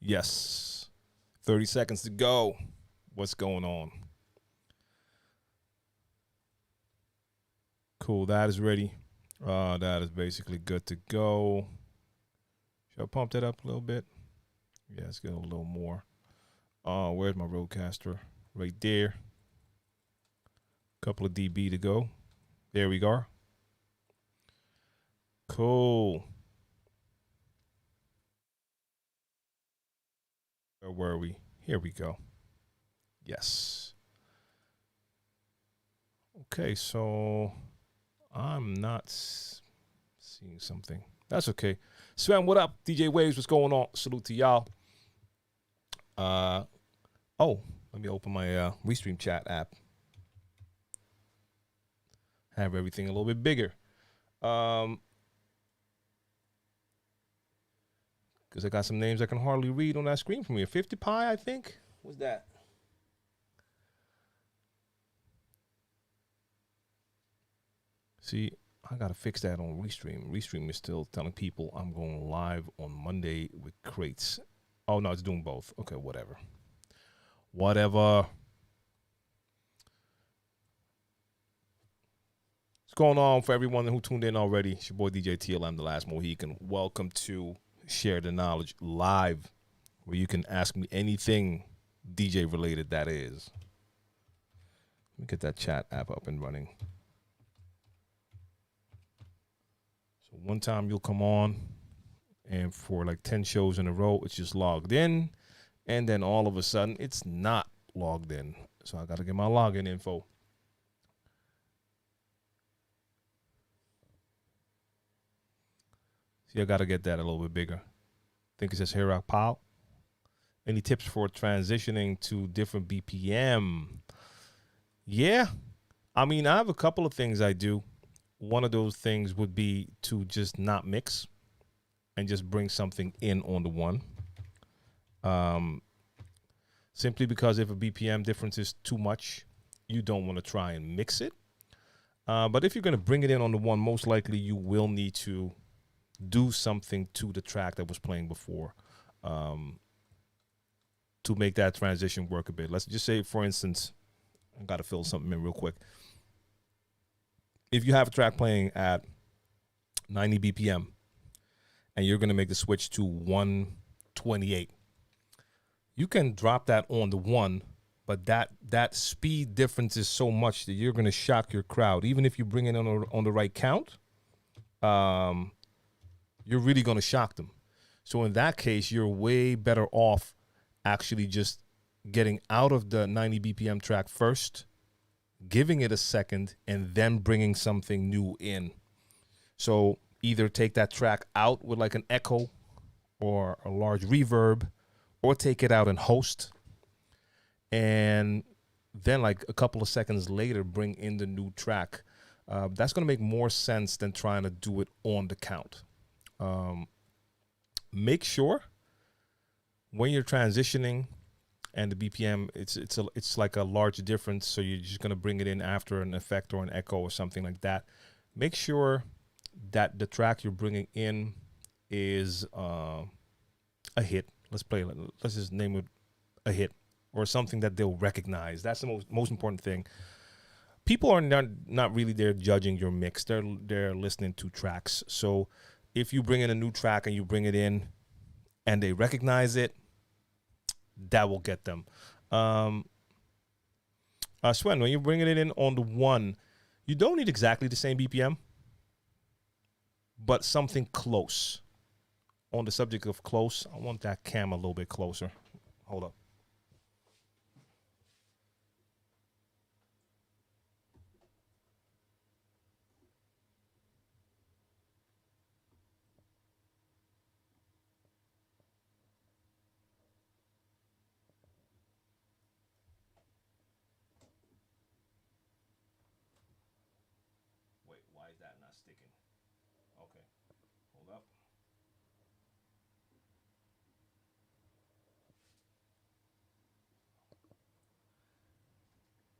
Yes. 30 seconds to go. What's going on? Cool. That is ready. That is basically good to go. Should I pump that up a little bit? Yeah, let's get a little more. Where's my roadcaster? Right there. Couple of dB to go. There we go. Cool. Where were we? Here we go. Yes. Okay, so I'm not seeing something. That's okay. Sven, what up? DJ Waves, what's going on? Salute to y'all. Let me open my Restream chat app. Have everything a little bit bigger. Because I got some names I can hardly read on that screen from here. 50 Pi, I think. What's that? See, I got to fix that on Restream. Restream is still telling people I'm going live on Monday with crates. Oh, no, it's doing both. Okay, whatever. What's going on for everyone who tuned in already? It's your boy DJ TLM, the last Mohican. Welcome to Share the Knowledge Live, where you can ask me anything DJ related, that is. Let me get that chat app up and running. So one time you'll come on, and for like 10 shows in a row, it's just logged in, and then all of a sudden, it's not logged in. So I got to get my login info. See, I got to get that a little bit bigger. I think it says here, Pal. Any tips for transitioning to different BPM? Yeah. I mean, I have a couple of things I do. One of those things would be to just not mix and just bring something in on the one. Simply because if a BPM difference is too much, you don't want to try and mix it. But if you're going to bring it in on the one, most likely you will need to do something to the track that was playing before to make that transition work a bit. Let's just say, for instance, I got to fill something in real quick. If you have a track playing at 90 BPM and you're going to make the switch to 128, you can drop that on the one, but that speed difference is so much that you're going to shock your crowd. Even if you bring it on the right count, you're really going to shock them. So in that case, you're way better off actually just getting out of the 90 BPM track first, giving it a second, and then bringing something new in. So either take that track out with like an echo or a large reverb, or take it out and host, and then like a couple of seconds later, bring in the new track. That's going to make more sense than trying to do it on the count. Make sure when you're transitioning and the BPM, it's like a large difference, so you're just going to bring it in after an effect or an echo or something like that. Make sure that the track you're bringing in is a hit. Let's just name it a hit, or something that they'll recognize. That's the most important thing. People are not really there judging your mix. They're listening to tracks. So if you bring in a new track and you bring it in and they recognize it, that will get them. Sven, when you're bringing it in on the one, you don't need exactly the same BPM, but something close. On the subject of close, I want that cam a little bit closer. Hold up. Wait, why is that not sticking? Okay, hold up.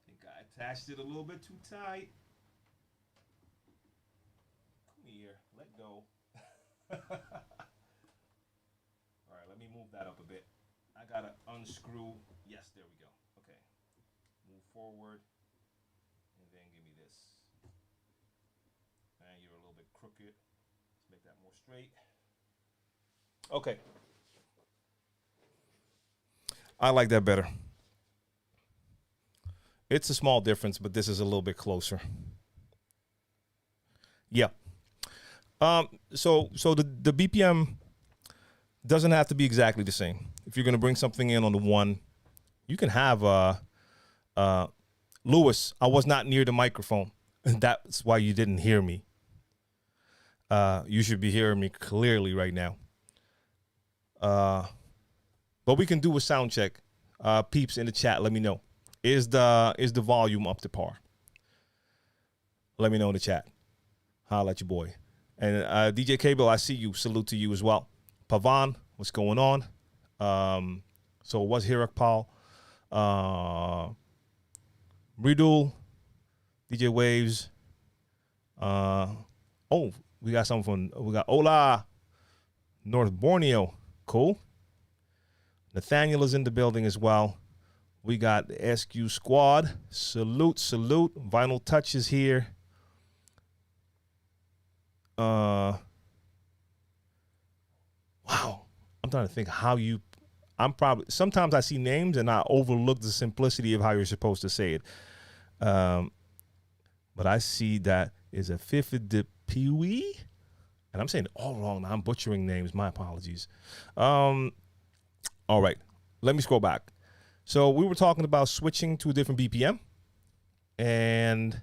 Think I attached it a little bit too tight. Come here, let go. All right, let me move that up a bit. gotta unscrew. Yes, there we go. Okay, move forward, and then give me this. And you're a little bit crooked. Let's make that more straight. Okay. I like that better. It's a small difference, but this is a little bit closer. Yeah. So the BPM doesn't have to be exactly the same. If you're going to bring something in on the one, you can have Lewis, I was not near the microphone. That's why you didn't hear me. You should be hearing me clearly right now. But we can do a sound check. Peeps in the chat, let me know. Is the volume up to par? Let me know in the chat. Holla at your boy. And DJ Cable, I see you. Salute to you as well. Pavan, what's going on? So it was Hirak Paul. Ridul, DJ Waves. Oh, we got something we got Ola, North Borneo. Cool. Nathaniel is in the building as well. We got the SQ Squad. Salute, salute. Vinyl Touch is here. Wow. I'm trying to think how you. Sometimes I see names and I overlook the simplicity of how you're supposed to say it. But I see that is a Fifth de Pee-wee. And I'm saying it all wrong. I'm butchering names. My apologies. All right. Let me scroll back. So we were talking about switching to a different BPM. And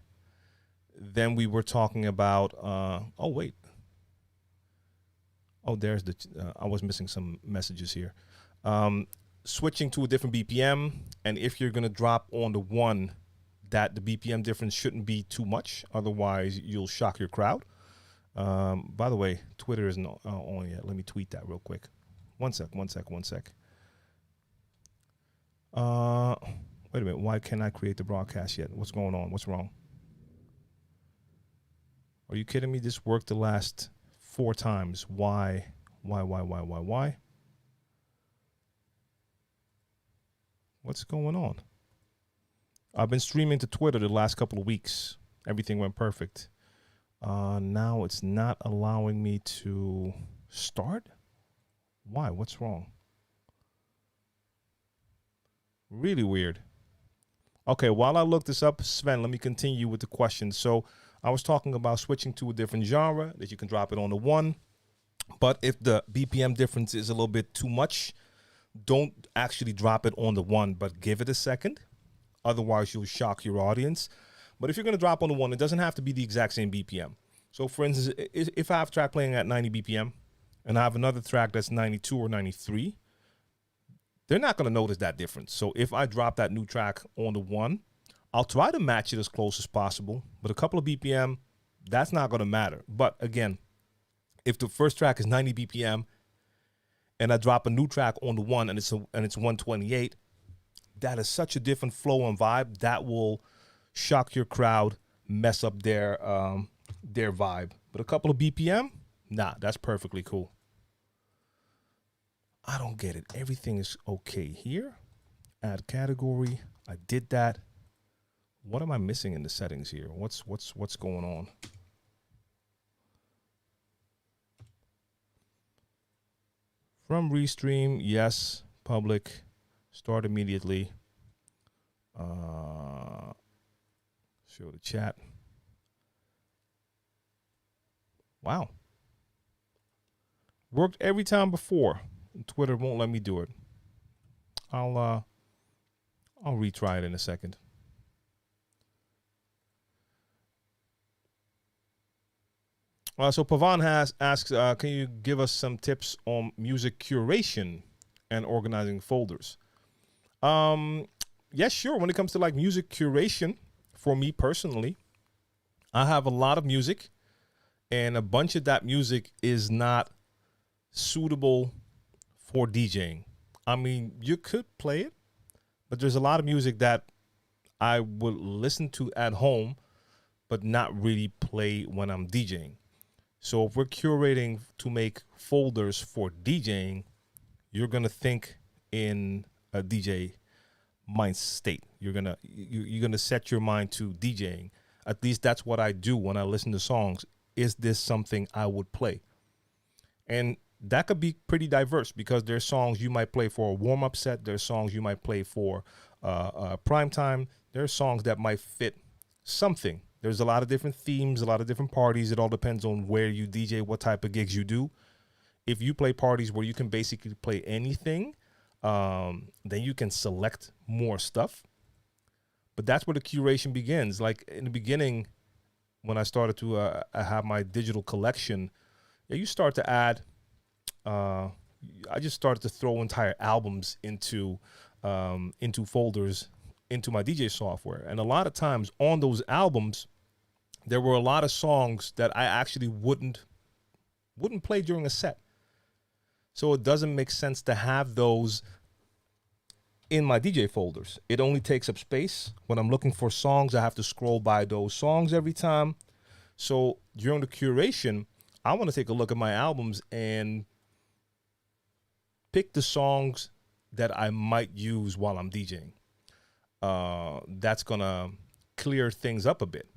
then we were talking about, oh, wait. Oh, there's the, I was missing some messages here. Switching to a different BPM. And if you're going to drop on the one, that the BPM difference shouldn't be too much. Otherwise, you'll shock your crowd. By the way, Twitter isn't on yet. Let me tweet that real quick. One sec. Wait a minute. Why can't I create the broadcast yet? What's going on? What's wrong? Are you kidding me? This worked the last 4 times. Why? What's going on? I've been streaming to Twitter the last couple of weeks. Everything went perfect. Now it's not allowing me to start. Why? What's wrong? Really weird. Okay, while I look this up, Sven, let me continue with the question. So I was talking about switching to a different genre that you can drop it on the one. But if the BPM difference is a little bit too much, don't actually drop it on the one, but give it a second. Otherwise, you'll shock your audience. But if you're going to drop on the one, it doesn't have to be the exact same BPM. So, for instance, if I have a track playing at 90 BPM and I have another track that's 92 or 93, they're not going to notice that difference. So if I drop that new track on the one, I'll try to match it as close as possible. But a couple of BPM, that's not going to matter. But again, if the first track is 90 BPM and I drop a new track on the one and it's 128, that is such a different flow and vibe that will shock your crowd, mess up their vibe. But a couple of BPM, nah, that's perfectly cool. I don't get it. Everything is okay here. Add category. I did that. What am I missing in the settings here? What's going on? From restream, yes. Public. Start immediately. Show the chat. Wow. Worked every time before. Twitter won't let me do it. I'll retry it in a second. So Pavan asks, can you give us some tips on music curation and organizing folders? Yes, sure. When it comes to like music curation, for me personally, I have a lot of music, and a bunch of that music is not suitable for DJing. I mean, you could play it, but there's a lot of music that I would listen to at home, but not really play when I'm DJing. So if we're curating to make folders for DJing, you're going to think in a DJ mind state. You're gonna set your mind to DJing. At least that's what I do when I listen to songs. Is this something I would play? And that could be pretty diverse because there's songs you might play for a warm-up set. There's songs you might play for prime time. There's songs that might fit something. There's a lot of different themes, a lot of different parties. It all depends on where you DJ, what type of gigs you do. If you play parties where you can basically play anything, then you can select more stuff. But that's where the curation begins. Like in the beginning, when I started to have my digital collection, you start to add, I just started to throw entire albums into folders, into my DJ software. And a lot of times on those albums, there were a lot of songs that I actually wouldn't play during a set. So it doesn't make sense to have those in my DJ folders. It only takes up space. When I'm looking for songs, I have to scroll by those songs every time. So during the curation, I want to take a look at my albums and pick the songs that I might use while I'm DJing. That's going to clear things up a bit.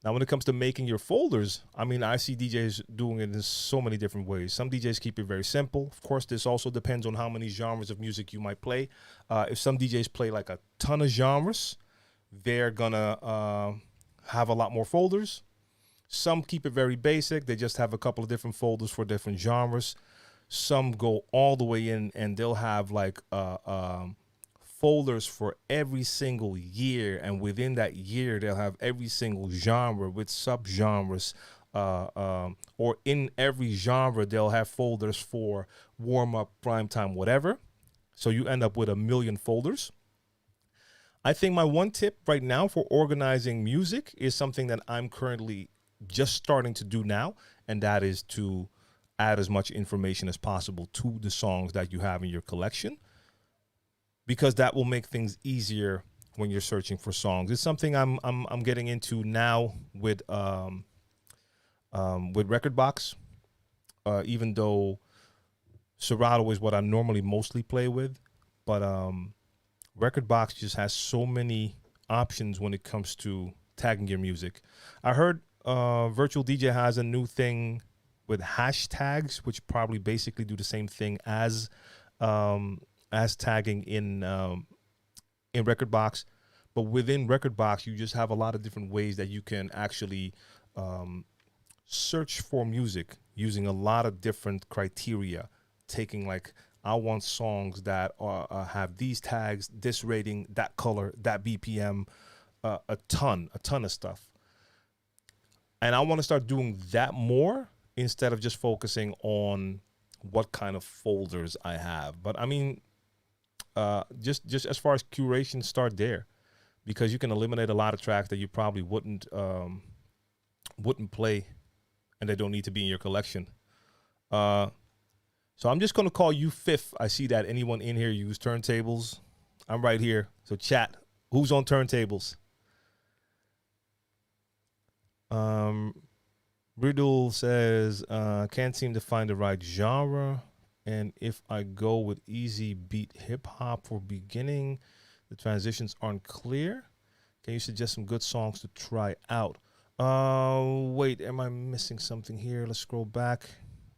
Now, when it comes to making your folders, I mean, I see DJs doing it in so many different ways. Some DJs keep it very simple. Of course, this also depends on how many genres of music you might play. If some DJs play like a ton of genres, they're going to have a lot more folders. Some keep it very basic. They just have a couple of different folders for different genres. Some go all the way in and they'll have like folders for every single year, and within that year they'll have every single genre with subgenres, or in every genre they'll have folders for warm-up, prime time, whatever. So you end up with 1 million folders. I think my one tip right now for organizing music is something that I'm currently just starting to do now, and that is to add as much information as possible to the songs that you have in your collection, because that will make things easier when you're searching for songs. It's something I'm getting into now with Rekordbox, even though Serato is what I normally mostly play with, but Rekordbox just has so many options when it comes to tagging your music. I heard Virtual DJ has a new thing with hashtags, which probably basically do the same thing as tagging in Rekordbox. But within Rekordbox, you just have a lot of different ways that you can actually search for music using a lot of different criteria, taking like, I want songs that have these tags, this rating, that color, that BPM, a ton of stuff. And I want to start doing that more instead of just focusing on what kind of folders I have. But I mean, just as far as curation, start there, because you can eliminate a lot of tracks that you probably wouldn't play, and they don't need to be in your collection. So I'm just going to call you fifth. I see that anyone in here use turntables. I'm right here. So chat, who's on turntables? Riddle says, can't seem to find the right genre. And if I go with easy beat hip hop for beginning, the transitions aren't clear. Can you suggest some good songs to try out? Wait, am I missing something here? Let's scroll back.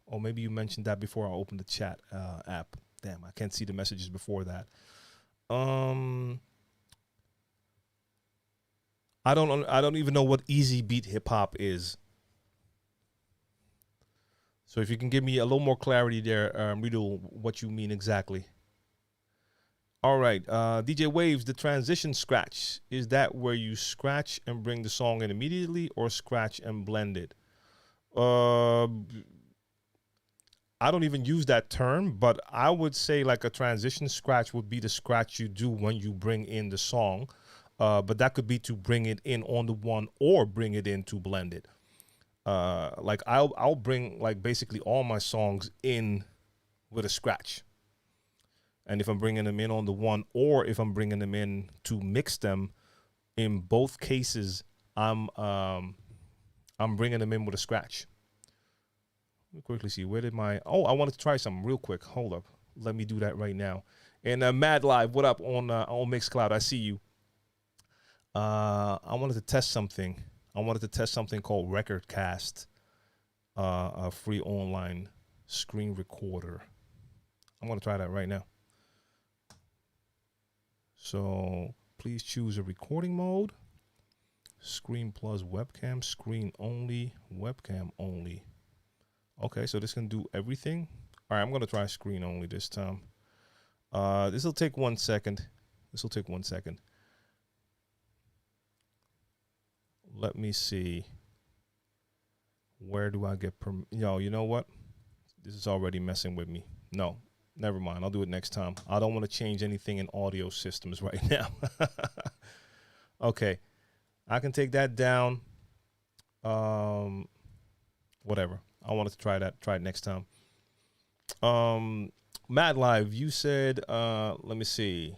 Or maybe you mentioned that before I opened the chat app. Damn, I can't see the messages before that. I don't even know what easy beat hip hop is. So if you can give me a little more clarity there, Riddle, what you mean exactly. All right, DJ Waves, the transition scratch, is that where you scratch and bring the song in immediately, or scratch and blend it? I don't even use that term, but I would say like a transition scratch would be the scratch you do when you bring in the song. But that could be to bring it in on the one, or bring it in to blend it. Like I'll bring like basically all my songs in with a scratch. And if I'm bringing them in on the one, or if I'm bringing them in to mix them, in both cases, I'm bringing them in with a scratch. Let me quickly see, where did my, I wanted to try something real quick. Hold up. Let me do that right now. And Mad Live, what up on Mixcloud? I see you. I wanted to test something. I wanted to test something called Recordcast, a free online screen recorder. I'm going to try that right now. So please choose a recording mode. Screen plus webcam, screen only, webcam only. Okay, so this can do everything. All right, I'm going to try screen only this time. This will take 1 second. This will take 1 second. Let me see. Where do I get you know what? This is already messing with me. No, never mind. I'll do it next time. I don't want to change anything in audio systems right now. Okay. I can take that down. Whatever. I wanted to try that. Try it next time. Mad Live, you said, let me see.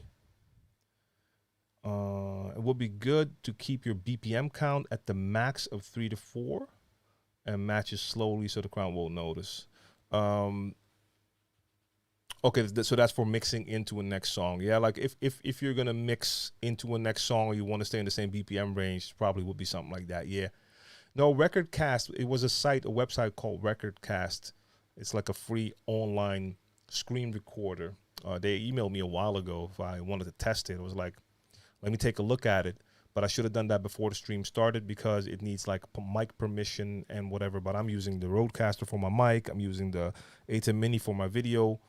It would be good to keep your BPM count at the max of 3 to 4 and match it slowly so the crowd won't notice. Okay, so that's for mixing into a next song. Yeah, like if you're gonna mix into a next song or you want to stay in the same BPM range, probably would be something like that. Yeah. No, Recordcast, it was a website called Recordcast. It's like a free online screen recorder. They emailed me a while ago if I wanted to test it. I was like, let me take a look at it. But I should have done that before the stream started because it needs like mic permission and whatever. But I'm using the Rodecaster for my mic. I'm using the A10 Mini for my video.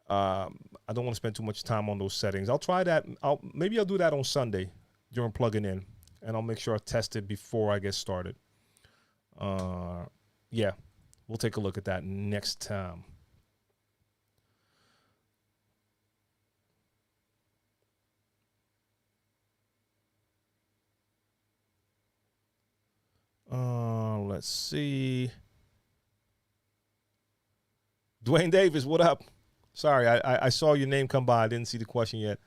I don't want to spend too much time on those settings. I'll try that. Maybe I'll do that on Sunday during plugging in, and I'll make sure I test it before I get started. Yeah, we'll take a look at that next time. Let's see. Dwayne Davis, what up? Sorry, I saw your name come by. I didn't see the question yet.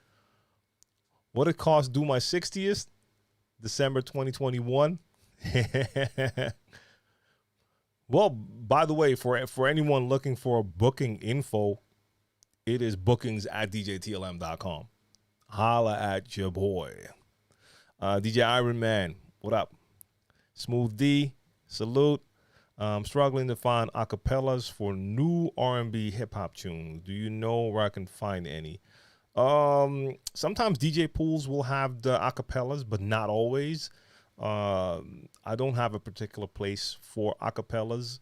What it cost do my 60th? December 2021. Well, by the way, for anyone looking for booking info, it is bookings@djtlm.com. Holla at your boy. DJ Iron Man, what up? Smooth D, salute. Struggling to find acapellas for new R&B hip-hop tunes. Do you know where I can find any? Sometimes DJ pools will have the acapellas, but not always. I don't have a particular place for acapellas.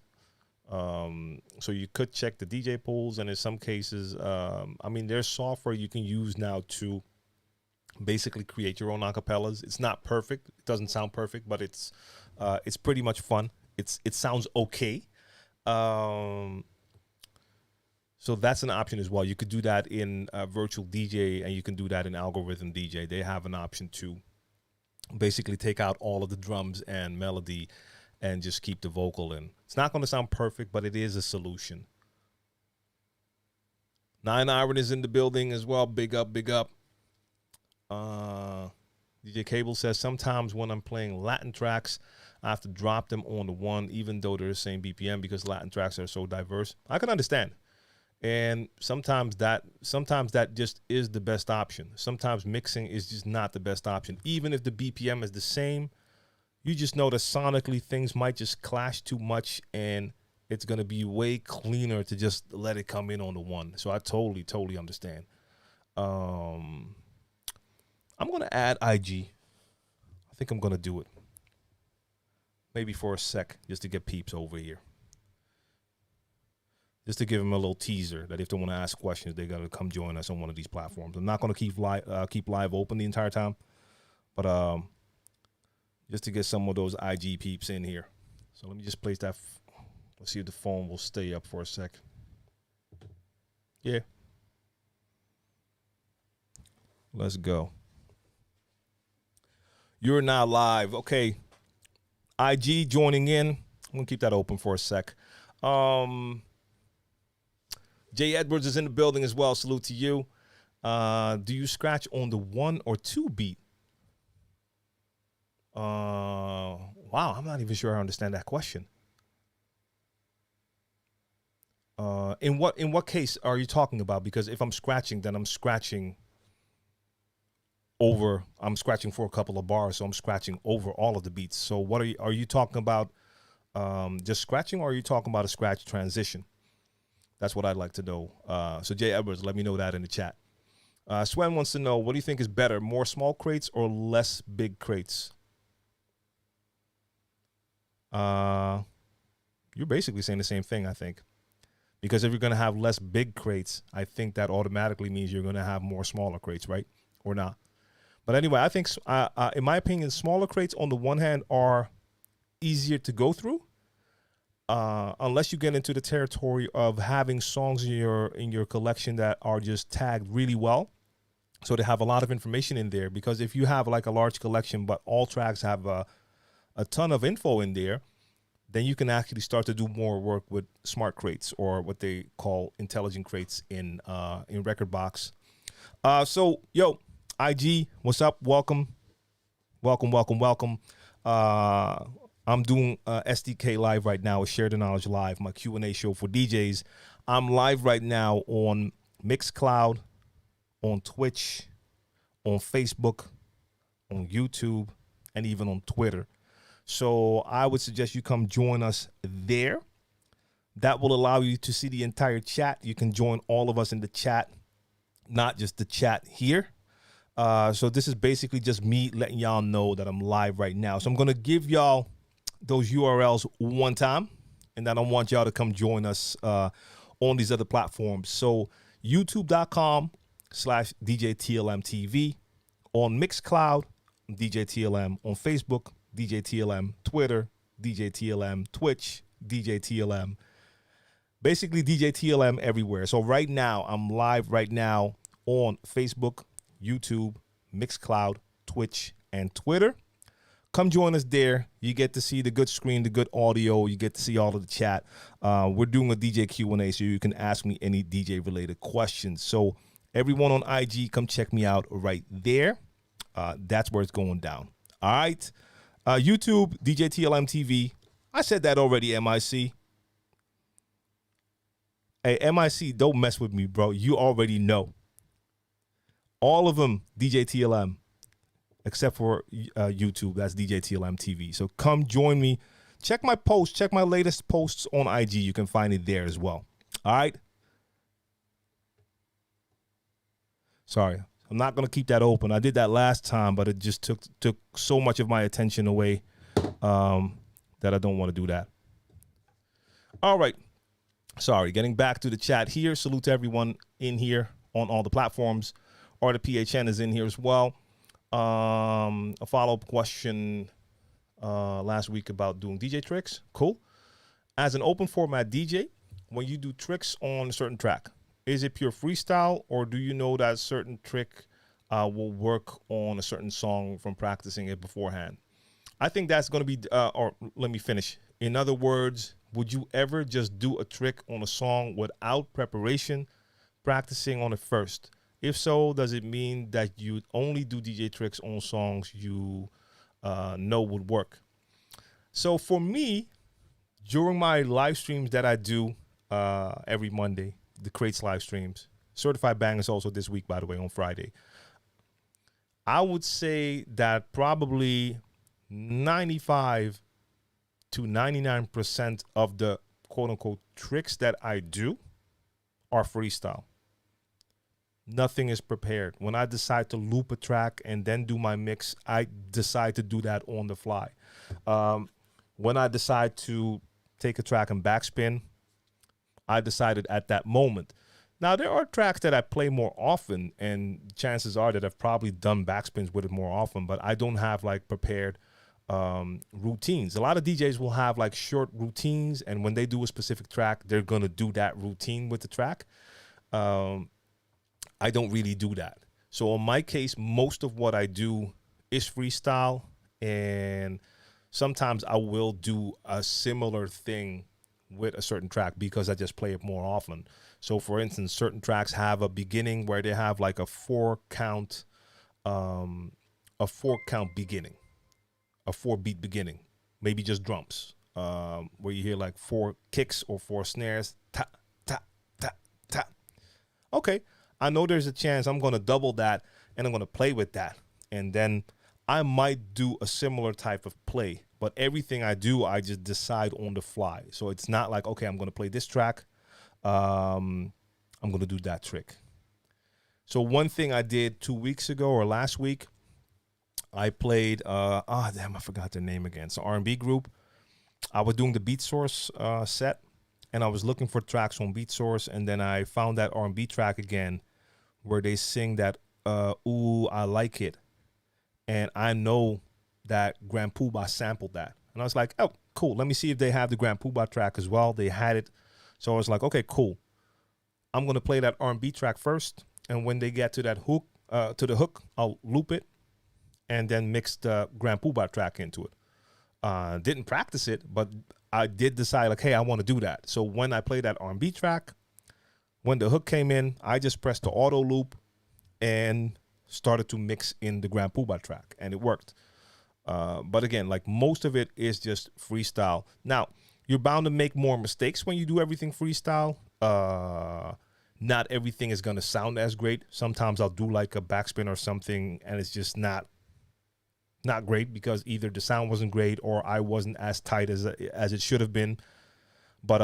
So you could check the DJ pools, and in some cases, I mean, there's software you can use now to basically create your own acapellas. It's not perfect. It doesn't sound perfect, but it's pretty much fun. It sounds okay. So that's an option as well. You could do that in Virtual DJ, and you can do that in Algorithm DJ. They have an option to basically take out all of the drums and melody and just keep the vocal in. It's not going to sound perfect, but it is a solution. 9 Iron is in the building as well. Big up, big up. DJ Cable says, sometimes when I'm playing Latin tracks, I have to drop them on the one, even though they're the same BPM, because Latin tracks are so diverse. I can understand. And sometimes that just is the best option. Sometimes mixing is just not the best option. Even if the BPM is the same, you just know that sonically things might just clash too much, and it's going to be way cleaner to just let it come in on the one. So I totally understand. I'm going to add IG. I think I'm going to do it. Maybe for a sec, just to get peeps over here. Just to give them a little teaser that if they want to ask questions, they got to come join us on one of these platforms. I'm not going to keep live open the entire time, but just to get some of those IG peeps in here. So let me just place that. Let's see if the phone will stay up for a sec. Yeah. Let's go. You're now live. Okay. IG joining in. I'm going to keep that open for a sec. Jay Edwards is in the building as well. Salute to you. Do you scratch on the 1 or 2 beat? Wow, I'm not even sure I understand that question. In what case are you talking about? Because if I'm scratching, then I'm scratching for a couple of bars, so I'm scratching over all of the beats. So what are you talking about? Just scratching, or are you talking about a scratch transition? That's what I'd like to know. So Jay Edwards, let me know that in the chat. Swen wants to know, what do you think is better, more small crates or less big crates? You're basically saying the same thing, I think. Because if you're going to have less big crates, I think that automatically means you're going to have more smaller crates, right? Or not? But anyway, I think, in my opinion, smaller crates on the one hand are easier to go through, unless you get into the territory of having songs in your collection that are just tagged really well, so they have a lot of information in there. Because if you have like a large collection, but all tracks have a ton of info in there, then you can actually start to do more work with smart crates, or what they call intelligent crates in Rekordbox. So yo, IG, what's up? Welcome. I'm doing STK live right now, Share the Knowledge Live, my Q&A show for DJs. I'm live right now on Mixcloud, on Twitch, on Facebook, on YouTube, and even on Twitter. So I would suggest you come join us there. That will allow you to see the entire chat. You can join all of us in the chat, not just the chat here. So this is basically just me letting y'all know that I'm live right now. So I'm going to give y'all those URLs one time, and then I want y'all to come join us on these other platforms. So youtube.com/DJ TLM TV, on Mixcloud, DJ TLM, on Facebook, DJ TLM, Twitter, DJ TLM, Twitch, DJ TLM, basically DJ TLM everywhere. So right now, I'm live right now on Facebook, YouTube, Mixcloud, Twitch, and Twitter. Come join us there. You get to see the good screen, the good audio. You get to see all of the chat. We're doing a DJ Q&A, so you can ask me any DJ-related questions. So everyone on IG, come check me out right there. That's where it's going down. All right. YouTube, DJ TLM TV. I said that already, MIC. Hey, MIC, don't mess with me, bro. You already know. All of them, DJ TLM. Except for YouTube, that's DJ TLM TV. So come join me. Check my posts. Check my latest posts on IG. You can find it there as well. All right. Sorry, I'm not going to keep that open. I did that last time, but it just took so much of my attention away that I don't want to do that. All right. Sorry, getting back to the chat here. Salute to everyone in here on all the platforms. Or the PHN is in here as well. A follow-up question last week about doing DJ tricks. Cool. As an open format DJ, when you do tricks on a certain track, is it pure freestyle, or do you know that a certain trick will work on a certain song from practicing it beforehand? I think that's going to be, or let me finish. In other words, would you ever just do a trick on a song without preparation, practicing on it first? If so, does it mean that you only do DJ tricks on songs you know would work? So for me, during my live streams that I do every Monday, the Crates live streams, Certified Bangers also this week, by the way, on Friday, I would say that probably 95 to 99% of the quote-unquote tricks that I do are freestyle. Nothing is prepared. When I decide to loop a track and then do my mix, I decide to do that on the fly. When I decide to take a track and backspin, I decided at that moment. Now, there are tracks that I play more often, and chances are that I've probably done backspins with it more often, but I don't have like prepared routines. A lot of DJs will have like short routines, and when they do a specific track, they're going to do that routine with the track. I don't really do that. So in my case, most of what I do is freestyle, and sometimes I will do a similar thing with a certain track because I just play it more often. So for instance, certain tracks have a beginning where they have like a four count beginning, a 4-beat beginning, maybe just drums, where you hear like 4 kicks or 4 snares, ta, ta, okay, I know there's a chance I'm going to double that and I'm going to play with that. And then I might do a similar type of play, but everything I do, I just decide on the fly. So it's not like, okay, I'm going to play this track. I'm going to do that trick. So one thing I did 2 weeks ago or last week, I played, I forgot their name again. It's an R&B group. I was doing the Beat Source set, and I was looking for tracks on Beat Source, and then I found that R&B track again where they sing that, Ooh, I Like It. And I know that Grand Poobah sampled that. And I was like, oh, cool. Let me see if they have the Grand Poobah track as well. They had it. So I was like, okay, cool. I'm going to play that R&B track first. And when they get to that hook, I'll loop it and then mix the Grand Poobah track into it. Didn't practice it, but I did decide, like, hey, I want to do that. So when I played that R&B track, when the hook came in, I just pressed the auto loop and started to mix in the Grand Poobah track, and it worked. But again, like, most of it is just freestyle. Now, you're bound to make more mistakes when you do everything freestyle. Not everything is going to sound as great. Sometimes I'll do like a backspin or something, and it's just not great because either the sound wasn't great or I wasn't as tight as it should have been. But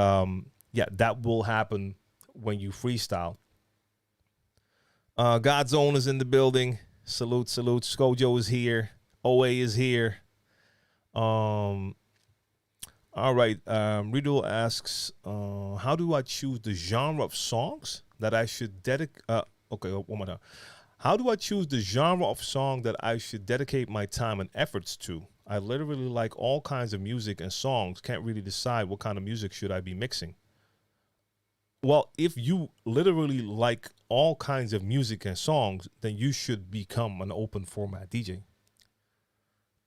yeah, that will happen when you freestyle. God's Own is in the building. Salute. Skojo is here. OA is here. All right. Riddle asks, how do I choose the genre of songs that I should dedicate? Okay, one more time. How do I choose the genre of song that I should dedicate my time and efforts to? I literally like all kinds of music and songs. Can't really decide what kind of music should I be mixing. Well, if you literally like all kinds of music and songs, then you should become an open format DJ.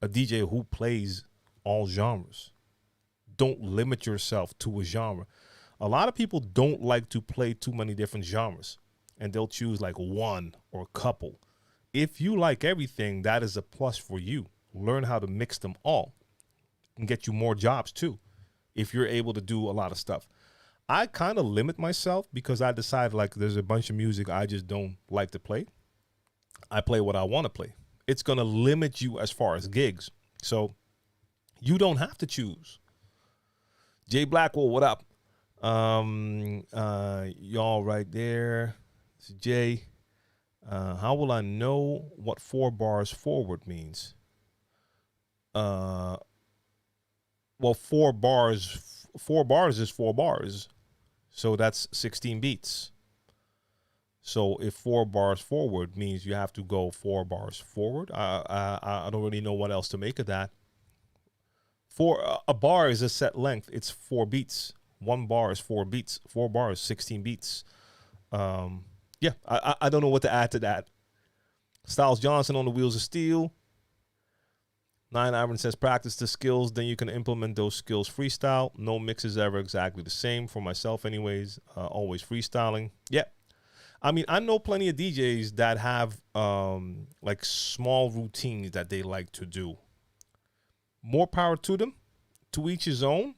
A DJ who plays all genres. Don't limit yourself to a genre. A lot of people don't like to play too many different genres, and they'll choose like one or a couple. If you like everything, that is a plus for you. Learn how to mix them all and get you more jobs too, if you're able to do a lot of stuff. I kind of limit myself because I decided, like, there's a bunch of music I just don't like to play. I play what I want to play. It's going to limit you as far as gigs. So you don't have to choose. Jay Blackwell, what up? Y'all right there. It's Jay. How will I know what 4 bars forward means? Well, 4 bars is 4 bars. So that's 16 beats. So if 4 bars forward means you have to go 4 bars forward, I don't really know what else to make of that. A bar is a set length. It's 4 beats. 1 bar is 4 beats. 4 bars, 16 beats. Yeah, I don't know what to add to that. Styles Johnson on the Wheels of Steel. 9 Ivan says, practice the skills, then you can implement those skills freestyle. No mix is ever exactly the same for myself anyways. Always freestyling. Yeah. I mean, I know plenty of DJs that have like small routines that they like to do. More power to them. To each his own.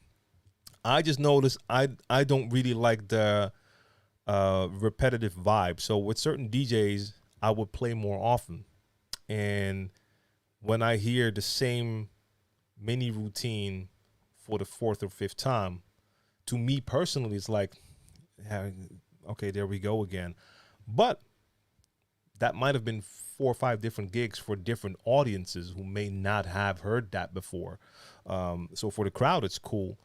I just noticed I don't really like the repetitive vibe. So with certain DJs, I would play more often. And when I hear the same mini routine for the 4th or 5th time, to me personally, it's like, okay, there we go again. But that might have been 4 or 5 different gigs for different audiences who may not have heard that before. So for the crowd, it's cool.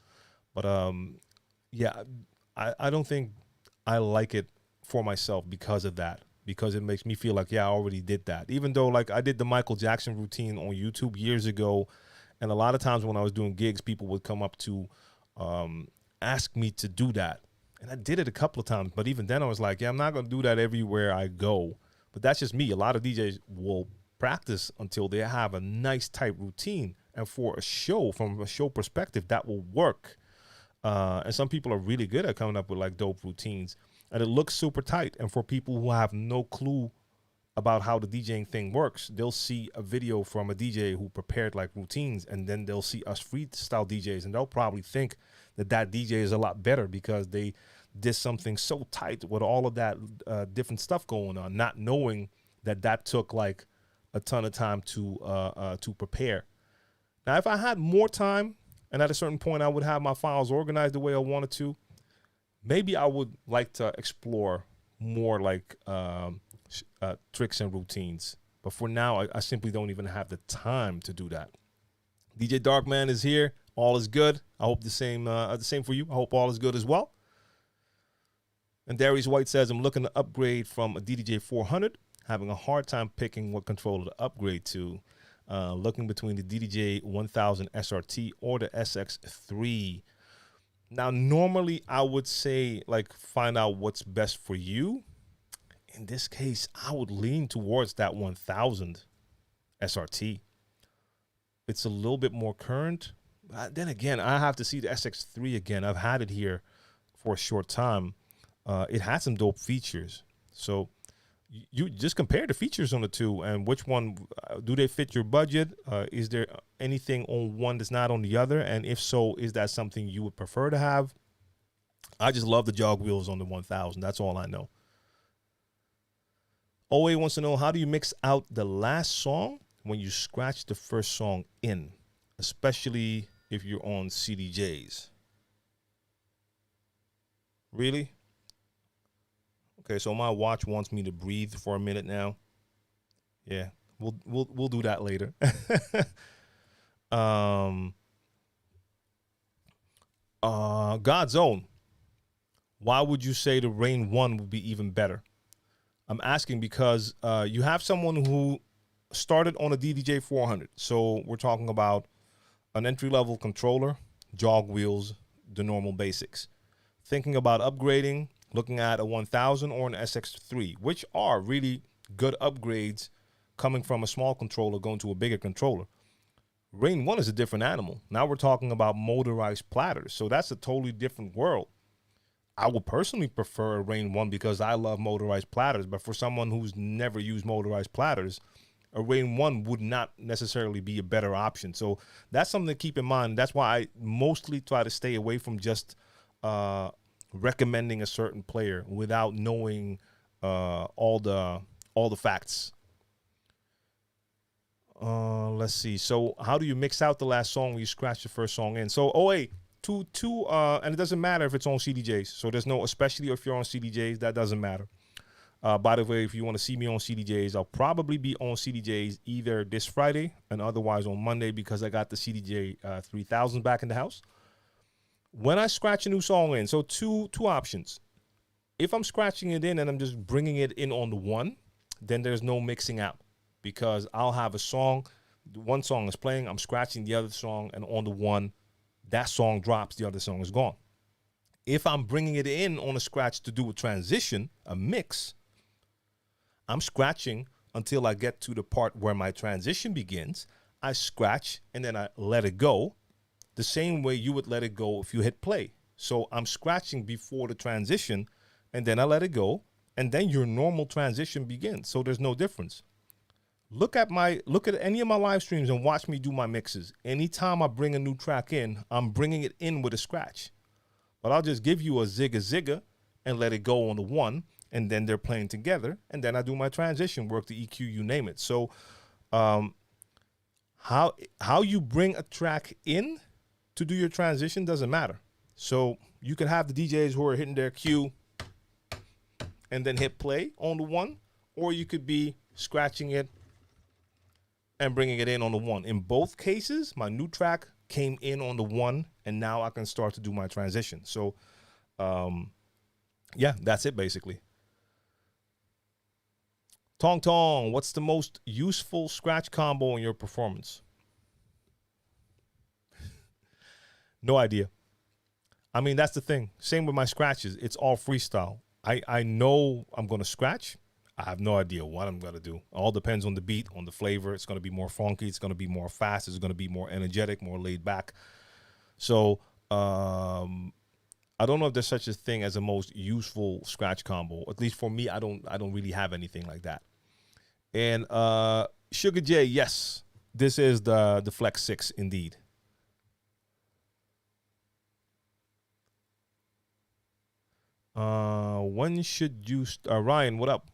But yeah, I don't think I like it for myself because of that. Because it makes me feel like, yeah, I already did that. Even though, like, I did the Michael Jackson routine on YouTube years ago, and a lot of times when I was doing gigs, people would come up to ask me to do that. And I did it a couple of times, but even then I was like, yeah, I'm not going to do that everywhere I go. But that's just me. A lot of DJs will practice until they have a nice tight routine. And for a show, from a show perspective, that will work. And some people are really good at coming up with like dope routines. And it looks super tight. And for people who have no clue about how the DJing thing works, they'll see a video from a DJ who prepared like routines, and then they'll see us freestyle DJs, and they'll probably think that DJ is a lot better because they did something so tight with all of that different stuff going on, not knowing that that took like a ton of time to prepare. Now, if I had more time and at a certain point I would have my files organized the way I wanted to, maybe I would like to explore more like tricks and routines. But for now, I simply don't even have the time to do that. DJ Darkman is here. All is good. I hope the same for you. I hope all is good as well. And Darius White says, I'm looking to upgrade from a DDJ 400, having a hard time picking what controller to upgrade to. Looking between the DDJ 1000 SRT or the SX3. Now, normally I would say, like, find out what's best for you. In this case, I would lean towards that 1000 SRT. It's a little bit more current. Then again, I have to see the SX3 again. I've had it here for a short time. It had some dope features. So you just compare the features on the two and which one, do they fit your budget? Is there anything on one that's not on the other? And if so, is that something you would prefer to have? I just love the jog wheels on the 1000. That's all I know. OA wants to know, how do you mix out the last song when you scratch the first song in, especially if you're on CDJs? Really? Okay, so my watch wants me to breathe for a minute now. Yeah, we'll do that later. God's Own. Why would you say the Rain 1 would be even better? I'm asking because you have someone who started on a DDJ 400. So we're talking about an entry-level controller, jog wheels, the normal basics. Thinking about upgrading, looking at a 1000 or an SX3, which are really good upgrades coming from a small controller going to a bigger controller. Rain 1 is a different animal. Now we're talking about motorized platters. So that's a totally different world. I would personally prefer a Rain 1 because I love motorized platters. But for someone who's never used motorized platters, a Rain 1 would not necessarily be a better option. So that's something to keep in mind. That's why I mostly try to stay away from just recommending a certain player without knowing all the facts. Let's see. So how do you mix out the last song when you scratch the first song in? So, and it doesn't matter if it's on CDJs. So there's no, especially if you're on CDJs, that doesn't matter. By the way, if you want to see me on CDJs, I'll probably be on CDJs either this Friday and otherwise on Monday because I got the CDJ 3000 back in the house. When I scratch a new song in, so two options. If I'm scratching it in and I'm just bringing it in on the one, then there's no mixing out because I'll have a song, one song is playing, I'm scratching the other song, and on the one, that song drops, the other song is gone. If I'm bringing it in on a scratch to do a transition, a mix, I'm scratching until I get to the part where my transition begins. I scratch and then I let it go the same way you would let it go if you hit play. So I'm scratching before the transition and then I let it go and then your normal transition begins. So there's no difference. Look at any of my live streams and watch me do my mixes. Anytime I bring a new track in, I'm bringing it in with a scratch. But I'll just give you a zigga and let it go on the one, and then they're playing together, and then I do my transition work, the EQ, you name it. So how you bring a track in to do your transition doesn't matter. So you can have the DJs who are hitting their cue and then hit play on the one, or you could be scratching it and bringing it in on the one. In both cases, my new track came in on the one, and now I can start to do my transition. So, yeah, that's it basically. Tong Tong, what's the most useful scratch combo in your performance? No idea. I mean, that's the thing. Same with my scratches. It's all freestyle. I know I'm going to scratch. I have no idea what I'm going to do. All depends on the beat, on the flavor. It's going to be more funky. It's going to be more fast. It's going to be more energetic, more laid back. So I don't know if there's such a thing as a most useful scratch combo. At least for me, I don't really have anything like that. And Sugar J, yes, this is the Flex 6 indeed. When should you, Ryan, what up?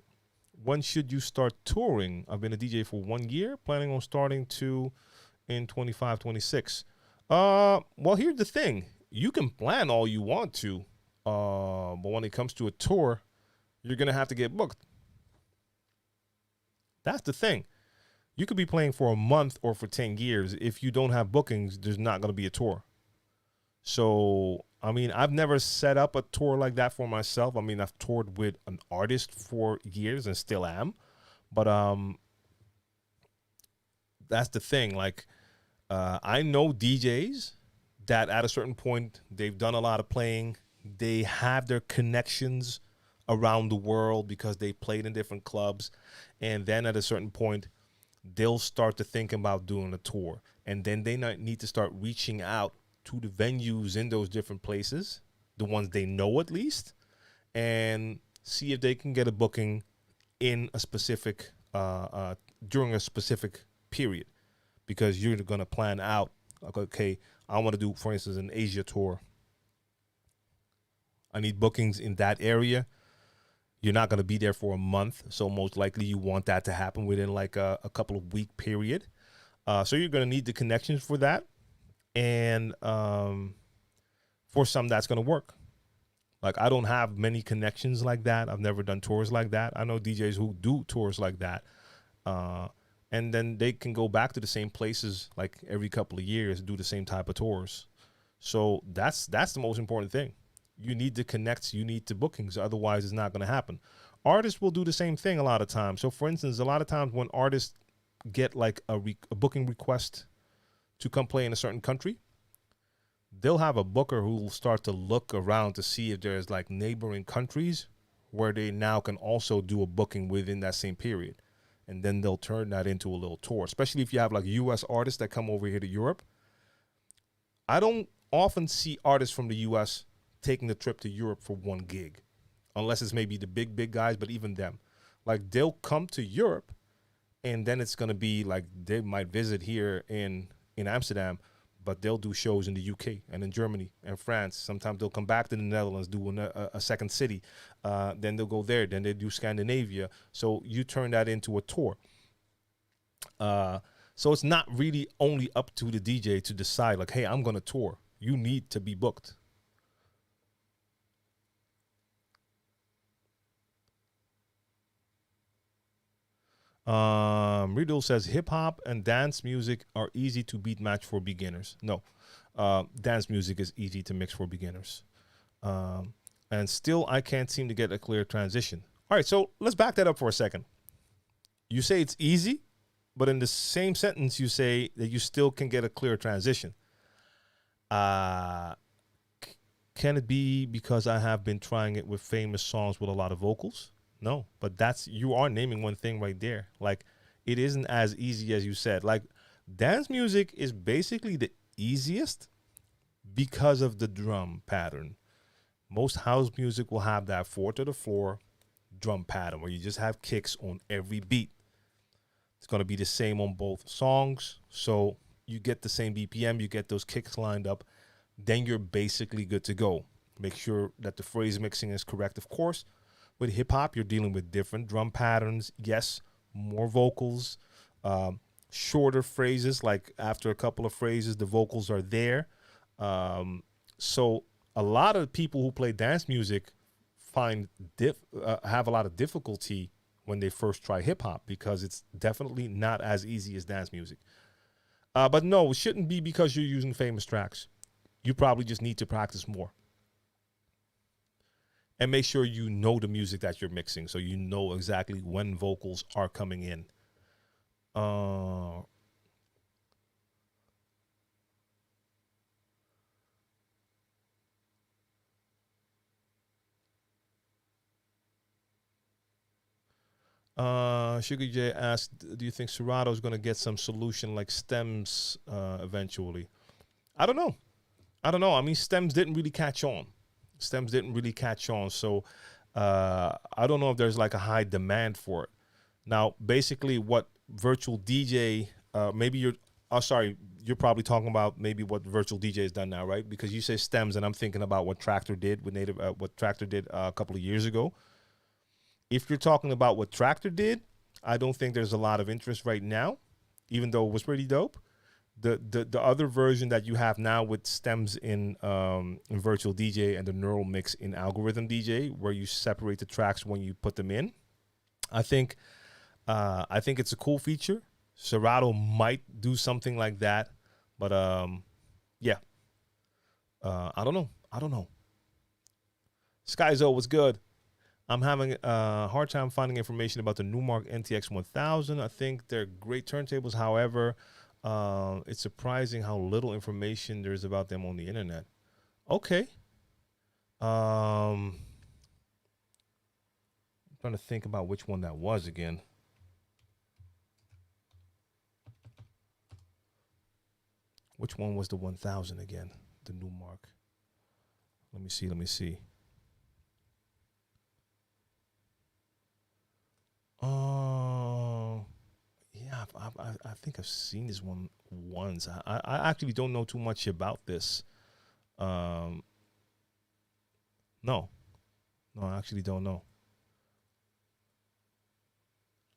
When should you start touring? I've been a DJ for 1 year, planning on starting to in 25, 26. Well, here's the thing. You can plan all you want to, but when it comes to a tour, you're going to have to get booked. That's the thing. You could be playing for a month or for 10 years. If you don't have bookings, there's not going to be a tour. So, I mean, I've never set up a tour like that for myself. I mean, I've toured with an artist for years and still am. But that's the thing. Like, I know DJs that at a certain point, they've done a lot of playing. They have their connections around the world because they played in different clubs. And then at a certain point, they'll start to think about doing a tour. And then they need to start reaching out to the venues in those different places, the ones they know at least, and see if they can get a booking in a specific, during a specific period. Because you're going to plan out, like, okay, I want to do, for instance, an Asia tour. I need bookings in that area. You're not going to be there for a month, so most likely you want that to happen within like a couple of week period. So you're going to need the connections for that. And for some, that's going to work. Like, I don't have many connections like that. I've never done tours like that. I know DJs who do tours like that. And then they can go back to the same places like every couple of years, do the same type of tours. So that's the most important thing. You need to connect. You need the bookings. Otherwise, it's not going to happen. Artists will do the same thing a lot of times. So, for instance, a lot of times when artists get like a booking request to come play in a certain country, they'll have a booker who will start to look around to see if there's like neighboring countries where they now can also do a booking within that same period. And then they'll turn that into a little tour, especially if you have like U.S. artists that come over here to Europe. I don't often see artists from the U.S. taking the trip to Europe for one gig, unless it's maybe the big guys, but even them. Like, they'll come to Europe, and then it's going to be like they might visit here in Amsterdam, but they'll do shows in the UK and in Germany and France. Sometimes they'll come back to the Netherlands, do a second city. Then they'll go there. Then they do Scandinavia. So you turn that into a tour. So it's not really only up to the DJ to decide, like, hey, I'm going to tour. You need to be booked. Riddle says hip hop and dance music are easy to beat match for beginners. No, dance music is easy to mix for beginners. And still, I can't seem to get a clear transition. All right, so let's back that up for a second. You say it's easy, but in the same sentence, you say that you still can get a clear transition. Can it be because I have been trying it with famous songs with a lot of vocals? No, but you are naming one thing right there. Like, it isn't as easy as you said. Like, dance music is basically the easiest because of the drum pattern. Most house music will have that 4 to the floor drum pattern where you just have kicks on every beat. It's going to be the same on both songs. So you get the same BPM, you get those kicks lined up, then you're basically good to go. Make sure that the phrase mixing is correct, of course. With hip hop, you're dealing with different drum patterns. Yes, more vocals, shorter phrases. Like, after a couple of phrases, the vocals are there. So a lot of people who play dance music have a lot of difficulty when they first try hip hop because it's definitely not as easy as dance music. But no, it shouldn't be because you're using famous tracks. You probably just need to practice more. And make sure you know the music that you're mixing so you know exactly when vocals are coming in. Sugar J asked, do you think Serato is going to get some solution like stems eventually? I don't know. I mean, stems didn't really catch on. So I don't know if there's like a high demand for it. Now, basically what virtual DJ, you're probably talking about maybe what virtual DJ has done now, right? Because you say stems, and I'm thinking about what Tractor did with native, what Tractor did a couple of years ago. If you're talking about what Tractor did, I don't think there's a lot of interest right now, even though it was pretty dope. The other version that you have now with stems in virtual DJ and the neural mix in algorithm DJ, where you separate the tracks when you put them in, I think it's a cool feature. Serato might do something like that, but yeah, I don't know. Skyzo, what's good? I'm having a hard time finding information about the Numark NTX 1000. I think they're great turntables. However, it's surprising how little information there is about them on the internet. Okay. I'm trying to think about which one that was again. Which one was the 1000 again? The Numark. Let me see. Yeah, I think I've seen this one once. I actually don't know too much about this. No, I actually don't know.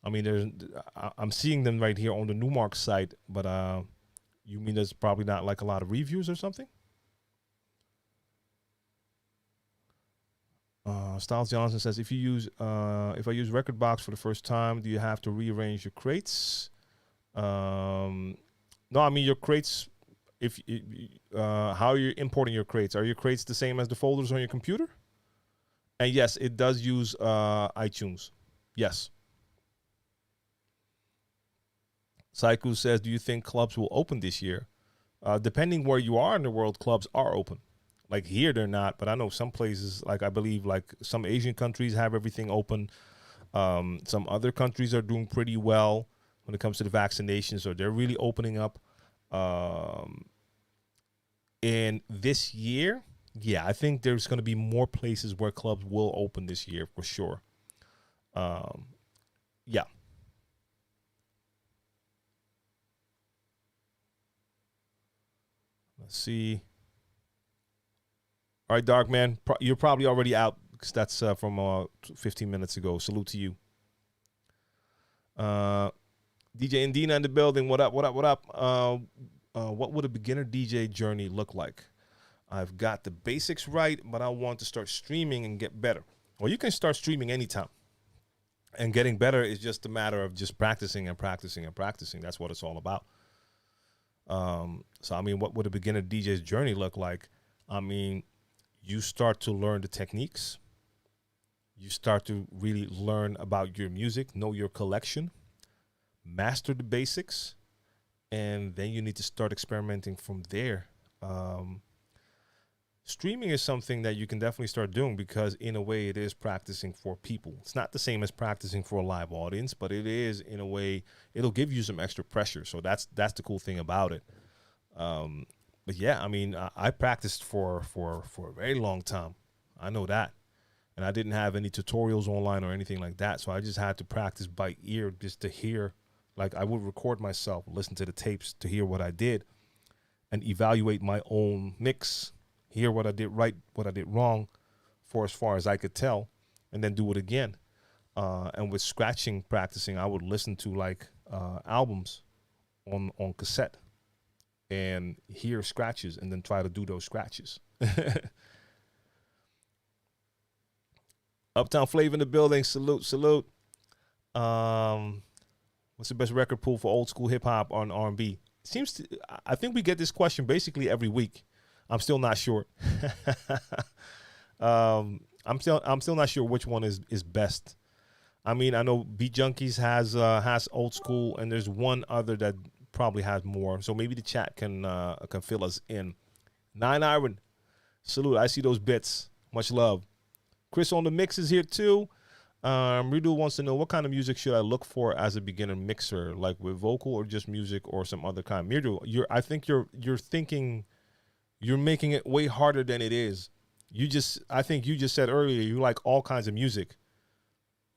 I mean, I'm seeing them right here on the Numark site, but you mean there's probably not like a lot of reviews or something? Styles Johnson says, if I use Rekordbox for the first time, do you have to rearrange your crates? No, I mean your crates. How are you importing your crates? Are your crates the same as the folders on your computer? And yes, it does use iTunes. Yes. Saiku says, do you think clubs will open this year? Depending where you are in the world, clubs are open. Like here, they're not, but I know some places, like I believe, like some Asian countries have everything open. Some other countries are doing pretty well when it comes to the vaccinations, so they're really opening up. And this year, yeah, I think there's going to be more places where clubs will open this year for sure. Yeah. Let's see. All right, Dark Man, you're probably already out because that's from 15 minutes ago. Salute to you. DJ Indina in the building. What up? What would a beginner DJ journey look like? I've got the basics right, but I want to start streaming and get better. Well, you can start streaming anytime. And getting better is just a matter of just practicing and practicing and practicing. That's what it's all about. So, I mean, what would a beginner DJ's journey look like? I mean, you start to learn the techniques. You start to really learn about your music, know your collection, master the basics, and then you need to start experimenting from there. Streaming is something that you can definitely start doing because in a way it is practicing for people. It's not the same as practicing for a live audience, but it is in a way, it'll give you some extra pressure. So that's the cool thing about it. But yeah, I mean, I practiced for a very long time. I know that. And I didn't have any tutorials online or anything like that. So I just had to practice by ear just to hear. Like I would record myself, listen to the tapes to hear what I did and evaluate my own mix, hear what I did right, what I did wrong for as far as I could tell, and then do it again. And with scratching practicing, I would listen to like albums on cassette and hear scratches and then try to do those scratches. Uptown Flavor in the building. Salute. What's the best record pool for old school hip hop on R&B? I think we get this question basically every week. I'm still not sure. I'm still not sure which one is best. I mean, I know Beat Junkies has old school, and there's one other that probably has more. So maybe the chat can fill us in. 9 Iron, salute. I see those bits. Much love. Chris on the mix is here too. Ridu wants to know what kind of music should I look for as a beginner mixer, like with vocal or just music or some other kind. Mirdu, I think you're thinking, you're making it way harder than it is. I think you just said earlier you like all kinds of music.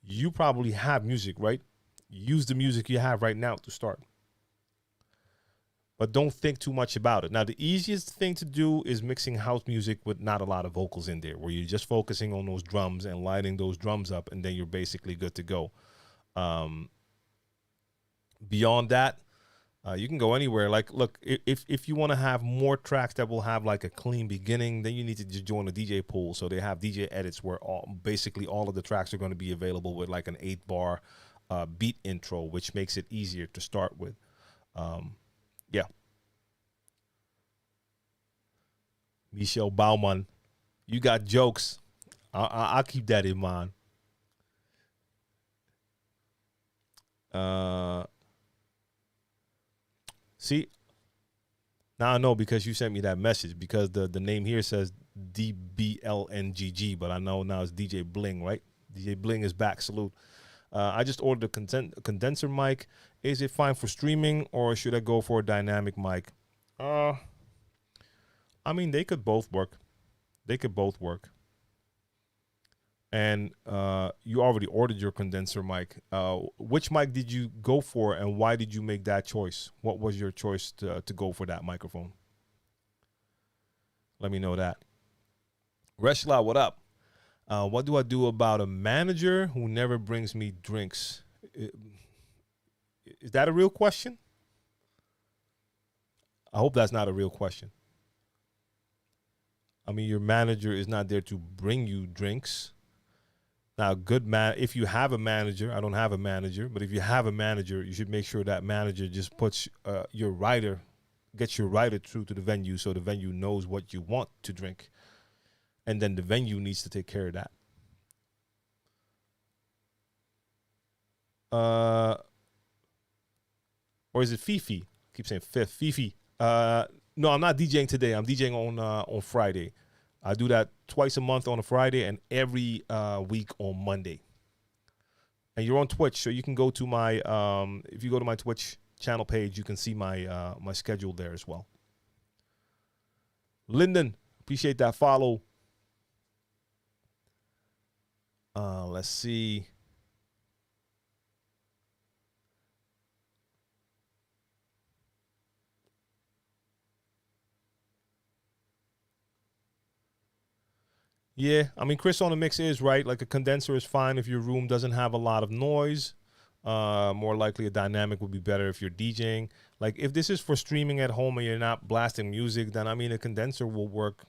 You probably have music, right? Use the music you have right now to start. but don't think too much about it. Now, the easiest thing to do is mixing house music with not a lot of vocals in there, where you're just focusing on those drums and lighting those drums up, and then you're basically good to go. Beyond that, you can go anywhere. Like, look, if you want to have more tracks that will have like a clean beginning, then you need to just join the DJ pool. So they have DJ edits where basically all of the tracks are going to be available with like an 8-bar beat intro, which makes it easier to start with. Yeah. Michelle Baumann, you got jokes. I'll keep that in mind. See, now I know because you sent me that message, because the name here says DBLNGG, but I know now it's DJ Bling, right? DJ Bling is back. Salute. I just ordered a condenser mic. Is it fine for streaming, or should I go for a dynamic mic? I mean, they could both work. They could both work. And you already ordered your condenser mic. Which mic did you go for, and why did you make that choice? What was your choice to go for that microphone? Let me know that. Reshla, what up? What do I do about a manager who never brings me drinks? Is that a real question? I hope that's not a real question. I mean, your manager is not there to bring you drinks. Now, if you have a manager, I don't have a manager, but if you have a manager, you should make sure that manager just puts gets your rider through to the venue, so the venue knows what you want to drink. And then the venue needs to take care of that. Or is it Fifi? I keep saying Fifi. No, I'm not DJing today. I'm DJing on Friday. I do that twice a month on a Friday and every week on Monday. And you're on Twitch, so you can go to my if you go to my Twitch channel page, you can see my my schedule there as well. Lyndon, appreciate that follow. Let's see. Yeah, I mean, Chris on the mix is right. Like, a condenser is fine if your room doesn't have a lot of noise. More likely a dynamic would be better if you're DJing. Like, if this is for streaming at home and you're not blasting music, then I mean, a condenser will work,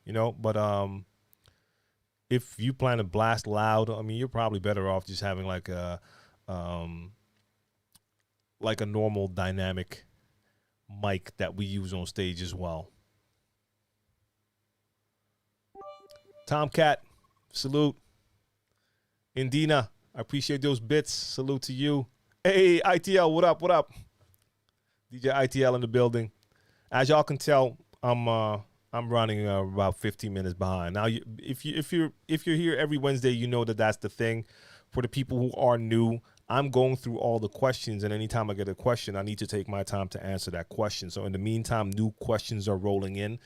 you know. But if you plan to blast loud, I mean, you're probably better off just having like a normal dynamic mic that we use on stage as well. Tomcat, salute. Indina, I appreciate those bits. Salute to you. Hey, ITL, what up? What up? DJ ITL in the building. As y'all can tell, I'm running about 15 minutes behind. Now, if you're here every Wednesday, you know that's the thing. For the people who are new, I'm going through all the questions, and anytime I get a question, I need to take my time to answer that question. So in the meantime, new questions are rolling in.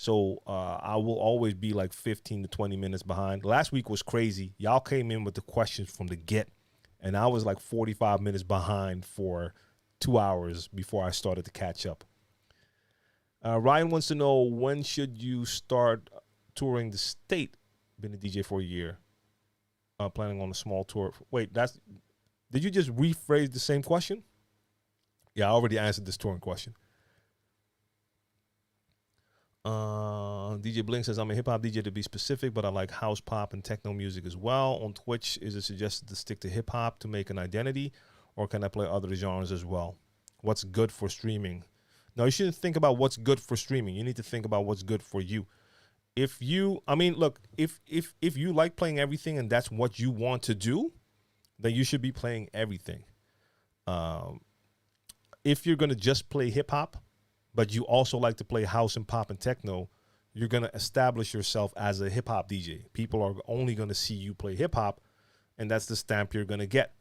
So I will always be like 15 to 20 minutes behind. Last week was crazy. Y'all came in with the questions from the get, and I was like 45 minutes behind for 2 hours before I started to catch up. Ryan wants to know, when should you start touring the state? Been a DJ for a year. Planning on a small tour. Wait, did you just rephrase the same question? Yeah, I already answered this touring question. DJ Blink says, I'm a hip-hop DJ to be specific, but I like house, pop, and techno music as well. On Twitch, is it suggested to stick to hip-hop to make an identity, or can I play other genres as well? What's good for streaming? No, you shouldn't think about what's good for streaming. You need to think about what's good for you. If you like playing everything and that's what you want to do, then you should be playing everything. If you're going to just play hip-hop, but you also like to play house and pop and techno, you're going to establish yourself as a hip-hop DJ. People are only going to see you play hip-hop, and that's the stamp you're going to get.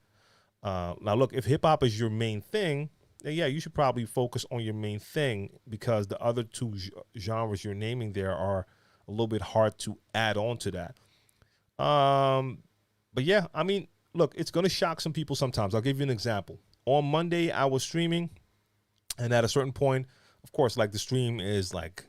Now, look, if hip-hop is your main thing, then yeah, you should probably focus on your main thing, because the other two genres you're naming there are a little bit hard to add on to that. But yeah, I mean, look, it's going to shock some people sometimes. I'll give you an example. On Monday, I was streaming, And at a certain point, of course, like the stream is like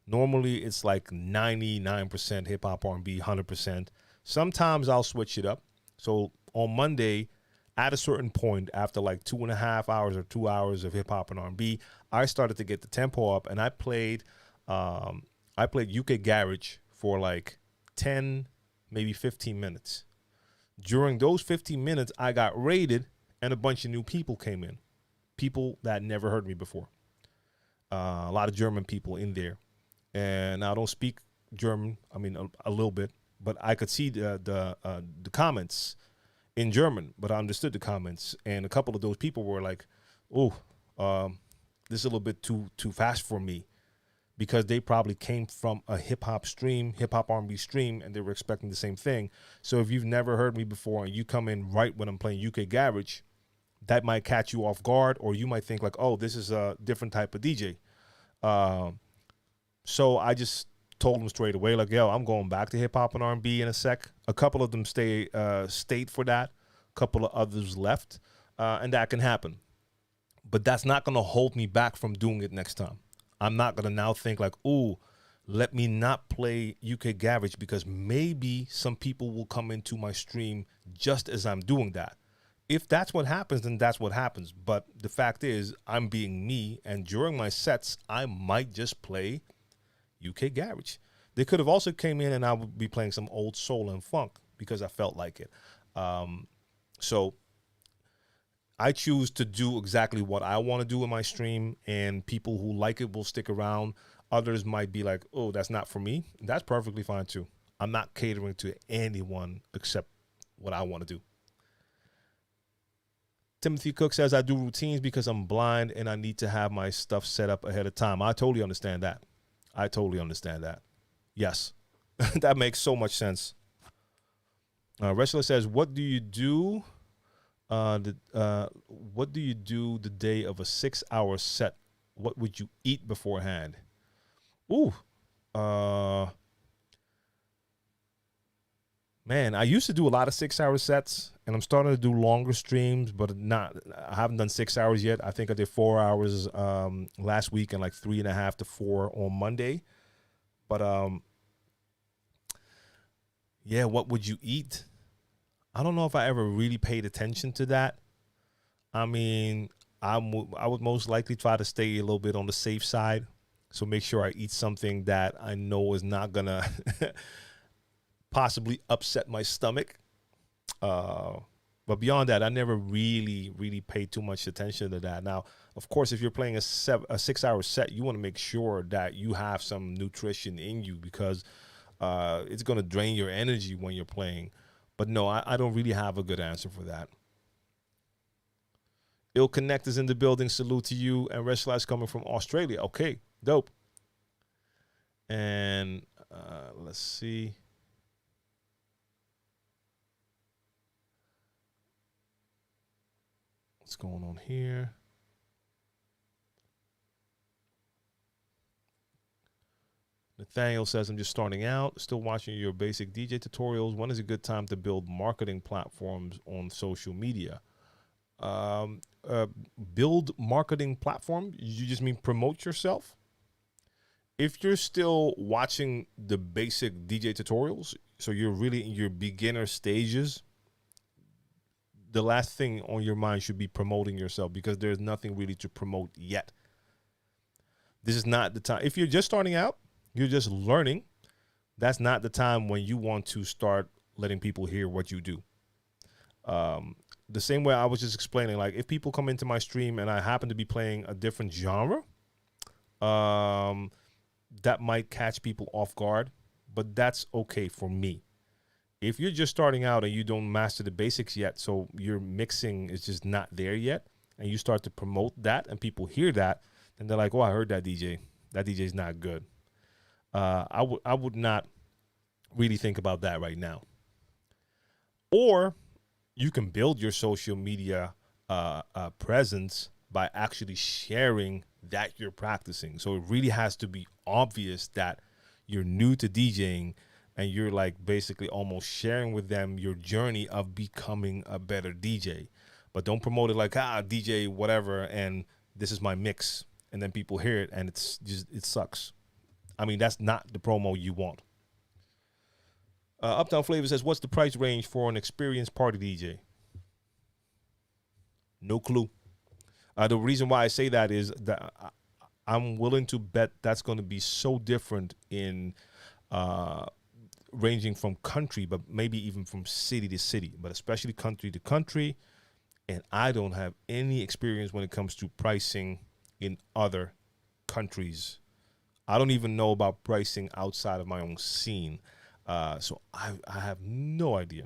normally it's like 99% hip hop R&B, 100%. Sometimes I'll switch it up. So on Monday, at a certain point, after like 2.5 hours or 2 hours of hip hop and R&B, I started to get the tempo up, and I played UK Garage for like 10, maybe 15 minutes. During those 15 minutes, I got raided, and a bunch of new people came in, people that never heard me before. A lot of German people in there, and I don't speak German. I mean, a little bit, but I could see the comments in German, but I understood the comments, and a couple of those people were like, "Oh, this is a little bit too fast for me," because they probably came from a hip hop R&B stream, and they were expecting the same thing. So if you've never heard me before and you come in right when I'm playing UK Garage, that might catch you off guard, or you might think like, "Oh, this is a different type of DJ." So I just told them straight away, like, "Yo, I'm going back to hip hop and R&B in a sec." A couple of them stayed for that. A couple of others left, and that can happen. But that's not going to hold me back from doing it next time. I'm not going to now think like, "Ooh, let me not play UK Garage because maybe some people will come into my stream just as I'm doing that." If that's what happens, then that's what happens. But the fact is, I'm being me, and during my sets, I might just play UK Garage. They could have also came in and I would be playing some old soul and funk because I felt like it. So I choose to do exactly what I want to do in my stream, and people who like it will stick around. Others might be like, "Oh, that's not for me." That's perfectly fine too. I'm not catering to anyone except what I want to do. Timothy Cook says, "I do routines because I'm blind and I need to have my stuff set up ahead of time." I totally understand that. I totally understand that. Yes, that makes so much sense. Wrestler says, "What do you do? What do you do the day of a 6-hour set? What would you eat beforehand?" Ooh, man, I used to do a lot of 6-hour sets, and I'm starting to do longer streams, but I haven't done 6 hours yet. I think I did 4 hours last week and like 3.5 to 4 on Monday. But yeah, what would you eat? I don't know if I ever really paid attention to that. I mean, I would most likely try to stay a little bit on the safe side. So make sure I eat something that I know is not going to possibly upset my stomach. But beyond that, I never really paid too much attention to that. Now, of course, if you're playing a 6-hour set, you want to make sure that you have some nutrition in you because it's going to drain your energy when you're playing. But no, I don't really have a good answer for that. Ill Connect is in the building. Salute to you. And Reshlash coming from Australia. Okay, dope. And let's see. What's going on here? Nathaniel says, "I'm just starting out, still watching your basic DJ tutorials. When is a good time to build marketing platforms on social media?" Build marketing platform? You just mean promote yourself? If you're still watching the basic DJ tutorials, so you're really in your beginner stages, the last thing on your mind should be promoting yourself because there's nothing really to promote yet. This is not the time. If you're just starting out, you're just learning, that's not the time when you want to start letting people hear what you do. The same way I was just explaining, like if people come into my stream and I happen to be playing a different genre, that might catch people off guard, but that's okay for me. If you're just starting out and you don't master the basics yet, so your mixing is just not there yet, and you start to promote that and people hear that, and they're like, "Oh, I heard that DJ. That DJ is not good." I would not really think about that right now. Or you can build your social media presence by actually sharing that you're practicing. So it really has to be obvious that you're new to DJing and you're like basically almost sharing with them your journey of becoming a better DJ. But don't promote it like, DJ, whatever, and this is my mix, and then people hear it and it sucks. I mean, that's not the promo you want. Uptown Flavor says, what's the price range for an experienced party DJ? No clue. The reason why I say that is that I'm willing to bet that's going to be so different in ranging from country, but maybe even from city to city, but especially country to country. And I don't have any experience when it comes to pricing in other countries. I don't even know about pricing outside of my own scene. So I have no idea.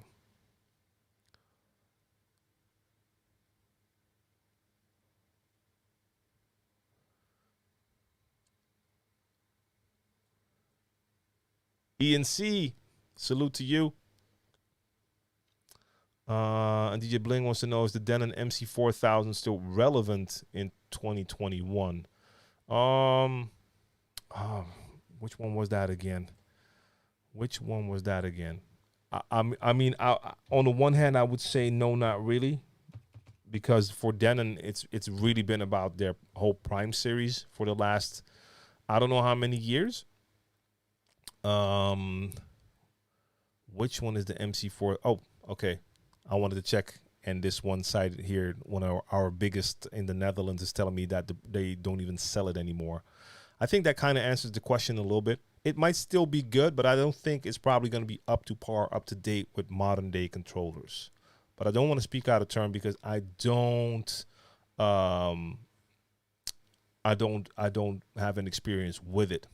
ENC, salute to you. And DJ Bling wants to know, is the Denon MC4000 still relevant in 2021? Which one was that again? I mean, on the one hand, I would say no, not really, because for Denon, it's really been about their whole Prime series for the last, I don't know how many years. Which one is the MC4? Oh, okay. I wanted to check, and this one site here, one of our biggest in the Netherlands, is telling me that they don't even sell it anymore. I think that kind of answers the question a little bit. It might still be good, but I don't think it's probably going to be up to par, up to date with modern day controllers. But I don't want to speak out of turn because I don't have an experience with it.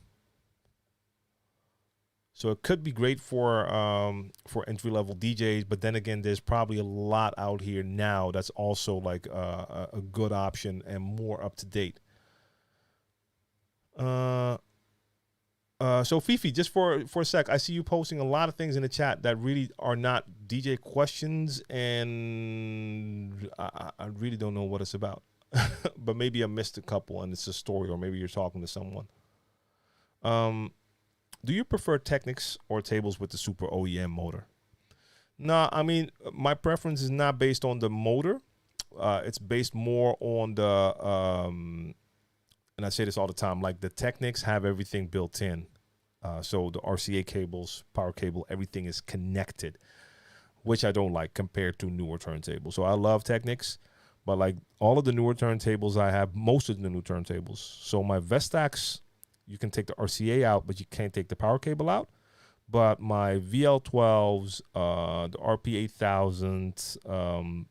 So it could be great for entry-level DJs, but then again, there's probably a lot out here now that's also like a good option and more up to date. So Fifi, just for a sec, I see you posting a lot of things in the chat that really are not DJ questions, and I really don't know what it's about. But maybe I missed a couple, and it's a story, or maybe you're talking to someone. Do you prefer Technics or tables with the Super OEM motor? No, I mean, my preference is not based on the motor. It's based more on the, and I say this all the time, like the Technics have everything built in. So the RCA cables, power cable, everything is connected, which I don't like compared to newer turntables. So I love Technics, but like all of the newer turntables, I have most of the new turntables. So my Vestax, you can take the RCA out, but you can't take the power cable out. But my VL12s, the RP8000,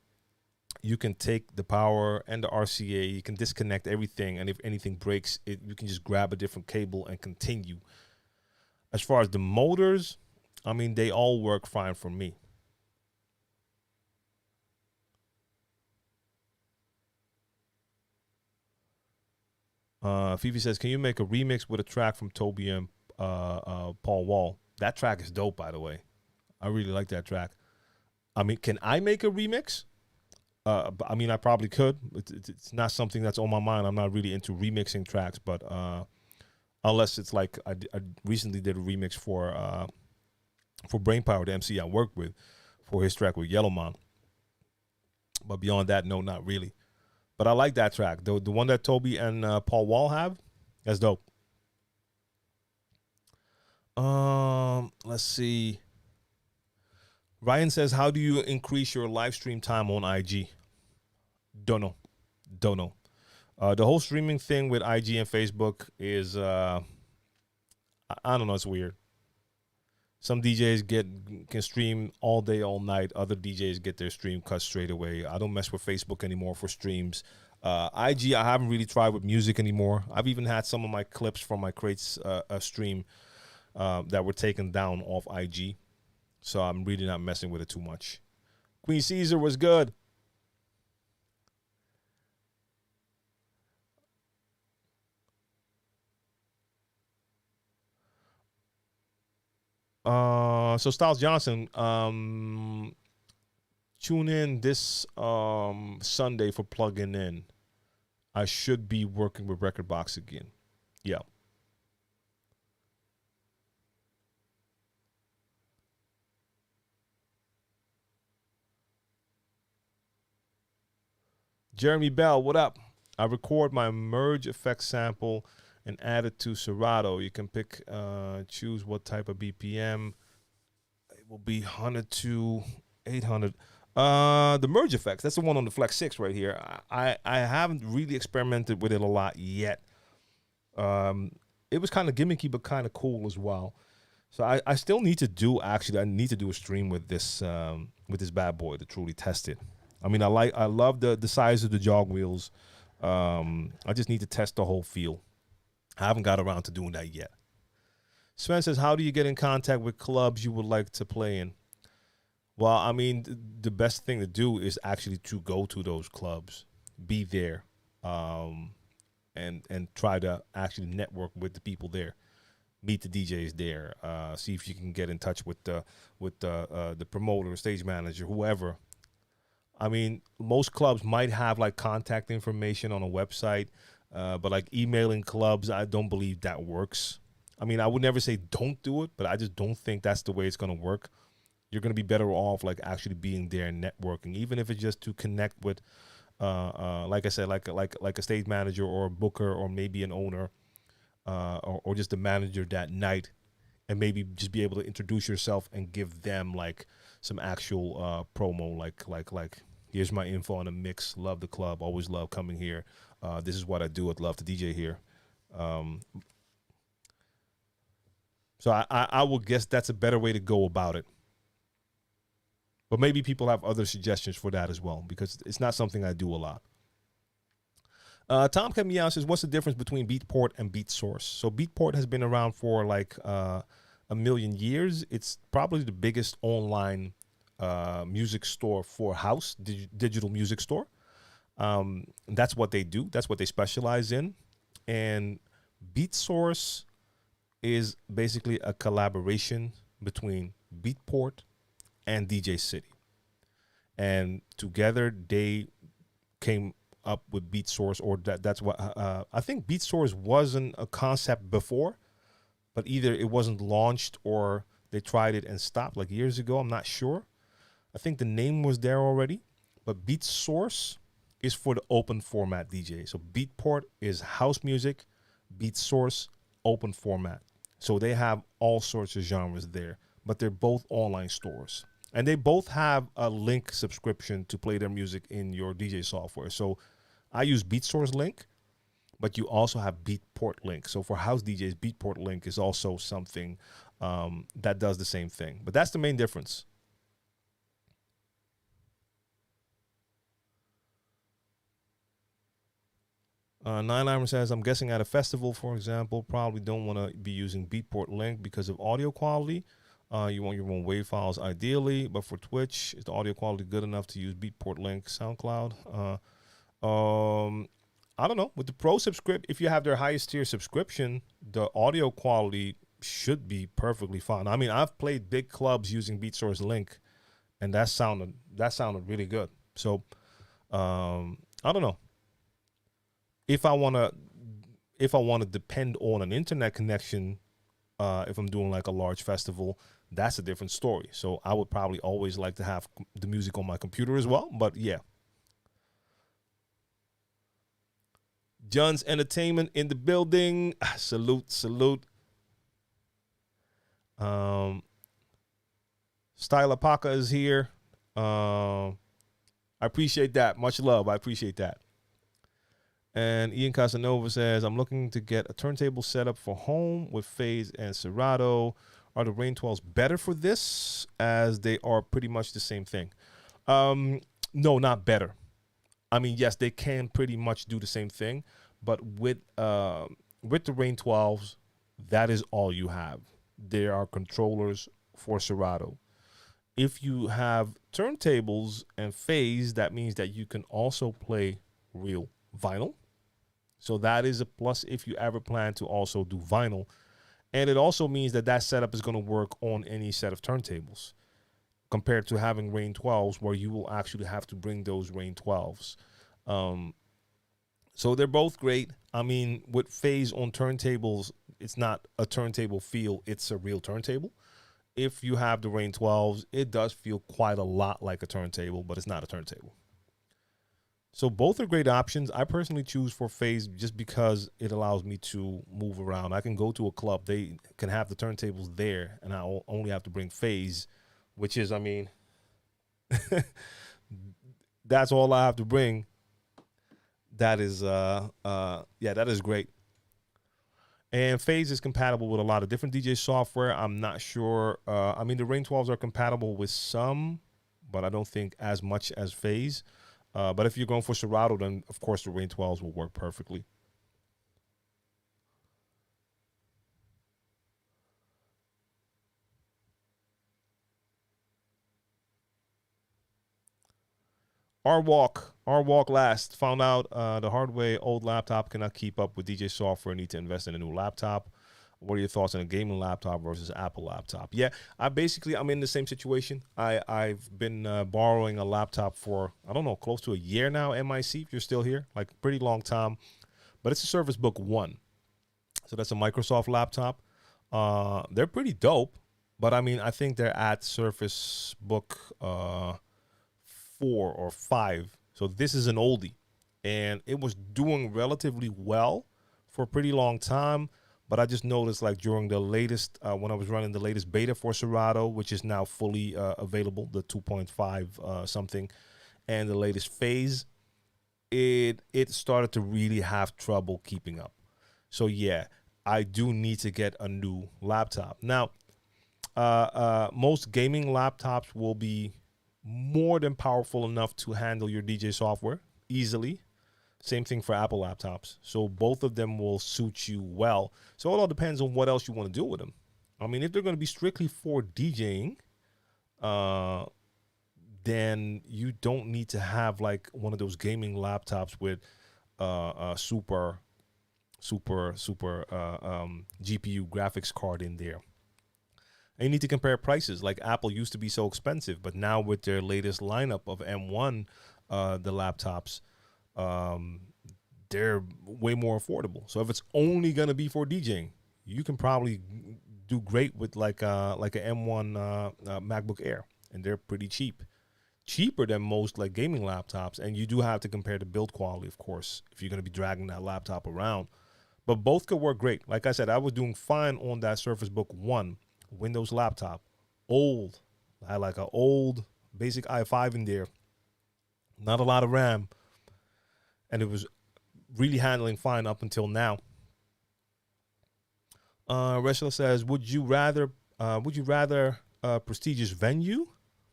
you can take the power and the RCA. You can disconnect everything, and if anything breaks, you can just grab a different cable and continue. As far as the motors, I mean, they all work fine for me. Fifi says, can you make a remix with a track from Toby and Paul Wall? That track is dope, by the way. I really like that track. I mean, can I make a remix? I mean, I probably could. It's not something that's on my mind. I'm not really into remixing tracks, but unless it's like I recently did a remix for Brainpower, the MC I worked with, for his track with Yellowman. But beyond that, no, not really. But I like that track. The one that Toby and Paul Wall have, that's dope. Let's see. Ryan says, how do you increase your live stream time on IG? Don't know. The whole streaming thing with IG and Facebook is, I don't know, it's weird. Some DJs can stream all day, all night. Other DJs get their stream cut straight away. I don't mess with Facebook anymore for streams. IG, I haven't really tried with music anymore. I've even had some of my clips from my Crates stream that were taken down off IG. So I'm really not messing with it too much. Queen Caesar was good. So Styles Johnson, tune in this Sunday for plugging in. I should be working with Record Box again. Yeah. Jeremy Bell, what up? I record my merge effect sample and add it to Serato. You can choose what type of BPM. It will be 100 to 800. The merge effects, that's the one on the Flex 6 right here. I haven't really experimented with it a lot yet. It was kind of gimmicky, but kind of cool as well. So I still need to do, actually, I need to do a stream with this bad boy to truly test it. I mean, I love the size of the jog wheels. I just need to test the whole feel. I haven't got around to doing that yet. Sven says, how do you get in contact with clubs you would like to play in? Well, I mean, the best thing to do is actually to go to those clubs, be there, and try to actually network with the people there, meet the DJs there, see if you can get in touch with the promoter, stage manager, whoever. I mean, most clubs might have like contact information on a website, but like emailing clubs, I don't believe that works. I mean, I would never say don't do it, but I just don't think that's the way it's going to work. You're going to be better off like actually being there and networking, even if it's just to connect with, like I said, like a stage manager or a booker or maybe an owner, or just the manager that night, and maybe just be able to introduce yourself and give them like some actual promo, like here's my info on the mix. Love the club. Always love coming here. This is what I do. I'd love to DJ here. So I will guess that's a better way to go about it. But maybe people have other suggestions for that as well, because it's not something I do a lot. Tom Meow says, what's the difference between Beatport and BeatSource? So Beatport has been around for like a million years. It's probably the biggest online music store for house, digital music store. That's what they do. That's what they specialize in. And BeatSource is basically a collaboration between Beatport and DJ City. And together they came up with BeatSource, or that's what I think BeatSource wasn't a concept before, but either it wasn't launched or they tried it and stopped like years ago. I'm not sure. I think the name was there already, but BeatSource is for the open format DJ. So Beatport is house music, BeatSource open format. So they have all sorts of genres there, but they're both online stores. And they both have a link subscription to play their music in your DJ software. So I use BeatSource Link, but you also have Beatport Link. So for house DJs, Beatport Link is also something that does the same thing. But that's the main difference. Nine says, I'm guessing at a festival, for example, probably don't want to be using Beatport Link because of audio quality. You want your own WAV files ideally, but for Twitch, is the audio quality good enough to use Beatport Link, SoundCloud? I don't know. With the Pro subscription, if you have their highest tier subscription, the audio quality should be perfectly fine. I mean, I've played big clubs using BeatSource Link, and that sounded really good. So I don't know. If I want to depend on an internet connection, if I'm doing like a large festival, that's a different story. So I would probably always like to have the music on my computer as well. But yeah. John's Entertainment in the building. Salute. Styla Paca is here. I appreciate that. Much love. I appreciate that. And Ian Casanova says, I'm looking to get a turntable setup for home with Phase and Serato. Are the Rain 12s better for this, as they are pretty much the same thing? No, not better. I mean, yes, they can pretty much do the same thing, but with the Rain 12s, that is all you have. There are controllers for Serato. If you have turntables and Phase, that means that you can also play real vinyl. So that is a plus if you ever plan to also do vinyl. And it also means that that setup is going to work on any set of turntables, compared to having Rain 12s where you will actually have to bring those Rain 12s. So they're both great. I mean, with Phase on turntables, it's not a turntable feel, it's a real turntable. If you have the Rain 12s, it does feel quite a lot like a turntable, but it's not a turntable. So both are great options. I personally choose for phase just because it allows me to move around. I can go to a club. They can have the turntables there, and I only have to bring phase, which is, I mean, that's all I have to bring. That is, yeah, that is great. And phase is compatible with a lot of different DJ software. I'm not sure. I mean, the Rain 12s are compatible with some, but I don't think as much as phase. But if you're going for Serato, then of course the Rain 12s will work perfectly. Our walk last. Found out the hard way old laptop cannot keep up with DJ software. Need to invest in a new laptop. What are your thoughts on a gaming laptop versus Apple laptop? Yeah, I'm in the same situation. I've been borrowing a laptop for, I don't know, close to a year now. MIC, if you're still here, like pretty long time. But it's a Surface Book 1. So that's a Microsoft laptop. They're pretty dope, but I mean, I think they're at Surface Book 4 or 5. So this is an oldie, and it was doing relatively well for a pretty long time. But I just noticed, like during the latest, when I was running the latest beta for Serato, which is now fully available, the 2.5 something, and the latest phase, it started to really have trouble keeping up. So yeah, I do need to get a new laptop. Now, most gaming laptops will be more than powerful enough to handle your DJ software easily. Same thing for Apple laptops. So both of them will suit you well. So it all depends on what else you want to do with them. I mean, if they're going to be strictly for DJing, then you don't need to have like one of those gaming laptops with super GPU graphics card in there. And you need to compare prices. Like Apple used to be so expensive, but now with their latest lineup of M1, the laptops, they're way more affordable. So if it's only gonna be for DJing, you can probably do great with like a M1 MacBook Air, and they're pretty cheaper than most like gaming laptops. And you do have to compare the build quality, of course, if you're gonna be dragging that laptop around. But both could work great. Like I said, I was doing fine on that Surface Book 1 Windows laptop. Old. I had like an old basic i5 in there. Not a lot of RAM. And it was really handling fine up until now. Reshla says, would you rather a prestigious venue,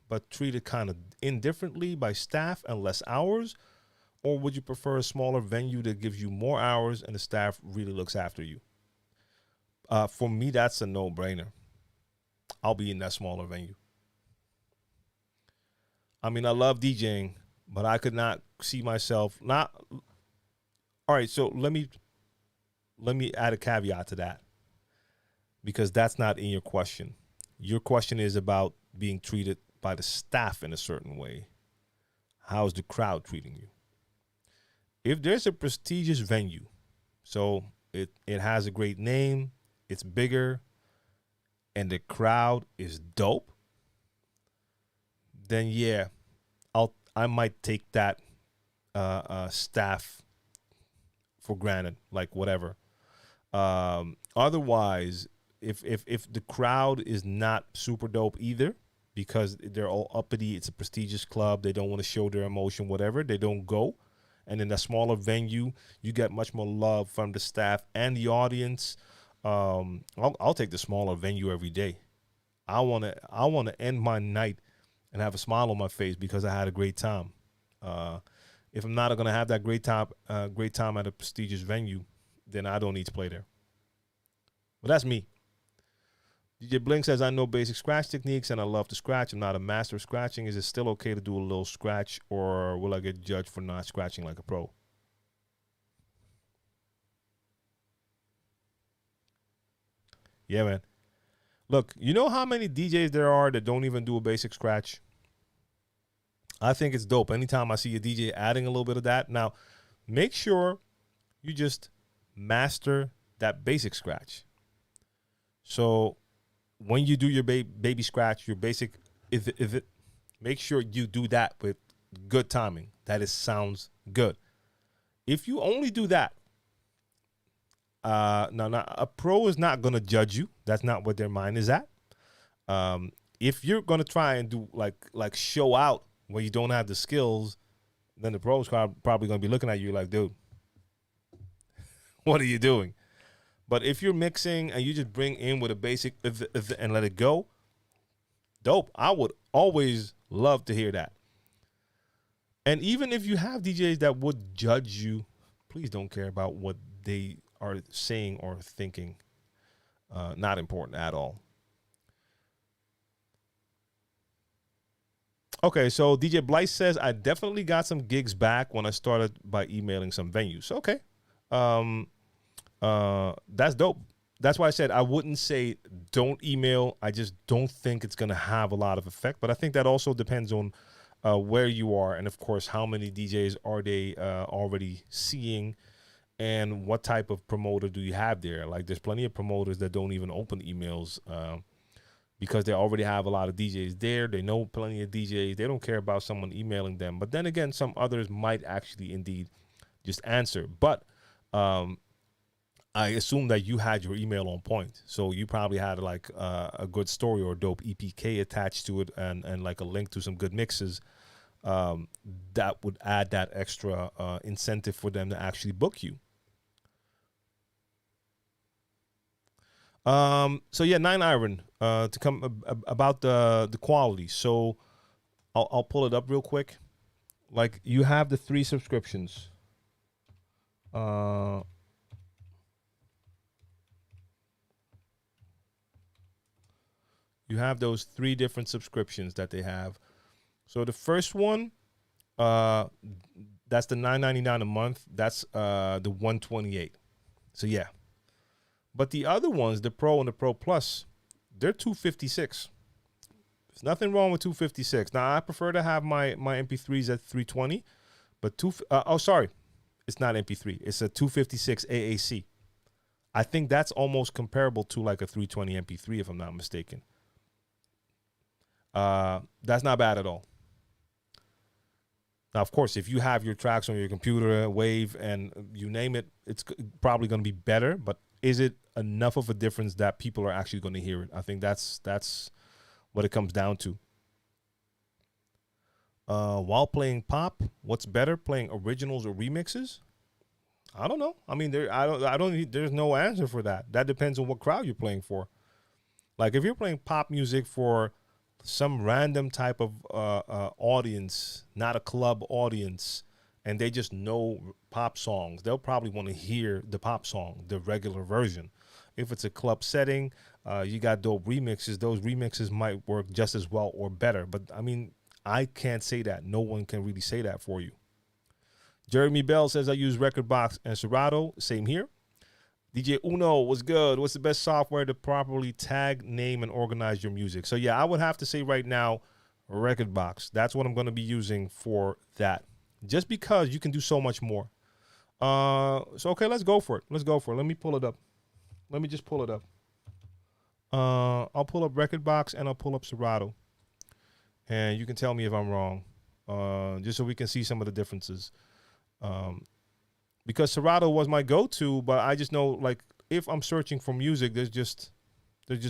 but treated kind of indifferently by staff and less hours? Or would you prefer a smaller venue that gives you more hours and the staff really looks after you? For me, that's a no-brainer. I'll be in that smaller venue. I mean, I love DJing, but I could not see myself not. All right, so let me add a caveat to that, because that's not in your question. Your question is about being treated by the staff in a certain way. How's the crowd treating you? If there's a prestigious venue, so it has a great name, it's bigger, and the crowd is dope, then yeah, I might take that staff for granted, like whatever. Otherwise, if the crowd is not super dope either, because they're all uppity, it's a prestigious club, they don't want to show their emotion, whatever, they don't go. And in a smaller venue, you get much more love from the staff and the audience. I'll take the smaller venue every day. I wanna end my night and have a smile on my face because I had a great time. If I'm not gonna have that great time at a prestigious venue, then I don't need to play there. But that's me. DJ Blink says, I know basic scratch techniques and I love to scratch. I'm not a master of scratching. Is it still okay to do a little scratch, or will I get judged for not scratching like a pro? Yeah, man. Look, you know how many DJs there are that don't even do a basic scratch? I think it's dope. Anytime I see a DJ adding a little bit of that. Now, make sure you just master that basic scratch. So when you do your baby scratch, your basic, if it, make sure you do that with good timing. That it sounds Good. If you only do that, now a pro is not going to judge you. That's not what their mind is at. If you're going to try and do like show out where you don't have the skills, then the pros probably going to be looking at you like, dude, what are you doing? But if you're mixing and you just bring in with a basic and let it go, dope. I would always love to hear that. And even if you have DJs that would judge you, please don't care about what they are saying or thinking. Not important at all. Okay, so DJ Blythe says, I definitely got some gigs back when I started by emailing some venues. Okay. That's dope. That's why I said I wouldn't say don't email. I just don't think it's going to have a lot of effect. But I think that also depends on where you are. And, of course, how many DJs are they already seeing and what type of promoter do you have there? Like there's plenty of promoters that don't even open emails because they already have a lot of DJs there. They know plenty of DJs. They don't care about someone emailing them. But then again, some others might actually indeed just answer. But I assume that you had your email on point. So you probably had like a good story or a dope EPK attached to it and like a link to some good mixes that would add that extra incentive for them to actually book you. So yeah, 9 Iron to come about the quality. So I'll pull it up real quick. Like you have the 3 subscriptions. You have those 3 different subscriptions that they have. So the first one, that's the $9.99 a month. That's the $128. So yeah. But the other ones, the Pro and the Pro Plus, they're $256. There's nothing wrong with $256. Now I prefer to have my MP3s at $320, but sorry, it's not MP3. It's a $256 AAC. I think that's almost comparable to like a $320 MP3 if I'm not mistaken. That's not bad at all. Now, of course, if you have your tracks on your computer, Wave, and you name it, it's probably going to be better. But is it enough of a difference that people are actually going to hear it? I think that's what it comes down to. While playing pop, what's better, playing originals or remixes? I don't know. I mean, there's no answer for that. That depends on what crowd you're playing for. Like if you're playing pop music for some random type of audience, not a club audience, and they just know pop songs, they'll probably want to hear the pop song, the regular version. If it's a club setting, you got dope remixes. Those remixes might work just as well or better. But, I mean, I can't say that. No one can really say that for you. Jeremy Bell says, I use Rekordbox and Serato. Same here. DJ Uno, what's good? What's the best software to properly tag, name, and organize your music? So, yeah, I would have to say right now, Rekordbox. That's what I'm going to be using for that. Just because you can do so much more. Okay, let's go for it. Let me pull it up. Let me just pull it up. I'll pull up Rekordbox and I'll pull up Serato. And you can tell me if I'm wrong. Just so we can see some of the differences. Because Serato was my go-to, but I just know, like, if I'm searching for music, there's just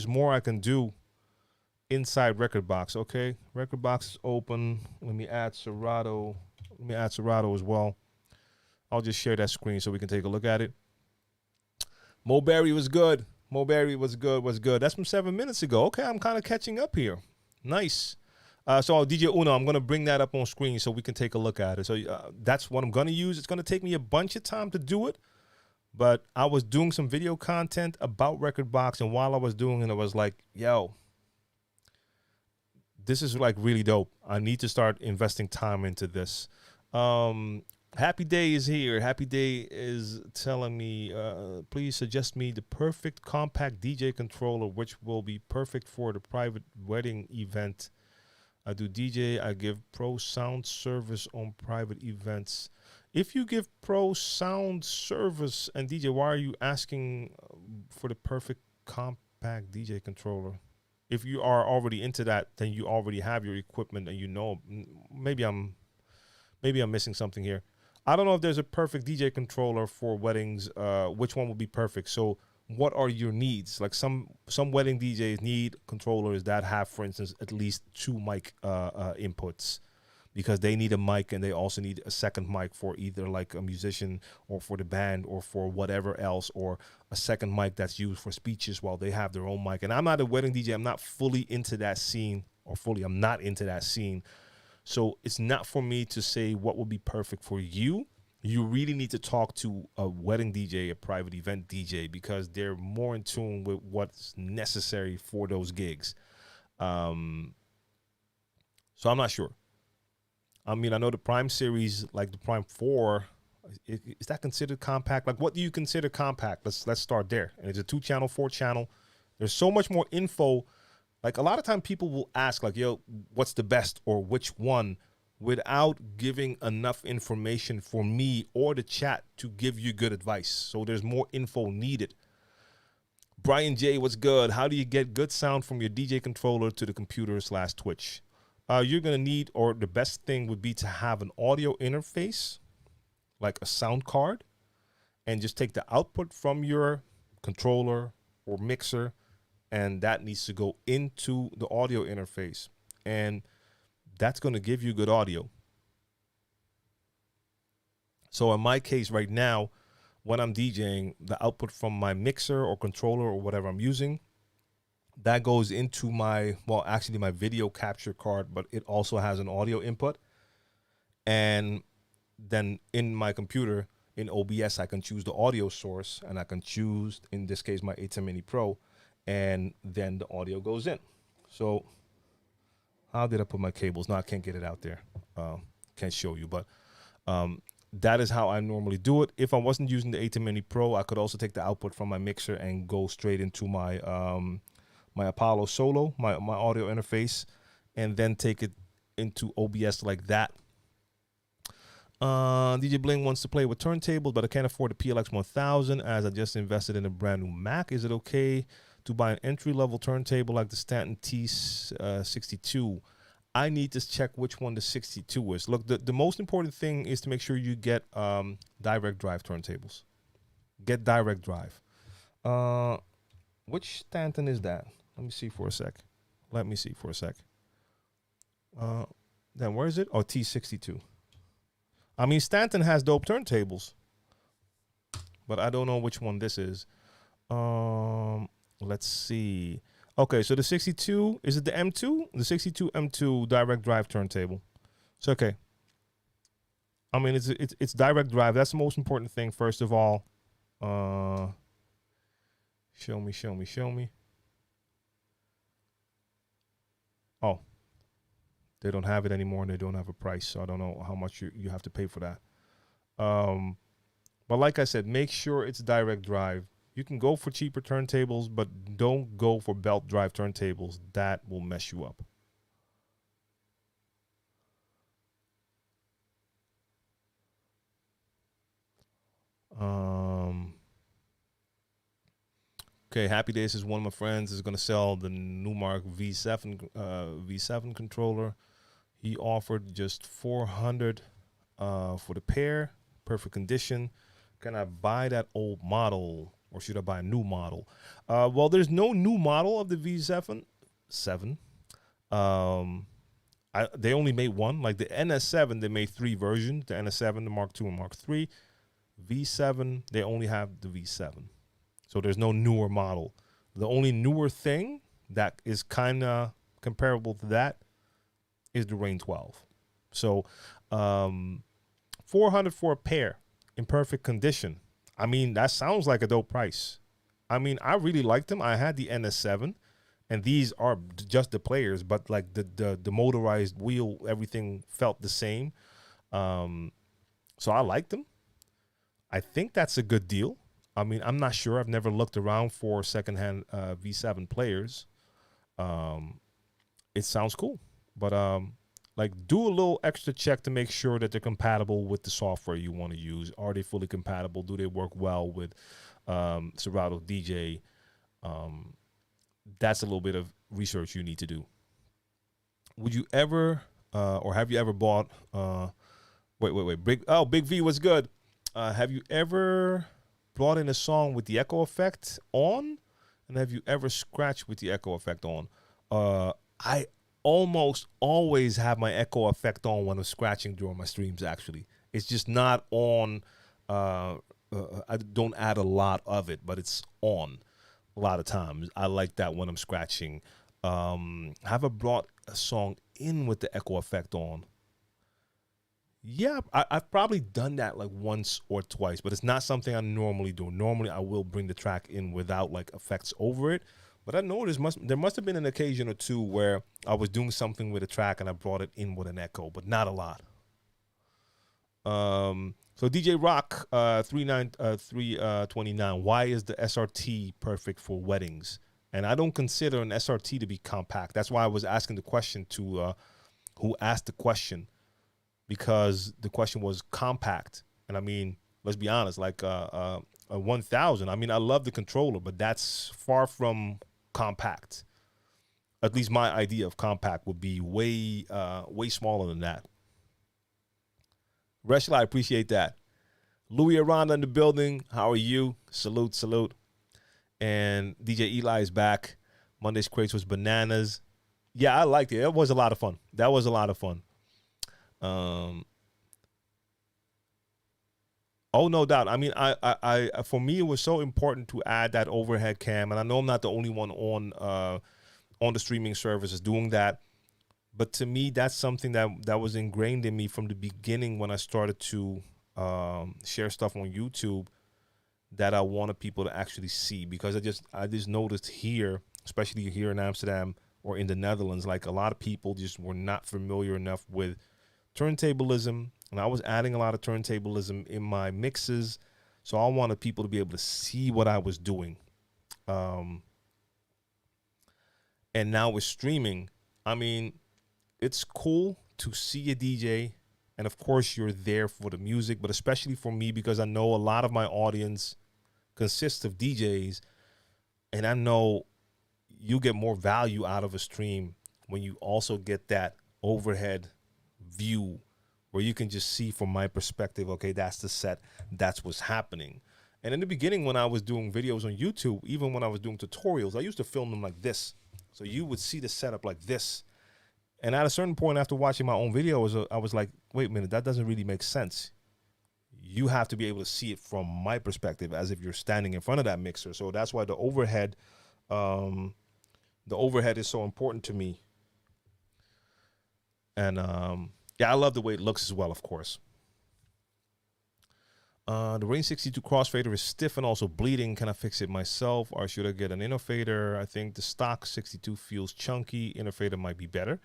more I can do inside Rekordbox. Okay, Rekordbox is open. Let me add Serato. Let me add Serato as well. I'll just share that screen so we can take a look at it. Mo Berry was good. Mo Berry was good. That's from 7 minutes ago. Okay, I'm kind of catching up here. Nice. So DJ Uno, I'm going to bring that up on screen so we can take a look at it. So that's what I'm going to use. It's going to take me a bunch of time to do it. But I was doing some video content about Rekordbox. And while I was doing it, I was like, yo, this is like really dope. I need to start investing time into this. Happy Day is here. Happy Day is telling me, please suggest me the perfect compact DJ controller, which will be perfect for the private wedding event. I do DJ. I give pro sound service on private events. If you give pro sound service and DJ, why are you asking for the perfect compact DJ controller? If you are already into that, then you already have your equipment and you know. Maybe I'm missing something here. I don't know if there's a perfect DJ controller for weddings. Which one would be perfect? So what are your needs? Like some wedding DJs need controllers that have, for instance, at least 2 mic inputs, because they need a mic and they also need a second mic for either like a musician or for the band or for whatever else, or a second mic that's used for speeches while they have their own mic. And I'm not a wedding DJ. I'm not fully into that scene, or fully, I'm not into that scene. So it's not for me to say what would be perfect for you. You really need to talk to a wedding DJ, a private event DJ, because they're more in tune with what's necessary for those gigs. So I'm not sure. I mean, I know the Prime series, like the Prime 4, is that considered compact? Like, what do you consider compact? Let's start there. And it's a 2-channel, 4-channel. There's so much more info. Like, a lot of time people will ask, like, yo, what's the best or which one, without giving enough information for me or the chat to give you good advice. So there's more info needed. Brian J, what's good? How do you get good sound from your DJ controller to the computer/Twitch? You're going to need, or the best thing would be to have an audio interface, like a sound card, and just take the output from your controller or mixer, and that needs to go into the audio interface. And that's going to give you good audio. So in my case right now, when I'm DJing, the output from my mixer or controller or whatever I'm using, that goes into my, well, actually my video capture card, but it also has an audio input. And then in my computer, in OBS, I can choose the audio source, and I can choose, in this case, my A10 Mini Pro, and then the audio goes in. So how did I put my cables? No, I can't get it out there. Can't show you, but that is how I normally do it. If I wasn't using the A10 Mini Pro, I could also take the output from my mixer and go straight into my my Apollo Solo, my audio interface, and then take it into OBS like that. DJ Bling wants to play with turntables, but I can't afford the PLX 1000 as I just invested in a brand new Mac. Is it okay to buy an entry-level turntable like the Stanton T62? I need to check which one the 62 is. Look, the most important thing is to make sure you get direct drive turntables. Get direct drive. Which Stanton is that? Let me see for a sec. Then where is it? Oh, T62. I mean, Stanton has dope turntables, but I don't know which one this is. Let's see. Okay, so the 62, is it the M2? The 62 M2 direct drive turntable. It's okay. I mean, it's direct drive. That's the most important thing, first of all. Show me. Oh, they don't have it anymore, and they don't have a price, so I don't know how much you have to pay for that. But like I said, make sure it's direct drive. You can go for cheaper turntables, but don't go for belt drive turntables. That will mess you up. Okay, Happy Days is one of my friends is going to sell the Numark V7 controller. He offered just $400 for the pair, perfect condition. Can I buy that old model, or should I buy a new model? Well, there's no new model of the V7. They only made one. Like the NS7, they made 3 versions: the NS7, the Mark II, and Mark III. V7, they only have the V7. So there's no newer model. The only newer thing that is kind of comparable to that is the Rain 12. So $400 for a pair in perfect condition. I mean, that sounds like a dope price. I mean, I really liked them. I had the NS7, and these are just the players, but like the motorized wheel, everything felt the same. So I liked them. I think that's a good deal. I mean, I'm not sure. I've never looked around for secondhand V7 players. It sounds cool, but like, do a little extra check to make sure that they're compatible with the software you want to use. Are they fully compatible? Do they work well with Serato DJ? That's a little bit of research you need to do. Would you ever, or have you ever bought Wait. Big V was good. Have you ever brought in a song with the echo effect on? And have you ever scratched with the echo effect on? I almost always have my echo effect on when I'm scratching during my streams, actually. It's just not on. I don't add a lot of it, but it's on a lot of times. I like that when I'm scratching. Have I brought a song in with the echo effect on? Yeah, I've probably done that like once or twice, but it's not something I normally do. Normally, I will bring the track in without like effects over it. But I know there must have been an occasion or two where I was doing something with a track and I brought it in with an echo, but not a lot. So DJ Rock 329, why is the SRT perfect for weddings? And I don't consider an SRT to be compact. That's why I was asking the question to who asked the question, because the question was compact. And I mean, let's be honest, like a 1000. I mean, I love the controller, but that's far from compact. At least my idea of compact would be way smaller than that. Reshla, I appreciate that. Louis Aranda in the building. How are you? Salute. And DJ Eli is back. Monday's Crates was bananas. Yeah, I liked it. It was a lot of fun. That was a lot of fun. Oh, no doubt. I mean, I for me, it was so important to add that overhead cam, and I know I'm not the only one on the streaming services doing that. But to me, that's something that was ingrained in me from the beginning when I started to share stuff on YouTube that I wanted people to actually see, because I just noticed here, especially here in Amsterdam or in the Netherlands, like a lot of people just were not familiar enough with turntablism, and I was adding a lot of turntablism in my mixes, so I wanted people to be able to see what I was doing. And now with streaming, I mean, it's cool to see a DJ, and of course you're there for the music, but especially for me, because I know a lot of my audience consists of DJs, and I know you get more value out of a stream when you also get that overhead view where you can just see from my perspective, okay, that's the set, that's what's happening. And in the beginning, when I was doing videos on YouTube, even when I was doing tutorials, I used to film them like this. So you would see the setup like this. And at a certain point after watching my own videos, I was like, wait a minute, that doesn't really make sense. You have to be able to see it from my perspective as if you're standing in front of that mixer. So that's why the overhead is so important to me. And yeah, I love the way it looks as well, of course. The Rain 62 crossfader is stiff and also bleeding. Can I fix it myself, or should I get an innovator? I think the stock 62 feels chunky. Innovator might be better.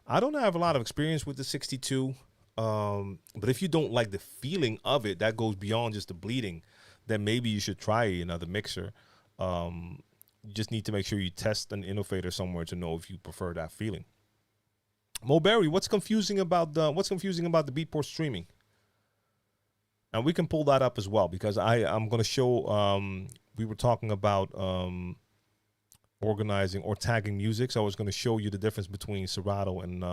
I don't have a lot of experience with the 62, but if you don't like the feeling of it, that goes beyond just the bleeding, then maybe you should try another mixer. You just need to make sure you test an innovator somewhere to know if you prefer that feeling. Mulberry, what's confusing about the Beatport streaming? And we can pull that up as well, because I'm going to show, we were talking about organizing or tagging music. So I was going to show you the difference between Serato and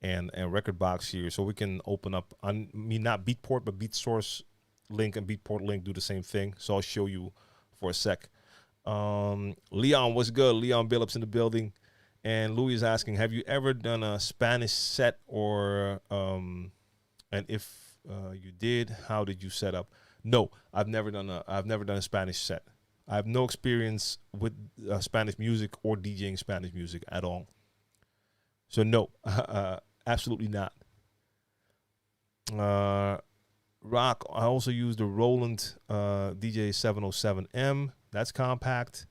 Rekordbox here. So we can open up, not Beatport, but BeatSource link and Beatport link do the same thing. So I'll show you for a sec. Leon, what's good? Leon Billups in the building. And Louis is asking, have you ever done a Spanish set, or and if you did, how did you set up? No, I've never done a Spanish set. I have no experience with Spanish music or DJing Spanish music at all. So no, absolutely not. Rock, I also use the Roland DJ 707M. That's compact.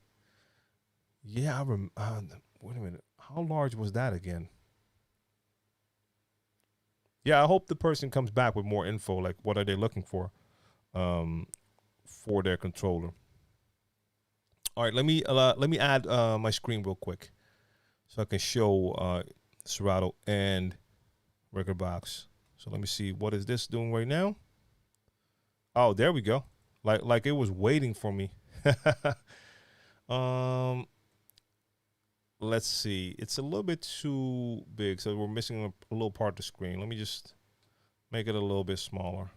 Yeah, wait a minute. How large was that again? Yeah, I hope the person comes back with more info. Like, what are they looking for their controller? All right, let me add my screen real quick so I can show Serato and Rekordbox. So let me see, what is this doing right now? Oh, there we go. Like it was waiting for me. Let's see. It's a little bit too big, so we're missing a little part of the screen. Let me just Make it a little bit smaller.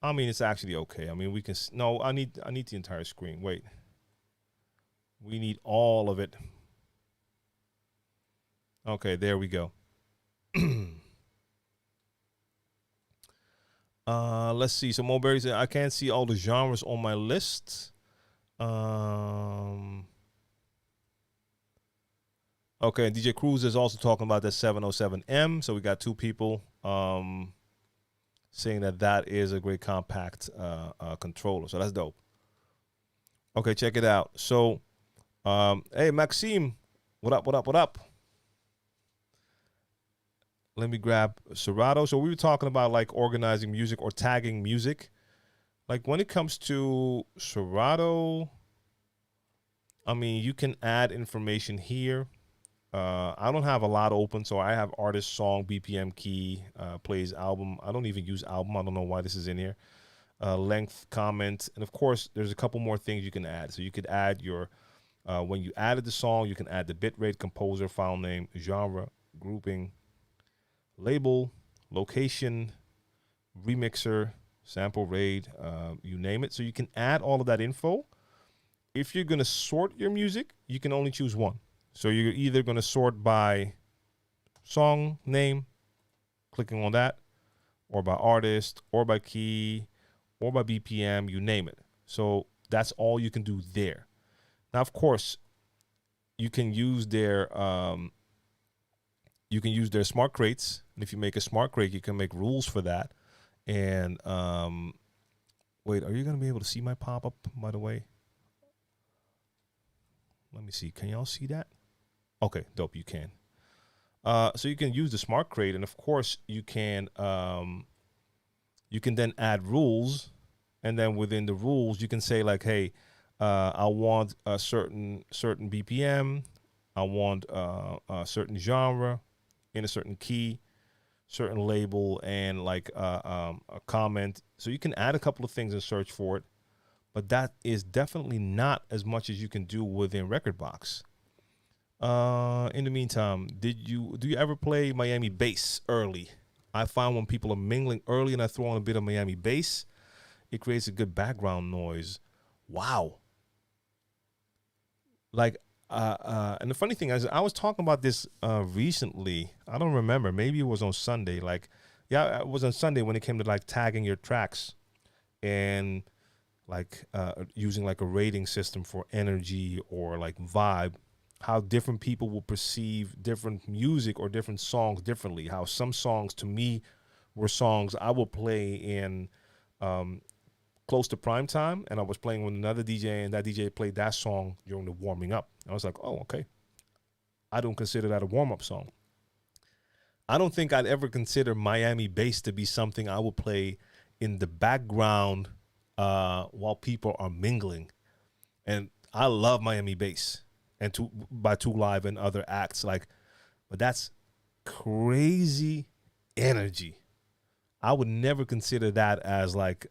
I mean, it's actually okay. I mean, we can. No, I need the entire screen. Wait. We need all of it. Okay, there we go. Let's see. So Mulberry said, I can't see all the genres on my list. Okay, DJ Cruz is also talking about that 707M. So we got two people saying that is a great compact controller. So that's dope. Okay, check it out. So, hey, Maxime, what up, what up, what up? Let me grab Serato. So we were talking about like organizing music or tagging music. Like when it comes to Serato, I mean, you can add information here. I don't have a lot open, so I have artist, song, BPM key, plays album. I don't even use album. I don't know why this is in here. Length, comment, and of course, there's a couple more things you can add. So you could add your, when you added the song, you can add the bitrate, composer, file name, genre, grouping, label, location, remixer, sample rate, you name it. So you can add all of that info. If you're going to sort your music, you can only choose one. So you're either going to sort by song name, clicking on that, or by artist, or by key, or by BPM, you name it. So that's all you can do there. Now, of course, you can use their smart crates. And if you make a smart crate, you can make rules for that. And wait, are you going to be able to see my pop-up, by the way? Let me see. Can y'all see that? Okay, dope, you can. So you can use the smart crate, and of course you can then add rules, and then within the rules you can say like, hey, I want a certain BPM, I want a certain genre in a certain key, certain label, and like a comment. So you can add a couple of things and search for it, but that is definitely not as much as you can do within Rekordbox. In the meantime, do you ever play Miami bass early? I find when people are mingling early and I throw on a bit of Miami bass, it creates a good background noise. Wow. Like, and the funny thing is, I was talking about this recently. I don't remember. Maybe it was on Sunday. Like, yeah, it was on Sunday when it came to like tagging your tracks and like using like a rating system for energy or like vibe. How different people will perceive different music or different songs differently. How some songs to me were songs I will play in close to prime time, and I was playing with another DJ, and that DJ played that song during the warming up. I was like, oh, okay. I don't consider that a warm-up song. I don't think I'd ever consider Miami bass to be something I would play in the background while people are mingling. And I love Miami bass. And by Two Live and other acts, like, but that's crazy energy. I would never consider that as like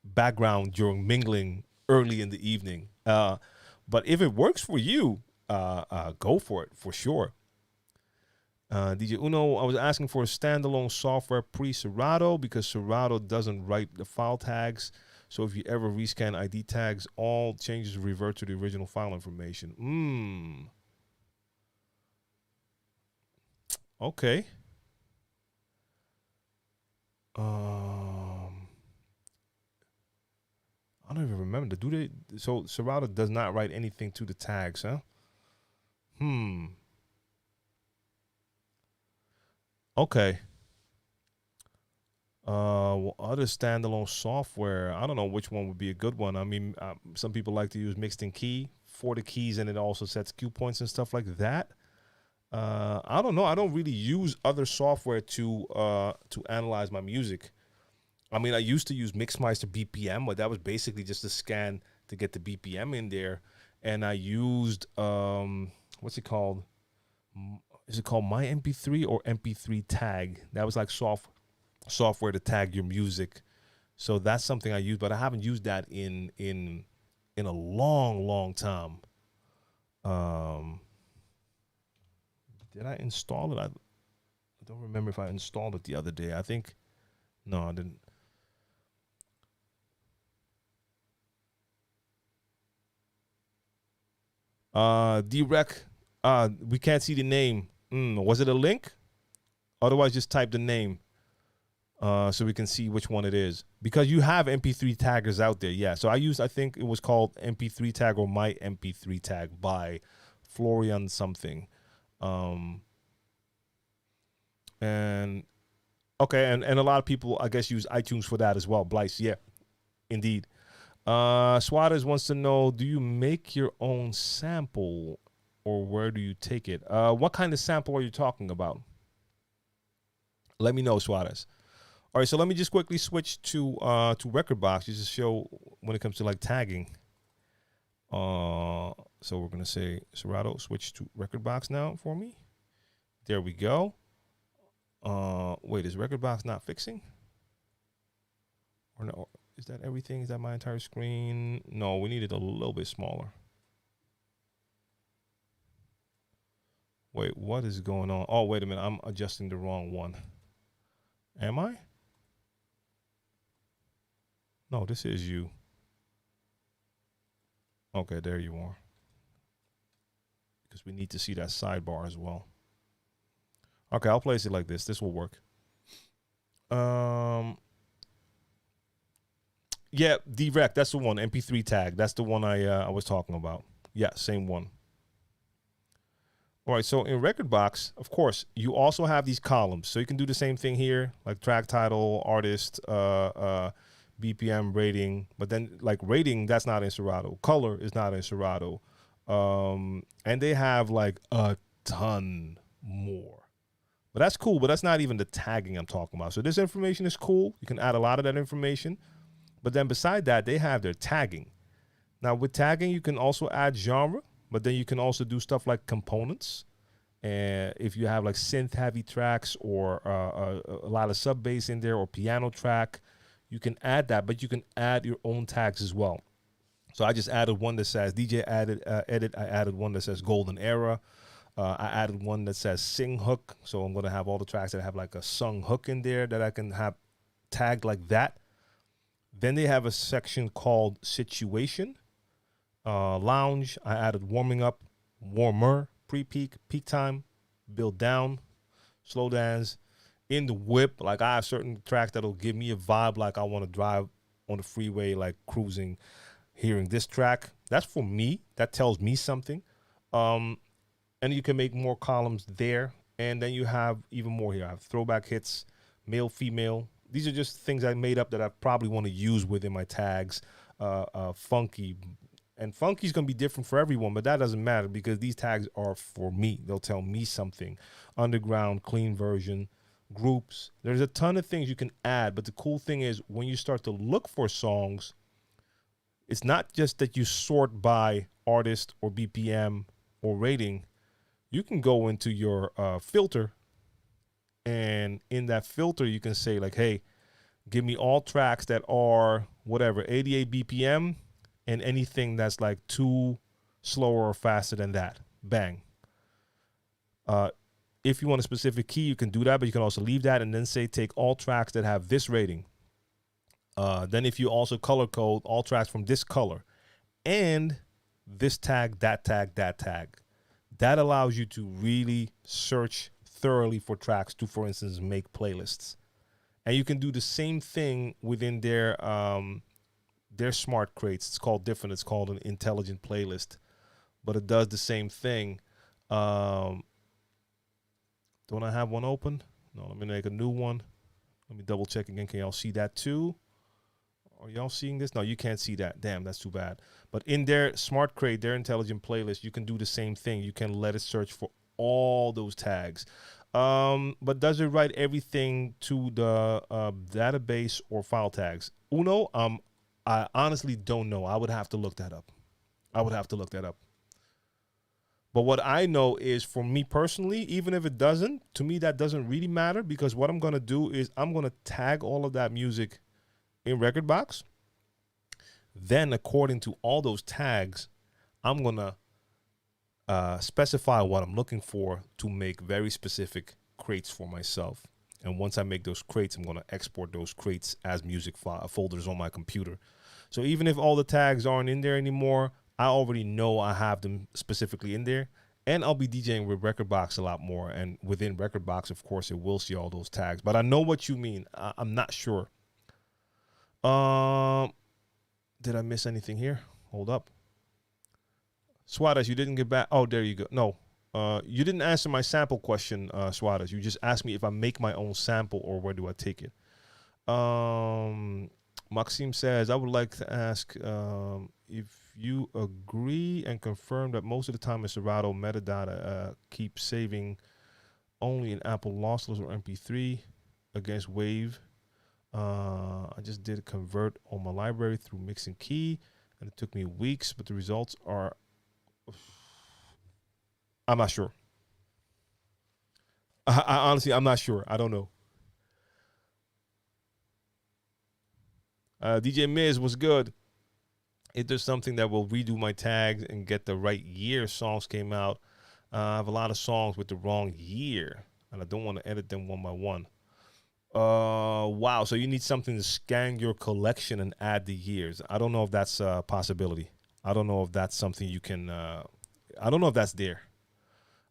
background during mingling early in the evening. But if it works for you, go for it for sure. DJ Uno, I was asking for a standalone software pre-Serato because Serato doesn't write the file tags. So if you ever rescan ID tags, all changes revert to the original file information. Okay. I don't even remember. Do they? So Serato does not write anything to the tags, huh? Okay. Well, other standalone software, I don't know which one would be a good one. I mean, some people like to use mixed in key for the keys, and it also sets cue points and stuff like that. I don't know. I don't really use other software to analyze my music. I mean, I used to use Mixmeister BPM, but that was basically just a scan to get the BPM in there. And I used what's it called? Is it called My MP3 or MP3 Tag? That was like software to tag your music. So that's something I use, but I haven't used that in a long time. Did I install it? I don't remember if I installed it the other day. I think, no, I didn't. D-Rec, we can't see the name. Was it a link? Otherwise, just type the name so we can see which one it is. Because you have MP3 taggers out there. Yeah, so I think it was called MP3 tag or My MP3 tag by Florian something. And okay, and a lot of people, I guess, use iTunes for that as well. Blyce, yeah, indeed. Suarez wants to know, do you make your own sample or where do you take it? What kind of sample are you talking about? Let me know, Suarez. All right, so let me just quickly switch to Rekordbox just to show when it comes to like tagging. So we're gonna say Serato, switch to Rekordbox now for me. There we go. Wait, is Rekordbox not fixing? Or no? Is that everything? Is that my entire screen? No, we need it a little bit smaller. Wait, what is going on? Oh, wait a minute. I'm adjusting the wrong one. Am I? No, this is you. Okay, there you are. Because we need to see that sidebar as well. Okay, I'll place it like this. This will work. Yeah, D-Rec, that's the one. MP3 tag. That's the one I was talking about. Yeah, same one. All right, so in Rekordbox, of course, you also have these columns. So you can do the same thing here, like track title, artist, BPM, rating. But then, like, rating, that's not in Serato. Color is not in Serato. And they have, like, a ton more. But that's cool, but that's not even the tagging I'm talking about. So this information is cool. You can add a lot of that information. But then beside that, they have their tagging. Now, with tagging, you can also add genre. But then you can also do stuff like components. And if you have like synth heavy tracks or a lot of sub bass in there or piano track, you can add that, but you can add your own tags as well. So I just added one that says DJ edit. I added one that says golden era. I added one that says sing hook. So I'm going to have all the tracks that have like a sung hook in there that I can have tagged like that. Then they have a section called situation. Lounge, I added warming up, warmer, pre-peak, peak time, build down, slow dance. In the whip, like I have certain tracks that'll give me a vibe like I want to drive on the freeway, like cruising, hearing this track. That's for me. That tells me something. And you can make more columns there. And then you have even more here. I have throwback hits, male, female. These are just things I made up that I probably want to use within my tags. Funky. And funky is going to be different for everyone, but that doesn't matter because these tags are for me. They'll tell me something. Underground, clean version, groups. There's a ton of things you can add, but the cool thing is when you start to look for songs, it's not just that you sort by artist or BPM or rating. You can go into your filter, and in that filter, you can say like, hey, give me all tracks that are whatever, 88 BPM, and anything that's like too slower or faster than that. Bang. If you want a specific key, you can do that, but you can also leave that and then say take all tracks that have this rating. Then if you also color code all tracks from this color and this tag, that tag, that tag, that allows you to really search thoroughly for tracks to, for instance, make playlists. And you can do the same thing within their smart crates. It's called different. It's called an intelligent playlist, but it does the same thing. Don't I have one open? No, let me make a new one. Let me double check again. Can y'all see that too? Are y'all seeing this? No, you can't see that. Damn, that's too bad. But in their smart crate, their intelligent playlist, you can do the same thing. You can let it search for all those tags. But does it write everything to the database or file tags? Uno, I honestly don't know. I would have to look that up. But what I know is for me personally, even if it doesn't, to me that doesn't really matter because what I'm going to do is I'm going to tag all of that music in Rekordbox. Then according to all those tags, I'm going to specify what I'm looking for to make very specific crates for myself. And once I make those crates, I'm going to export those crates as music folders on my computer. So even if all the tags aren't in there anymore, I already know I have them specifically in there. And I'll be DJing with Rekordbox a lot more. And within Rekordbox, of course, it will see all those tags. But I know what you mean. I'm not sure. Did I miss anything here? Hold up. Swadas, you didn't get back. Oh, there you go. No, you didn't answer my sample question, Swadas. You just asked me if I make my own sample or where do I take it. Maxime says, I would like to ask if you agree and confirm that most of the time a Serato metadata keeps saving only in Apple lossless or MP3 against Wave. I just did a convert on my library through Mix and Key, and it took me weeks, but the results are... I'm not sure. I honestly, I'm not sure. I don't know. DJ Miz was good. If there's something that will redo my tags and get the right year songs came out, I have a lot of songs with the wrong year, and I don't want to edit them one by one. Wow. So you need something to scan your collection and add the years. I don't know if that's a possibility. I don't know if that's something you can. I don't know if that's there.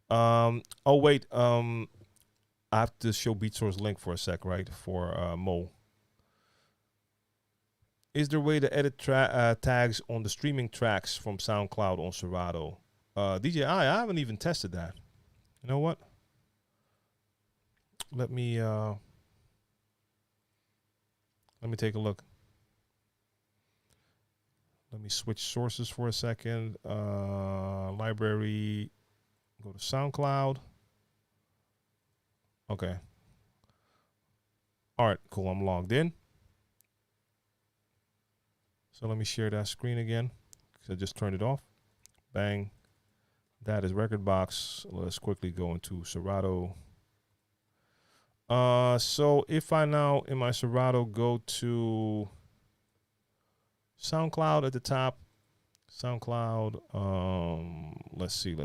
Oh wait. I have to show BeatSource link for a sec, right? For Mo. Is there a way to edit tags on the streaming tracks from SoundCloud on Serato? DJ I haven't even tested that. You know what? Let me take a look. Let me switch sources for a second. Library, go to SoundCloud. Okay. All right, cool. I'm logged in. So let me share that screen again, because I just turned it off. Bang. That is Rekordbox. Let's quickly go into Serato. So if I now in my Serato go to SoundCloud at the top, SoundCloud, let's see.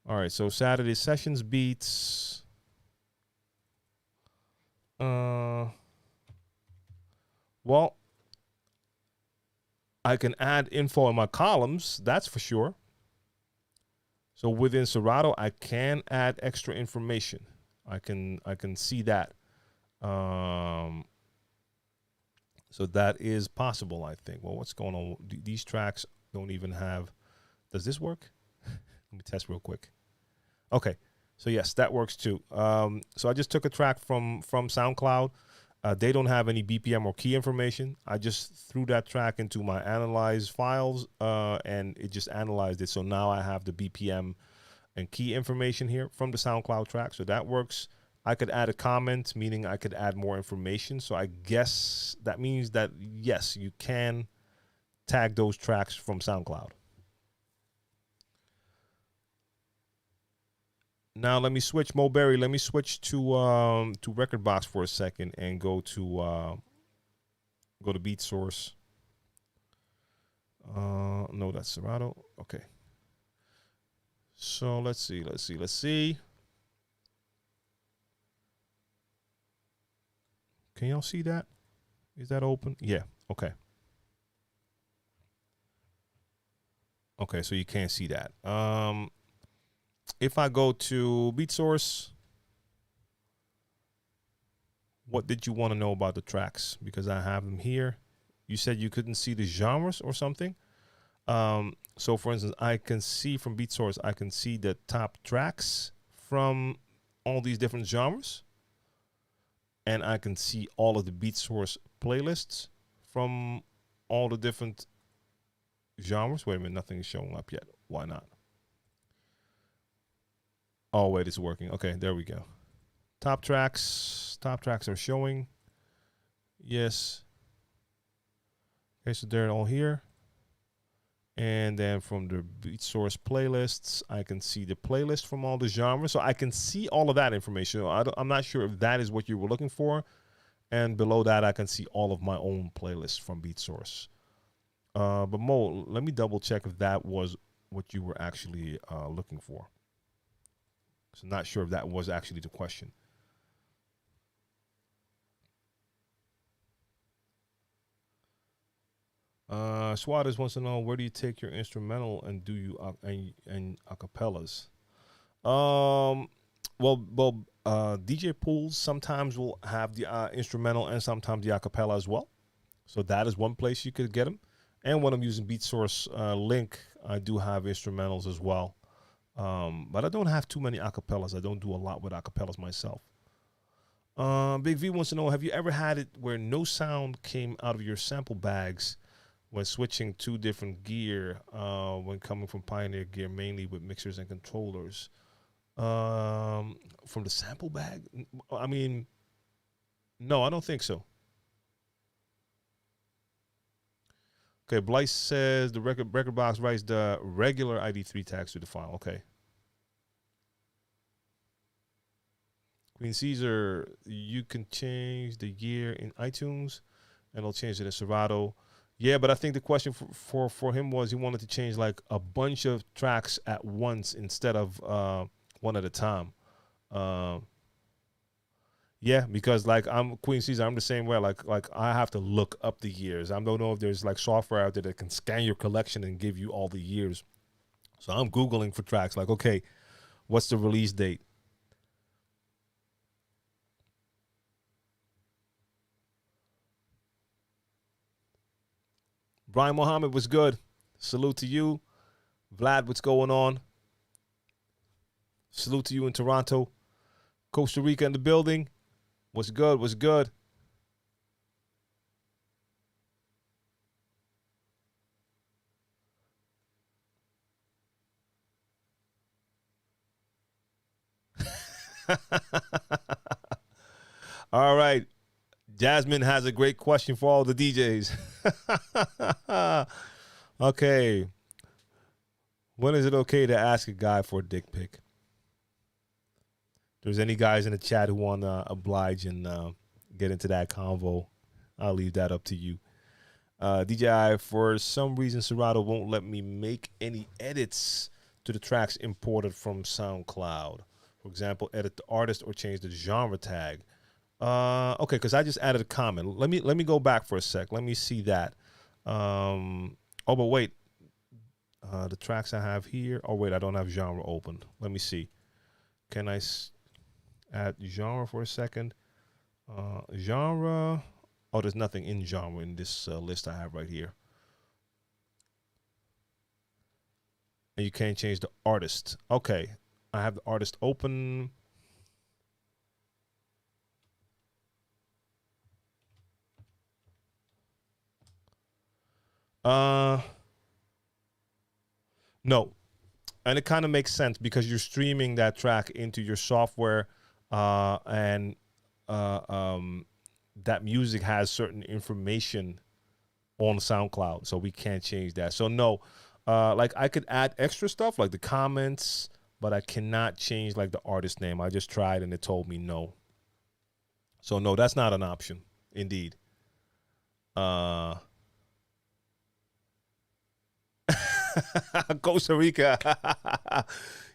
All right, so Saturday Sessions beats. Well, I can add info in my columns, that's for sure. So within Serato, I can add extra information. I can see that. So that is possible, I think. Well, what's going on? These tracks don't even have... Does this work? Let me test real quick. Okay. So yes, that works too. So I just took a track from SoundCloud. They don't have any BPM or key information. I just threw that track into my analyze files, and it just analyzed it. So now I have the BPM and key information here from the SoundCloud track. So that works. I could add a comment, meaning I could add more information. So I guess that means that, yes, you can tag those tracks from SoundCloud. Now let me switch, Mulberry. Let me switch to Rekordbox for a second and go to BeatSource. No, that's Serato. Okay. So let's see. Can y'all see that? Is that open? Yeah. Okay. Okay, so you can't see that. If I go to BeatSource, what did you want to know about the tracks? Because I have them here. You said you couldn't see the genres or something. So for instance, I can see from BeatSource, I can see the top tracks from all these different genres. And I can see all of the BeatSource playlists from all the different genres. Wait a minute, nothing is showing up yet. Why not? Oh, wait, it's working. Okay, there we go. Top tracks are showing. Yes. Okay, so they're all here. And then from the BeatSource playlists, I can see the playlist from all the genres. So I can see all of that information. I'm not sure if that is what you were looking for. And below that, I can see all of my own playlists from BeatSource. But Mo, let me double check if that was what you were actually looking for. So not sure if that was actually the question. Swatters wants to know, where do you take your instrumental and do you and acapellas? DJ pools sometimes will have the instrumental and sometimes the acapella as well. So that is one place you could get them. And when I'm using BeatSource Link, I do have instrumentals as well. But I don't have too many acapellas. I don't do a lot with acapellas myself. Big V wants to know, have you ever had it where no sound came out of your sample bags when switching to different gear when coming from Pioneer gear, mainly with mixers and controllers? From the sample bag? I mean, no, I don't think so. Okay, Blyce says the record box writes the regular ID3 tags to the file. Okay. Queen Caesar, you can change the year in iTunes, and it'll change it in Serato. Yeah, but I think the question for him was he wanted to change like a bunch of tracks at once instead of one at a time. Yeah, because like I'm Queen Caesar, I'm the same way. Like I have to look up the years. I don't know if there's like software out there that can scan your collection and give you all the years. So I'm Googling for tracks. Like, okay, what's the release date? Brian Mohammed was good. Salute to you. Vlad, what's going on? Salute to you in Toronto. Costa Rica in the building. What's good? What's good? All right. Jasmine has a great question for all the DJs. Okay. When is it okay to ask a guy for a dick pic? If there's any guys in the chat who want to oblige and get into that convo, I'll leave that up to you. DJI, for some reason, Serato won't let me make any edits to the tracks imported from SoundCloud. For example, edit the artist or change the genre tag. Okay, because I just added a comment. Let me go back for a sec. Let me see that. Oh, but wait. The tracks I have here. Oh, wait, I don't have genre open. Let me see. Can I add genre for a second? Genre. Oh, there's nothing in genre in this list I have right here. And you can't change the artist. Okay, I have the artist open. No. And it kind of makes sense because you're streaming that track into your software, and that music has certain information on SoundCloud, so we can't change that. So no, like I could add extra stuff like the comments, but I cannot change like the artist name. I just tried and it told me no. So no, that's not an option. Indeed. Costa Rica.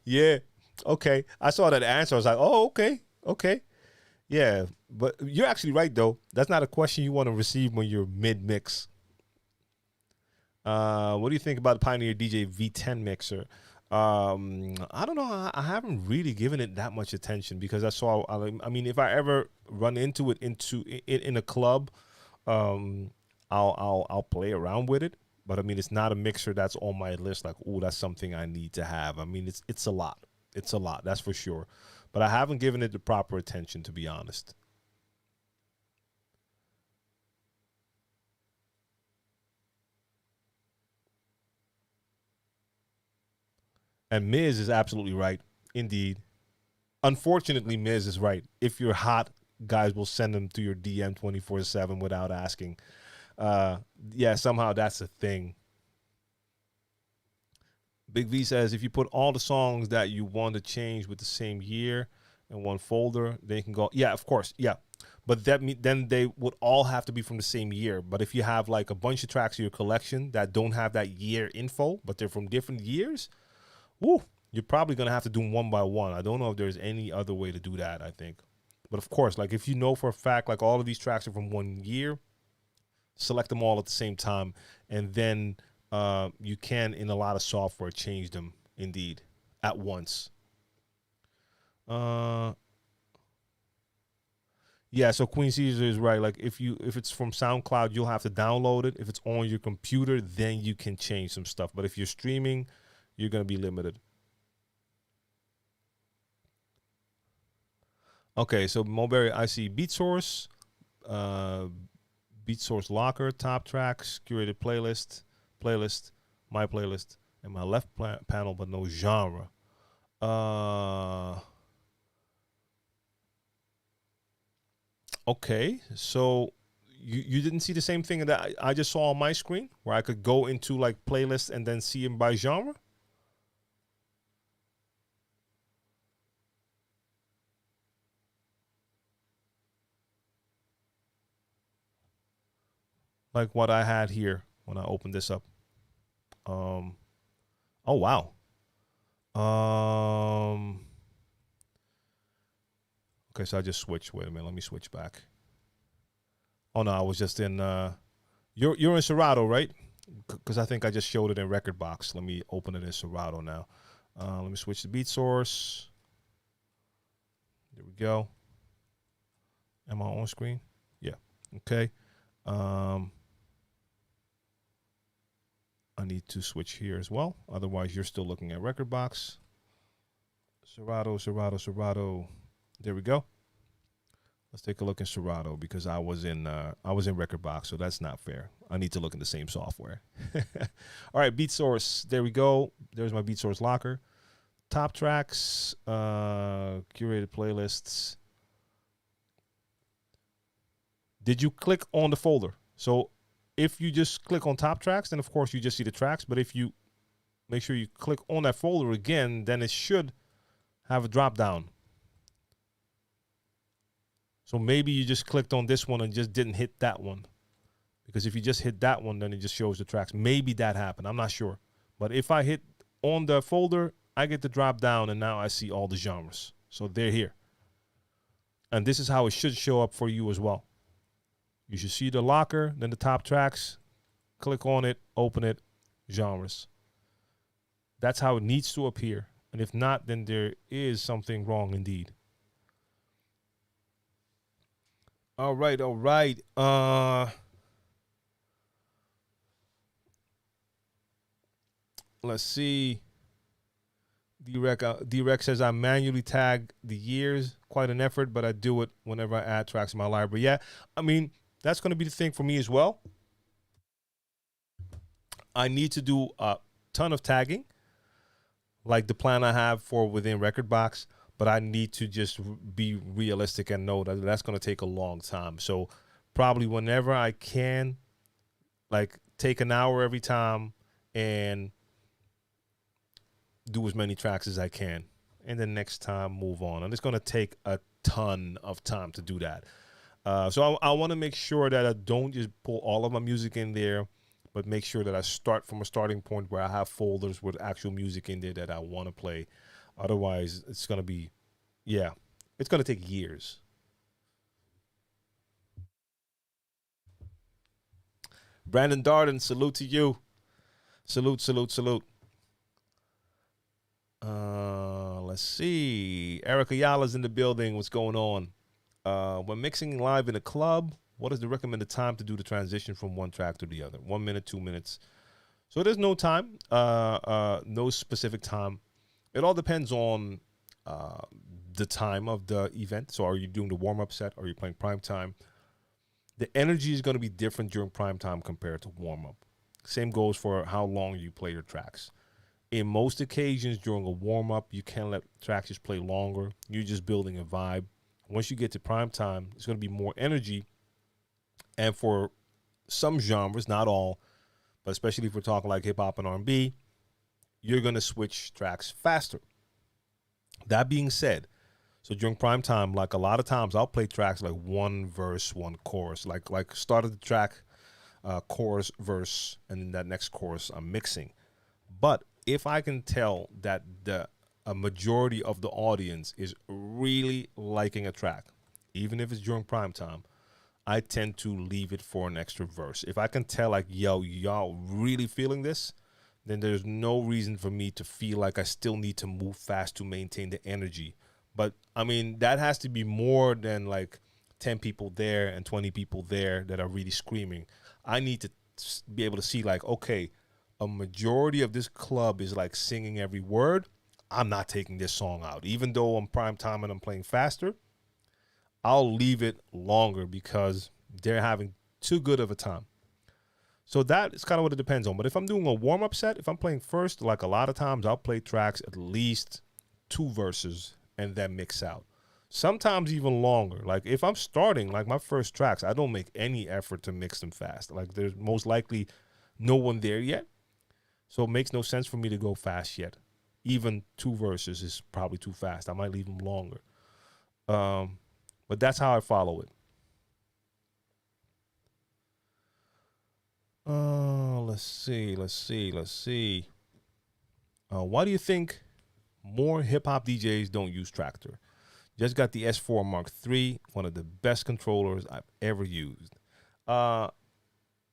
Yeah. Okay. I saw that answer. I was like, oh, okay. Okay. Yeah. But you're actually right, though. That's not a question you want to receive when you're mid mix. What do you think about the Pioneer DJ V10 mixer? I don't know. I haven't really given it that much attention because I mean, if I ever run into it in a club, I'll play around with it. But I mean, it's not a mixer that's on my list. Like, oh, that's something I need to have. I mean, it's a lot. It's a lot. That's for sure. But I haven't given it the proper attention, to be honest. And Miz is absolutely right. Indeed. Unfortunately, Miz is right. If you're hot, guys will send them to your DM 24/7 without asking. Yeah, somehow that's a thing. Big V says if you put all the songs that you want to change with the same year in one folder, then you can go. Yeah, of course. Yeah. but then they would all have to be from the same year. But if you have like a bunch of tracks in your collection that don't have that year info, but they're from different years, woo, you're probably gonna have to do them one by one. I don't know if there's any other way to do that, I think. But of course, like if you know for a fact, like all of these tracks are from one year, select them all at the same time, and then you can, in a lot of software, change them indeed at once. Yeah, so Queen Caesar is right. Like if it's from SoundCloud, you'll have to download it. If it's on your computer, then you can change some stuff. But if you're streaming, you're gonna be limited. Okay, so Mulberry, I see Beat Source, Beat Source Locker, Top Tracks, Curated Playlist, My Playlist, and my left panel, but no genre. Okay, so you didn't see the same thing that I just saw on my screen, where I could go into like playlists and then see them by genre? Like what I had here when I opened this up. Oh wow. Okay, so I just switched. Wait a minute, let me switch back. Oh no, I was just in you're in Serato, right? Because I think I just showed it in Record Box. Let me open it in Serato now. Let me switch to Beat Source. There we go. Am I on screen? Yeah. Okay. I need to switch here as well. Otherwise, you're still looking at Record Box. Serato. There we go. Let's take a look in Serato because I was in Record Box, so that's not fair. I need to look in the same software. All right, Beat Source. There we go. There's my Beat Source locker. Top tracks, curated playlists. Did you click on the folder? So if you just click on top tracks, then of course you just see the tracks. But if you make sure you click on that folder again, then it should have a drop down. So maybe you just clicked on this one and just didn't hit that one. Because if you just hit that one, then it just shows the tracks. Maybe that happened. I'm not sure. But if I hit on the folder, I get the drop down and now I see all the genres. So they're here. And this is how it should show up for you as well. You should see the locker, then the top tracks, click on it, open it, genres. That's how it needs to appear. And if not, then there is something wrong indeed. All right. Let's see. D-Rec says I manually tag the years. Quite an effort, but I do it whenever I add tracks in my library. Yeah, I mean, that's going to be the thing for me as well. I need to do a ton of tagging, like the plan I have for within Record Box, but I need to just be realistic and know that that's going to take a long time. So probably whenever I can, like take an hour every time and do as many tracks as I can. And then next time move on. And it's going to take a ton of time to do that. So I want to make sure that I don't just pull all of my music in there, but make sure that I start from a starting point where I have folders with actual music in there that I want to play. Otherwise, it's going to be, yeah, it's going to take years. Brandon Darden, salute to you. Salute. Let's see. Eric Ayala's in the building. What's going on? When mixing live in a club, what is the recommended time to do the transition from one track to the other? 1 minute, 2 minutes. So there's no time, no specific time. It all depends on the time of the event. So are you doing the warm-up set? Are you playing prime time? The energy is going to be different during prime time compared to warm-up. Same goes for how long you play your tracks. In most occasions during a warm-up, you can let tracks just play longer. You're just building a vibe. Once you get to prime time, it's going to be more energy. And for some genres, not all, but especially if we're talking like hip-hop and R&B, you're going to switch tracks faster. That being said, So during prime time, like a lot of times I'll play tracks like one verse, one chorus, like start of the track, chorus, verse, and then that next chorus I'm mixing. But if I can tell that a majority of the audience is really liking a track, even if it's during prime time, I tend to leave it for an extra verse. If I can tell like, yo, y'all really feeling this, then there's no reason for me to feel like I still need to move fast to maintain the energy. But I mean, that has to be more than like 10 people there and 20 people there that are really screaming. I need to be able to see like, okay, a majority of this club is like singing every word. I'm not taking this song out. Even though I'm prime time and I'm playing faster, I'll leave it longer because they're having too good of a time. So that is kind of what it depends on. But if I'm doing a warm-up set, if I'm playing first, like a lot of times I'll play tracks at least 2 verses and then mix out. Sometimes even longer. Like if I'm starting, like my first tracks, I don't make any effort to mix them fast. Like there's most likely no one there yet. So it makes no sense for me to go fast yet. Even 2 verses is probably too fast. I might leave them longer. But that's how I follow it. Let's see. Why do you think more hip-hop DJs don't use Tractor? Just got the S4 Mark III, one of the best controllers I've ever used. I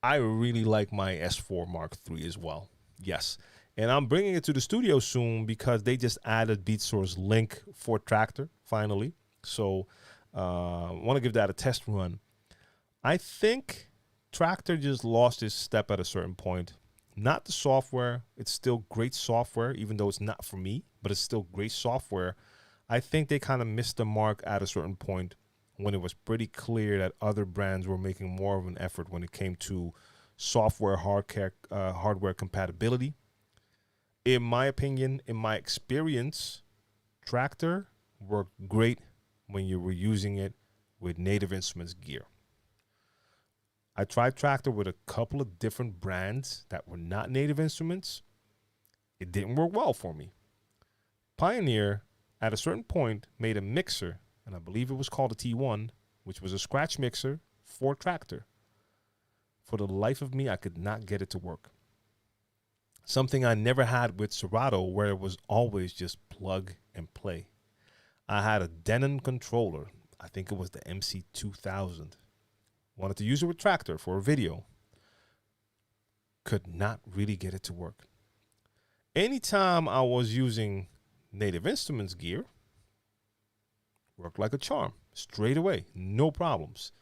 really like my S4 Mark III as well. Yes. And I'm bringing it to the studio soon because they just added BeatSource Link for Tractor, finally. So I want to give that a test run. I think Tractor just lost its step at a certain point. Not the software. It's still great software, even though it's not for me, but it's still great software. I think they kind of missed the mark at a certain point when it was pretty clear that other brands were making more of an effort when it came to software hardware compatibility. In my opinion, in my experience, Tractor worked great when you were using it with Native Instruments gear. I tried Tractor with a couple of different brands that were not Native Instruments. It didn't work well for me. Pioneer, at a certain point, made a mixer, and I believe it was called a T1, which was a scratch mixer for Tractor. For the life of me, I could not get it to work. Something I never had with Serato, where it was always just plug and play. I had a Denon controller. I think it was the MC2000. Wanted to use it with Tractor for a video. Could not really get it to work. Anytime I was using Native Instruments gear, worked like a charm. Straight away. No problems.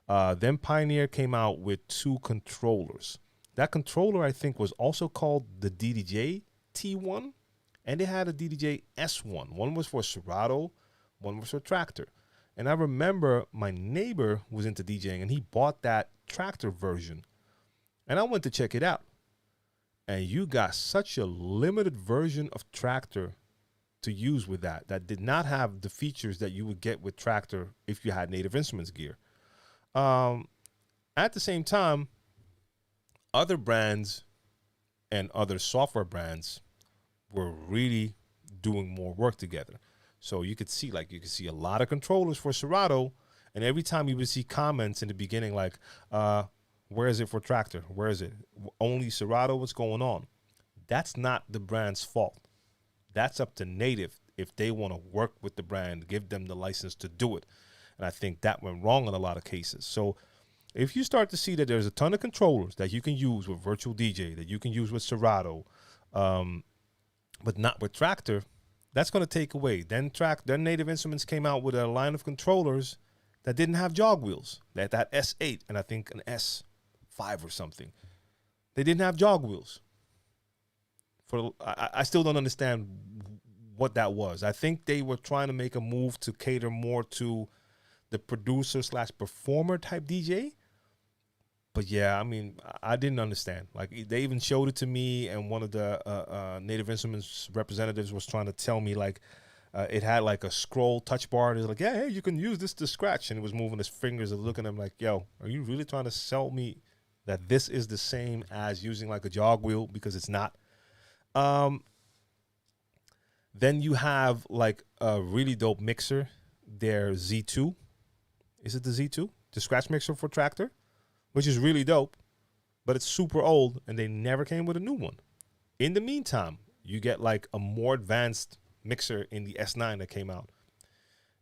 Then Pioneer came out with 2 controllers. That controller, I think, was also called the DDJ T1, and they had a DDJ S1. One was for Serato, one was for Tractor. And I remember my neighbor was into DJing, and he bought that Tractor version. And I went to check it out. And you got such a limited version of Tractor to use with that did not have the features that you would get with Tractor if you had Native Instruments gear. At the same time, other brands and other software brands were really doing more work together. So you could see a lot of controllers for Serato, and every time you would see comments in the beginning like, where is it for Tractor? Where is it? Only Serato, what's going on? That's not the brand's fault. That's up to Native if they want to work with the brand, give them the license to do it. And I think that went wrong in a lot of cases. So if you start to see that there's a ton of controllers that you can use with Virtual DJ, that you can use with Serato, but not with Tractor, that's going to take away. Then Native Instruments came out with a line of controllers that didn't have jog wheels. That S8 and I think an S5 or something. They didn't have jog wheels. I still don't understand what that was. I think they were trying to make a move to cater more to the producer/performer type DJ. But yeah, I mean, I didn't understand. Like they even showed it to me, and one of the Native Instruments representatives was trying to tell me like it had like a scroll touch bar. And it was like, yeah, hey, you can use this to scratch. And he was moving his fingers and looking at him like, yo, are you really trying to sell me that this is the same as using like a jog wheel? Because it's not. Then you have like a really dope mixer their Z2. Is it the Z2? The scratch mixer for Tractor, which is really dope, but it's super old and they never came with a new one. In the meantime, you get like a more advanced mixer in the S9 that came out.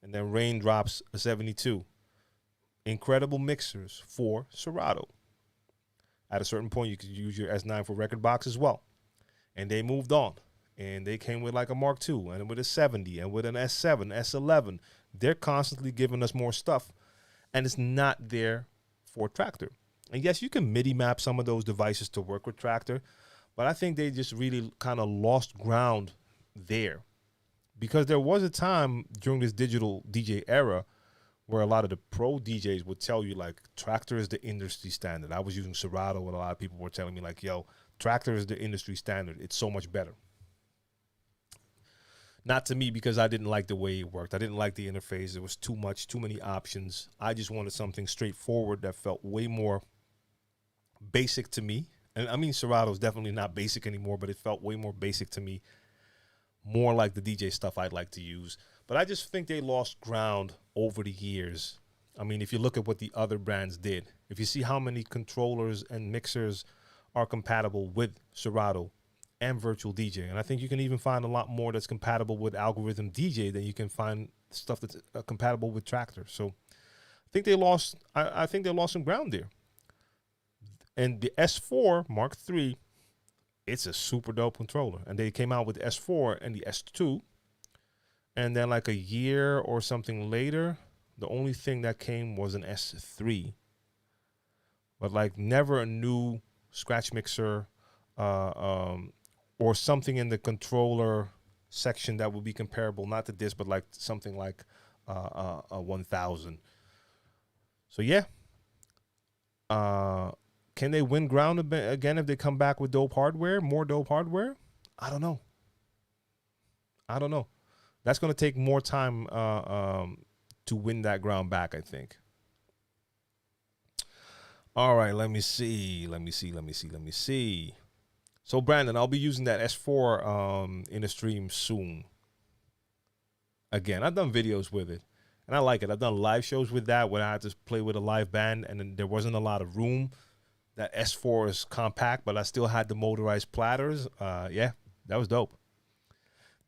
And then Raindrops a 72. Incredible mixers for Serato. At a certain point, you could use your S9 for record box as well. And they moved on. And they came with like a Mark II and with a 70 and with an S7, S11. They're constantly giving us more stuff. And it's not there for Tractor. And yes, you can MIDI map some of those devices to work with Tractor. But I think they just really kind of lost ground there. Because there was a time during this digital DJ era where a lot of the pro DJs would tell you, like, Tractor is the industry standard. I was using Serato, and a lot of people were telling me, like, yo, Tractor is the industry standard. It's so much better. Not to me, because I didn't like the way it worked. I didn't like the interface. It was too much, too many options. I just wanted something straightforward that felt way more basic to me. And I mean, Serato is definitely not basic anymore, but it felt way more basic to me. More like the DJ stuff I'd like to use. But I just think they lost ground over the years. I mean, if you look at what the other brands did, if you see how many controllers and mixers are compatible with Serato and Virtual DJ, and I think you can even find a lot more that's compatible with Algorithm DJ than you can find stuff that's compatible with Tractor. So I think they lost. I think they lost some ground there. And the S4 Mark III, it's a super dope controller. And they came out with the S4 and the S2. And then like a year or something later, the only thing that came was an S3. But like never a new scratch mixer or something in the controller section that would be comparable, not to this, but like something like a 1000. So yeah. Can they win ground again if they come back with dope hardware, more dope hardware? I don't know. That's going to take more time to win that ground back, I think. All right, let me see. So, Brandon, I'll be using that S4 in a stream soon. Again, I've done videos with it, and I like it. I've done live shows with that where I had to play with a live band, and then there wasn't a lot of room. That S4 is compact, but I still had the motorized platters. Yeah, that was dope.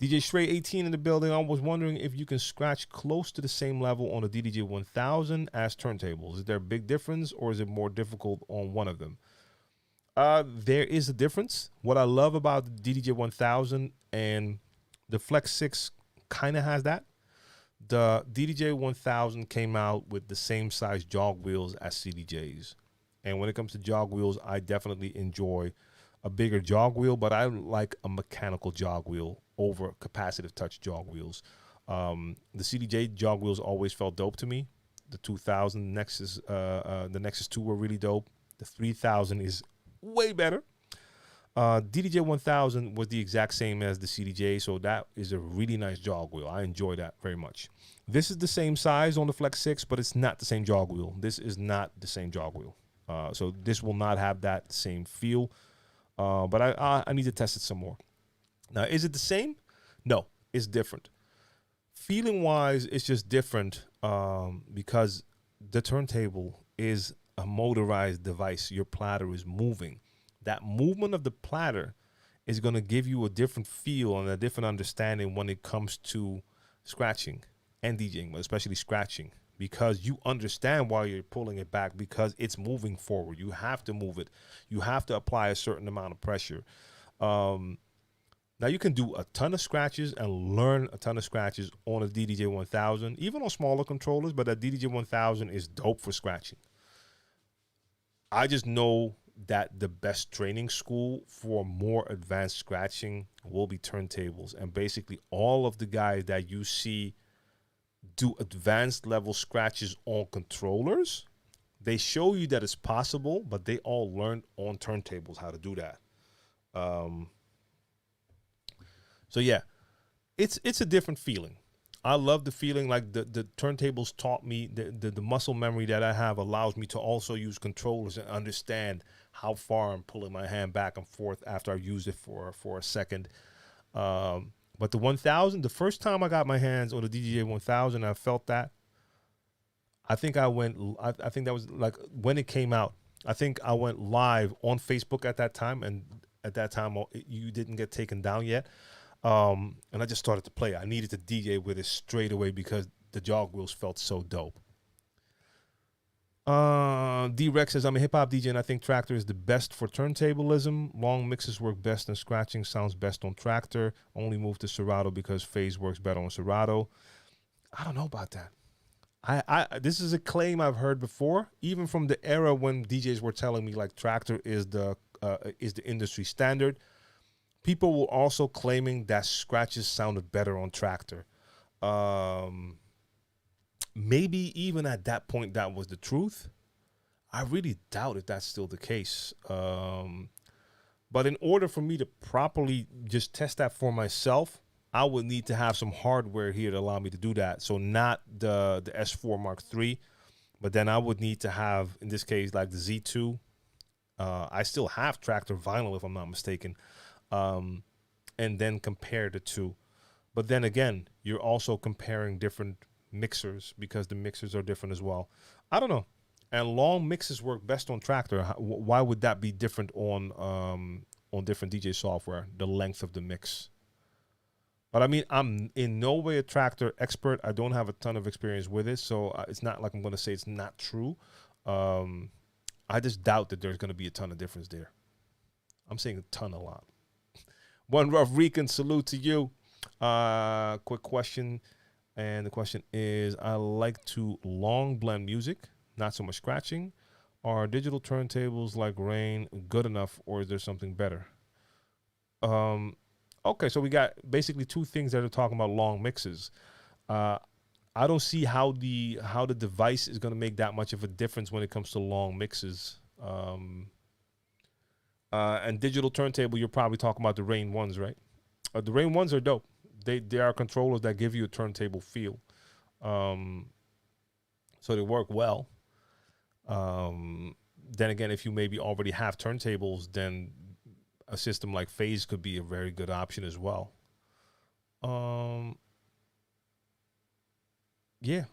DJ Stray 18 in the building. I was wondering if you can scratch close to the same level on a DDJ 1000 as turntables. Is there a big difference, or is it more difficult on one of them? There is a difference. What I love about the DDJ 1000 and the Flex 6 kind of has that. The DDJ 1000 came out with the same size jog wheels as CDJs. And when it comes to jog wheels, I definitely enjoy a bigger jog wheel, but I like a mechanical jog wheel over capacitive touch jog wheels. The CDJ jog wheels always felt dope to me. The 2000 Nexus, the Nexus 2 were really dope. The 3000 is way better. DDJ 1000 was the exact same as the CDJ, so that is a really nice jog wheel. I enjoy that very much. This is the same size on the Flex 6, but it's not the same jog wheel. This is not the same jog wheel. So this will not have that same feel. But I need to test it some more. Now, is it the same? No, it's different. Feeling-wise, it's just different because the turntable is a motorized device. Your platter is moving. That movement of the platter is going to give you a different feel and a different understanding when it comes to scratching and DJing, but especially scratching. Because you understand why you're pulling it back, because it's moving forward. You have to move it. You have to apply a certain amount of pressure. Now, you can do a ton of scratches and learn a ton of scratches on a DDJ 1000, even on smaller controllers, but that DDJ 1000 is dope for scratching. I just know that the best training school for more advanced scratching will be turntables. And basically all of the guys that you see do advanced level scratches on controllers, they show you that it's possible, but they all learned on turntables how to do that. So yeah, it's a different feeling. I love the feeling. Like the turntables taught me the muscle memory that I have allows me to also use controllers and understand how far I'm pulling my hand back and forth after I use it for a second. But But the 1000, the first time I got my hands on the DJ 1000, I felt that. I think I think that was like when it came out. I think I went live on Facebook at that time, and at that time you didn't get taken down yet. And I just started to play. I needed to DJ with it straight away because the jog wheels felt so dope. D-Rex says, I'm a hip-hop DJ and I think Traktor is the best for turntablism. Long mixes work best and scratching sounds best on Traktor. Only move to Serato because phase works better on Serato. I don't know about that. This is a claim I've heard before, even from the era when DJs were telling me like Traktor is the industry standard. People were also claiming that scratches sounded better on Traktor. Maybe even at that point that was the truth. I really doubt if that's still the case. But in order for me to properly just test that for myself, I would need to have some hardware here to allow me to do that. So not the S4 Mark III, but then I would need to have, in this case, like the Z2. I still have Traktor vinyl, if I'm not mistaken, and then compare the two. But then again, you're also comparing different mixers because the mixers are different as well. I don't know. And long mixes work best on Traktor. Why would that be different on different DJ software? The length of the mix. But I mean, I'm in no way a Traktor expert. I don't have a ton of experience with it, so it's not like I'm going to say it's not true. I just doubt that there's going to be a ton of difference there. I'm saying a ton, a lot. One Rough Rican, salute to you. Quick question. And the question is, I like to long blend music, not so much scratching. Are digital turntables like Rain good enough, or is there something better? Okay, so we got basically two things that are talking about long mixes. I don't see how the device is going to make that much of a difference when it comes to long mixes. And digital turntable, you're probably talking about the Rain ones, right? The Rain ones are dope. They are controllers that give you a turntable feel. So they work well. Then again, if you maybe already have turntables, then a system like Phase could be a very good option as well. Yeah,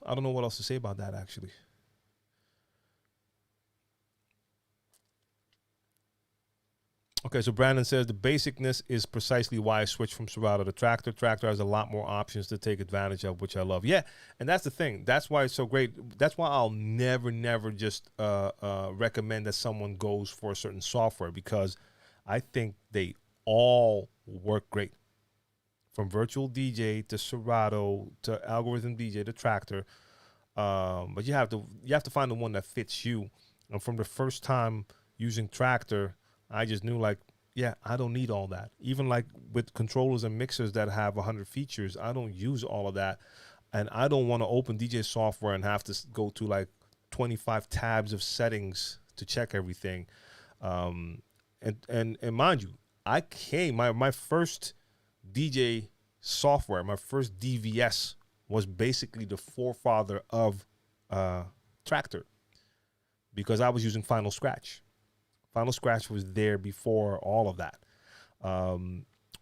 I don't know what else to say about that, actually. Okay, so Brandon says the basicness is precisely why I switched from Serato to Traktor. Traktor has a lot more options to take advantage of, which I love. Yeah, and that's the thing. That's why it's so great. That's why I'll never just recommend that someone goes for a certain software, because I think they all work great. From Virtual DJ to Serato to Algorithm DJ to Traktor. But you have to find the one that fits you. And from the first time using Traktor, I just knew, like, yeah, I don't need all that. Even like with controllers and mixers that have 100 features, I don't use all of that. And I don't want to open DJ software and have to go to like 25 tabs of settings to check everything. And mind you, my first DJ software, my first DVS was basically the forefather of Traktor, because I was using Final Scratch. Final Scratch was there before all of that.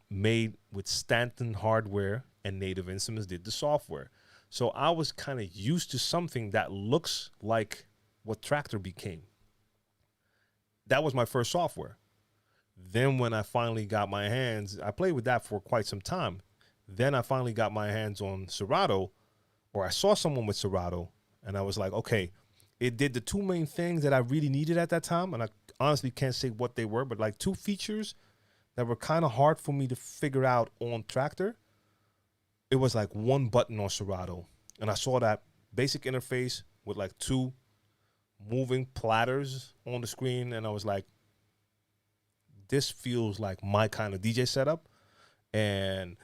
Made with Stanton hardware, and Native Instruments did the software. So I was kind of used to something that looks like what Traktor became. That was my first software. Then when I finally got my hands, I played with that for quite some time. Then I finally got my hands on Serato, or I saw someone with Serato, and I was like, okay, it did the two main things that I really needed at that time, and I honestly can't say what they were, but like two features that were kind of hard for me to figure out on Traktor. It was like one button on Serato, and I saw that basic interface with like two moving platters on the screen, and I was like, this feels like my kind of DJ setup, and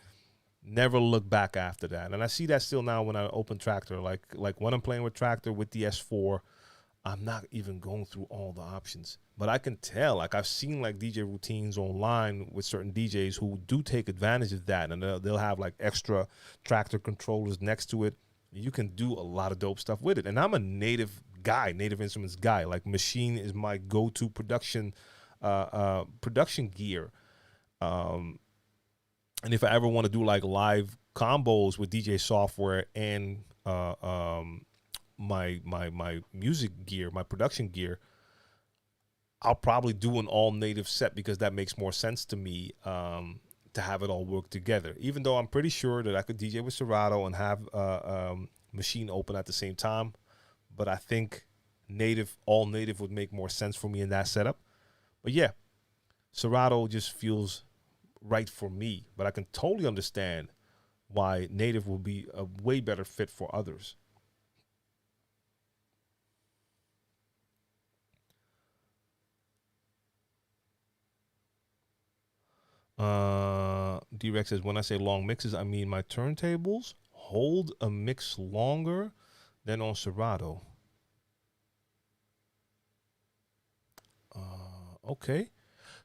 never look back after that. And I see that still now when I open Traktor. Like when I'm playing with Traktor with the S4, I'm not even going through all the options. But I can tell, like I've seen like DJ routines online with certain DJs who do take advantage of that, and they'll have like extra Traktor controllers next to it. You can do a lot of dope stuff with it. And I'm a Native Instruments guy. Like Machine is my go-to production gear. And if I ever want to do like live combos with DJ software and my music gear, my production gear, I'll probably do an all native set because that makes more sense to me, to have it all work together. Even though I'm pretty sure that I could DJ with Serato and have machine open at the same time, but I think all native would make more sense for me in that setup. But yeah, Serato just feels right for me, but I can totally understand why native will be a way better fit for others. D-Rex says, when I say long mixes, I mean my turntables hold a mix longer than on Serato. Okay.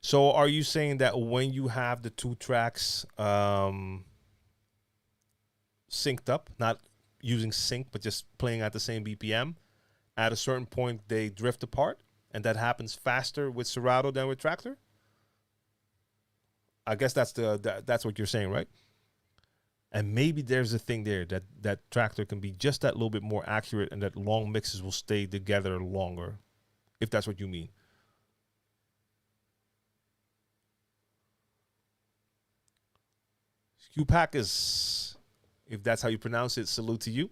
So are you saying that when you have the two tracks synced up, not using sync, but just playing at the same BPM, at a certain point they drift apart, and that happens faster with Serato than with Tractor? I guess that's what you're saying, right? And maybe there's a thing there that Tractor can be just that little bit more accurate, and that long mixes will stay together longer, if that's what you mean. Pack is, if that's how you pronounce it, salute to you.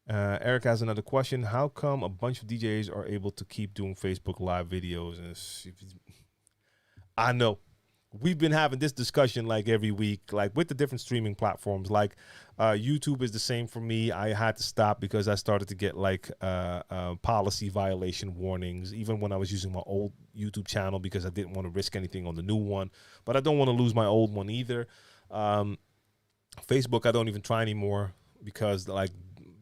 Eric has another question. How come a bunch of DJs are able to keep doing Facebook Live videos? I know. We've been having this discussion like every week, like with the different streaming platforms. Like YouTube is the same for me. I had to stop because I started to get like policy violation warnings, even when I was using my old YouTube channel, because I didn't want to risk anything on the new one. But I don't want to lose my old one either. Facebook, I don't even try anymore because like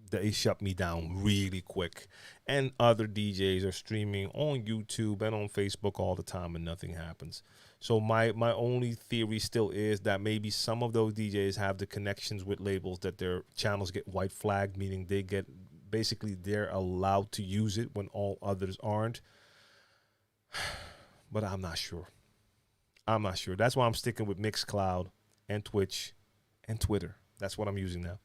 they shut me down really quick. And other DJs are streaming on YouTube and on Facebook all the time, and nothing happens. So my only theory still is that maybe some of those DJs have the connections with labels that their channels get white flagged, meaning they get, basically they're allowed to use it when all others aren't. But I'm not sure. I'm not sure. That's why I'm sticking with Mixcloud and Twitch and Twitter. That's what I'm using now.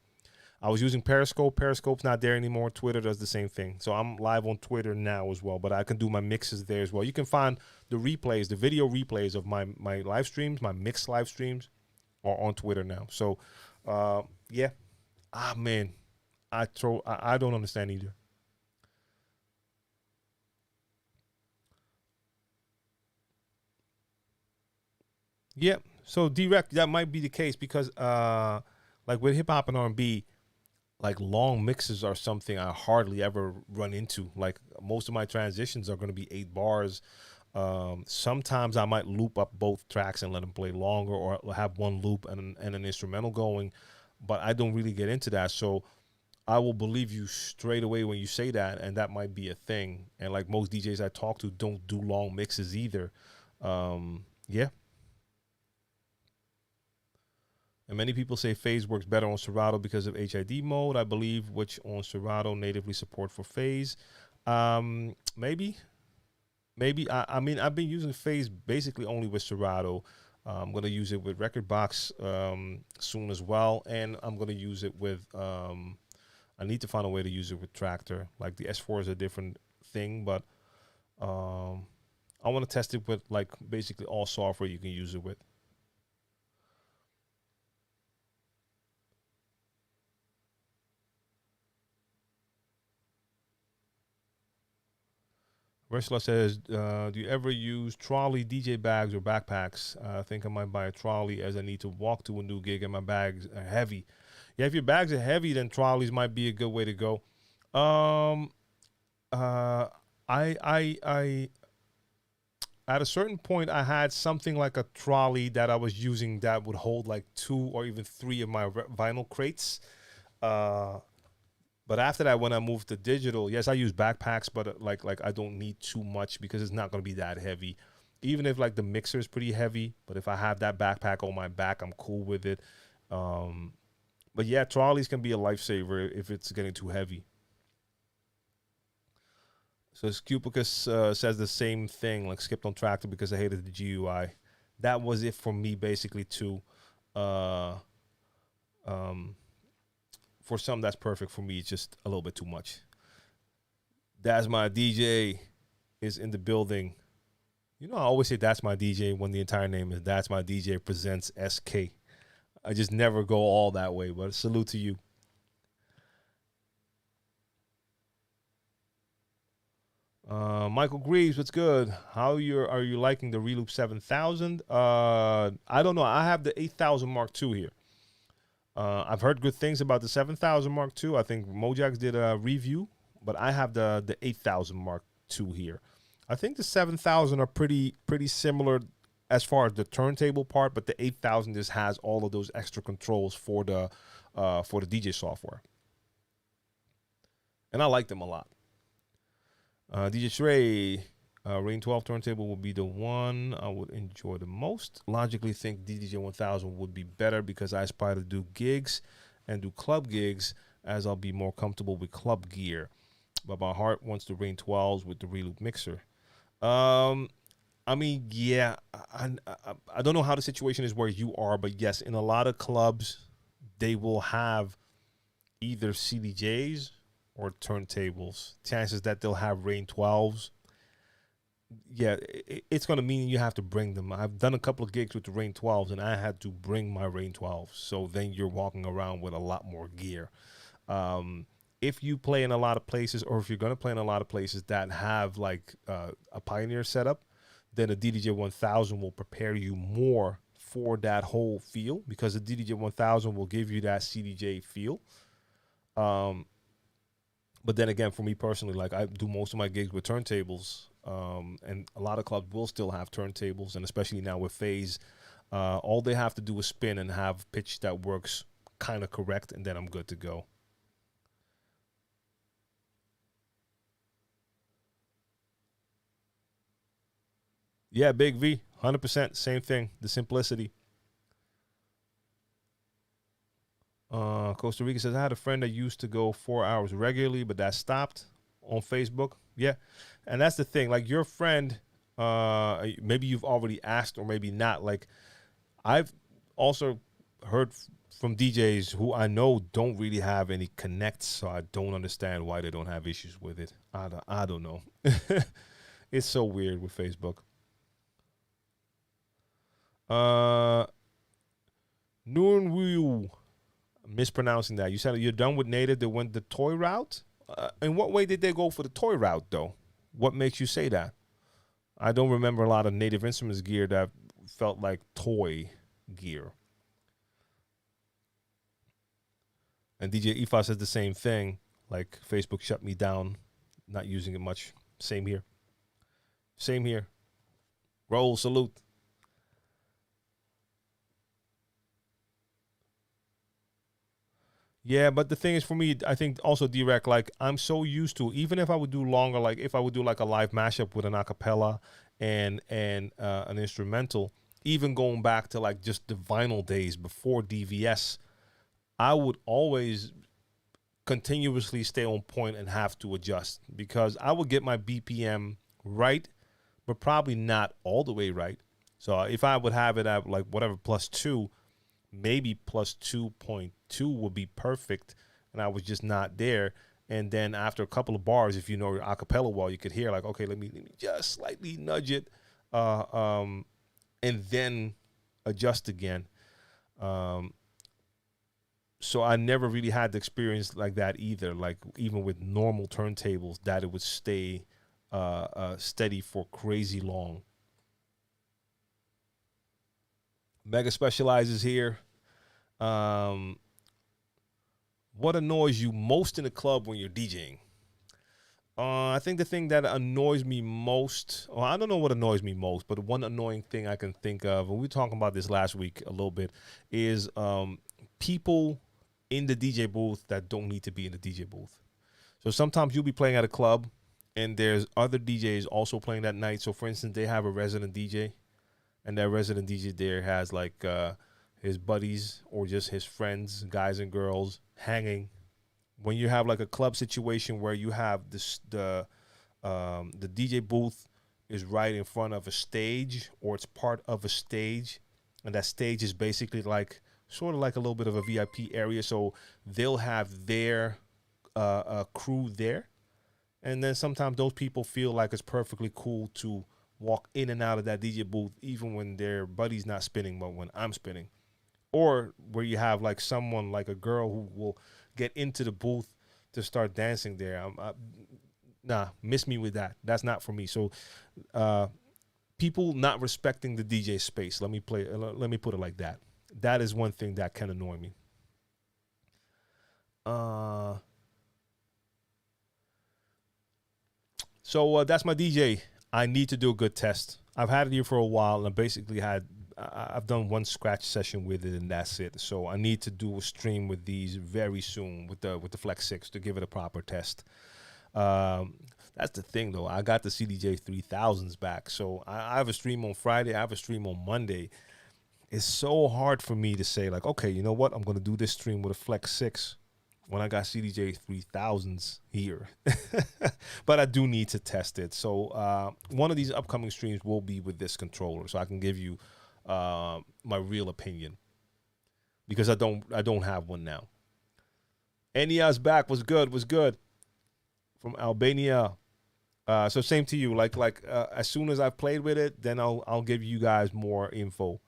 I was using Periscope. Periscope's not there anymore. Twitter does the same thing. So I'm live on Twitter now as well, but I can do my mixes there as well. You can find the replays, the video replays of my live streams, my mixed live streams are on Twitter now. So, yeah. Man, I don't understand either. Yeah. So direct, that might be the case because, like with hip hop and R&B, like long mixes are something I hardly ever run into. Like most of my transitions are going to be 8 bars. Sometimes I might loop up both tracks and let them play longer, or have one loop and an instrumental going, but I don't really get into that. So I will believe you straight away when you say that, and that might be a thing. And like most DJs I talk to don't do long mixes either. Yeah. And many people say phase works better on Serato because of HID mode, I believe, which on Serato natively support for phase. Maybe. I mean, I've been using phase basically only with Serato. I'm going to use it with Rekordbox soon as well. And I'm going to use it with, I need to find a way to use it with Tractor. Like the S4 is a different thing, but I want to test it with like basically all software you can use it with. Ursula says, do you ever use trolley DJ bags or backpacks? I think I might buy a trolley as I need to walk to a new gig and my bags are heavy. Yeah, if your bags are heavy, then trolleys might be a good way to go. Um, uh, I, at a certain point, I had something like a trolley that I was using that would hold like 2 or even 3 of my vinyl crates. Uh, But after that, when I moved to digital, yes, I use backpacks, but like I don't need too much because it's not going to be that heavy. Even if like the mixer is pretty heavy, but if I have that backpack on my back, I'm cool with it. Um, but yeah, trolleys can be a lifesaver if it's getting too heavy. So Scupicus says the same thing, like skipped on Tractor because I hated the GUI. That was it for me basically too. Uh, um, for some, that's perfect. For me, it's just a little bit too much. That's my DJ is in the building. You know, I always say that's my DJ when the entire name is That's My DJ Presents SK. I just never go all that way, but salute to you. Michael Greaves, what's good? Are you liking the Reloop 7000? I don't know. I have the 8000 Mark II here. I've heard good things about the 7000 Mark II. I think Mojax did a review, but I have the 8000 Mark II here. I think the 7000 are pretty similar as far as the turntable part, but the 8000 just has all of those extra controls for the DJ software, and I like them a lot. DJ Trey, Rain 12 turntable would be the one I would enjoy the most. Logically think DJ 1000 would be better because I aspire to do gigs and do club gigs as I'll be more comfortable with club gear. But my heart wants the Rain 12s with the Reloop mixer. I mean, yeah, I don't know how the situation is where you are, but yes, in a lot of clubs, they will have either CDJs or turntables. Chances that they'll have Rain 12s. Yeah, it's going to mean you have to bring them. I've done a couple of gigs with the Rain 12s, and I had to bring my Rain 12s. So then you're walking around with a lot more gear. If you play in a lot of places, or if you're going to play in a lot of places that have like a Pioneer setup, then a DDJ 1000 will prepare you more for that whole feel, because the DDJ 1000 will give you that CDJ feel. But then again, for me personally, like I do most of my gigs with turntables, and a lot of clubs will still have turntables, and especially now with phase, all they have to do is spin and have pitch that works kind of correct, and then I'm good to go. Yeah, Big V, 100%, same thing, the simplicity. Costa Rica says, I had a friend that used to go 4 hours regularly, but that stopped on Facebook. Yeah. And that's the thing. Like your friend, maybe you've already asked or maybe not. Like I've also heard from DJs who I know don't really have any connects, so I don't understand why they don't have issues with it. I don't know. It's so weird with Facebook. Noon mispronouncing that. You said you're done with native. They went the toy route. In what way did they go for the toy route, though? What makes you say that? I don't remember a lot of Native Instruments gear that felt like toy gear. And DJ Ifa says the same thing. Like Facebook shut me down, not using it much. Same here. Same here. Roll salute. Yeah, but the thing is, for me, I think also direct. Like I'm so used to, even if I would do longer, like if I would do like a live mashup with an acapella and an instrumental, even going back to like just the vinyl days before DVS, I would always continuously stay on point and have to adjust because I would get my BPM right, but probably not all the way right. So if I would have it at like whatever +2, maybe +2.2 would be perfect, and I was just not there. And then after a couple of bars, if you know your acapella well, you could hear like, okay, let me just slightly nudge it, and then adjust again. So I never really had the experience like that either. Like even with normal turntables, that it would stay steady for crazy long. Mega Specializes here. Um, what annoys you most in a club when you're DJing? I think the thing that annoys me most, well, I don't know what annoys me most, but one annoying thing I can think of, and we were talking about this last week a little bit, is people in the DJ booth that don't need to be in the DJ booth. So sometimes you'll be playing at a club and there's other DJs also playing that night. So for instance, they have a resident DJ, and that resident DJ there has like his buddies or just his friends, guys and girls, hanging. When you have like a club situation where you have the DJ booth is right in front of a stage, or it's part of a stage, and that stage is basically like sort of like a little bit of a VIP area. So they'll have their crew there. And then sometimes those people feel like it's perfectly cool to walk in and out of that DJ booth, even when their buddy's not spinning, but when I'm spinning. Or where you have like someone, like a girl who will get into the booth to start dancing there. Nah, miss me with that. That's not for me. So people not respecting the DJ space. Let me put it like that. That is one thing that can annoy me. So that's my DJ. I need to do a good test. I've had it here for a while, and I've done one scratch session with it, and that's it. So I need to do a stream with these very soon with the Flex 6 to give it a proper test. That's the thing, though. I got the CDJ 3000s back, so I have a stream on Friday. I have a stream on Monday. It's so hard for me to say, like, okay, you know what? I'm going to do this stream with a Flex 6 when I got CDJ 3000s here. But I do need to test it. So one of these upcoming streams will be with this controller, so I can give you my real opinion, because I don't have one now. Enia's back. Was good from Albania. So same to you. Like as soon as I've played with it, then I'll give you guys more info.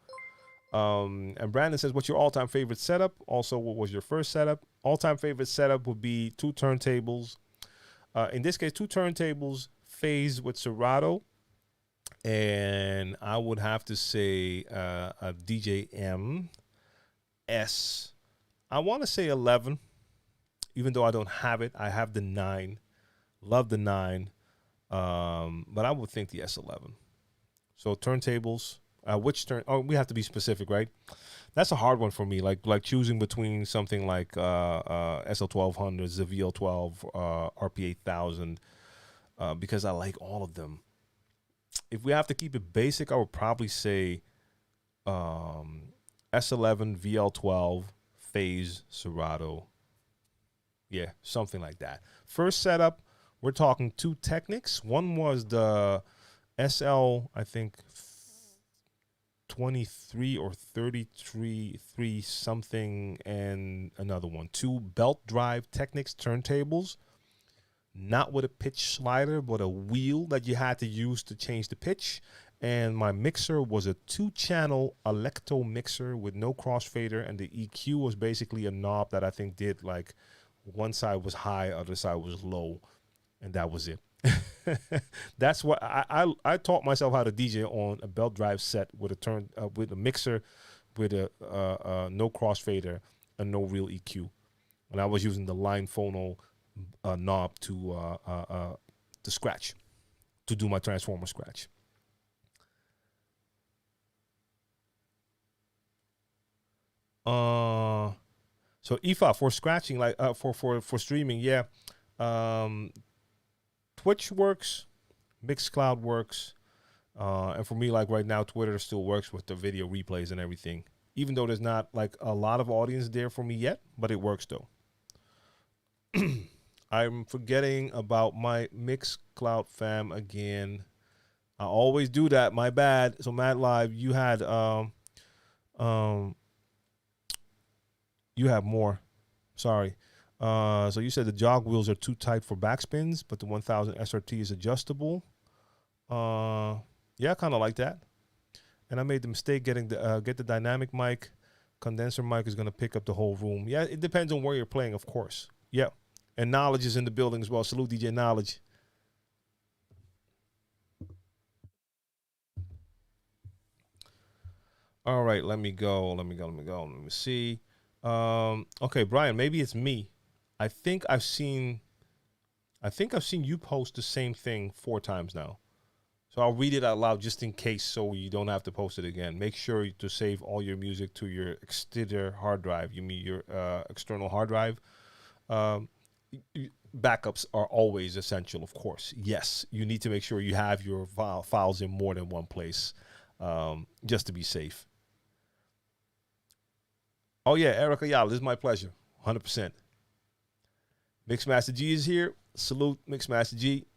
And Brandon says, what's your all-time favorite setup? Also, what was your first setup? All-time favorite setup would be 2 turntables. In this case, 2 turntables phased with Serato. And I would have to say a DJ S. I want to say 11, even though I don't have it. I have the 9. Love the 9. But I would think the S11. So turntables. Which turn? Oh, we have to be specific, right? That's a hard one for me. Like choosing between something like SL1200, the VL12, RP8000, because I like all of them. If we have to keep it basic, I would probably say S11, VL12, phase, Serato. Yeah, something like that. First setup, we're talking 2 Technics. One was the SL, I think, 23 or 33 something, and another one. 2 belt drive Technics turntables, not with a pitch slider, but a wheel that you had to use to change the pitch. And my mixer was a 2-channel Electo mixer with no crossfader, and the EQ was basically a knob that I think did, like, one side was high, other side was low, and that was it. That's what I taught myself how to DJ on a belt drive set with a mixer with a no crossfader and no real EQ, and I was using the line phono knob to scratch, to do my transformer scratch. So IFA for scratching, like for streaming, yeah. Twitch works, Mixcloud works, and for me, like right now, Twitter still works with the video replays and everything. Even though there's not like a lot of audience there for me yet, but it works though. I'm forgetting about my Mixcloud fam again. I always do that. My bad. So Mad Live, you had more. Sorry. So you said the jog wheels are too tight for backspins, but the 1000 SRT is adjustable. Yeah, I kind of like that. And I made the mistake getting get the dynamic mic. Condenser mic is going to pick up the whole room. Yeah, it depends on where you're playing, of course. Yeah. And Knowledge is in the building as well. Salute DJ Knowledge. All right, let me go. Let me see. Okay, Brian, maybe it's me. I think I've seen you post the same thing 4 times now. So I'll read it out loud just in case, so you don't have to post it again. Make sure to save all your music to your external hard drive. You mean your external hard drive? Backups are always essential, of course. Yes, you need to make sure you have your files in more than one place, just to be safe. Oh yeah, Erica Yala, this is my pleasure, 100%. Mixmaster G is here. Salute, Mixmaster G.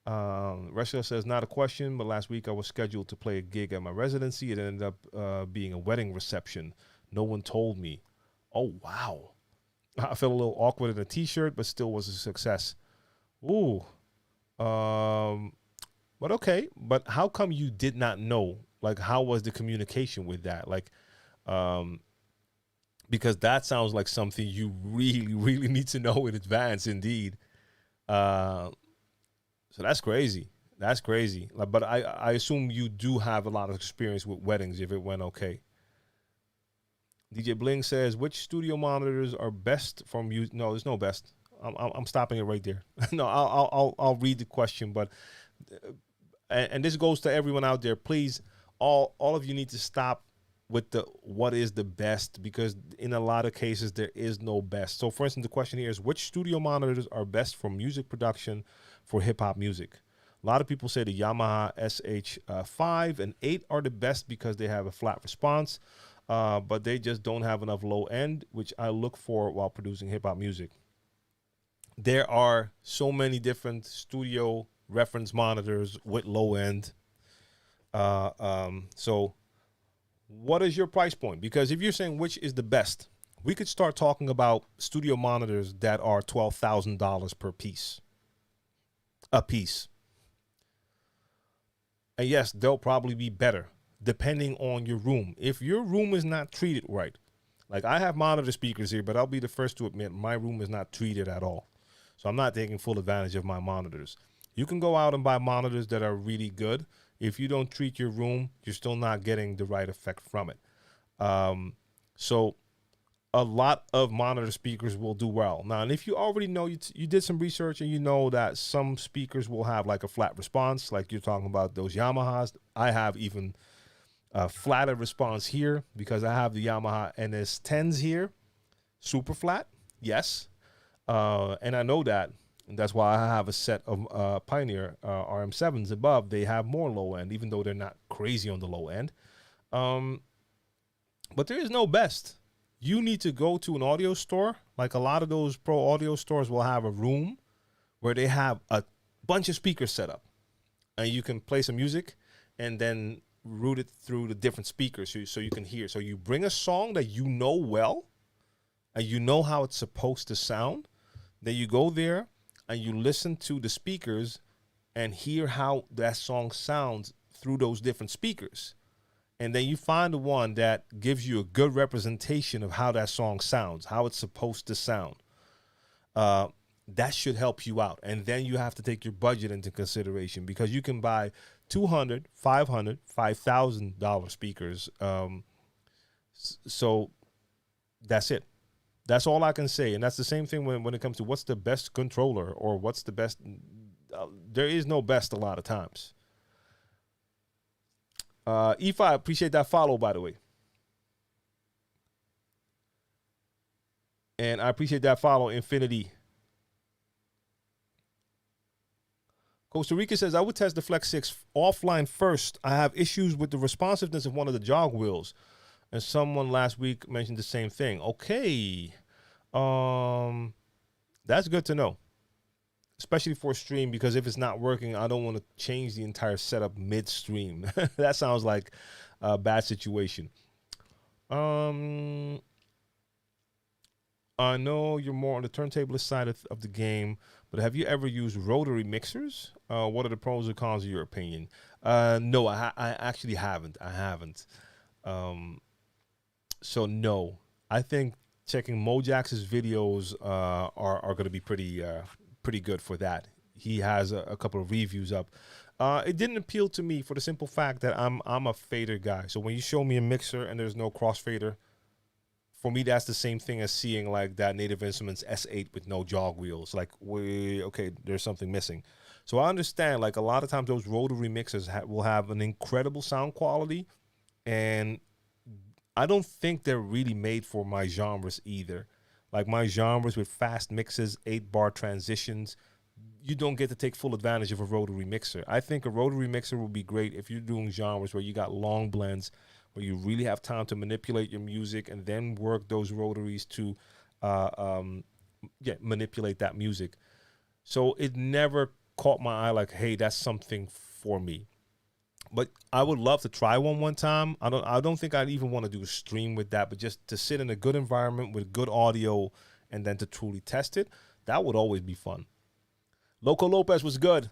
Rachel says, not a question, but last week I was scheduled to play a gig at my residency. It ended up being a wedding reception. No one told me. Oh, wow. I felt a little awkward in a t-shirt, but still was a success. Ooh. But okay. But how come you did not know? Like, how was the communication with that? Like, because that sounds like something you really, really need to know in advance, indeed. Uh, so that's crazy. That's crazy. Like, but I assume you do have a lot of experience with weddings if it went okay. DJ Bling says, which studio monitors are best for music? No, there's no best. I'm stopping it right there. No, I'll read the question, but and this goes to everyone out there. Please, all of you need to stop with the what is the best, because in a lot of cases there is no best. So, for instance, the question here is, which studio monitors are best for music production for hip hop music? A lot of people say the Yamaha SH5 and 8 are the best because they have a flat response. But they just don't have enough low end, which I look for while producing hip hop music. There are so many different studio reference monitors with low end. So what is your price point? Because if you're saying which is the best, we could start talking about studio monitors that are $12,000 per piece. A piece. And yes, they'll probably be better depending on your room. If your room is not treated right, like I have monitor speakers here, but I'll be the first to admit my room is not treated at all. So I'm not taking full advantage of my monitors. You can go out and buy monitors that are really good. If you don't treat your room, you're still not getting the right effect from it. So a lot of monitor speakers will do well. Now, and if you already know, you did some research and you know that some speakers will have like a flat response, like you're talking about those Yamahas. I have even a flatter response here because I have the Yamaha NS10s here, super flat, yes. And I know that, and that's why I have a set of Pioneer RM7s above. They have more low end, even though they're not crazy on the low end. But there is no best. You need to go to an audio store. Like a lot of those pro audio stores will have a room where they have a bunch of speakers set up, and you can play some music and then route it through the different speakers so you can hear. So you bring a song that you know well and you know how it's supposed to sound. Then you go there and you listen to the speakers and hear how that song sounds through those different speakers. And then you find the one that gives you a good representation of how that song sounds, how it's supposed to sound. That should help you out. And then you have to take your budget into consideration, because you can buy $200, $500, $5,000 speakers. So that's it. That's all I can say. And that's the same thing when it comes to what's the best controller or what's the best. There is no best a lot of times. E5, appreciate that follow, by the way. And I appreciate that follow, Infinity. Costa Rica says, I would test the Flex 6 offline first. I have issues with the responsiveness of one of the jog wheels. And someone last week mentioned the same thing. Okay. That's good to know. Especially for stream, because if it's not working, I don't want to change the entire setup midstream. That sounds like a bad situation. I know you're more on the turntablist side of the game, but have you ever used rotary mixers? What are the pros and cons of your opinion? No, I actually haven't. I haven't. So no, I think checking Mojax's videos are going to be pretty good for that. He has a couple of reviews up. It didn't appeal to me for the simple fact that I'm a fader guy. So when you show me a mixer and there's no crossfader, for me, that's the same thing as seeing like that Native Instruments S8 with no jog wheels. Like, okay, there's something missing. So I understand, like, a lot of times those rotary mixers will have an incredible sound quality, and I don't think they're really made for my genres either. Like my genres with fast mixes, 8-bar transitions, you don't get to take full advantage of a rotary mixer. I think a rotary mixer will be great if you're doing genres where you got long blends, where you really have time to manipulate your music and then work those rotaries to manipulate that music. So it never caught my eye like, hey, that's something for me. But I would love to try one time. I don't think I'd even want to do a stream with that, but just to sit in a good environment with good audio and then to truly test it, that would always be fun. Loco Lopez was good.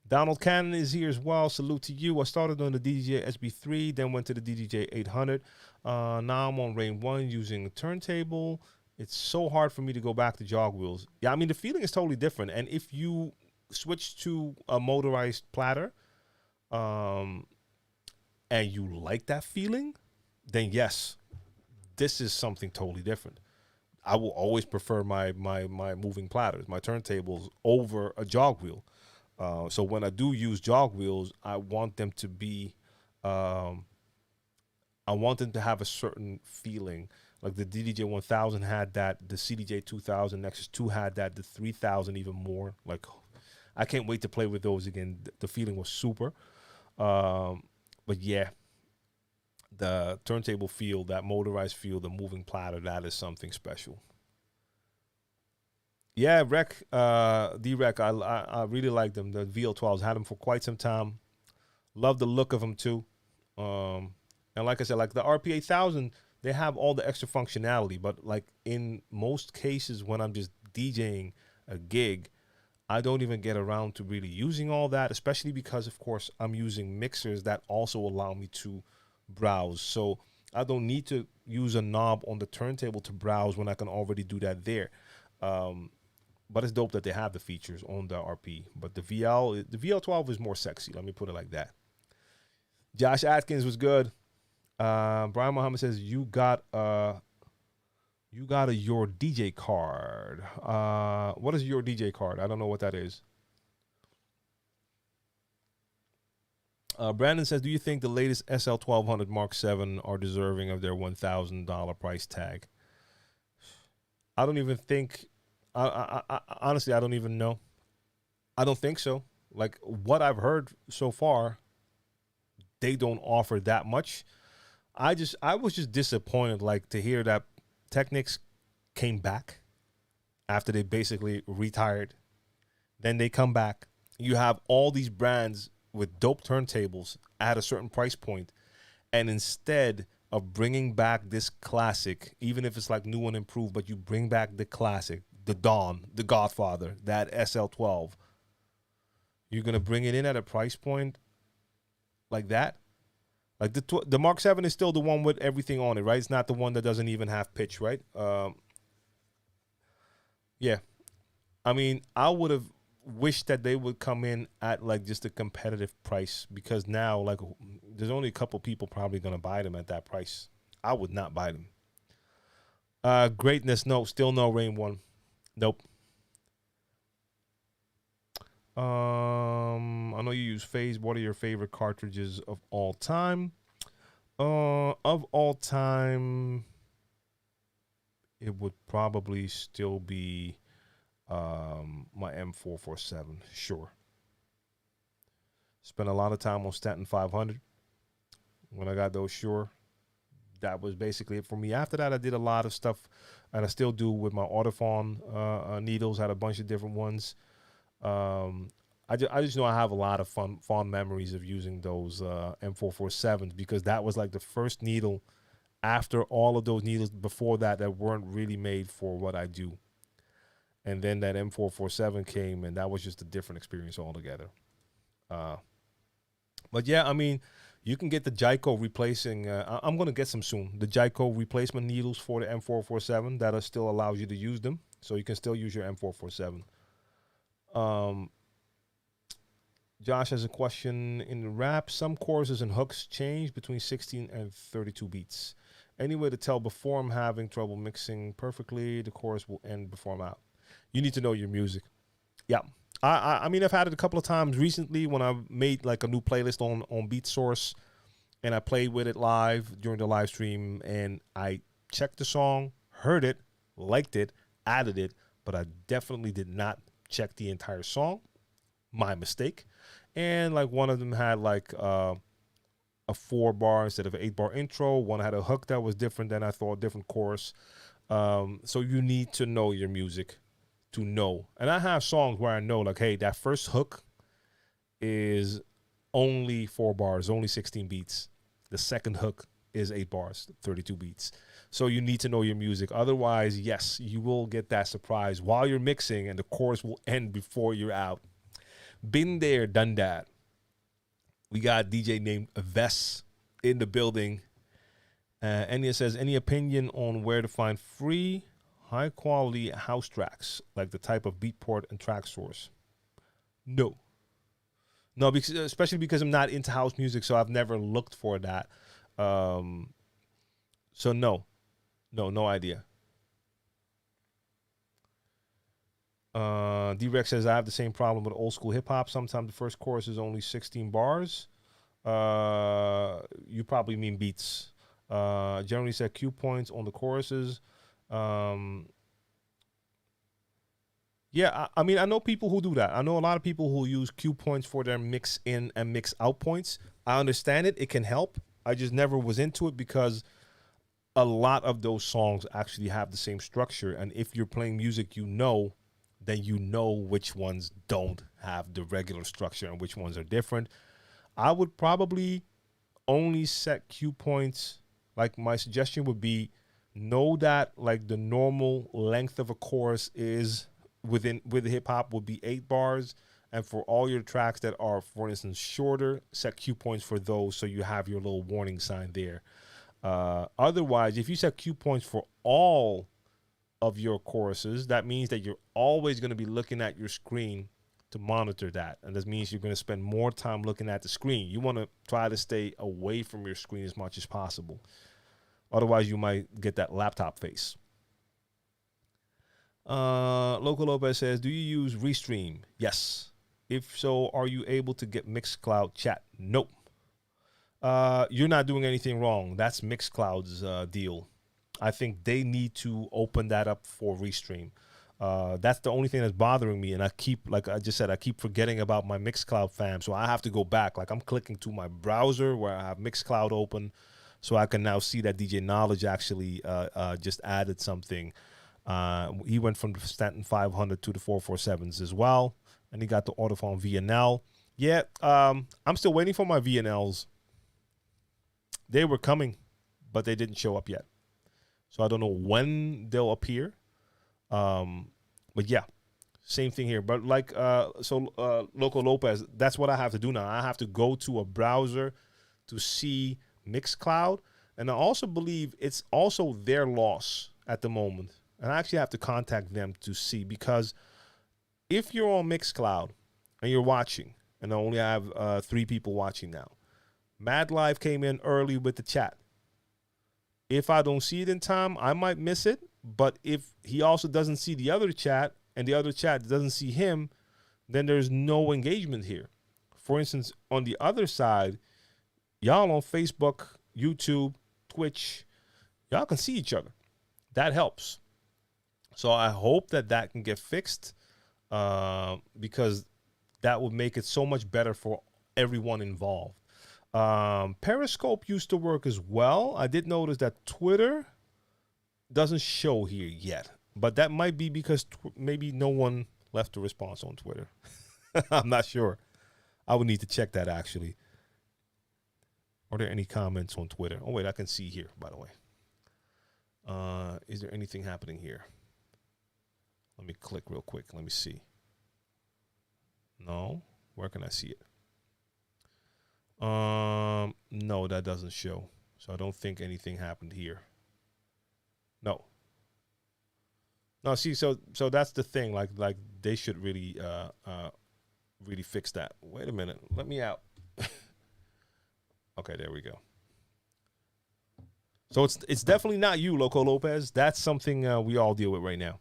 Donald Cannon is here as well. Salute to you. I started on the DJI SB3, then went to the DJI 800. Now I'm on Rain 1 using a turntable. It's so hard for me to go back to jog wheels. Yeah, I mean, the feeling is totally different. And if you switch to a motorized platter and you like that feeling, then yes, this is something totally different. I will always prefer my moving platters, my turntables, over a jog wheel. So when I do use jog wheels, I want them to be, I want them to have a certain feeling. Like the DDJ 1000 had that, the CDJ 2000 Nexus 2 had that, the 3000 even more. Like, I can't wait to play with those again. The feeling was super. But yeah, the turntable feel, that motorized feel, the moving platter, that is something special. Yeah, D-Rec, I really like them. The VL12s, had them for quite some time. Love the look of them too. And like I said, like the RP8000, they have all the extra functionality, but like in most cases when I'm just DJing a gig, I don't even get around to really using all that, especially because, of course, I'm using mixers that also allow me to browse. So I don't need to use a knob on the turntable to browse when I can already do that there. But it's dope that they have the features on the RP. But the VL12 is more sexy. Let me put it like that. Josh Atkins was good. Brian Muhammad says you got a your DJ card. What is your DJ card? I don't know what that is. Brandon says, do you think the latest SL1200 Mark 7 are deserving of their $1,000 price tag? I don't even think. Honestly, I don't even know. I don't think so. Like what I've heard so far, they don't offer that much. I was just disappointed, like to hear that Technics came back after they basically retired. Then they come back. You have all these brands with dope turntables at a certain price point, and instead of bringing back this classic, even if it's like new and improved, but you bring back the classic, the Dawn, the Godfather, that SL12, you're gonna bring it in at a price point like that. Like the Mark 7 is still the one with everything on it, right? It's not the one that doesn't even have pitch, right? Yeah. I mean, I would have wished that they would come in at like just a competitive price, because now like there's only a couple people probably going to buy them at that price. I would not buy them. Greatness, no, still no Rain 1. Nope. I know you use Phase. What are your favorite cartridges of all time? Of all time, it would probably still be my M447. Sure. Spent a lot of time on Stanton 500 when I got those. Sure. That was basically it for me. After that, I did a lot of stuff, and I still do with my Autophon needles. Had a bunch of different ones. I just know I have a lot of fond memories of using those M447s, because that was like the first needle after all of those needles before that weren't really made for what I do. And then that M447 came, and that was just a different experience altogether. But yeah, I mean, you can get the Jaico replacing. I'm going to get some soon. The Jaico replacement needles for the M447 that still allows you to use them. So you can still use your M447. Josh has a question. In the rap, some choruses and hooks change between 16 and 32 beats. Any way to tell before I'm having trouble mixing perfectly, the chorus will end before I'm out? You need to know your music. Yeah. I mean, I've had it a couple of times recently when I made like a new playlist on Beat Source, and I played with it live during the live stream, and I checked the song, heard it, liked it, added it, but I definitely did not check the entire song. My mistake. And like one of them had like a 4-bar instead of an 8-bar intro. One had a hook that was different than I thought, different chorus. So you need to know your music to know. And I have songs where I know like, hey, that first hook is only 4 bars, only 16 beats. The second hook is 8 bars, 32 beats. So you need to know your music. Otherwise, yes, you will get that surprise while you're mixing and the chorus will end before you're out. Been there, done that. We got DJ named Vess in the building. Enya says, any opinion on where to find free, high quality house tracks, like the type of beatport and track source? No. No, because, especially because I'm not into house music, so I've never looked for that. So no idea. D-Rex says, I have the same problem with old school hip hop. Sometimes the first chorus is only 16 bars. You probably mean beats. Generally set cue points on the choruses. Yeah, I mean, I know people who do that. I know a lot of people who use cue points for their mix in and mix out points. I understand it. It can help. I just never was into it because a lot of those songs actually have the same structure. And if you're playing music, then you know which ones don't have the regular structure and which ones are different. I would probably only set cue points. Like, my suggestion would be, know that like the normal length of a chorus is with hip hop would be 8 bars. And for all your tracks that are, for instance, shorter, set cue points for those so you have your little warning sign there. Otherwise, if you set cue points for all of your choruses, that means that you're always going to be looking at your screen to monitor that. And that means you're going to spend more time looking at the screen. You want to try to stay away from your screen as much as possible. Otherwise, you might get that laptop face. Loco Lopez says, do you use Restream? Yes. If so, are you able to get Mixcloud chat? Nope. You're not doing anything wrong. That's Mixcloud's deal. I think they need to open that up for Restream. That's the only thing that's bothering me. And I keep, like I just said, I keep forgetting about my Mixcloud fam. So I have to go back. Like, I'm clicking to my browser where I have Mixcloud open. So I can now see that DJ Knowledge actually just added something. He went from the Stanton 500 to the 447s as well. And he got the Autophone VNL. Yeah, I'm still waiting for my VNLs. They were coming, but they didn't show up yet. So I don't know when they'll appear. But yeah, same thing here. But like, Loco Lopez, that's what I have to do now. I have to go to a browser to see Mixcloud. And I also believe it's also their loss at the moment. And I actually have to contact them to see, because if you're on Mixcloud and you're watching, and I only have 3 people watching now, Mad Live came in early with the chat. If I don't see it in time, I might miss it. But if he also doesn't see the other chat and the other chat doesn't see him, then there's no engagement here. For instance, on the other side, y'all on Facebook, YouTube, Twitch, y'all can see each other. That helps. So I hope that can get fixed, because that would make it so much better for everyone involved. Periscope used to work as well. I did notice that Twitter doesn't show here yet, but that might be because maybe no one left a response on Twitter. I'm not sure. I would need to check that, actually. Are there any comments on Twitter? Oh, wait, I can see here, by the way. Is there anything happening here? Let me click real quick. Let me see. No? Where can I see it? No, that doesn't show. So I don't think anything happened here. No. No, see, so that's the thing. Like they should really fix that. Wait a minute. Let me out. Okay, there we go. So it's definitely not you, Loco Lopez. That's something we all deal with right now.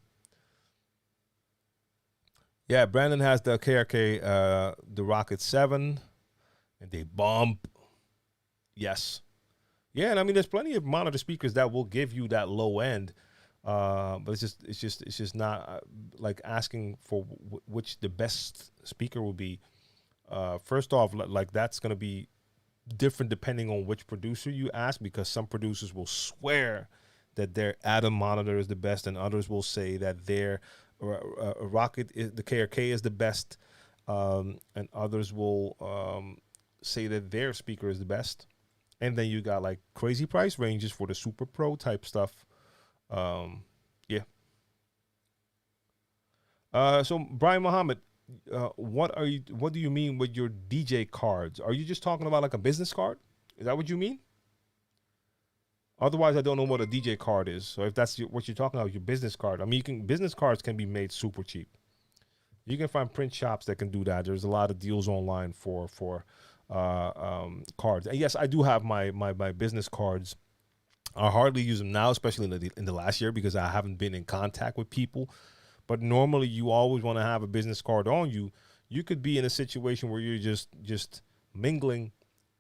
Yeah, Brandon has the KRK, the Rocket 7, and they bump. Yes. Yeah, and I mean, there's plenty of monitor speakers that will give you that low end, but it's just not like asking for which the best speaker will be. First off, like that's gonna be different depending on which producer you ask, because some producers will swear that their Atom monitor is the best, and others will say that their Rocket, the KRK is the best. and others will say that their speaker is the best. And then you got like crazy price ranges for the super pro type stuff. Yeah. So Brian Muhammad, what do you mean with your DJ cards? Are you just talking about like a business card? Is that what you mean? Otherwise, I don't know what a DJ card is. So if that's what you're talking about, your business card. I mean, business cards can be made super cheap. You can find print shops that can do that. There's a lot of deals online for cards. And yes, I do have my business cards. I hardly use them now, especially in the last year, because I haven't been in contact with people. But normally, you always want to have a business card on you. You could be in a situation where you're just mingling,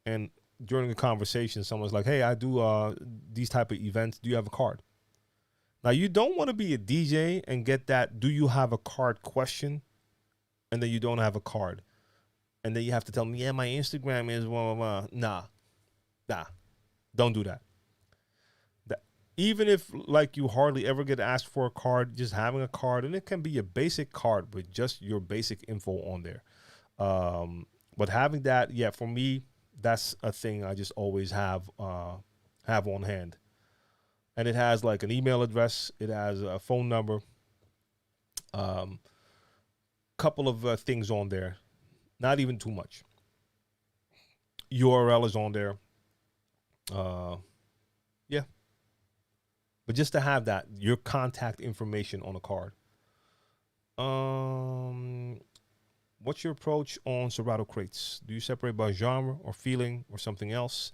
and during a conversation, someone's like, "Hey, I do these type of events. Do you have a card?" Now, you don't want to be a DJ and get that "Do you have a card?" question, and then you don't have a card, and then you have to tell me, "Yeah, my Instagram is blah blah blah." Nah, don't do that. Even if like you hardly ever get asked for a card, just having a card, and it can be a basic card with just your basic info on there. But having that, yeah, for me, that's a thing I just always have on hand. And it has like an email address, it has a phone number, couple of things on there, not even too much. URL is on there. Yeah, but just to have that, your contact information on a card. What's your approach on Serato crates? Do you separate by genre or feeling or something else?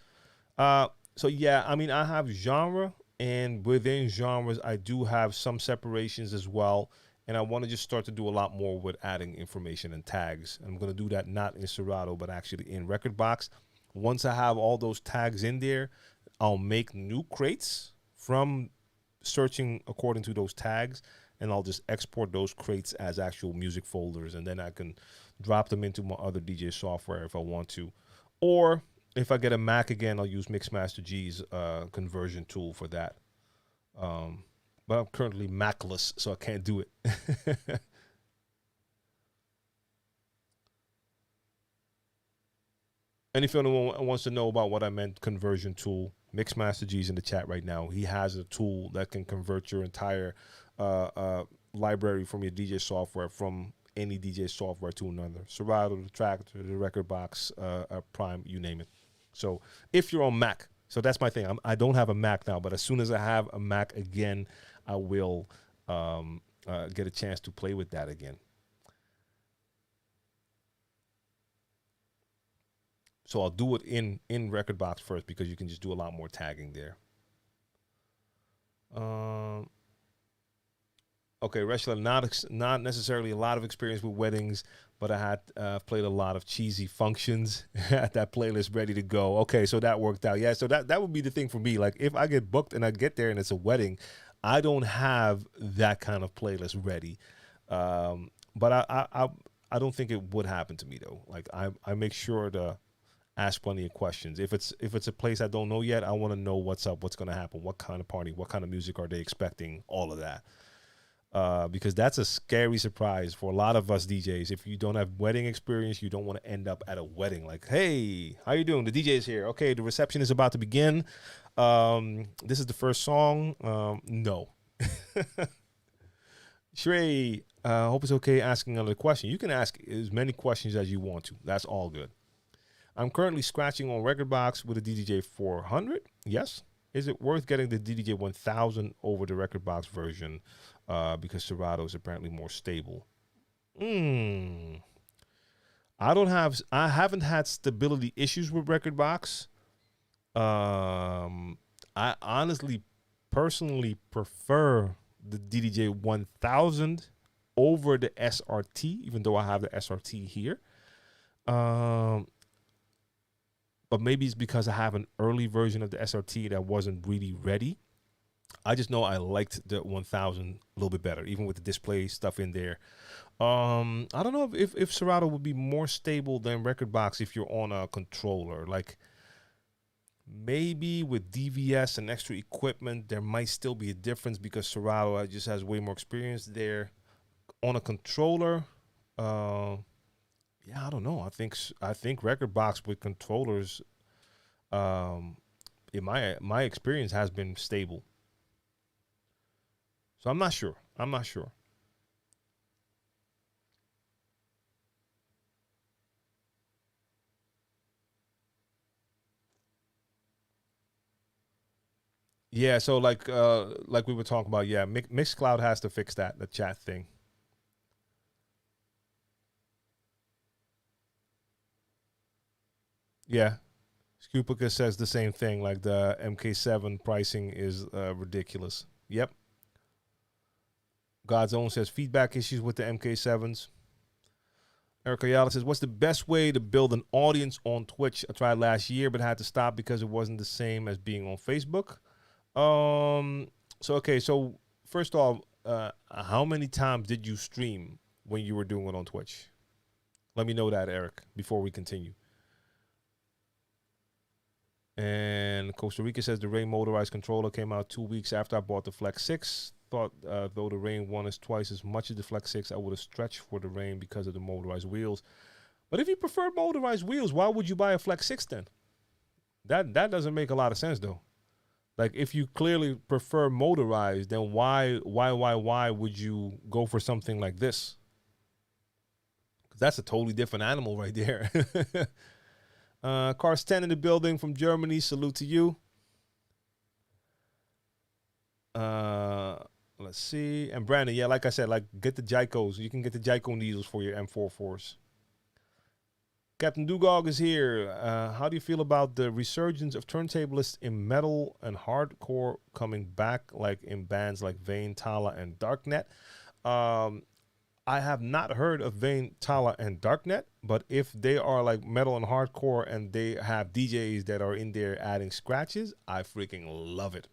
So yeah, I mean, I have genre, and within genres, I do have some separations as well. And I want to just start to do a lot more with adding information and tags. I'm going to do that not in Serato, but actually in Rekordbox. Once I have all those tags in there, I'll make new crates from searching according to those tags, and I'll just export those crates as actual music folders, and then I can drop them into my other DJ software if I want to. Or if I get a Mac again, I'll use Mixmaster G's conversion tool for that. But I'm currently Macless, so I can't do it. And if anyone wants to know about what I meant, conversion tool, Mixmaster G's in the chat right now. He has a tool that can convert your entire library from your DJ software from any DJ software to another. Serato, the Tractor, the Rekordbox, Prime, you name it. So if you're on Mac, so that's my thing. I don't have a Mac now, but as soon as I have a Mac again, I will get a chance to play with that again. So I'll do it in Rekordbox first, because you can just do a lot more tagging there. Okay, Reshla, not necessarily a lot of experience with weddings, but I had played a lot of cheesy functions. Had that playlist ready to go. Okay, so that worked out. Yeah, so that would be the thing for me. Like if I get booked and I get there and it's a wedding, I don't have that kind of playlist ready. But I don't think it would happen to me though. Like I make sure to ask plenty of questions. If it's a place I don't know yet, I want to know what's up, what's going to happen, what kind of party, what kind of music are they expecting, all of that. Because that's a scary surprise for a lot of us DJs. If you don't have wedding experience, you don't want to end up at a wedding like, hey, how you doing? The DJ is here. Okay, the reception is about to begin. This is the first song. No. Shrey, hope it's okay asking another question. You can ask as many questions as you want to. That's all good. I'm currently scratching on Rekordbox with a DDJ 400. Yes. Is it worth getting the DDJ 1000 over the Rekordbox version? Because Serato is apparently more stable. I haven't had stability issues with Rekordbox. I honestly, personally prefer the DDJ 1000 over the SRT, even though I have the SRT here. But maybe it's because I have an early version of the SRT that wasn't really ready. I just know I liked the 1000 a little bit better, even with the display stuff in there. I don't know if Serato would be more stable than Rekordbox if you're on a controller. Like maybe with DVS and extra equipment, there might still be a difference because Serato just has way more experience there. On a controller, Yeah, I don't know. I think record box with controllers, um, in my experience, has been stable. So I'm not sure. I'm not sure. Yeah, so like we were talking about, yeah, Mixcloud has to fix that, the chat thing. Yeah. Scupicus says the same thing, like the MK7 pricing is ridiculous. Yep. God's Own says feedback issues with the MK7s. Eric Ayala says, what's the best way to build an audience on Twitch? I tried last year, but had to stop because it wasn't the same as being on Facebook. Um, so first off, how many times did you stream when you were doing it on Twitch? Let me know that, Eric, before we continue. And Costa Rica says the Rain motorized controller came out 2 weeks after I bought the Flex 6. Thought though the Rain 1 is twice as much as the Flex 6, I would have stretched for the Rain because of the motorized wheels. But if you prefer motorized wheels, why would you buy a Flex 6 then? That doesn't make a lot of sense though. Like if you clearly prefer motorized, then why would you go for something like this? Because that's a totally different animal right there. Cars 10 in the building from Germany. Salute to you. Let's see. And Brandon, yeah, like I said, like get the Jycos. You can get the Jyco needles for your M44s. Captain Dugog is here. How do you feel about the resurgence of turntablists in metal and hardcore coming back, like in bands like Vane, Tala, and Darknet? I have not heard of Vane, Tala, and Darknet, but if they are like metal and hardcore and they have DJs that are in there adding scratches, I freaking love it.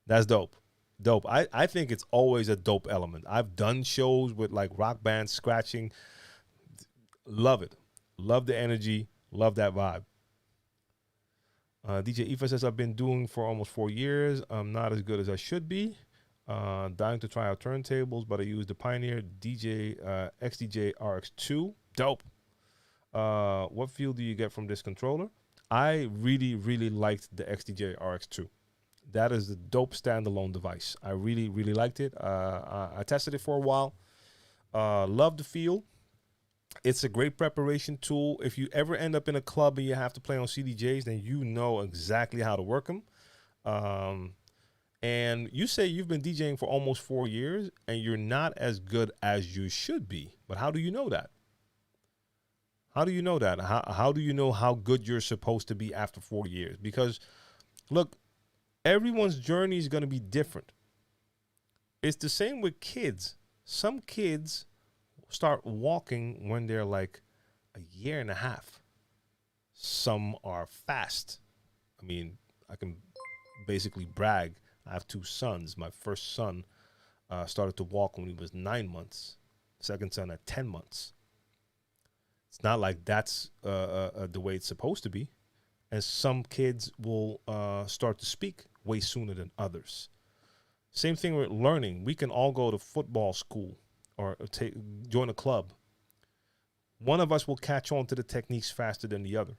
That's dope. Dope. I think it's always a dope element. I've done shows with like rock bands scratching. Love it. Love the energy. Love that vibe. DJ Ifa says, I've been doing for almost 4 years. I'm not as good as I should be. Dying to try out turntables, but I use the Pioneer DJ XDJ RX2. Dope. What feel do you get from this controller? I really, really liked the XDJ RX2. That is a dope standalone device. I really, really liked it. I tested it for a while. Love the feel. It's a great preparation tool. If you ever end up in a club and you have to play on CDJs, then you know exactly how to work them. And you say you've been DJing for almost 4 years and you're not as good as you should be. But how do you know that? How do you know that? How do you know how good you're supposed to be after 4 years? Because, look, everyone's journey is going to be different. It's the same with kids. Some kids start walking when they're like a year and a half. Some are fast. I mean, I can basically brag. I have 2 sons. My first son started to walk when he was 9 months. Second son at 10 months. It's not like that's the way it's supposed to be. And some kids will start to speak way sooner than others. Same thing with learning. We can all go to football school or join a club. One of us will catch on to the techniques faster than the other.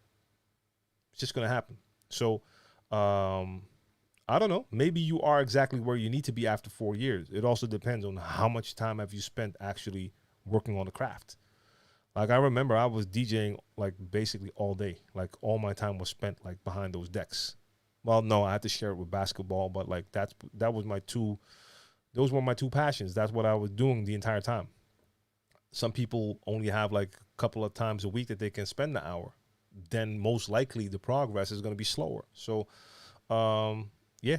It's just going to happen. So, I don't know. Maybe you are exactly where you need to be after 4 years. It also depends on how much time have you spent actually working on the craft. Like I remember I was DJing like basically all day. Like all my time was spent like behind those decks. Well, no, I had to share it with basketball, but like that was those were my 2 passions. That's what I was doing the entire time. Some people only have like a couple of times a week that they can spend the hour. Then most likely the progress is going to be slower. So, yeah.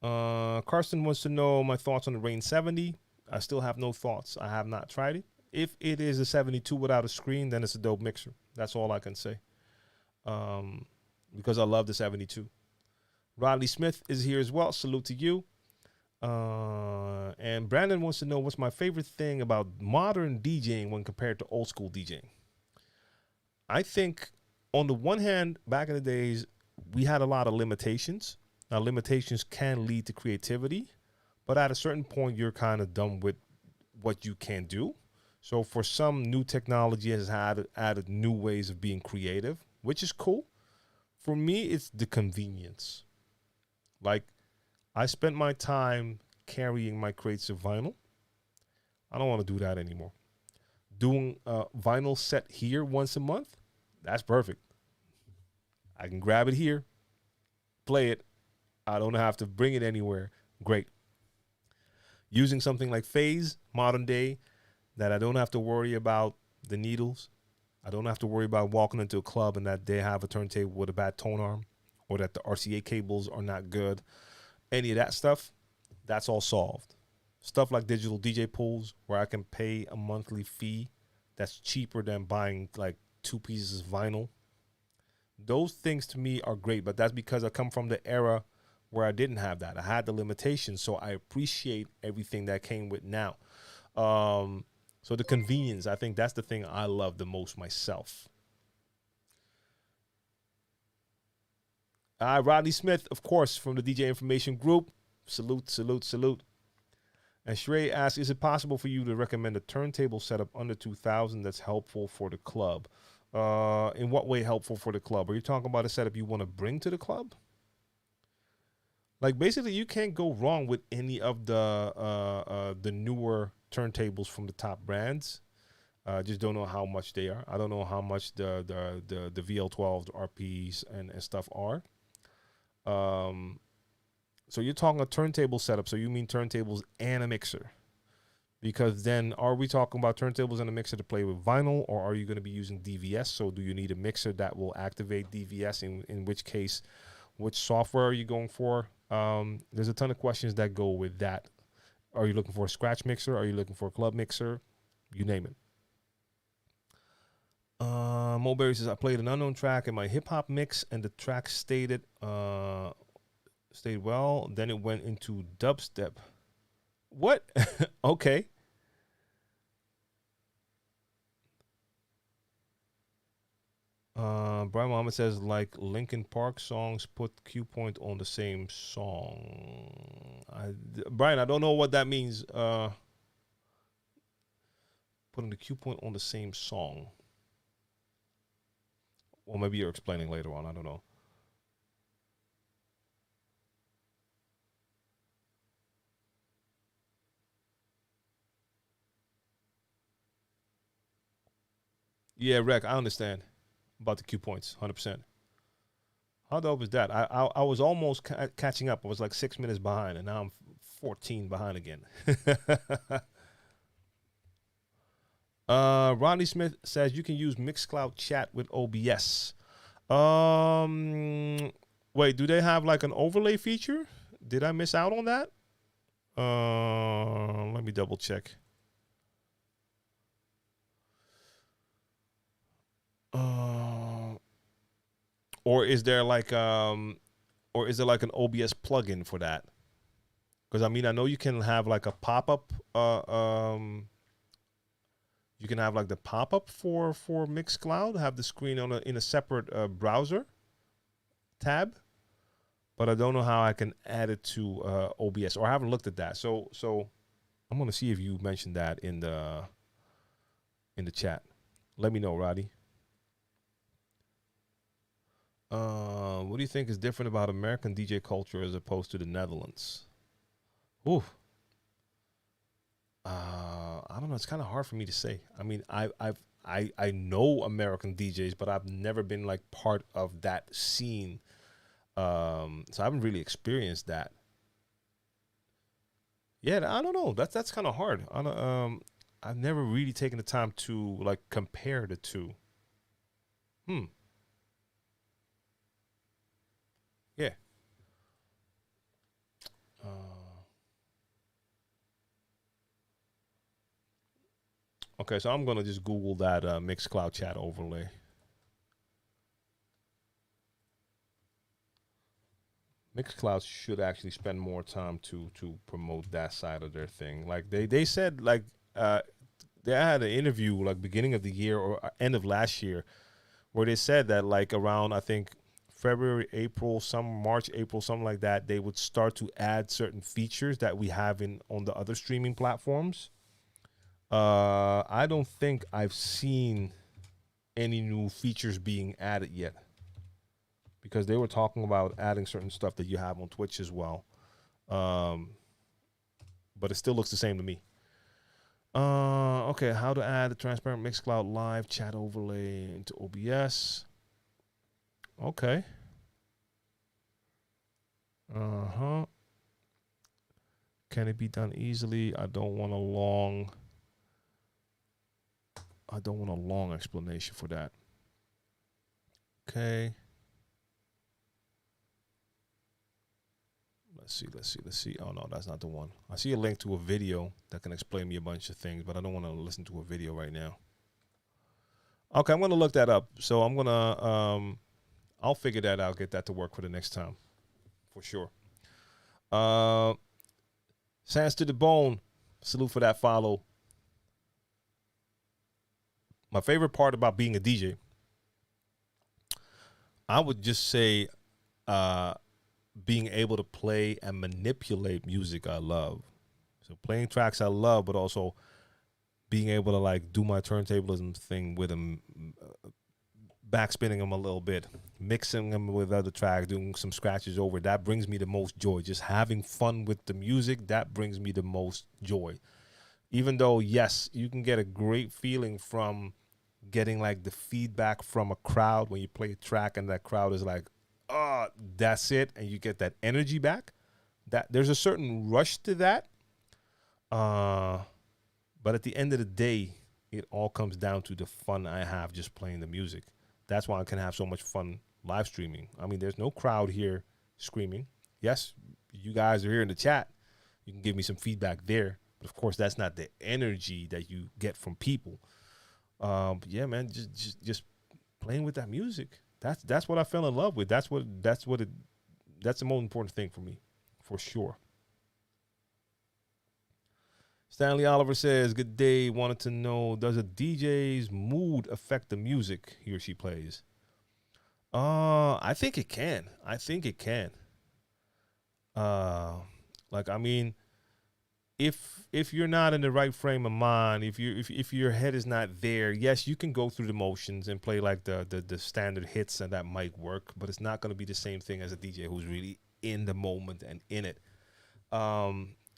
Carson wants to know my thoughts on the Rain 70. I still have no thoughts. I have not tried it. If it is a 72 without a screen, then it's a dope mixer. That's all I can say. Because I love the 72. Rodley Smith is here as well. Salute to you. And Brandon wants to know what's my favorite thing about modern DJing when compared to old school DJing. I think on the one hand, back in the days, we had a lot of limitations. Now, limitations can lead to creativity, but at a certain point, you're kind of done with what you can do. So for some, new technology has added new ways of being creative, which is cool. For me, it's the convenience. Like, I spent my time carrying my crates of vinyl. I don't want to do that anymore. Doing a vinyl set here once a month, that's perfect. I can grab it here, play it. I don't have to bring it anywhere. Great. Using something like Phase, modern day, that I don't have to worry about the needles. I don't have to worry about walking into a club and that they have a turntable with a bad tone arm, or that the RCA cables are not good. Any of that stuff, that's all solved. Stuff like digital DJ pools, where I can pay a monthly fee that's cheaper than buying like 2 pieces of vinyl. Those things to me are great, but that's because I come from the era where I didn't have that. I had the limitations, so I appreciate everything that came with now. So the convenience, I think that's the thing I love the most myself. Rodney Smith, of course, from the DJ Information Group. Salute, salute, salute. And Shrey asks, is it possible for you to recommend a turntable setup under 2000 that's helpful for the club? In what way helpful for the club? Are you talking about a setup you want to bring to the club? Like, basically, you can't go wrong with any of the newer turntables from the top brands. Just don't know how much they are. I don't know how much the VL12, the RPs, and stuff are. So you're talking a turntable setup. So you mean turntables and a mixer? Because then, are we talking about turntables and a mixer to play with vinyl, or are you going to be using DVS? So do you need a mixer that will activate DVS? In which case, which software are you going for? There's a ton of questions that go with that. Are you looking for a scratch mixer? Are you looking for a club mixer? You name it. Mulberry says, I played an unknown track in my hip hop mix, and the track stayed well. Then it went into dubstep. What? Okay. Brian Muhammad says, like Linkin Park songs put Q point on the same song. Brian, I don't know what that means. Putting the Q point on the same song. Or maybe you're explaining later on. I don't know. Yeah, Rec, I understand about the Q points, 100%. How dope is that? I was almost catching up. I was like 6 minutes behind, and now I'm 14 behind again. Rodney Smith says you can use Mixcloud chat with OBS. Wait, do they have like an overlay feature? Did I miss out on that? Let me double check. Or is there like an OBS plugin for that? Because I mean, I know you can have like a pop-up. You can have like the pop-up for Mixcloud. Have the screen in a separate browser tab. But I don't know how I can add it to OBS, or I haven't looked at that. So I'm gonna see if you mentioned that in the chat. Let me know, Roddy. What do you think is different about American DJ culture as opposed to the Netherlands? Ooh. I don't know. It's kind of hard for me to say. I mean, I know American DJs, but I've never been like part of that scene. So I haven't really experienced that. Yeah, I don't know. That's kind of hard. I've never really taken the time to like compare the two. Yeah. Okay, so I'm gonna just Google that Mixcloud chat overlay. Mixcloud should actually spend more time to promote that side of their thing. Like they said, like they had an interview like beginning of the year or end of last year, where they said that like around I think February, April, March, April, something like that, they would start to add certain features that we have on the other streaming platforms. I don't think I've seen any new features being added yet, because they were talking about adding certain stuff that you have on Twitch as well. But it still looks the same to me. Okay, how to add the transparent Mixcloud live chat overlay into OBS. Okay. Can it be done easily? I don't want a long explanation for that. Okay. Let's see. Oh no, that's not the one. I see a link to a video that can explain me a bunch of things, but I don't want to listen to a video right now. Okay, I'm gonna look that up. So I'm gonna I'll figure that out, get that to work for the next time, for sure. Sands to the bone. Salute for that follow. My favorite part about being a DJ, I would just say, being able to play and manipulate music I love. So playing tracks I love, but also being able to like do my turntablism thing with them, backspinning them a little bit, mixing them with other tracks, doing some scratches over. That brings me the most joy. Just having fun with the music, that brings me the most joy. Even though, yes, you can get a great feeling from getting like the feedback from a crowd when you play a track and that crowd is like, oh, that's it, and you get that energy back. That there's a certain rush to that. But at the end of the day, it all comes down to the fun I have just playing the music. That's why I can have so much fun live streaming. I mean, there's no crowd here screaming. Yes, you guys are here in the chat. You can give me some feedback there. But of course, that's not the energy that you get from people. But yeah, man, just playing with that music. That's what I fell in love with. That's the most important thing for me, for sure. Stanley Oliver says, good day. Wanted to know, does a DJ's mood affect the music he or she plays? I think it can. Like, I mean, if you're not in the right frame of mind, if your head is not there, yes, you can go through the motions and play like the standard hits, and that might work, but it's not going to be the same thing as a DJ who's really in the moment and in it.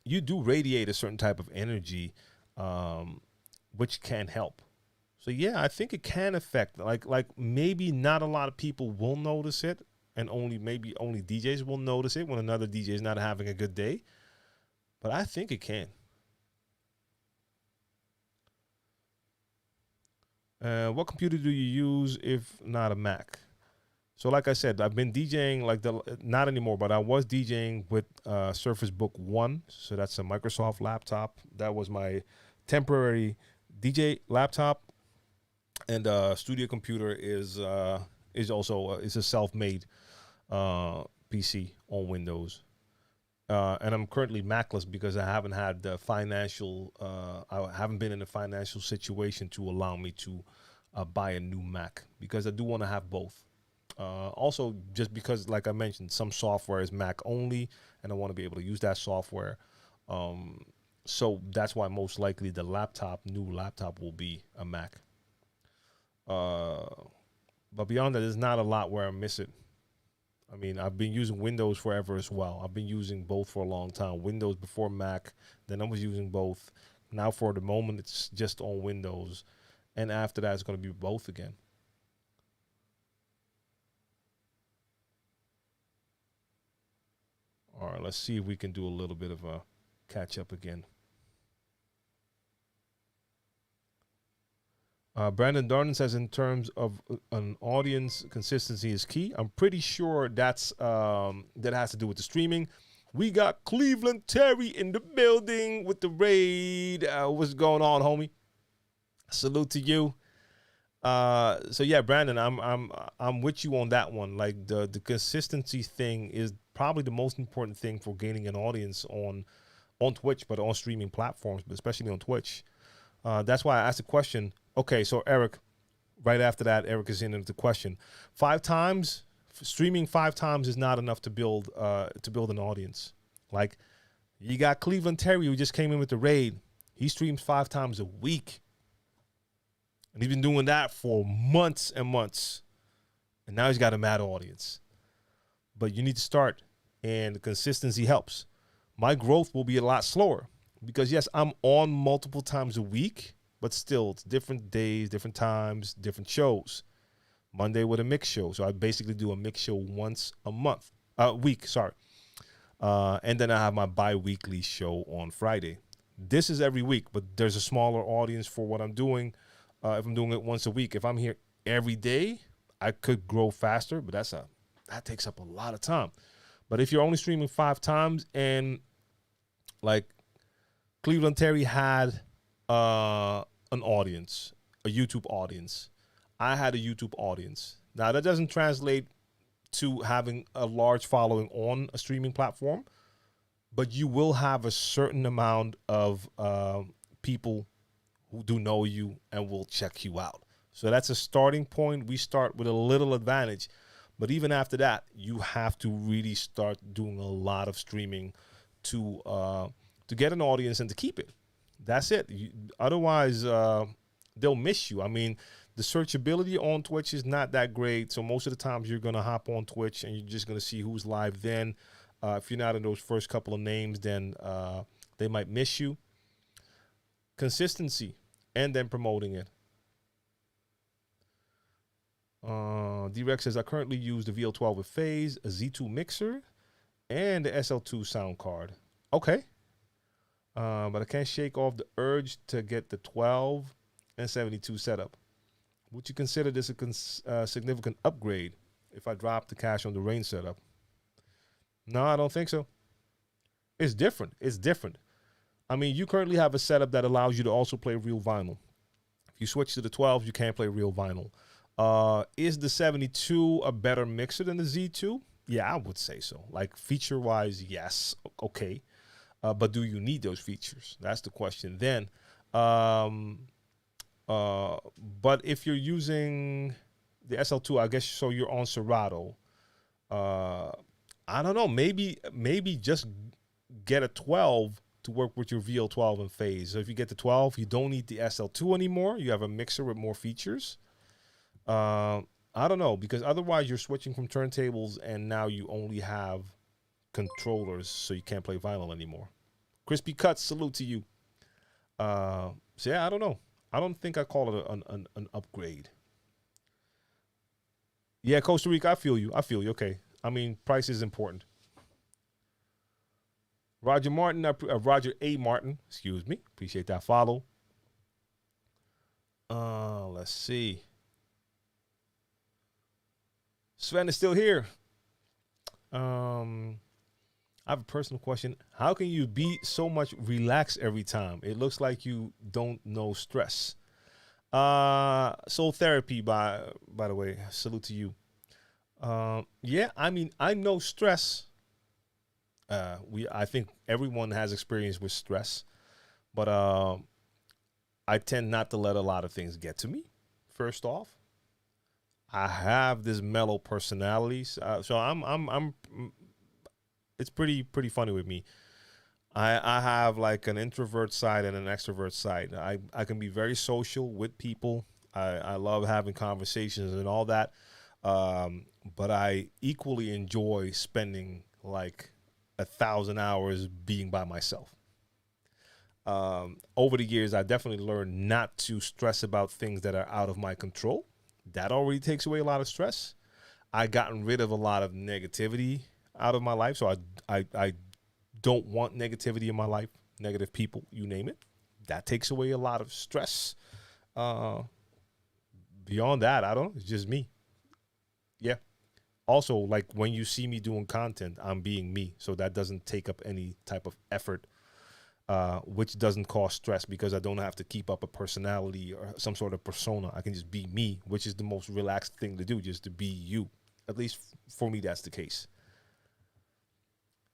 You do radiate a certain type of energy, which can help. So yeah, I think it can affect. Like maybe not a lot of people will notice it, and only DJs will notice it when another DJ is not having a good day. But I think it can. What computer do you use if not a Mac? So like I said, I've been DJing not anymore, but I was DJing with Surface Book 1. So that's a Microsoft laptop. That was my temporary DJ laptop. And studio computer is also is a self-made PC on Windows. And I'm currently Macless because I haven't had the financial, I haven't been in a financial situation to allow me to buy a new Mac, because I do want to have both. Also, just because, like I mentioned, some software is Mac only, and I want to be able to use that software. So that's why most likely the new laptop will be a Mac. But beyond that, there's not a lot where I miss it. I mean, I've been using Windows forever as well. I've been using both for a long time. Windows before Mac, then I was using both. Now for the moment, it's just on Windows. And after that, it's going to be both again. All right, let's see if we can do a little bit of a catch up again. Brandon Darden says, in terms of an audience, consistency is key. I'm pretty sure that has to do with the streaming. We got Cleveland Terry in the building with the raid. What's going on, homie? Salute to you. So yeah, Brandon, I'm with you on that one. Like the consistency thing is probably the most important thing for gaining an audience on Twitch, but on streaming platforms, but especially on Twitch. That's why I asked the question. Okay, so Eric, right after that, Eric is in the question. 5 times, streaming 5 times is not enough to build an audience. Like, you got Cleveland Terry, who just came in with the raid. He streams 5 times a week. And he's been doing that for months and months. And now he's got a mad audience. But you need to start, and the consistency helps. My growth will be a lot slower because, yes, I'm on multiple times a week, but still, it's different days, different times, different shows. Monday with a mix show. So I basically do a mix show once a week. And then I have my bi-weekly show on Friday. This is every week, but there's a smaller audience for what I'm doing. If I'm doing it once a week, if I'm here every day, I could grow faster, but that takes up a lot of time. But if you're only streaming 5 times, and like Cleveland Terry had an audience, a YouTube audience. I had a YouTube audience. Now, that doesn't translate to having a large following on a streaming platform, but you will have a certain amount of people who do know you and will check you out. So that's a starting point. We start with a little advantage, but even after that, you have to really start doing a lot of streaming to get an audience and to keep it. That's it. Otherwise, they'll miss you. I mean, the searchability on Twitch is not that great. So most of the times you're going to hop on Twitch and you're just going to see who's live then. If you're not in those first couple of names, then they might miss you. Consistency and then promoting it. D-Rex says, I currently use the VL12 with Phase, a Z2 mixer, and the SL2 sound card. Okay. But I can't shake off the urge to get the 12 and 72 setup. Would you consider this a significant upgrade if I drop the cash on the range setup? No, I don't think so. It's different. It's different. I mean, you currently have a setup that allows you to also play real vinyl. If you switch to the 12, you can't play real vinyl. Is the 72 a better mixer than the Z2? Yeah, I would say so. Like feature-wise, yes. Okay. But do you need those features? That's the question. Then, but if you're using the SL2, I guess, so you're on Serato. I don't know. Maybe just get a 12 to work with your VL12 and Phase. So if you get the 12, you don't need the SL2 anymore. You have a mixer with more features. I don't know, because otherwise you're switching from turntables and now you only have controllers, so you can't play vinyl anymore. Crispy Cuts, salute to you. So yeah, I don't know. I don't think I call it an upgrade. Yeah, Costa Rica, I feel you. Okay. I mean, price is important. Roger A. Martin, excuse me. Appreciate that follow. Let's see. Sven is still here. I have a personal question. How can you be so much relaxed every time? It looks like you don't know stress. Soul Therapy, by the way, salute to you. Yeah, I mean, I know stress. I think everyone has experience with stress, but I tend not to let a lot of things get to me. First off, I have this mellow personality, so I'm. It's pretty funny with me. I have like an introvert side and an extrovert side. I can be very social with people. I love having conversations and all that. But I equally enjoy spending like 1,000 hours being by myself. Over the years, I definitely learned not to stress about things that are out of my control. That already takes away a lot of stress. I gotten rid of a lot of negativity out of my life, so I don't want negativity in my life. Negative people, you name it. That takes away a lot of stress. Beyond that, I don't know. It's just me. Yeah. Also, like when you see me doing content, I'm being me. So that doesn't take up any type of effort, which doesn't cause stress because I don't have to keep up a personality or some sort of persona. I can just be me, which is the most relaxed thing to do, just to be you. At least for me, that's the case.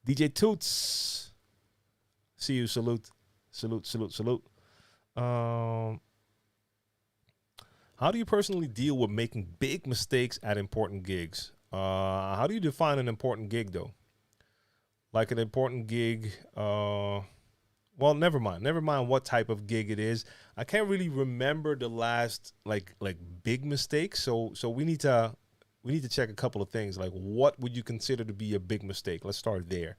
DJ Toots. See you. Salute. How do you personally deal with making big mistakes at important gigs? How do you define an important gig, though? Like an important gig, Well, never mind. Never mind what type of gig it is. I can't really remember the last like big mistake. So we need to check a couple of things. Like, what would you consider to be a big mistake? Let's start there,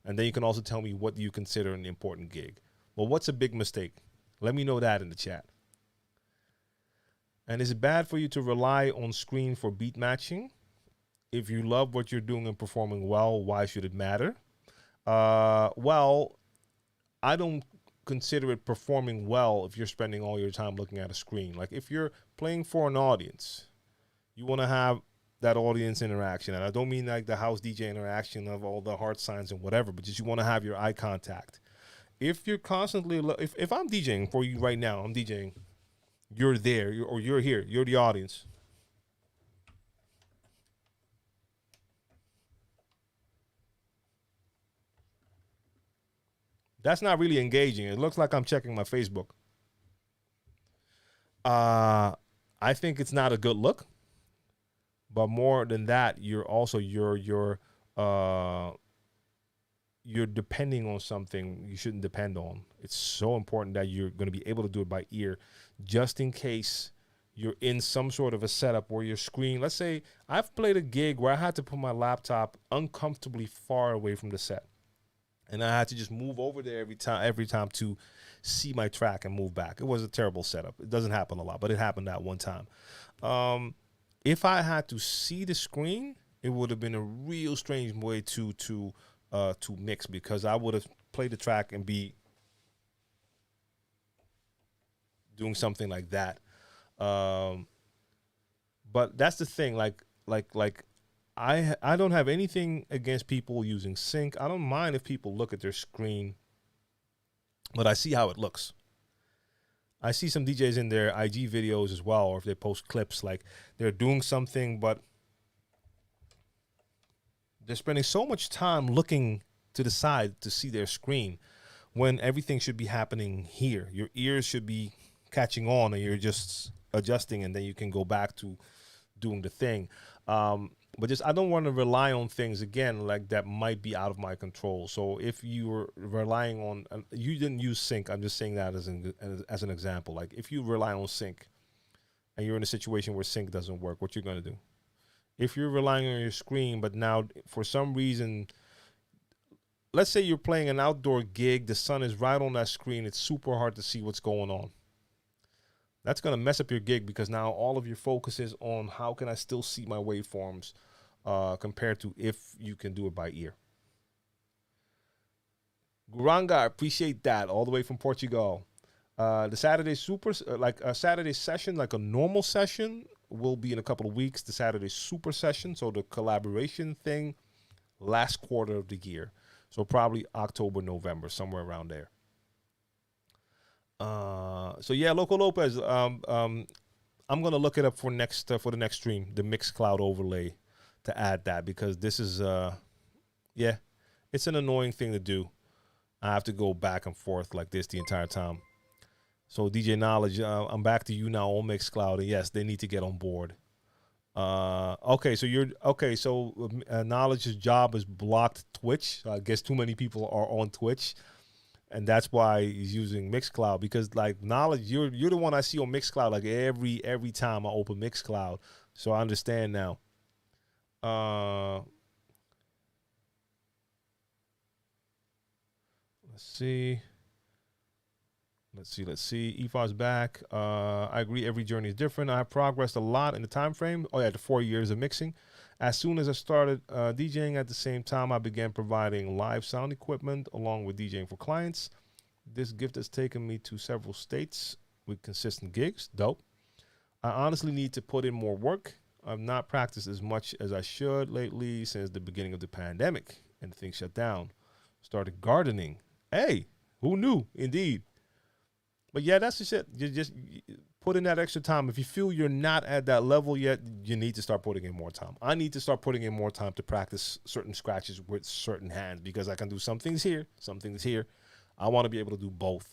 and then you can also tell me what you consider an important gig. Well, what's a big mistake? Let me know that in the chat. And is it bad for you to rely on screen for beat matching? If you love what you're doing and performing well, why should it matter? Well, I don't consider it performing well if you're spending all your time looking at a screen. Like, if you're playing for an audience, you want to have that audience interaction. And I don't mean like the house DJ interaction of all the heart signs and whatever, but just you want to have your eye contact. If you're constantly, if I'm DJing for you right now, I'm DJing, you're there, or you're here, you're the audience. That's not really engaging. It looks like I'm checking my Facebook. I think it's not a good look. But more than that, you're also you're depending on something you shouldn't depend on. It's so important that you're going to be able to do it by ear, just in case you're in some sort of a setup where your screen. Let's say I've played a gig where I had to put my laptop uncomfortably far away from the set, and I had to just move over there every time to see my track and move back. It was a terrible setup. It doesn't happen a lot, but it happened that one time. If I had to see the screen, it would have been a real strange way to mix, because I would have played the track and be doing something like that. But that's the thing. Like I don't have anything against people using sync. I don't mind if people look at their screen, but I see how it looks. I see some DJs in their IG videos as well, or if they post clips, like they're doing something, but they're spending so much time looking to the side to see their screen when everything should be happening here. Your ears should be catching on, and you're just adjusting, and then you can go back to doing the thing. But just, I don't want to rely on things again like that might be out of my control. So if you were relying on, you didn't use sync. I'm just saying that as an example. Like, if you rely on sync and you're in a situation where sync doesn't work, what you're going to do? If you're relying on your screen, but now for some reason, let's say you're playing an outdoor gig, the sun is right on that screen, it's super hard to see what's going on. That's going to mess up your gig, because now all of your focus is on how can I still see my waveforms, compared to if you can do it by ear. Guranga, appreciate that, all the way from Portugal. The Saturday like a Saturday session, like a normal session, will be in a couple of weeks. The Saturday super session, so the collaboration thing, last quarter of the year. So probably October, November, somewhere around there. So yeah, Loco Lopez. I'm gonna look it up for the next stream, the Mixcloud overlay, to add that, because this is yeah, it's an annoying thing to do. I have to go back and forth like this the entire time. So DJ Knowledge, I'm back to you now on Mixcloud, and yes, they need to get on board. Okay, so Knowledge's job is blocked Twitch. I guess too many people are on Twitch, and that's why he's using Mixcloud, because like Knowledge, you're the one I see on Mixcloud like every time I open Mixcloud. So I understand now. Let's see. EFA's back. I agree, every journey is different. I have progressed a lot in the time frame. Oh yeah, the 4 years of mixing. As soon as I started DJing at the same time, I began providing live sound equipment along with DJing for clients. This gift has taken me to several states with consistent gigs. Dope. I honestly need to put in more work. I've not practiced as much as I should lately since the beginning of the pandemic and things shut down. Started gardening. Hey, who knew? Indeed. But yeah, that's the shit. You just put in that extra time. If you feel you're not at that level yet, you need to start putting in more time. I need to start putting in more time to practice certain scratches with certain hands, because I can do some things here, some things here. I want to be able to do both.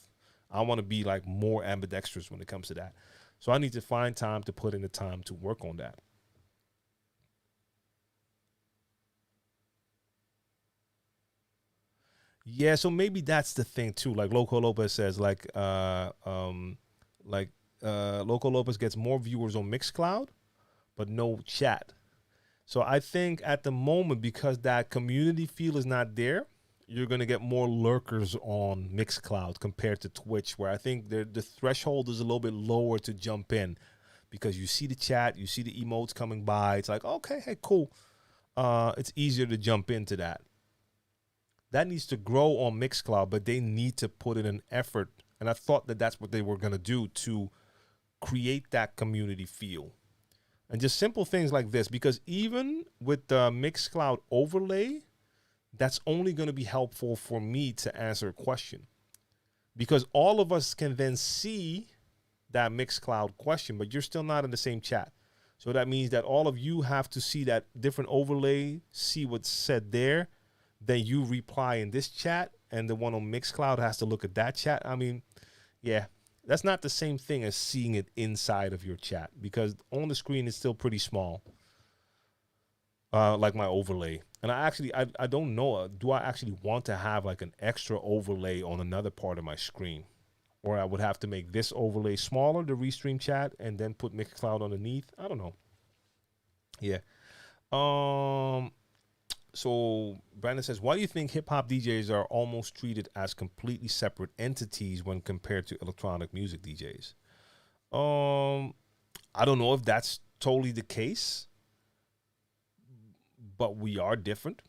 I want to be like more ambidextrous when it comes to that. So I need to find time to put in the time to work on that. Yeah, so maybe that's the thing too. Like Loco Lopez says, like Loco Lopez gets more viewers on Mixcloud, but no chat. So I think at the moment, because that community feel is not there, you're gonna get more lurkers on Mixcloud compared to Twitch, where I think the threshold is a little bit lower to jump in, because you see the chat, you see the emotes coming by. It's like, okay, hey, cool. It's easier to jump into that. That needs to grow on Mixcloud, but they need to put in an effort. And I thought that that's what they were gonna do to create that community feel. And just simple things like this, because even with the Mixcloud overlay, that's only going to be helpful for me to answer a question, because all of us can then see that Mixcloud question, but you're still not in the same chat. So that means that all of you have to see that different overlay, see what's said there, then you reply in this chat, and the one on Mixcloud has to look at that chat. I mean, yeah, that's not the same thing as seeing it inside of your chat, because on the screen it's still pretty small, like my overlay. And I don't know, do I actually want to have like an extra overlay on another part of my screen? Or I would have to make this overlay smaller, the restream chat, and then put Mixcloud underneath. I don't know. Yeah. So Brandon says, why do you think hip hop DJs are almost treated as completely separate entities when compared to electronic music DJs? I don't know if that's totally the case, but we are different.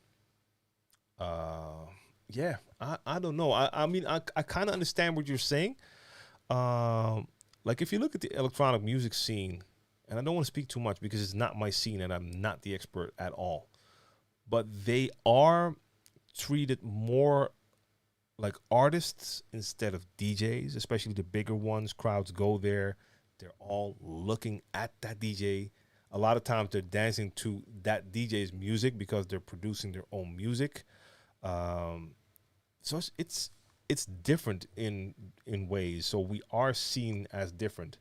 Yeah, I don't know. I mean, I kind of understand what you're saying. Like if you look at the electronic music scene, and I don't want to speak too much because it's not my scene and I'm not the expert at all, but they are treated more like artists instead of DJs, especially the bigger ones. Crowds go there. They're all looking at that DJ. A lot of times they're dancing to that DJ's music because they're producing their own music. So it's different in ways. So we are seen as different.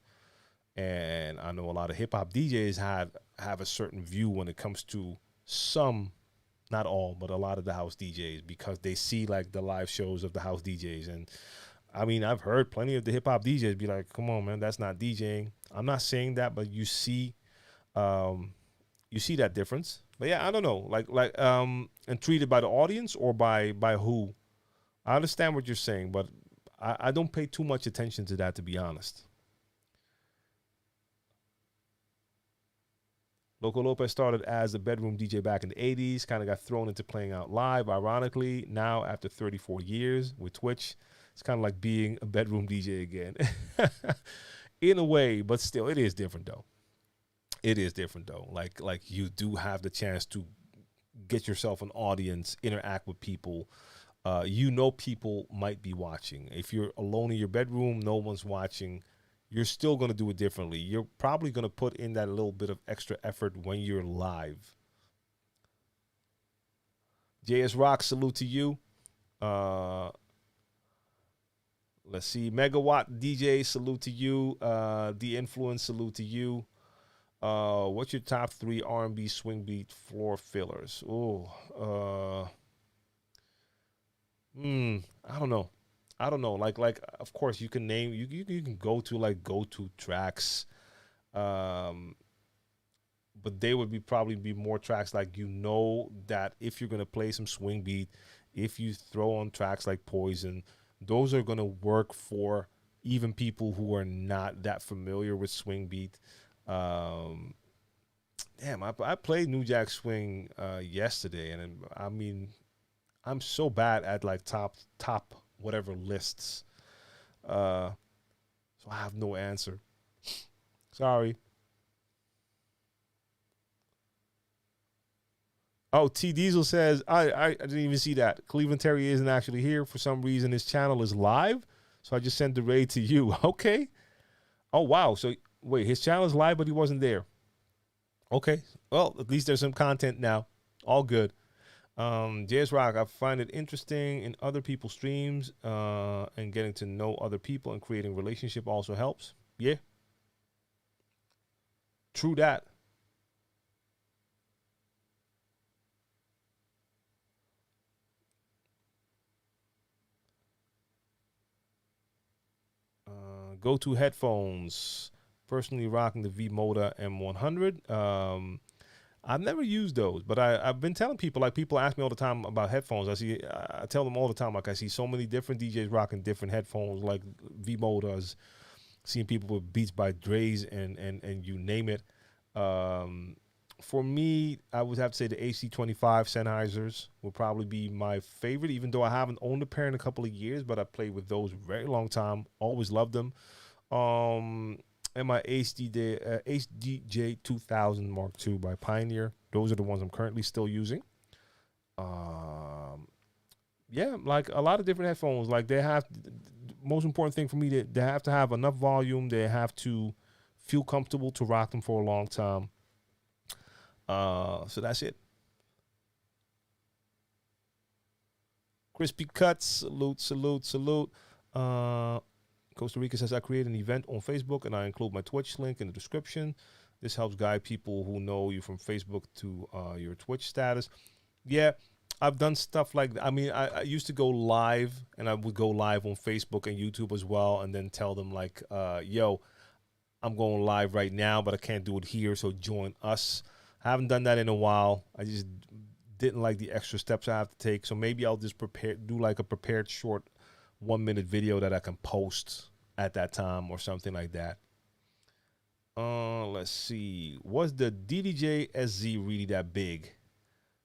And I know a lot of hip hop DJs have a certain view when it comes to some, not all, but a lot of the house DJs, because they see like the live shows of the house DJs. And I mean, I've heard plenty of the hip hop DJs be like, come on, man, that's not DJing. I'm not saying that, but you see that difference. But yeah, I don't know, and treated by the audience or by who. I understand what you're saying, but I don't pay too much attention to that, to be honest. Loco Lopez started as a bedroom DJ back in the 80s, kind of got thrown into playing out live. Ironically, now after 34 years with Twitch, it's kind of like being a bedroom DJ again. In a way, but still, it is different though. It is different though. Like you do have the chance to get yourself an audience, interact with people. People might be watching. If you're alone in your bedroom, no one's watching, you're still going to do it differently. You're probably going to put in that little bit of extra effort when you're live. JS Rock, salute to you. Let's see. Megawatt DJ, salute to you. The Influence, salute to you. What's your top 3 R&B swing beat floor fillers? I don't know. Like of course you can name, you can go to like go-to tracks. But they would probably be more tracks like, that if you're going to play some swing beat, if you throw on tracks like Poison, those are going to work for even people who are not that familiar with swing beat. Damn, I played New Jack Swing yesterday, and I mean, I'm so bad at like top whatever lists. So I have no answer. Sorry. Oh, T Diesel says, I didn't even see that. Cleveland Terry isn't actually here. For some reason, his channel is live. So I just sent the raid to you. Okay. Oh, wow. So wait, his channel is live, but he wasn't there. Okay. Well, at least there's some content now. All good. JS Rock, I find it interesting in other people's streams, and getting to know other people and creating relationship also helps. Yeah. True that. Go-to headphones. Personally rocking the V-Moda M100. I've never used those, but I've been telling people, like people ask me all the time about headphones. I tell them all the time, like I see so many different DJs rocking different headphones, like V-Modas, seeing people with Beats by Dre's and you name it. For me, I would have to say the AC25 Sennheisers would probably be my favorite, even though I haven't owned a pair in a couple of years, but I played with those a very long time. Always loved them. And my HDJ 2000 Mark II by Pioneer. Those are the ones I'm currently still using. Yeah, like a lot of different headphones. Like they have, the most important thing for me, they have to have enough volume. They have to feel comfortable to rock them for a long time. So that's it. Crispy Cuts, salute, salute, salute. Costa Rica says, I create an event on Facebook and I include my Twitch link in the description. This helps guide people who know you from Facebook to your Twitch status. Yeah, I've done stuff like that. I mean, I used to go live, and I would go live on Facebook and YouTube as well, and then tell them like, yo, I'm going live right now, but I can't do it here, so join us. I haven't done that in a while. I just didn't like the extra steps I have to take, so maybe I'll just do like a prepared short 1-minute video that I can post at that time or something like that. Let's see. Was the DDJ SZ really that big,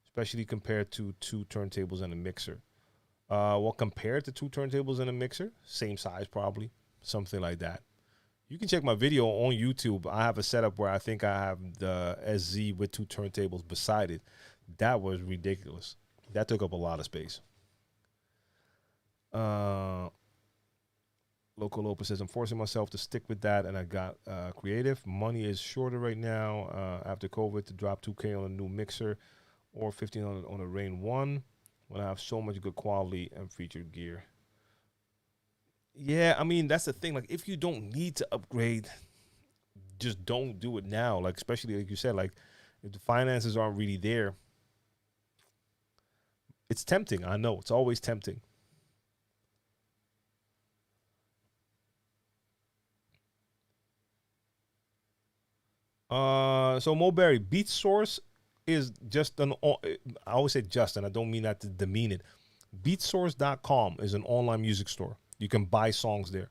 especially compared to 2 turntables and a mixer? Well, compared to 2 turntables and a mixer, same size probably, something like that. You can check my video on YouTube. I have a setup where I think I have the SZ with 2 turntables beside it. That was ridiculous. That took up a lot of space. Local Lopez says, I'm forcing myself to stick with that, and I got creative. Money is shorter right now after COVID to drop $2K on a new mixer or $1,500 on a Rain 1 when I have so much good quality and featured gear. Yeah, I mean, that's the thing. Like, if you don't need to upgrade, just don't do it now. Like, especially like you said, like if the finances aren't really there, it's tempting. I know it's always tempting. So Mulberry, Beat Source is just I always say just, and I don't mean that to demean it. Beatsource.com is an online music store. You can buy songs there.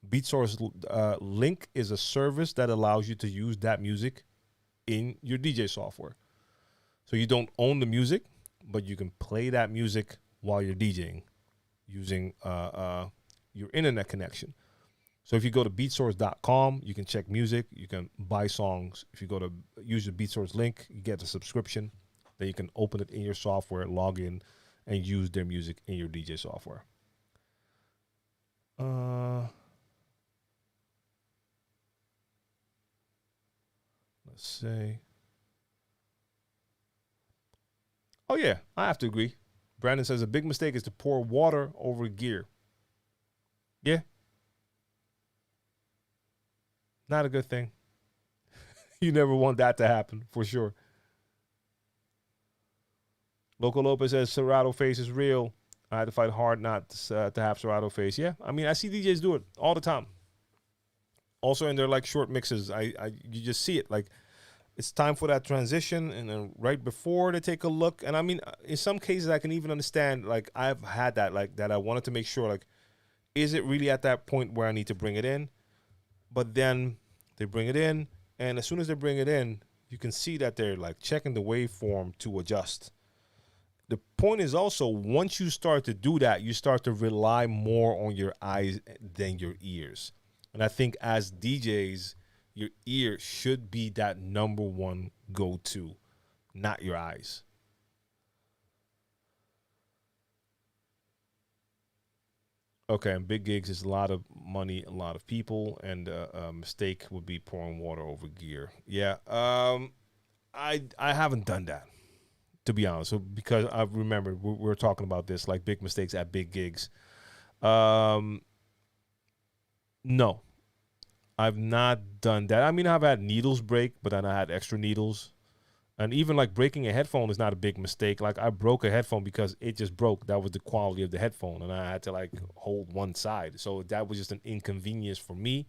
BeatSource Link is a service that allows you to use that music in your DJ software. So you don't own the music, but you can play that music while you're DJing using your internet connection. So if you go to beatsource.com, you can check music, you can buy songs. If you go to use the BeatSource link, you get a subscription. Then you can open it in your software, log in, and use their music in your DJ software. Let's see. Oh, yeah, I have to agree. Brandon says a big mistake is to pour water over gear. Yeah. Not a good thing. You never want that to happen, for sure. Local Lopez says Serato face is real. I had to fight hard not to have Serato face. Yeah, I mean, I see DJs do it all the time. Also in their like short mixes, you just see it. Like, it's time for that transition, and then right before they take a look. And I mean, in some cases, I can even understand. Like, I've had that, like that. I wanted to make sure, like, is it really at that point where I need to bring it in? But then they bring it in, and as soon as they bring it in, you can see that they're like checking the waveform to adjust. The point is also, once you start to do that, you start to rely more on your eyes than your ears. And I think as DJs, your ear should be that number one go-to, not your eyes. Okay, and big gigs is a lot of money, a lot of people, and a mistake would be pouring water over gear. Yeah, I haven't done that, to be honest. So because I remember we were talking about this, like big mistakes at big gigs. No, I've not done that. I mean, I've had needles break, but then I had extra needles. And even like breaking a headphone is not a big mistake. Like I broke a headphone because it just broke. That was the quality of the headphone, and I had to like hold one side. So that was just an inconvenience for me.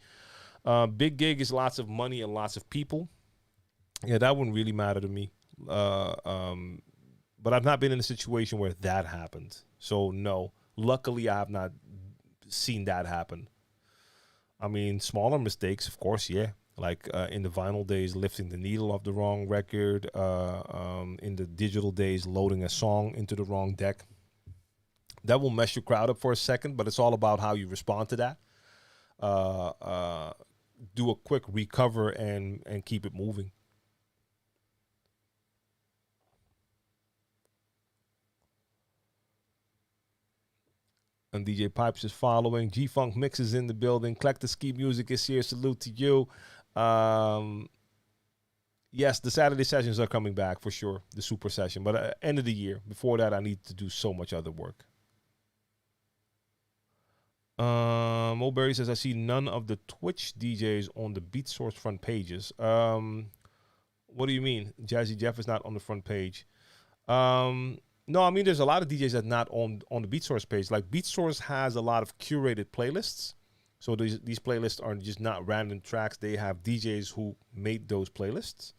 Big gig is lots of money and lots of people. Yeah, that wouldn't really matter to me. Uh, um, but I've not been in a situation where that happened. So no, luckily I have not seen that happen. I mean, smaller mistakes, of course, yeah. Like in the vinyl days, lifting the needle off the wrong record. In the digital days, loading a song into the wrong deck. That will mess your crowd up for a second, but it's all about how you respond to that. Uh, uh, do a quick recover and keep it moving. And DJ Pipes is following. G Funk Mix is in the building. Collector Ski Music is here. Salute to you. Um, yes, the Saturday sessions are coming back for sure. The super session, but end of the year. Before that, I need to do so much other work. Mulberry says, I see none of the Twitch DJs on the Beat Source front pages. What do you mean? Jazzy Jeff is not on the front page. No, I mean, there's a lot of DJs that not on the Beat Source page. Like Beat Source has a lot of curated playlists. So these playlists are just not random tracks. They have DJs who made those playlists.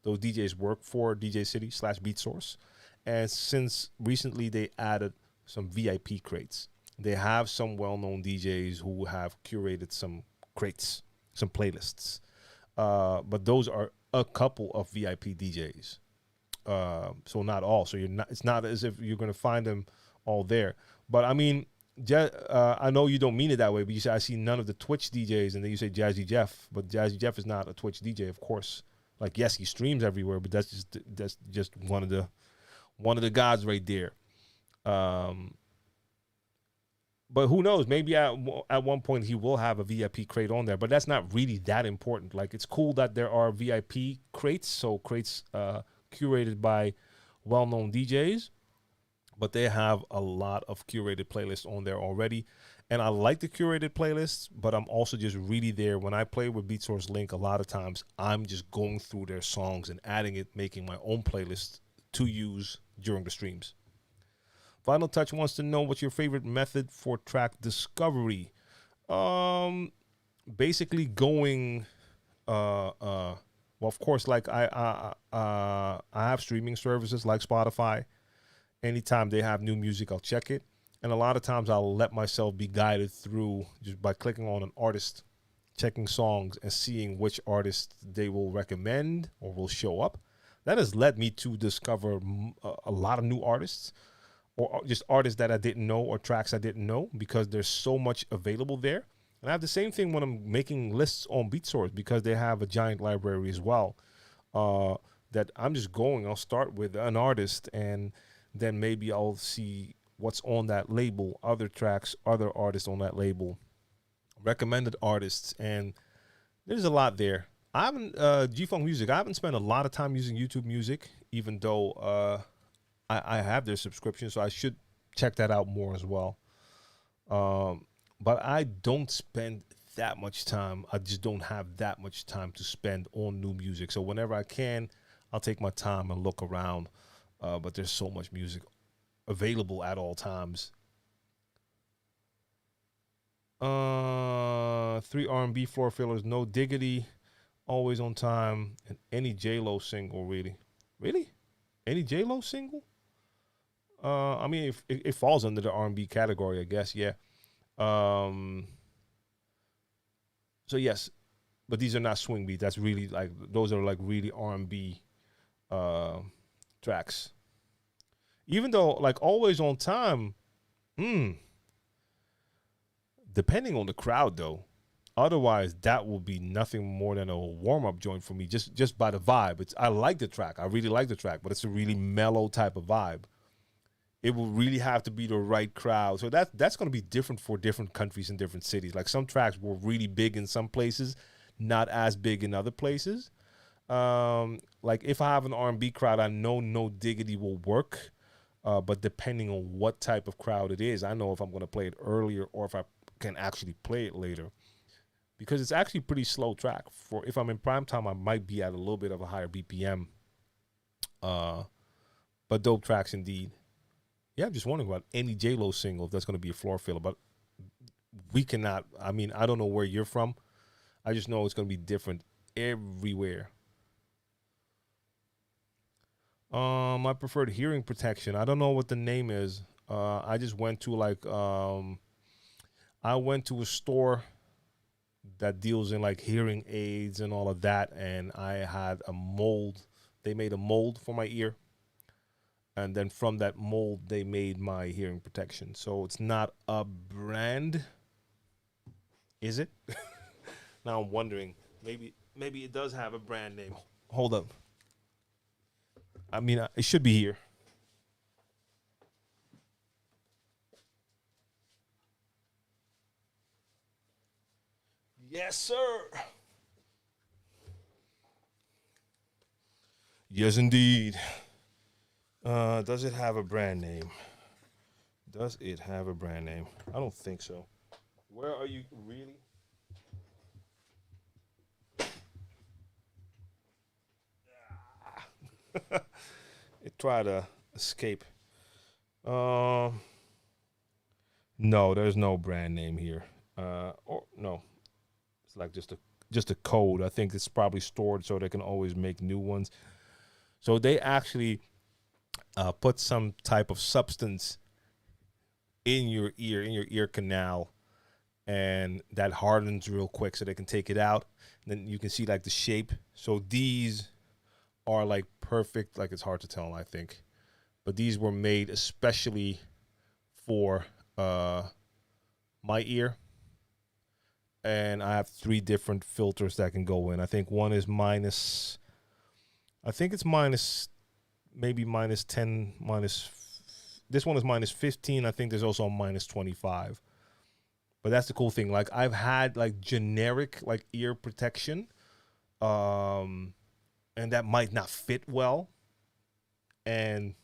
Those DJs work for DJ City / Beat Source. And since recently they added some VIP crates. They have some well-known DJs who have curated some crates, some playlists. But those are a couple of VIP DJs. So not all. So it's not as if you're going to find them all there. But I mean, I know you don't mean it that way, but you say I see none of the Twitch DJs, and then you say Jazzy Jeff, but Jazzy Jeff is not a Twitch DJ, of course. Like yes, he streams everywhere, but that's just one of the gods right there. But who knows? Maybe at one point he will have a VIP crate on there, but that's not really that important. Like it's cool that there are VIP crates, so crates curated by well-known DJs, but they have a lot of curated playlists on there already. And I like the curated playlists, but I'm also just really there. When I play with BeatSource Link, a lot of times I'm just going through their songs and adding it, making my own playlist to use during the streams. Final Touch wants to know what's your favorite method for track discovery. Basically going, well, of course, like I have streaming services like Spotify. Anytime they have new music, I'll check it. And a lot of times I'll let myself be guided through just by clicking on an artist, checking songs, and seeing which artist they will recommend or will show up. That has led me to discover a lot of new artists, or just artists that I didn't know, or tracks I didn't know, because there's so much available there. And I have the same thing when I'm making lists on BeatSource, because they have a giant library as well. That I'm just I'll start with an artist, and then maybe I'll see what's on that label, other tracks, other artists on that label, recommended artists, and there's a lot there. I haven't G-Funk Music. I haven't spent a lot of time using YouTube Music, even though I have their subscription, so I should check that out more as well. But I don't spend that much time. I just don't have that much time to spend on new music. So whenever I can, I'll take my time and look around. But there's so much music available at all times. 3 R&B floor fillers, No Diggity, Always on Time, and any J-Lo single, really. Really? Any J-Lo single? I mean, if it falls under the R&B category, I guess, yeah. So yes, but these are not swing beats. That's really like, those are like really R&B tracks. Even though like Always on Time, depending on the crowd though. Otherwise, that will be nothing more than a warm-up joint for me, just by the vibe. I like the track. I really like the track, but it's a really mellow type of vibe. It will really have to be the right crowd. So that's going to be different for different countries and different cities. Like some tracks were really big in some places, not as big in other places. Like if I have an R&B crowd, I know No Diggity will work. But depending on what type of crowd it is, I know if I'm going to play it earlier or if I can actually play it later. Because it's actually a pretty slow track. For if I'm in prime time, I might be at a little bit of a higher BPM. But dope tracks indeed. Yeah, I'm just wondering about any J-Lo single if that's going to be a floor filler. But we cannot. I mean, I don't know where you're from. I just know it's going to be different everywhere. I preferred hearing protection. I don't know what the name is. I just went to I went to a store that deals in like hearing aids and all of that, and I had a mold. They made a mold for my ear, and then from that mold, they made my hearing protection. So it's not a brand, is it? Now I'm wondering, maybe it does have a brand name. Hold up. I mean, it should be here. Yes, sir. Yes, indeed. Does it have a brand name? Does it have a brand name? I don't think so. Where are you really? It tried to escape. Um, no, there's no brand name here. Or no, it's like just a code. I think it's probably stored so they can always make new ones. So they actually put some type of substance in your ear canal, and that hardens real quick so they can take it out. And then you can see like the shape. So these are like perfect. Like it's hard to tell, I think, but these were made especially for my ear. And I have 3 different filters that can go in. I think one is minus. I think it's minus, maybe minus 10, this one is minus 15. I think there's also a minus 25. But that's the cool thing. Like I've had like generic like ear protection, and that might not fit well, and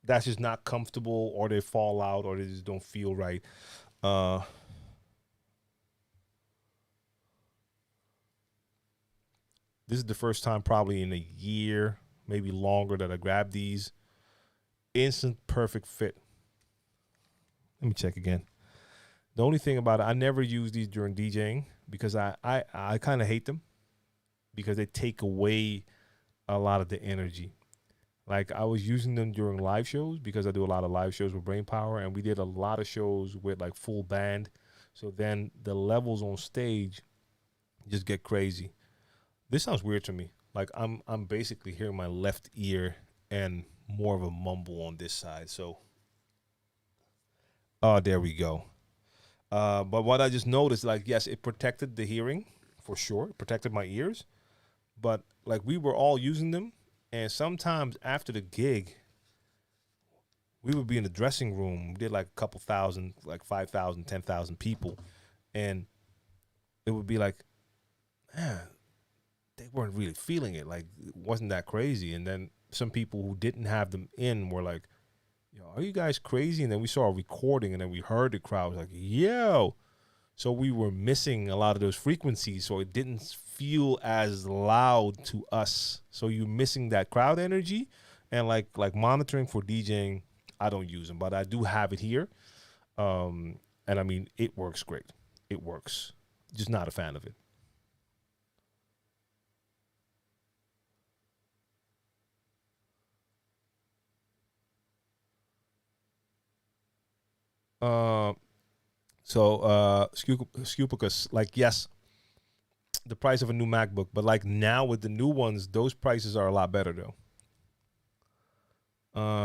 that's just not comfortable, or they fall out, or they just don't feel right. Uh, this is the first time probably in a year, maybe longer, that I grabbed these. Instant perfect fit. Let me check again. The only thing about it, I never use these during DJing because I kind of hate them because they take away a lot of the energy. Like I was using them during live shows because I do a lot of live shows with Brainpower, and we did a lot of shows with like full band. So then the levels on stage just get crazy. This sounds weird to me. Like I'm basically hearing my left ear and more of a mumble on this side. So, oh, there we go. But what I just noticed, like, yes, it protected the hearing for sure. It protected my ears. But like we were all using them, and sometimes after the gig, we would be in the dressing room. We did like a couple thousand, like 5,000, 10,000 people, and it would be like, man, they weren't really feeling it. Like it wasn't that crazy. And then some people who didn't have them in were like, yo, are you guys crazy? And then we saw a recording, and then we heard the crowd was like, yo. So we were missing a lot of those frequencies, so it didn't feel as loud to us. So you're missing that crowd energy, and like monitoring for DJing, I don't use them, but I do have it here. And I mean, it works great. It works. Just not a fan of it. Uh, Scupicus, like, yes, the price of a new MacBook, but like now with the new ones, those prices are a lot better though.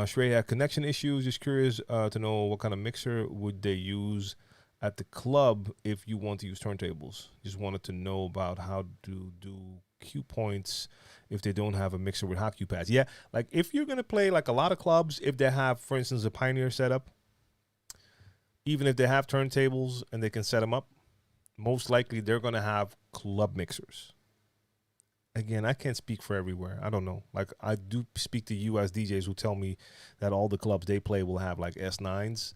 Shrey had connection issues. Just curious to know what kind of mixer would they use at the club if you want to use turntables. Just wanted to know about how to do cue points if they don't have a mixer with hot cue pads. Yeah, like if you're gonna play like a lot of clubs, if they have, for instance, a Pioneer setup, even if they have turntables and they can set them up, most likely they're gonna have club mixers. Again, I can't speak for everywhere. I don't know. Like I do speak to US DJs who tell me that all the clubs they play will have like S9s.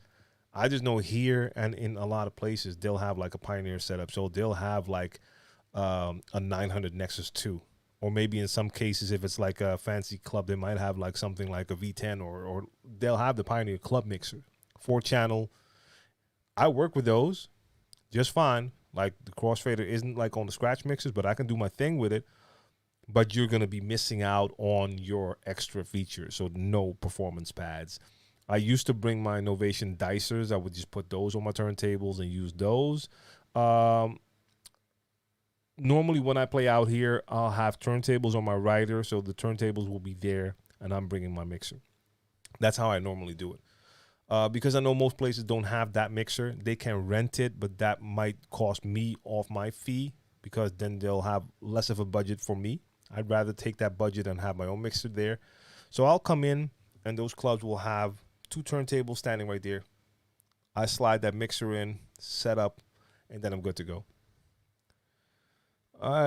I just know here and in a lot of places they'll have like a Pioneer setup. So they'll have like a 900 Nexus 2, or maybe in some cases, if it's like a fancy club, they might have like something like a V10, or they'll have the Pioneer Club mixer, 4-channel. I work with those just fine. Like the crossfader isn't like on the scratch mixers, but I can do my thing with it. But you're gonna be missing out on your extra features. So no performance pads. I used to bring my Novation Dicers. I would just put those on my turntables and use those. Normally when I play out here, I'll have turntables on my rider, so the turntables will be there, and I'm bringing my mixer. That's how I normally do it. Because I know most places don't have that mixer. They can rent it, but that might cost me off my fee, because then they'll have less of a budget for me. I'd rather take that budget and have my own mixer there. So I'll come in, and those clubs will have 2 turntables standing right there. I slide that mixer in, set up, and then I'm good to go.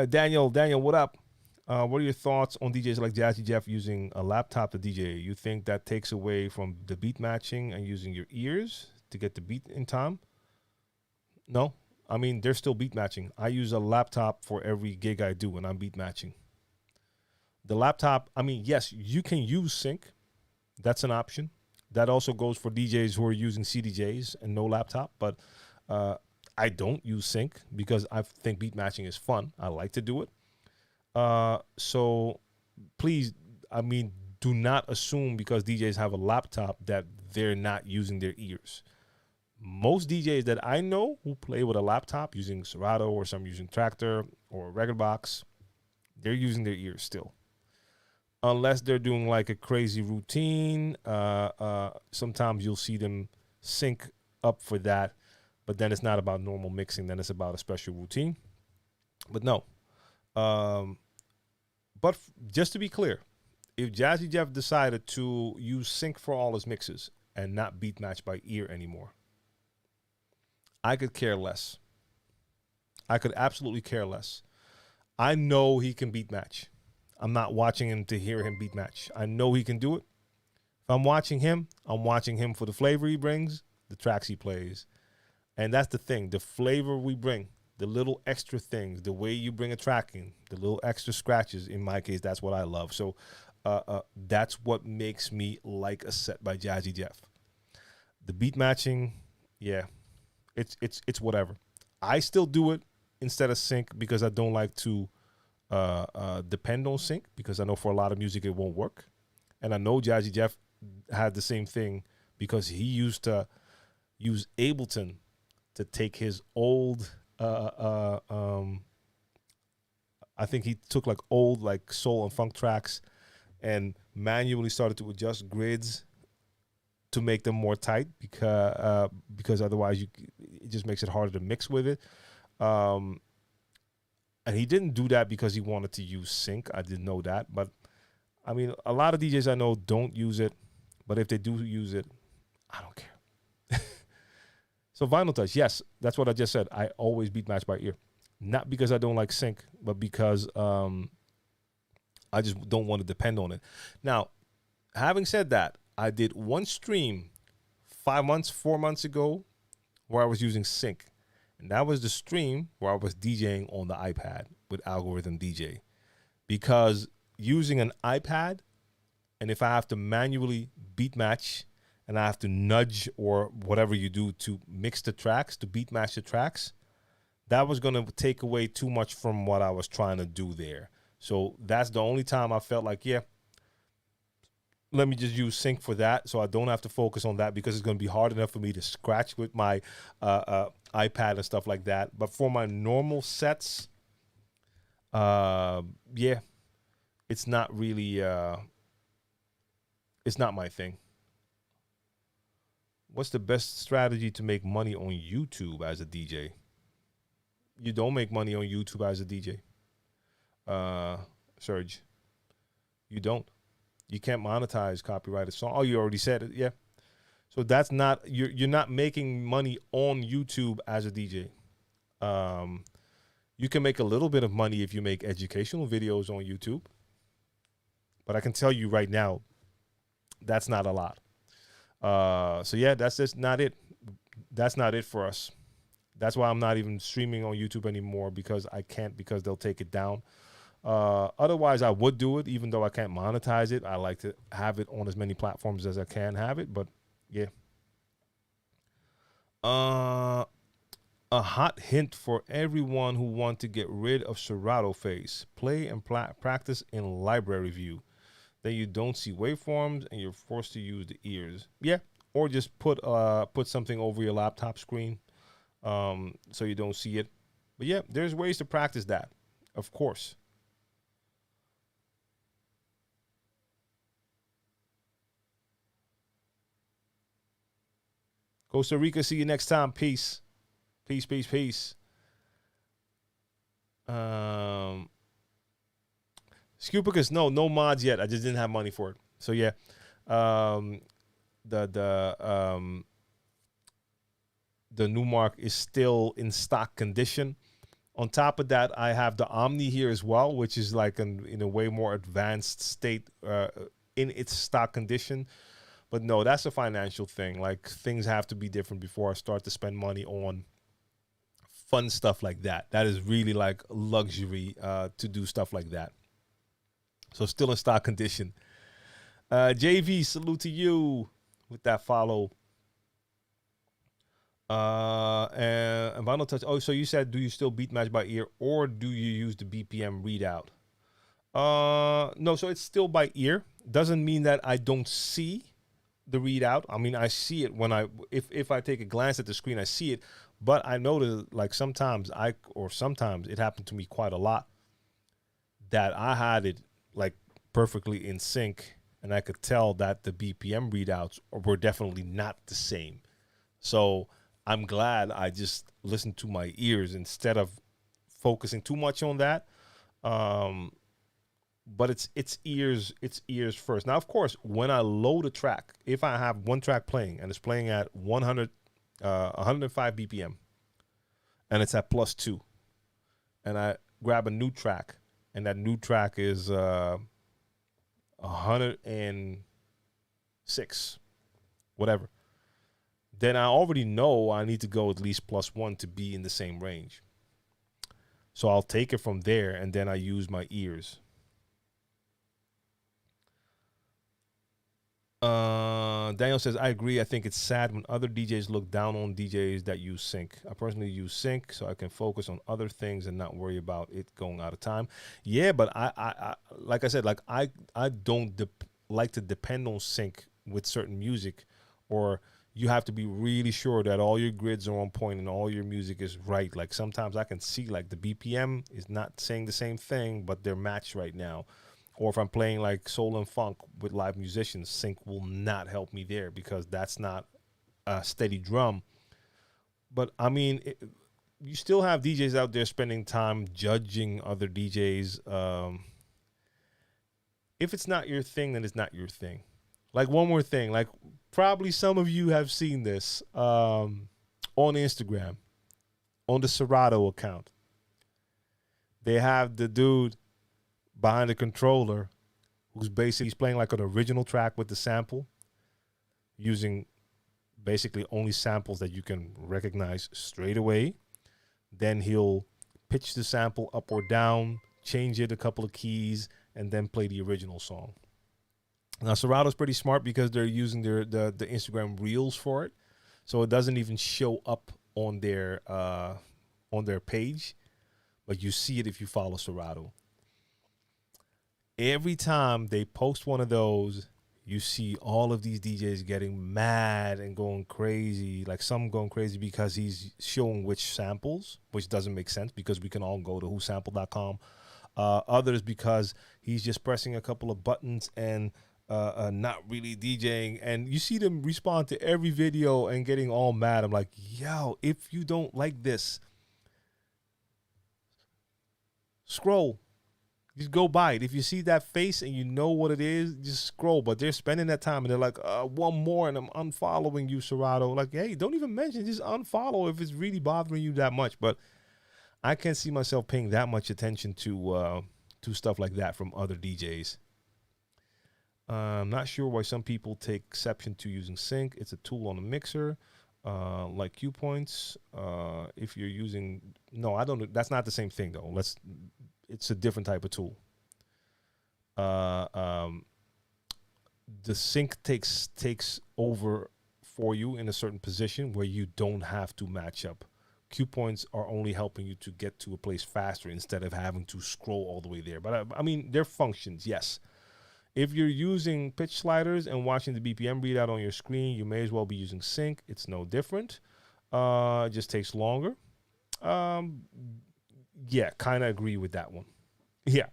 Daniel, what up? What are your thoughts on DJs like Jazzy Jeff using a laptop to DJ? You think that takes away from the beat matching and using your ears to get the beat in time? No. I mean, they're still beat matching. I use a laptop for every gig I do when I'm beat matching. The laptop, I mean, yes, you can use sync. That's an option. That also goes for DJs who are using CDJs and no laptop. But I don't use sync because I think beat matching is fun. I like to do it. So please, I mean, do not assume because DJs have a laptop that they're not using their ears. Most DJs that I know who play with a laptop using Serato or some using Tractor or Record Box, they're using their ears still. Unless they're doing like a crazy routine, sometimes you'll see them sync up for that, but then it's not about normal mixing, then it's about a special routine. But no. But just to be clear, if Jazzy Jeff decided to use sync for all his mixes and not beat match by ear anymore, I could care less. I could absolutely care less. I know he can beat match. I'm not watching him to hear him beat match. I know he can do it. If I'm watching him for the flavor he brings, the tracks he plays. And that's the thing, the flavor we bring. The little extra things, the way you bring a track in, the little extra scratches. In my case, that's what I love. So that's what makes me like a set by Jazzy Jeff. The beat matching, yeah, it's whatever. I still do it instead of sync because I don't like to depend on sync, because I know for a lot of music it won't work. And I know Jazzy Jeff had the same thing because he used to use Ableton to take his old... I think he took like old like soul and funk tracks and manually started to adjust grids to make them more tight because otherwise it just makes it harder to mix with it. And he didn't do that because he wanted to use sync. I didn't know that, but I mean, a lot of DJs I know don't use it, but if they do use it, I don't care. So Vinyl Touch, yes, that's what I just said. I always beat match by ear. Not because I don't like sync, but because I just don't want to depend on it. Now, having said that, I did one stream 4 months ago where I was using sync. And that was the stream where I was DJing on the iPad with Algorithm DJ. Because using an iPad, and if I have to manually beat match, and I have to nudge or whatever you do to mix the tracks, to beat match the tracks, that was going to take away too much from what I was trying to do there. So that's the only time I felt like, yeah, let me just use sync for that so I don't have to focus on that, because it's going to be hard enough for me to scratch with my iPad and stuff like that. But for my normal sets, yeah, it's not really, it's not my thing. What's the best strategy to make money on YouTube as a DJ? You don't make money on YouTube as a DJ. Serge. You don't. You can't monetize copyrighted song. Oh, you already said it. Yeah. So that's not, you're not making money on YouTube as a DJ. You can make a little bit of money if you make educational videos on YouTube. But I can tell you right now, that's not a lot. So yeah, that's just not it. That's not it for us. That's why I'm not even streaming on YouTube anymore, because I can't, because they'll take it down. Otherwise, I would do it, even though I can't monetize it. I like to have it on as many platforms as I can have it. But yeah. A hot hint for everyone who want to get rid of Serato phase. Play and practice in library view. Then you don't see waveforms and you're forced to use the ears. Yeah. Or just put something over your laptop screen so you don't see it. But yeah, there's ways to practice that, of course. Costa Rica, see you next time. Peace. Peace, peace, peace. Scupicus, no mods yet. I just didn't have money for it. So yeah. The Newmark is still in stock condition. On top of that, I have the Omni here as well, which is like in a way more advanced state in its stock condition. But no, that's a financial thing. Like, things have to be different before I start to spend money on fun stuff like that. That is really like luxury to do stuff like that. So still in stock condition. JV, salute to you with that follow. And Vinyl Touch. Oh, so you said, do you still beat match by ear or do you use the BPM readout? No, so it's still by ear. Doesn't mean that I don't see the readout. I mean, I see it when if I take a glance at the screen, I see it. But I notice, like, sometimes it happened to me quite a lot that I had it like perfectly in sync, and I could tell that the BPM readouts were definitely not the same. So I'm glad I just listened to my ears instead of focusing too much on that. But it's ears first. Now, of course, when I load a track, if I have one track playing and it's playing at 105 BPM and it's at +2, and I grab a new track and that new track is 106, whatever, then I already know I need to go at least +1 to be in the same range. So I'll take it from there and then I use my ears. Daniel says, I agree. I think it's sad when other DJs look down on DJs that use sync. I personally use sync so I can focus on other things and not worry about it going out of time. Yeah, but I like I said, like I don't like to depend on sync with certain music, or you have to be really sure that all your grids are on point and all your music is right. Like, sometimes I can see like the BPM is not saying the same thing, but they're matched right now. Or if I'm playing like soul and funk with live musicians, sync will not help me there because that's not a steady drum. But I mean, you still have DJs out there spending time judging other DJs. If it's not your thing, then it's not your thing. Like, one more thing, like, probably some of you have seen this on Instagram, on the Serato account. They have the dude behind the controller who's basically playing like an original track with the sample, using basically only samples that you can recognize straight away. Then he'll pitch the sample up or down, change it a couple of keys, and then play the original song. Now, Serato's pretty smart because they're using the Instagram Reels for it, so it doesn't even show up on their page, but you see it if you follow Serato. Every time they post one of those, you see all of these DJs getting mad and going crazy. Like, some going crazy because he's showing which samples, which doesn't make sense because we can all go to whosample.com. Others because he's just pressing a couple of buttons and not really DJing. And you see them respond to every video and getting all mad. I'm like, yo, if you don't like this, scroll. Just go by it. If you see that face and you know what it is, just scroll. But they're spending that time and they're like, one more and I'm unfollowing you, Serato. Like, hey, don't even mention, just unfollow if it's really bothering you that much. But I can't see myself paying that much attention to stuff like that from other DJs. I'm not sure why some people take exception to using sync. It's a tool on a mixer, like cue points. If you're using, no, I don't. That's not the same thing though. it's a different type of tool. The sync takes over for you in a certain position where you don't have to match up. Cue points are only helping you to get to a place faster instead of having to scroll all the way there. But I mean, they're functions, yes. If you're using pitch sliders and watching the BPM readout on your screen, you may as well be using sync. It's no different. It just takes longer. Yeah, kind of agree with that one. Yeah.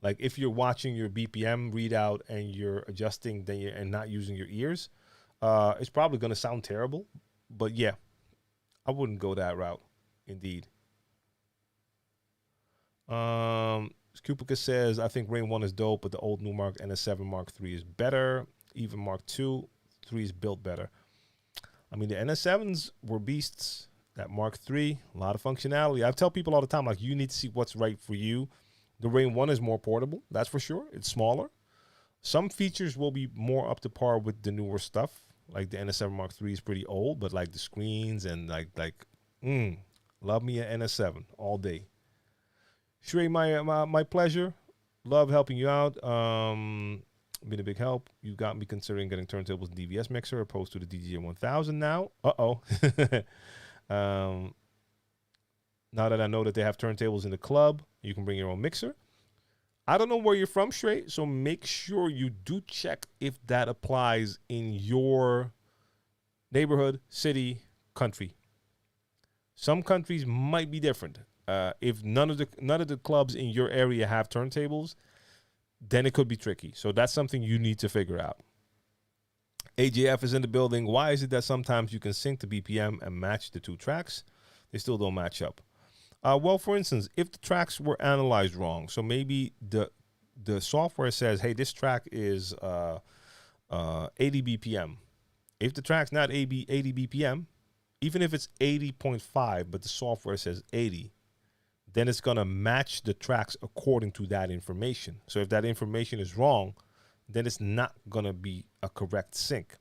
Like if you're watching your BPM readout and you're adjusting and not using your ears, it's probably going to sound terrible. But yeah, I wouldn't go that route. Indeed. Scupicus says, I think Rain 1 is dope, but the old Numark NS7 Mark III is better. Even Mark II, 3 is built better. I mean, the NS7s were beasts. That Mark III, a lot of functionality. I tell people all the time, like, you need to see what's right for you. The Rain 1 is more portable, that's for sure. It's smaller. Some features will be more up to par with the newer stuff. Like the NS7 Mark III is pretty old, but like the screens and love me an NS7 all day. Shrey, my pleasure. Love helping you out. Been a big help. You got me considering getting turntables and DVS mixer opposed to the DJ 1000 now. Now that I know that they have turntables in the club, you can bring your own mixer. I don't know where you're from, Shrey, so make sure you do check if that applies in your neighborhood, city, country. Some countries might be different. If none of the clubs in your area have turntables, then it could be tricky. So that's something you need to figure out. AJF is in the building. Why is it that sometimes you can sync the BPM and match the two tracks? They still don't match up. Well, for instance, if the tracks were analyzed wrong, so maybe the software says, hey, this track is 80 BPM. If the track's not 80 BPM, even if it's 80.5, but the software says 80, then it's going to match the tracks according to that information. So if that information is wrong, then it's not going to be a correct sync.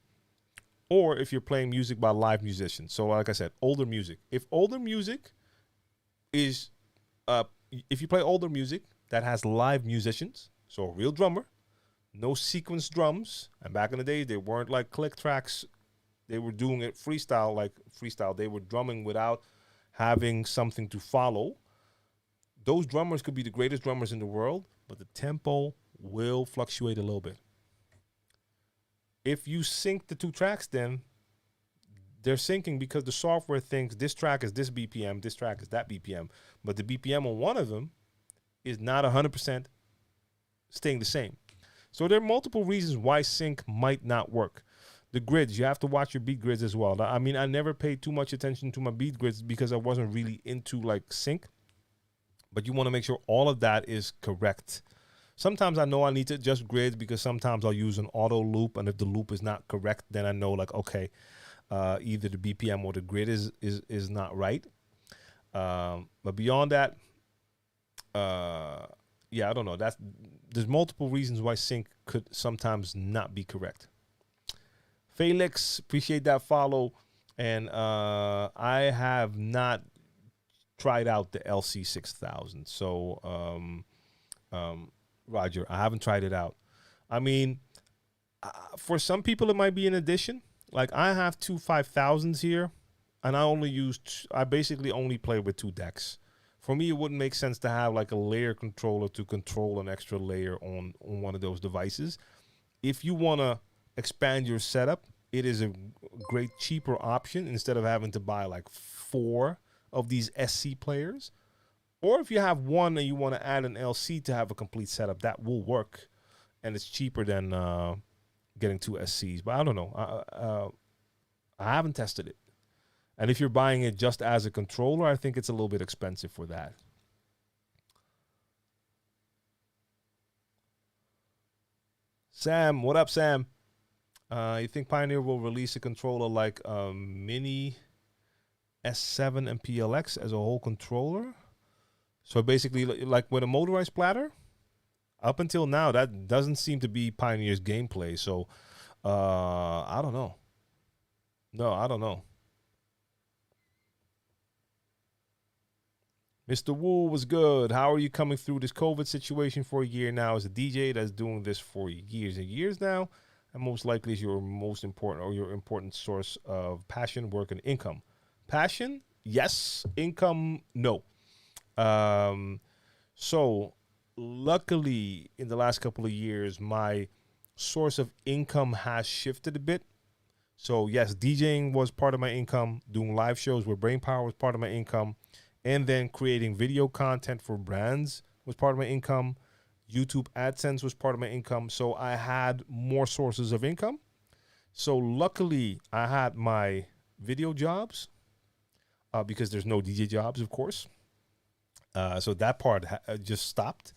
Or if you're playing music by live musicians. So like I said, older music. If older music is, if you play older music that has live musicians, so a real drummer, no sequence drums, and back in the day, they weren't like click tracks. They were doing it freestyle, like freestyle. They were drumming without having something to follow. Those drummers could be the greatest drummers in the world, but the tempo will fluctuate a little bit. If you sync the two tracks, then they're syncing because the software thinks this track is this BPM, this track is that BPM, but the BPM on one of them is not 100% staying the same. So there are multiple reasons why sync might not work. The grids, you have to watch your beat grids as well. I mean, I never paid too much attention to my beat grids because I wasn't really into like sync. But you want to make sure all of that is correct. Sometimes I know I need to adjust grids because sometimes I'll use an auto loop, and if the loop is not correct, then I know like, okay, either the BPM or the grid is not right. But beyond that, yeah, I don't know. There's multiple reasons why sync could sometimes not be correct. Felix, appreciate that follow, and I have not tried out the LC 6000. So, Roger, I haven't tried it out. I mean, for some people, it might be an addition. Like I have two 5000s here, and I basically only play with 2 decks. For me, it wouldn't make sense to have like a layer controller to control an extra layer on one of those devices. If you want to expand your setup, it is a great cheaper option instead of having to buy like 4 of these SC players. Or if you have one and you want to add an LC to have a complete setup, that will work, and it's cheaper than getting 2 SCs. But I don't know. I haven't tested it. And if you're buying it just as a controller, I think it's a little bit expensive for that. Sam, what up, Sam? You think Pioneer will release a controller like Mini S7 and PLX as a whole controller? So basically, like with a motorized platter? Up until now, that doesn't seem to be Pioneer's gameplay. So, I don't know. No, I don't know. Mr. Wu was good. How are you coming through this COVID situation for a year now as a DJ that's doing this for years and years now? And most likely is your most important or your important source of passion, work, and income. Passion, yes. Income, no. Um, so luckily in the last couple of years, my source of income has shifted a bit. So yes, DJing was part of my income. Doing live shows with Brainpower was part of my income. And then creating video content for brands was part of my income. YouTube AdSense was part of my income. So I had more sources of income. So luckily I had my video jobs because there's no DJ jobs, of course. So that part just stopped.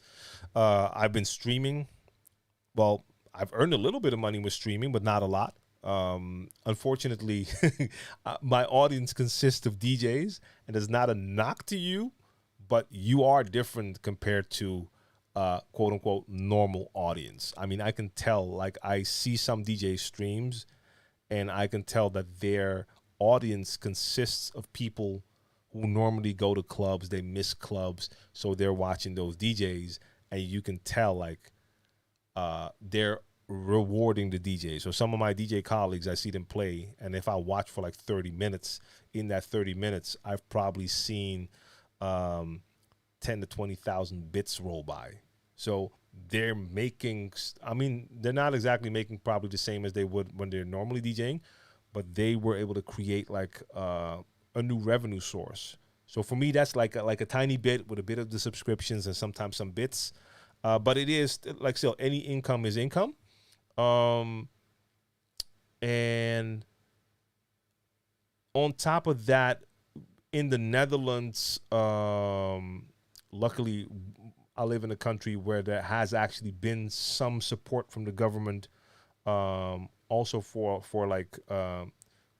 I've been streaming. Well, I've earned a little bit of money with streaming, but not a lot. Unfortunately, my audience consists of DJs, and it's not a knock to you, but you are different compared to quote unquote normal audience. I mean, I can tell, like I see some DJ streams and I can tell that their audience consists of people who normally go to clubs, they miss clubs, so they're watching those DJs, and you can tell like they're rewarding the DJ. So some of my DJ colleagues, I see them play, and if I watch for like 30 minutes, in that 30 minutes, I've probably seen 10 to 20,000 bits roll by. So they're making, I mean, they're not exactly making probably the same as they would when they're normally DJing, but they were able to create like a new revenue source. So for me, that's like a tiny bit with a bit of the subscriptions and sometimes some bits. But it is like still any income is income. And on top of that, in the Netherlands, luckily I live in a country where there has actually been some support from the government, also for like, let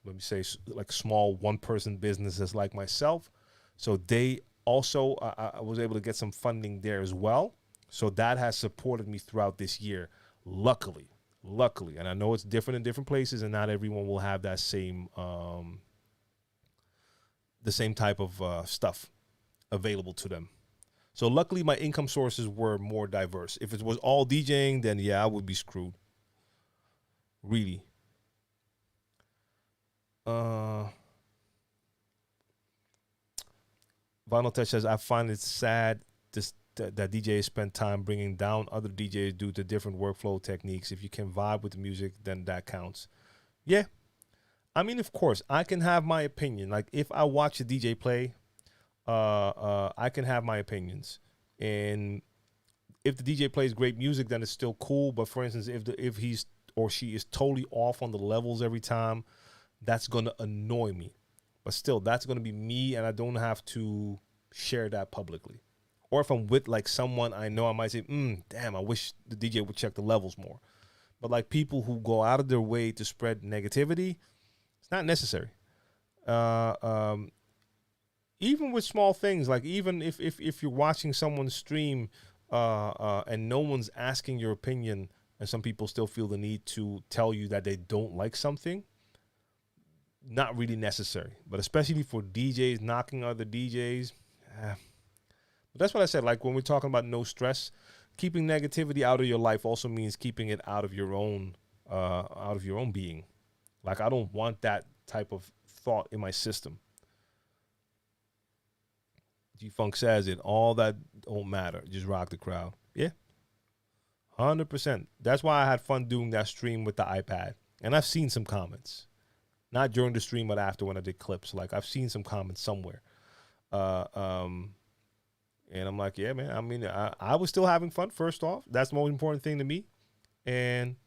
me say like small one-person businesses like myself. So they also, I was able to get some funding there as well. So that has supported me throughout this year, luckily. And I know it's different in different places, and not everyone will have that same, the same type of stuff available to them. So luckily my income sources were more diverse. If it was all DJing, then yeah, I would be screwed. Really. Vinyl Touch says, I find it sad that DJs spend time bringing down other DJs due to different workflow techniques. If you can vibe with the music, then that counts. Yeah. I mean, of course, I can have my opinion. Like if I watch a DJ play, I can have my opinions. And if the DJ plays great music, then it's still cool. But for instance, if he's or she is totally off on the levels every time, that's going to annoy me. But still, that's going to be me, and I don't have to share that publicly. Or if I'm with like someone I know, I might say, damn, I wish the DJ would check the levels more. But like people who go out of their way to spread negativity, it's not necessary. Even with small things, like even if you're watching someone stream and no one's asking your opinion, and some people still feel the need to tell you that they don't like something, not really necessary. But especially for DJs knocking other DJs, but that's what I said. Like when we're talking about no stress, keeping negativity out of your life also means keeping it out of your own being. Like I don't want that type of thought in my system. G-Funk says it. All that don't matter. Just rock the crowd. Yeah. 100%. That's why I had fun doing that stream with the iPad. And I've seen some comments. Not during the stream, but after when I did clips. Like I've seen some comments somewhere. And I'm like, yeah, man. I mean, I was still having fun, first off. That's the most important thing to me. And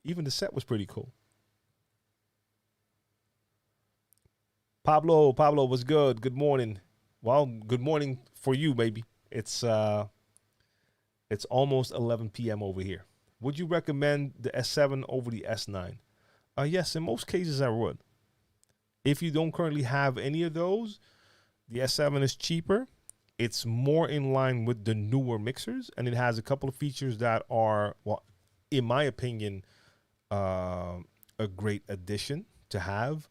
even the set was pretty cool. Pablo was good. Good morning. Well, good morning for you, baby. It's almost 11 p.m. over here. Would you recommend the S7 over the S9? Yes, in most cases I would. If you don't currently have any of those, the S7 is cheaper. It's more in line with the newer mixers, and it has a couple of features that are, well, in my opinion, a great addition to have.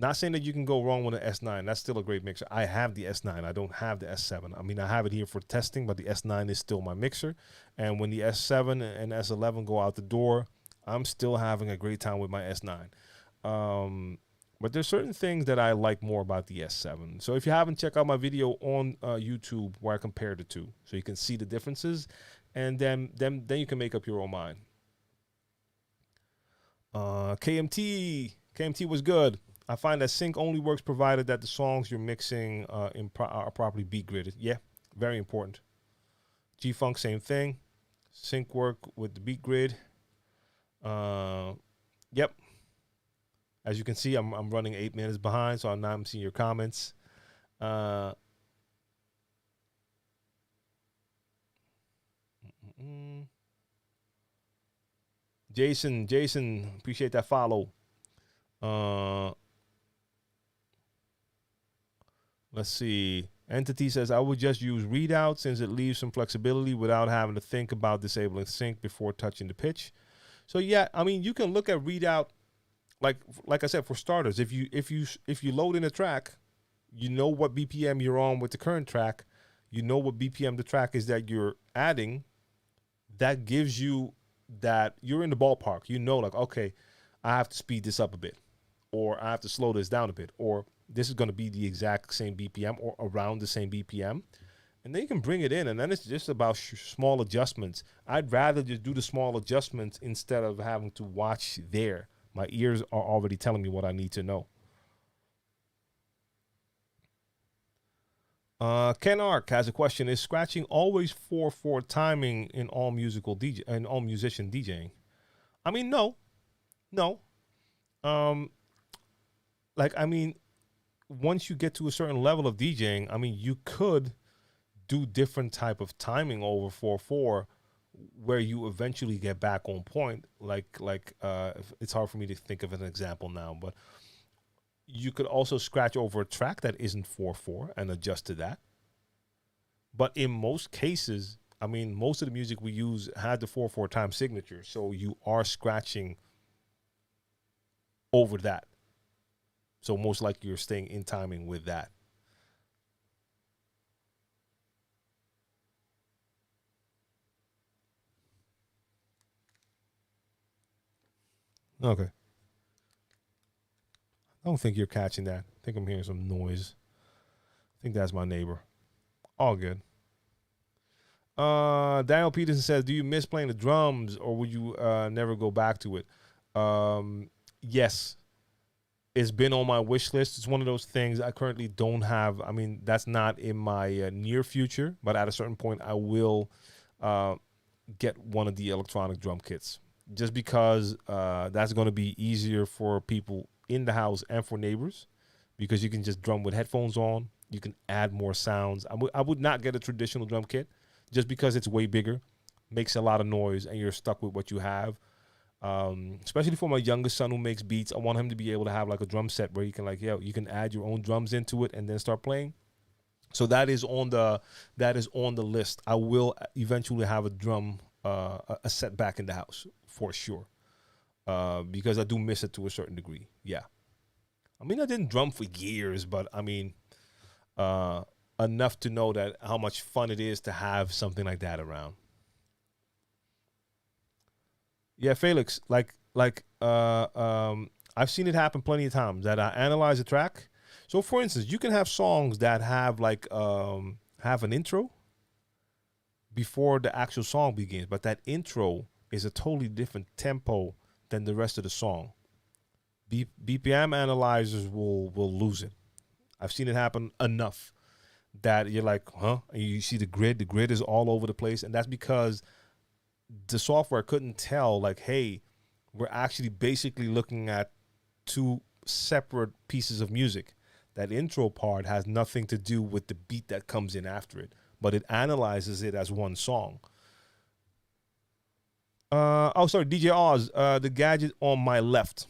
Not saying that you can go wrong with an S9. That's still a great mixer. I have the S9. I don't have the S7. I mean, I have it here for testing, but the S9 is still my mixer. And when the S7 and S11 go out the door, I'm still having a great time with my S9. But there's certain things that I like more about the S7. So if you haven't, check out my video on YouTube where I compare the two, so you can see the differences, and then you can make up your own mind. KMT was good. I find that sync only works provided that the songs you're mixing are properly beat gridded. Yeah, very important. G-Funk, same thing. Sync work with the beat grid. Yep. As you can see, I'm running 8 minutes behind, so I'm seeing your comments. Jason, appreciate that follow. Let's see. Entity says, I would just use readout since it leaves some flexibility without having to think about disabling sync before touching the pitch. So yeah, I mean, you can look at readout, like I said, for starters. If you load in a track, you know what BPM you're on with the current track. You know what BPM the track is that you're adding. That gives you that you're in the ballpark. You know, like, okay, I have to speed this up a bit, or I have to slow this down a bit, or this is going to be the exact same BPM or around the same BPM. And then you can bring it in, and then it's just about small adjustments. I'd rather just do the small adjustments instead of having to watch there. My ears are already telling me what I need to know. Ken Ark has a question: is scratching always 4/4 timing in all musician DJing? I mean, no. I mean, once you get to a certain level of DJing, I mean, you could do different type of timing over 4/4, where you eventually get back on point. It's hard for me to think of an example now, but you could also scratch over a track that isn't 4/4 and adjust to that. But in most cases, I mean, most of the music we use had the 4/4 time signature, so you are scratching over that. So most likely you're staying in timing with that. Okay. I don't think you're catching that. I think I'm hearing some noise. I think that's my neighbor. All good. Daniel Peterson says, do you miss playing the drums, or would you never go back to it? Yes. It's been on my wish list. It's one of those things I currently don't have. I mean, that's not in my near future, but at a certain point, I will get one of the electronic drum kits, just because that's going to be easier for people in the house and for neighbors, because you can just drum with headphones on. You can add more sounds. I would not get a traditional drum kit just because it's way bigger, makes a lot of noise, and you're stuck with what you have. Especially for my youngest son who makes beats, I want him to be able to have like a drum set where you can you can add your own drums into it and then start playing. So that is on the list. I will eventually have a drum a set back in the house for sure, because I do miss it to a certain degree. Yeah, I mean, I didn't drum for years, but I mean, enough to know that how much fun it is to have something like that around. Yeah, Felix, I've seen it happen plenty of times that I analyze a track. So, for instance, you can have songs that have have an intro before the actual song begins, but that intro is a totally different tempo than the rest of the song. BPM analyzers will lose it. I've seen it happen enough that you're like, huh? And you see the grid. The grid is all over the place, and that's because the software couldn't tell, like, hey, we're actually basically looking at two separate pieces of music. That intro part has nothing to do with the beat that comes in after it, but it analyzes it as one song. Sorry, DJ Oz, the gadget on my left.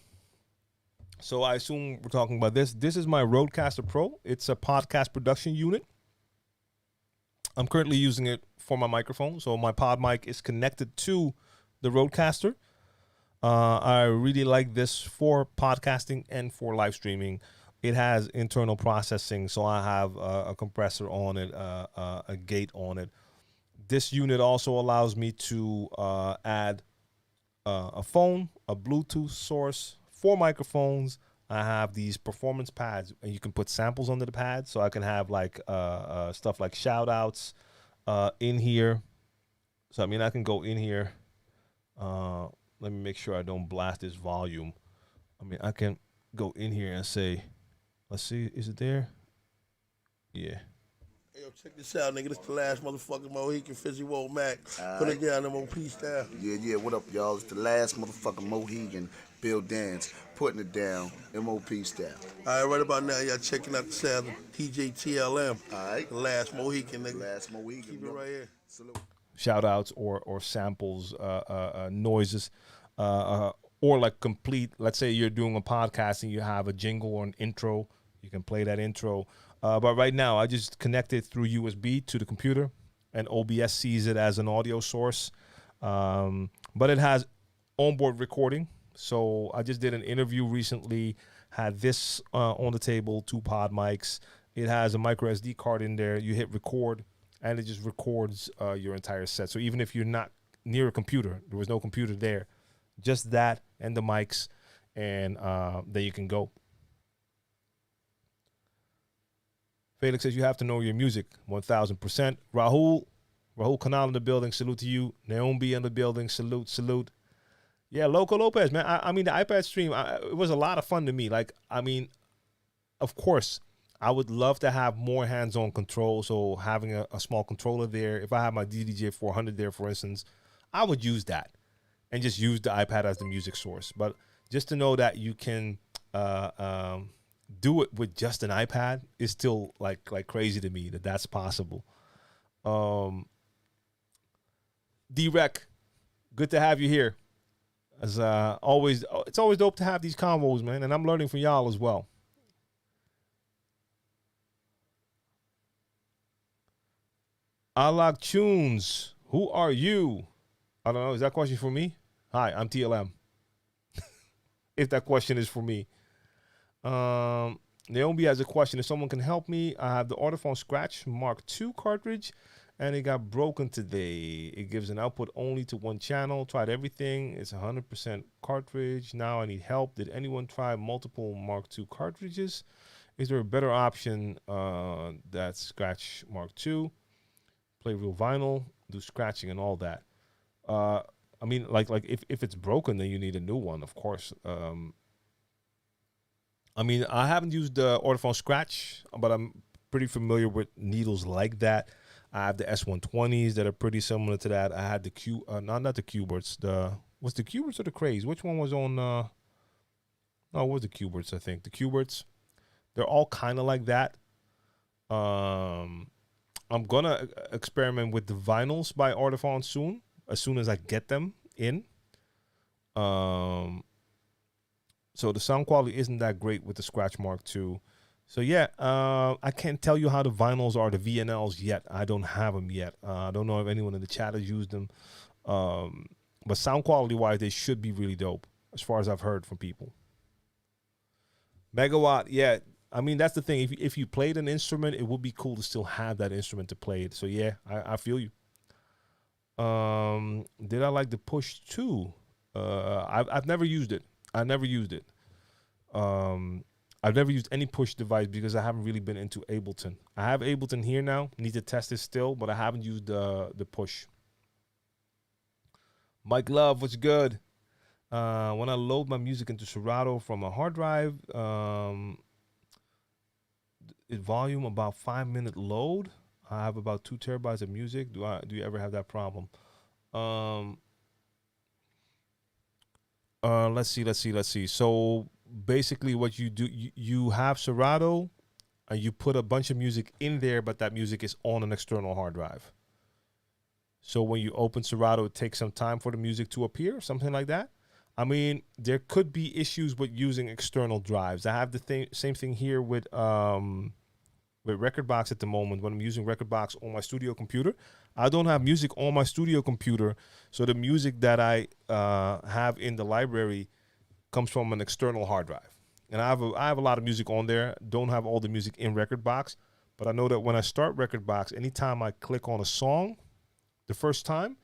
So I assume we're talking about this. This is my Rodecaster Pro. It's a podcast production unit. I'm currently using it for my microphone. So my pod mic is connected to the Rodecaster. I really like this for podcasting and for live streaming. It has internal processing, so I have a compressor on it, a gate on it. This unit also allows me to add a phone, a Bluetooth source, 4 microphones. I have these performance pads, and you can put samples under the pad, so I can have like stuff like shout outs in here. So I mean, I can go in here. Let me make sure I don't blast this volume. I mean, I can go in here and say, let's see, is it there? Yeah. Hey, yo, check this out, nigga. This the last motherfucking Mohican Fizzy Wold Mac. Put it down, MOP style. Yeah, what up, y'all? It's the last motherfucking Mohican Bill Dance, putting it down, MOP style. All right, right about now, y'all checking out the sound of DJ TLM. All right. The last Mohican, nigga. Last Mohican. Keep it right here. Salute. Shout outs or samples, noises, or like complete. Let's say you're doing a podcast and you have a jingle or an intro. You can play that intro. But right now, I just connected through USB to the computer, and OBS sees it as an audio source. But it has onboard recording. So I just did an interview recently, had this on the table, 2 pod mics. It has a micro SD card in there. You hit record, and it just records your entire set. So even if you're not near a computer, there was no computer there, just that and the mics, and then you can go. Felix says you have to know your music, 1,000%. Rahul Kanal in the building, salute to you. Naomi in the building, salute. Yeah, Loco Lopez, man. I mean, the iPad stream, it was a lot of fun to me. Like, I mean, of course, I would love to have more hands-on control. So having a small controller there, if I have my DDJ 400 there, for instance, I would use that and just use the iPad as the music source. But just to know that you can do it with just an iPad is still like crazy to me that that's possible. D-Rec, good to have you here. As always, it's always dope to have these convos, man, and I'm learning from y'all as well. Alak Tunes, who are you? I don't know. Is that question for me? Hi, I'm TLM. If that question is for me. Naomi has a question. If someone can help me, I have the Audiophone Scratch Mark II cartridge, and it got broken today. It gives an output only to one channel. Tried everything. It's 100% cartridge. Now I need help. Did anyone try multiple Mark II cartridges? Is there a better option that's Scratch Mark II? Play real vinyl, do scratching and all that. I mean, like if it's broken, then you need a new one, of course. I mean, I haven't used the Audiophone Scratch, but I'm pretty familiar with needles like that. I have the S120s that are pretty similar to that. I had the not the Cuberts. Was the Cuberts or the Craze? Which one was on? No, it was the Cuberts, I think. The Cuberts. They're all kind of like that. I'm gonna experiment with the vinyls by Audiophone soon, as soon as I get them in. So the sound quality isn't that great with the Scratch Mark II. So yeah, I can't tell you how the vinyls are, the VNLs yet. I don't have them yet. I don't know if anyone in the chat has used them. But sound quality wise, they should be really dope, as far as I've heard from people. Megawatt, yeah. I mean, that's the thing. If you played an instrument, it would be cool to still have that instrument to play it. So yeah, I feel you. Did I like the Push 2? I've never used it. I've never used any push device because I haven't really been into Ableton. I have Ableton here now. Need to test it still, but I haven't used the push. Mike Love, what's good? When I load my music into Serato from a hard drive, it volume about 5-minute load. I have about 2 terabytes of music. Do you ever have that problem? Let's see. So basically what you do, you have Serato and you put a bunch of music in there, but that music is on an external hard drive. So when you open Serato, it takes some time for the music to appear, something like that. I mean, there could be issues with using external drives. I have the same thing here with with Rekordbox at the moment when I'm using Rekordbox on my studio computer. I don't have music on my studio computer, so the music that I have in the library comes from an external hard drive. And I have a lot of music on there. Don't have all the music in Rekordbox, but I know that when I start Rekordbox, anytime I click on a song the first time,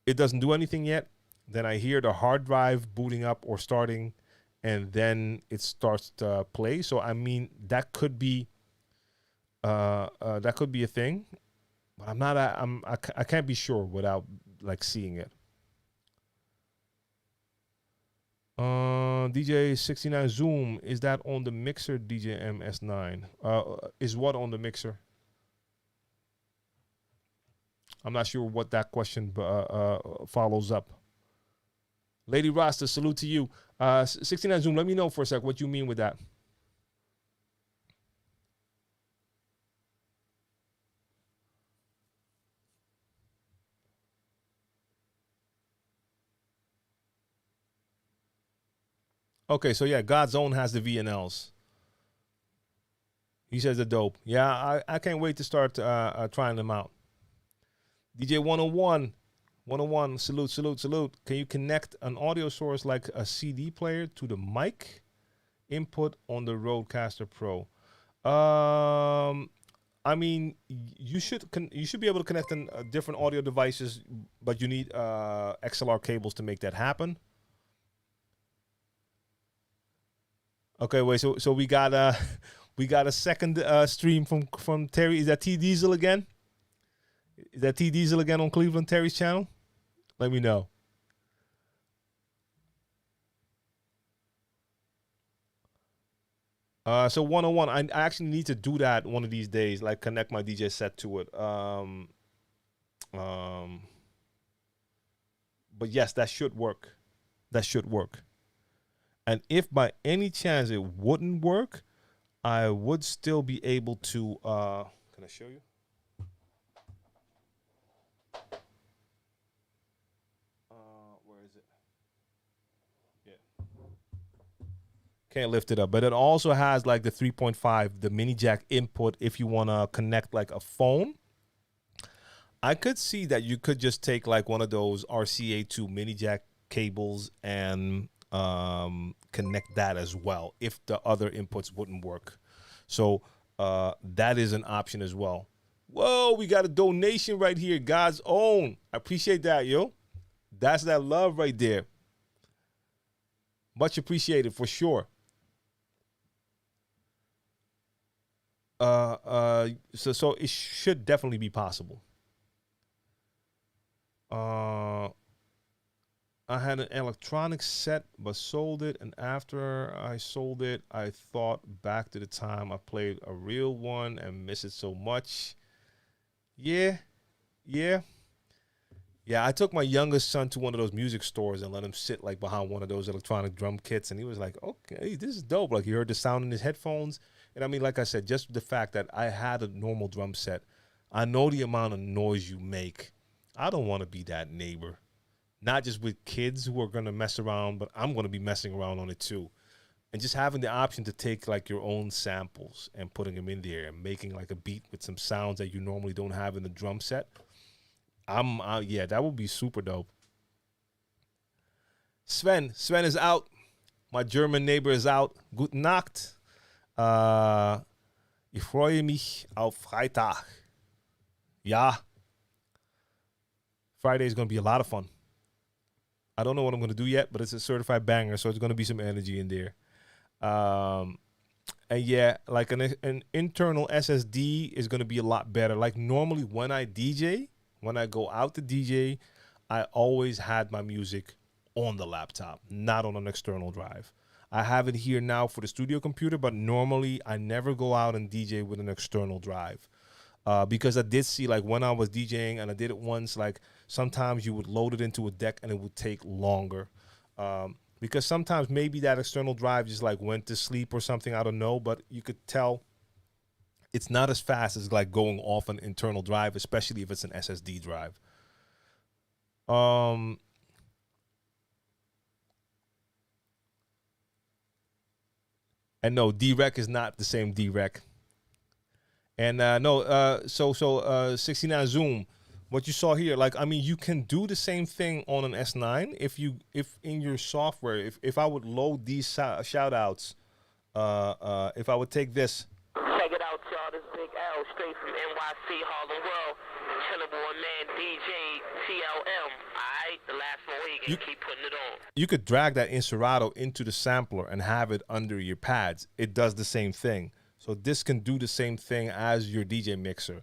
it doesn't do anything yet. Then I hear the hard drive booting up or starting, and then it starts to play. So I mean, that could be a thing, but I can't be sure without like seeing it. DJ 69 Zoom, is that on the mixer? DJ MS9 is what on the mixer? I'm not sure what that question follows up. Lady Rasta, salute to you. 69 Zoom, let me know for a sec what you mean with that. Okay, so yeah, God's Own has the VNLs. He says they're dope. Yeah, I can't wait to start trying them out. DJ 101, salute. Can you connect an audio source like a CD player to the mic input on the Rodecaster Pro? I mean, you should be able to connect different audio devices, but you need XLR cables to make that happen. Okay, wait. So we got a second stream from Terry. Is that T Diesel again? Is that T Diesel again on Cleveland Terry's channel? Let me know. So 101, I actually need to do that one of these days, like connect my DJ set to it. But yes, that should work. And if by any chance it wouldn't work, I would still be able to, can I show you? Where is it? Yeah. Can't lift it up, but it also has like the 3.5, the mini jack input if you want to connect like a phone. I could see that you could just take like one of those RCA2 mini jack cables and connect that as well if the other inputs wouldn't work. So that is an option as well. Whoa, we got a donation right here. God's Own. I appreciate that, yo. That's that love right there. Much appreciated for sure. So it should definitely be possible. I had an electronic set but sold it, and after I sold it, I thought back to the time I played a real one and miss it so much. Yeah. I took my youngest son to one of those music stores and let him sit like behind one of those electronic drum kits, and he was like, okay, this is dope. Like, he heard the sound in his headphones. And I mean, like I said, just the fact that I had a normal drum set, I know the amount of noise you make. I don't want to be that neighbor. Not just with kids who are going to mess around, but I'm going to be messing around on it too. And just having the option to take like your own samples and putting them in there and making like a beat with some sounds that you normally don't have in the drum set. Yeah, that would be super dope. Sven is out. My German neighbor is out. Gute Nacht. Ich freue mich auf Freitag. Ja. Friday is going to be a lot of fun. I don't know what I'm going to do yet, but it's a certified banger, so it's going to be some energy in there. And yeah, like an internal SSD is going to be a lot better. Like normally when I DJ, when I go out to DJ, I always had my music on the laptop, not on an external drive. I have it here now for the studio computer, but normally I never go out and DJ with an external drive. Because I did see, like, when I was DJing, and I did it once, like, sometimes you would load it into a deck and it would take longer. Because sometimes maybe that external drive just, like, went to sleep or something, I don't know, but you could tell it's not as fast as, like, going off an internal drive, especially if it's an SSD drive. And no, D-Rec is not the same D-Rec. And no, so 69 zoom. What you saw here, like I mean, you can do the same thing on an S9 if in your software, if I would load these shout outs, if I would take this. Check it out, y'all. This Big L, straight from NYC, Harlem World. Chillable man, DJ TLM. Alright, the last one week, and keep putting it on. You could drag that in Serato into the sampler and have it under your pads. It does the same thing. So this can do the same thing as your DJ mixer.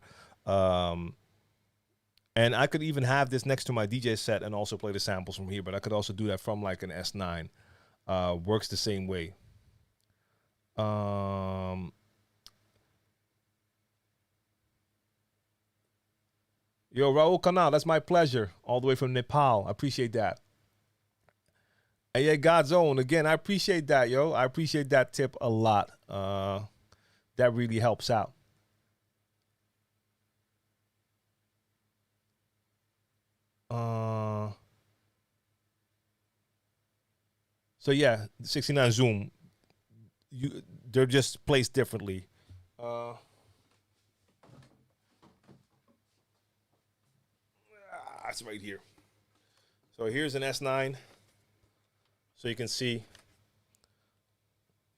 And I could even have this next to my DJ set and also play the samples from here, but I could also do that from like an S9. Works the same way. Yo, Raul Kanal, that's my pleasure. All the way from Nepal. I appreciate that. And yeah, God's own. Again, I appreciate that, yo. I appreciate that tip a lot. That really helps out. So yeah, 69 zoom. They're just placed differently. That's right here. So here's an S9. So you can see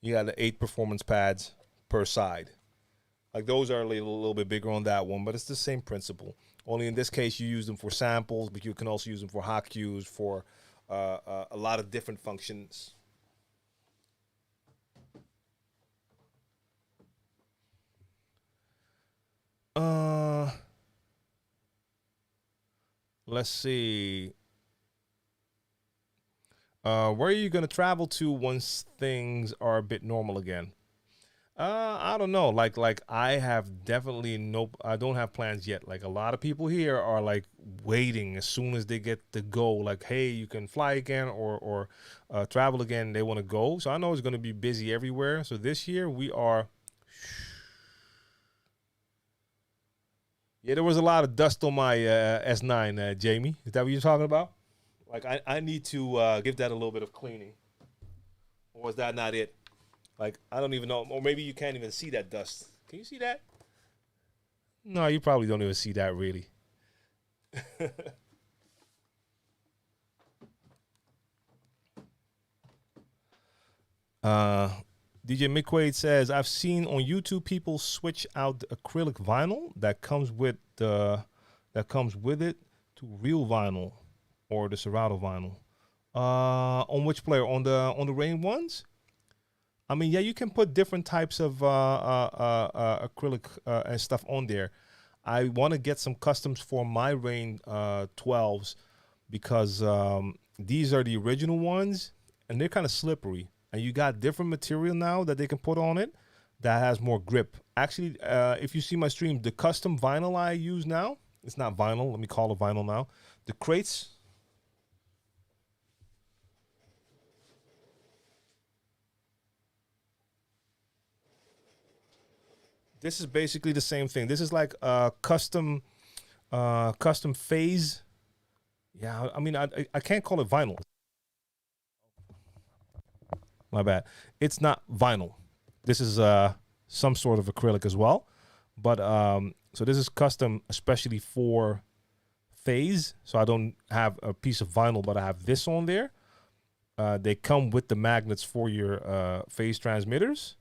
you got the 8 performance pads per side. Like those are a little bit bigger on that one, but it's the same principle. Only in this case, you use them for samples, but you can also use them for hot cues, for a lot of different functions. Let's see. Where are you going to travel to once things are a bit normal again? I don't know. Like I have definitely I don't have plans yet. Like a lot of people here are like waiting as soon as they get the go. Like, hey, you can fly again or travel again. They want to go. So I know it's going to be busy everywhere. So this year we are. Yeah, there was a lot of dust on my S9, Jamie. Is that what you're talking about? Like I need to give that a little bit of cleaning. Or is that not it? Like, I don't even know. Or maybe you can't even see that dust. Can you see that? No, you probably don't even see that, really. DJ McQuaid says, I've seen on YouTube people switch out the acrylic vinyl that comes with it to real vinyl or the Serato vinyl. On which player? On the Rain ones? I mean, yeah, you can put different types of acrylic and stuff on there. I want to get some customs for my Rain 12s because these are the original ones, and they're kind of slippery. And you got different material now that they can put on it that has more grip. Actually, if you see my stream, the custom vinyl I use now, it's not vinyl. Let me call it vinyl now. The crates. This is basically the same thing. This is like a custom phase. Yeah, I mean, I can't call it vinyl. My bad. It's not vinyl. This is some sort of acrylic as well. But so this is custom, especially for phase. So I don't have a piece of vinyl, but I have this on there. They come with the magnets for your phase transmitters.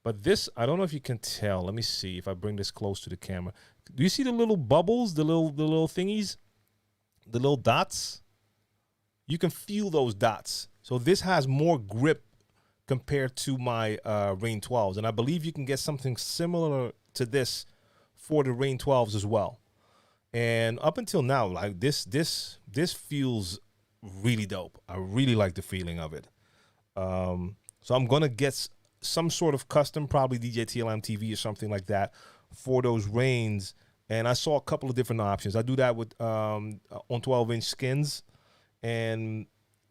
But this, I don't know if you can tell. Let me see if I bring this close to the camera. Do you see the little bubbles, the little thingies, the little dots? You can feel those dots. So this has more grip compared to my Rain 12s. And I believe you can get something similar to this for the Rain 12s as well. And up until now, like this feels really dope. I really like the feeling of it. So I'm going to get some sort of custom, probably DJ TLM TV or something like that for those Rains. And I saw a couple of different options. I do that with on 12-inch skins. And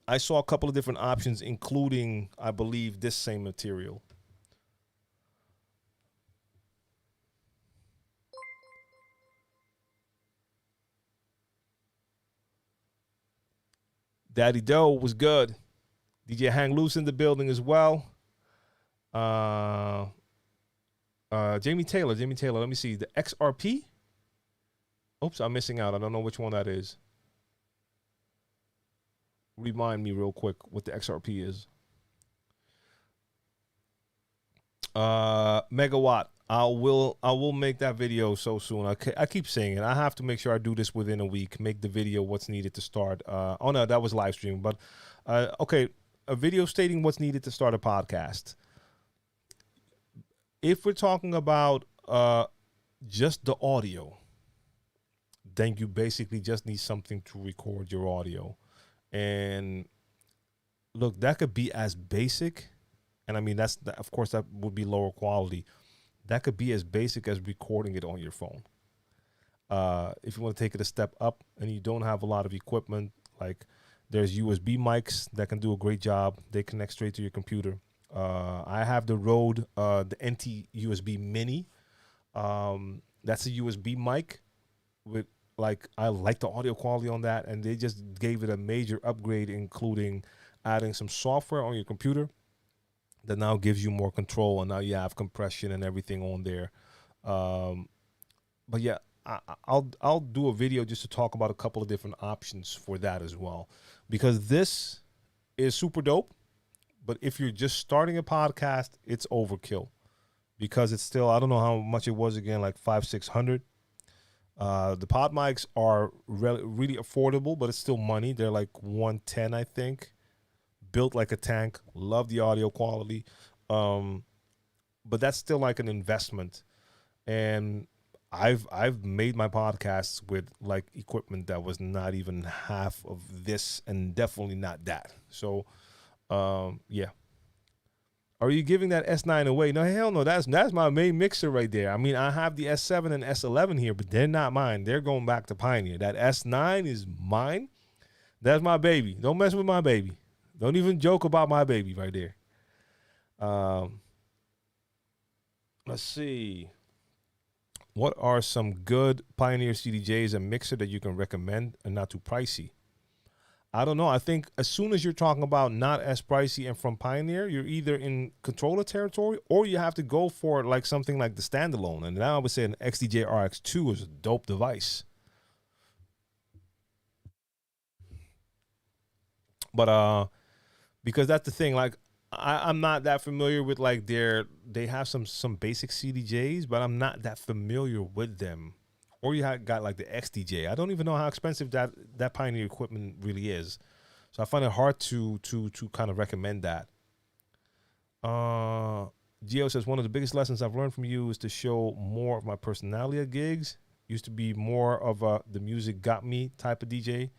I saw a couple of different options, including, I believe, this same material. Daddy Doe was good. DJ Hang Loose in the building as well. Jamie Taylor. Let me see. The XRP? Oops, I'm missing out. I don't know which one that is. Remind me real quick what the XRP is. Megawatt. I will make that video so soon. I keep saying it. I have to make sure I do this within a week. Make the video what's needed to start. Oh no, that was live stream. But okay, a video stating what's needed to start a podcast. If we're talking about just the audio, then you basically just need something to record your audio. And look, that could be as basic, and I mean of course that would be lower quality. That could be as basic as recording it on your phone. If you want to take it a step up and you don't have a lot of equipment, like there's USB mics that can do a great job. They connect straight to your computer. I have the Rode, the NT USB Mini. That's a USB mic with I like the audio quality on that, and they just gave it a major upgrade, including adding some software on your computer that now gives you more control, and now you have compression and everything on there. But yeah, I'll do a video just to talk about a couple of different options for that as well, because this is super dope. But if you're just starting a podcast, it's overkill, because it's still, I don't know how much it was again, like $500-600. The pod mics are really affordable, but it's still money. They're like $110, I think. Built like a tank. Love the audio quality. But that's still like an investment. And I've made my podcasts with like equipment that was not even half of this, and definitely not that. So yeah. Are you giving that S9 away? No, hell no. That's my main mixer right there. I mean, I have the S7 and S11 here, but they're not mine. They're going back to Pioneer. That S9 is mine. That's my baby. Don't mess with my baby. Don't even joke about my baby right there. Let's see. What are some good Pioneer CDJs and mixer that you can recommend and not too pricey? I don't know. I think as soon as you're talking about not as pricey and from Pioneer, you're either in controller territory or you have to go for like something like the standalone. And now I would say an XDJ RX2 is a dope device. But because that's the thing, like I'm not that familiar with like they have some basic CDJs, but I'm not that familiar with them. Or you got like the XDJ. I don't even know how expensive that Pioneer equipment really is. So I find it hard to kind of recommend that. Gio says, one of the biggest lessons I've learned from you is to show more of my personality at gigs. Used to be more of the music got me type of DJ.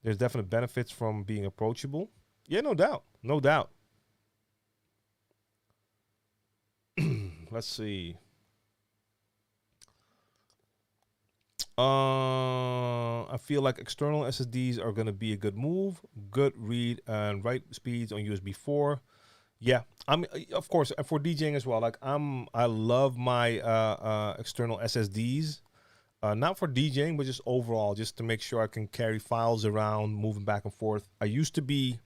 There's definite benefits from being approachable. Yeah, no doubt. No doubt. Let's see. I feel like external SSDs are going to be a good move. Good read and write speeds on USB 4. Yeah, I'm of course for DJing as well. Like I love my external SSDs. Not for DJing, but just overall, just to make sure I can carry files around, moving back and forth. I used to be,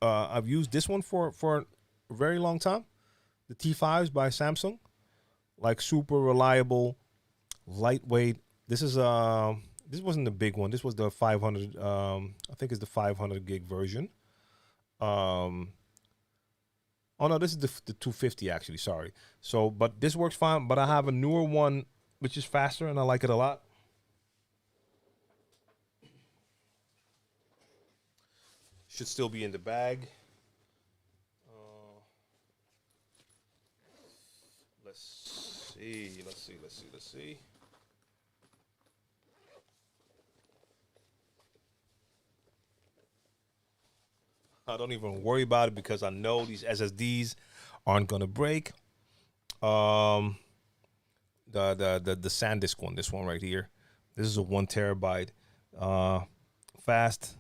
I've used this one for a very long time. The T5s by Samsung, like super reliable, lightweight. This wasn't the big one. This was the 500. I think it's the 500 gig version. Oh no, this is the 250 actually. Sorry. So, but this works fine. But I have a newer one which is faster, and I like it a lot. Should still be in the bag. Let's see. I don't even worry about it because I know these SSDs aren't gonna break. The SanDisk one, this one right here. This is a 1 terabyte, fast,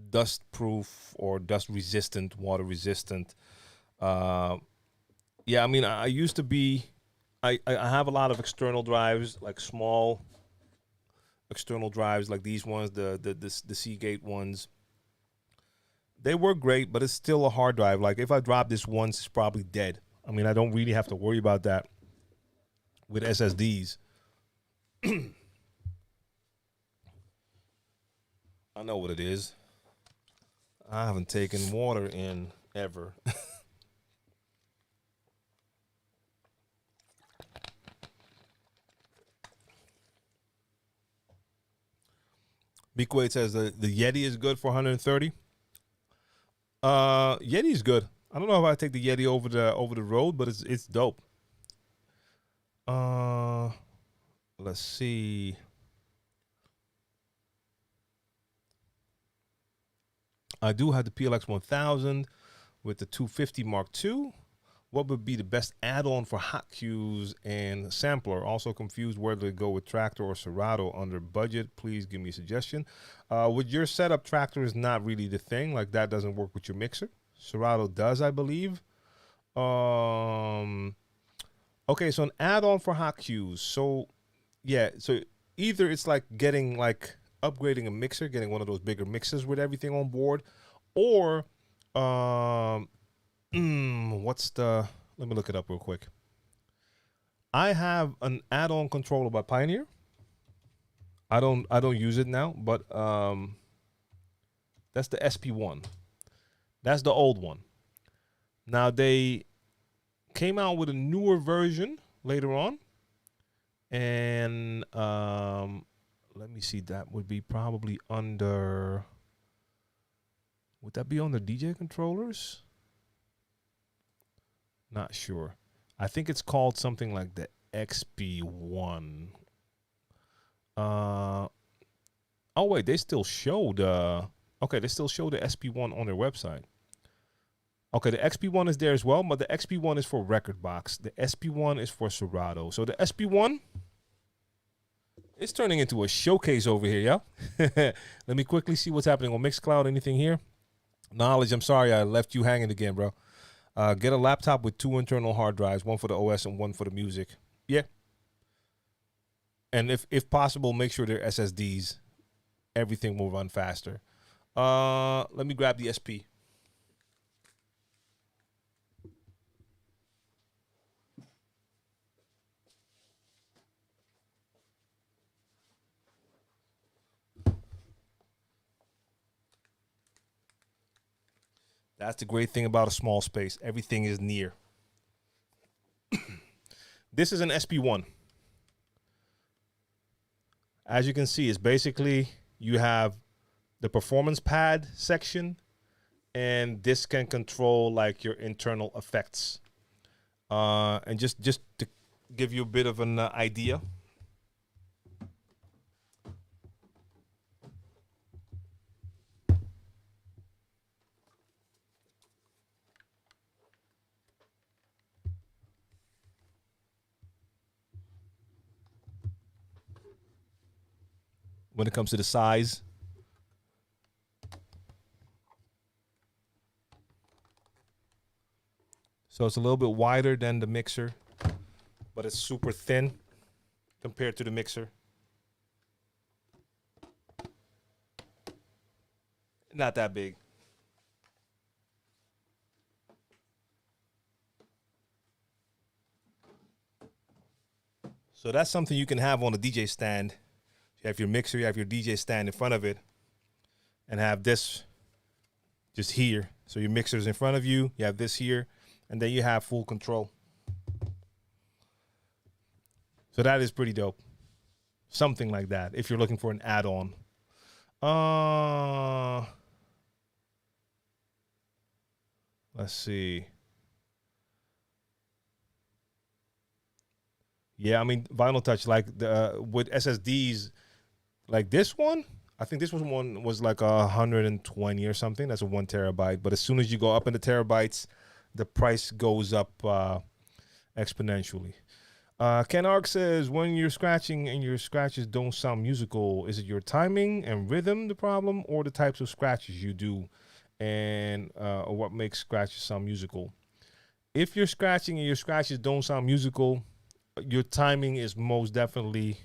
dust proof or dust resistant, water resistant. Yeah, I mean, I used to be. I have a lot of external drives, like small external drives, like these ones, the Seagate ones. They work great, but it's still a hard drive. Like if I drop this once, it's probably dead. I mean, I don't really have to worry about that. with SSDs. I know what it is. I haven't taken water in ever. Bequade says the Yeti is good for 130. Yeti is good. I don't know if I take the Yeti over the road, but it's dope. Let's see. I do have the PLX 1000 with the 250 Mark II. What would be the best add-on for hot cues and sampler? Also confused whether to go with Tractor or Serato under budget. Please give me a suggestion. With your setup, Tractor is not really the thing. Like, that doesn't work with your mixer. Serato does, I believe. Okay, so an add-on for hot cues. So, yeah, so either it's like upgrading a mixer, getting one of those bigger mixers with everything on board, or let me look it up real quick. I have an add-on controller by Pioneer. I don't use it now, but that's the SP1. That's the old one. Now they came out with a newer version later on, and let me see. That would be probably under. Would that be on the DJ controllers? Not sure. I think it's called something like the XP1. Oh wait, they still show the. Okay, they still show the SP1 on their website. Okay, the XP1 is there as well, but the XP1 is for Record Box. The SP1 is for Serato. So the SP1 is turning into a showcase over here, yeah? Let me quickly see what's happening on Mixcloud. Anything here? Knowledge, I'm sorry I left you hanging again, bro. Get a laptop with 2 internal hard drives, one for the OS and one for the music. Yeah. And if possible, make sure they're SSDs. Everything will run faster. Let me grab the SP. That's the great thing about a small space. Everything is near. This is an SP1. As you can see, it's basically you have the performance pad section, and this can control like your internal effects. And just to give you a bit of an idea. When it comes to the size. So it's a little bit wider than the mixer, but it's super thin compared to the mixer. Not that big. So that's something you can have on a DJ stand. You have your mixer, you have your DJ stand in front of it, and have this just here. So your mixer's in front of you, you have this here, and then you have full control. So that is pretty dope. Something like that, if you're looking for an add-on. Let's see. Yeah, I mean, Vinyl Touch, like with SSDs, like this one, I think this one was like 120 or something. That's a 1 terabyte. But as soon as you go up in the terabytes, the price goes up exponentially. Ken Ark says, when you're scratching and your scratches don't sound musical, is it your timing and rhythm the problem, or the types of scratches you do, and or what makes scratches sound musical? If you're scratching and your scratches don't sound musical, your timing is most definitely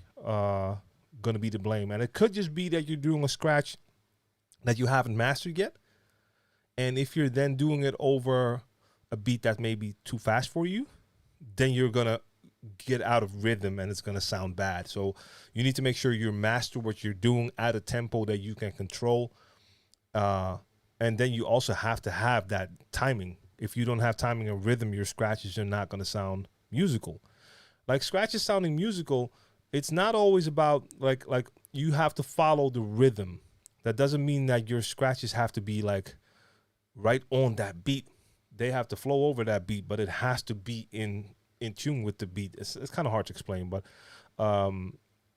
going to be to blame. And it could just be that you're doing a scratch that you haven't mastered yet. And if you're then doing it over a beat that may be too fast for you, then you're going to get out of rhythm and it's going to sound bad. So you need to make sure you master what you're doing at a tempo that you can control. And then you also have to have that timing. If you don't have timing and rhythm, your scratches are not going to sound musical. Like scratches sounding musical, it's not always about like you have to follow the rhythm. That doesn't mean that your scratches have to be like right on that beat. They have to flow over that beat, but it has to be in tune with the beat. It's kind of hard to explain, but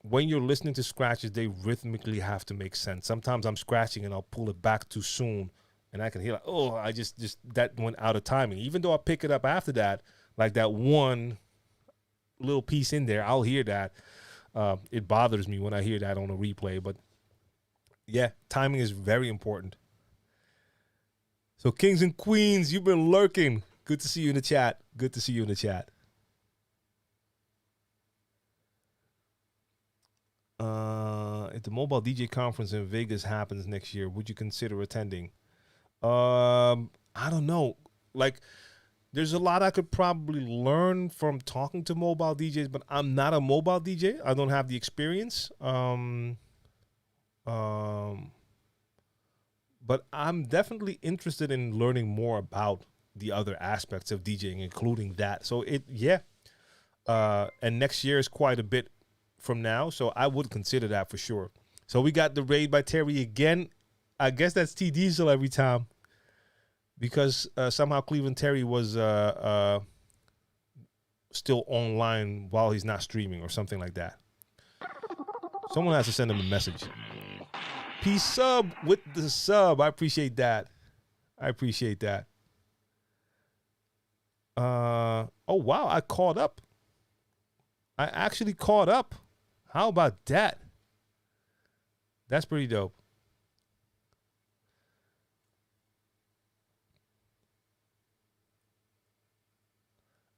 when you're listening to scratches, they rhythmically have to make sense. Sometimes I'm scratching and I'll pull it back too soon, and I can hear like, oh, I just that went out of timing. Even though I pick it up after that, like that one little piece in there, I'll hear that. It bothers me when I hear that on a replay, but yeah, timing is very important. So Kings and Queens, you've been lurking. Good to see you in the chat. Good to see you in the chat. If the mobile DJ conference in Vegas happens next year, would you consider attending? I don't know. Like, there's a lot I could probably learn from talking to mobile DJs, but I'm not a mobile DJ. I don't have the experience. But I'm definitely interested in learning more about the other aspects of DJing, including that. So and next year is quite a bit from now, so I would consider that for sure. So we got the raid by Terry again. I guess that's T Diesel every time, because somehow Cleveland Terry was still online while he's not streaming or something like that. Someone has to send him a message. Peace sub with the sub. I appreciate that. Oh, wow. I caught up. I actually caught up. How about that? That's pretty dope.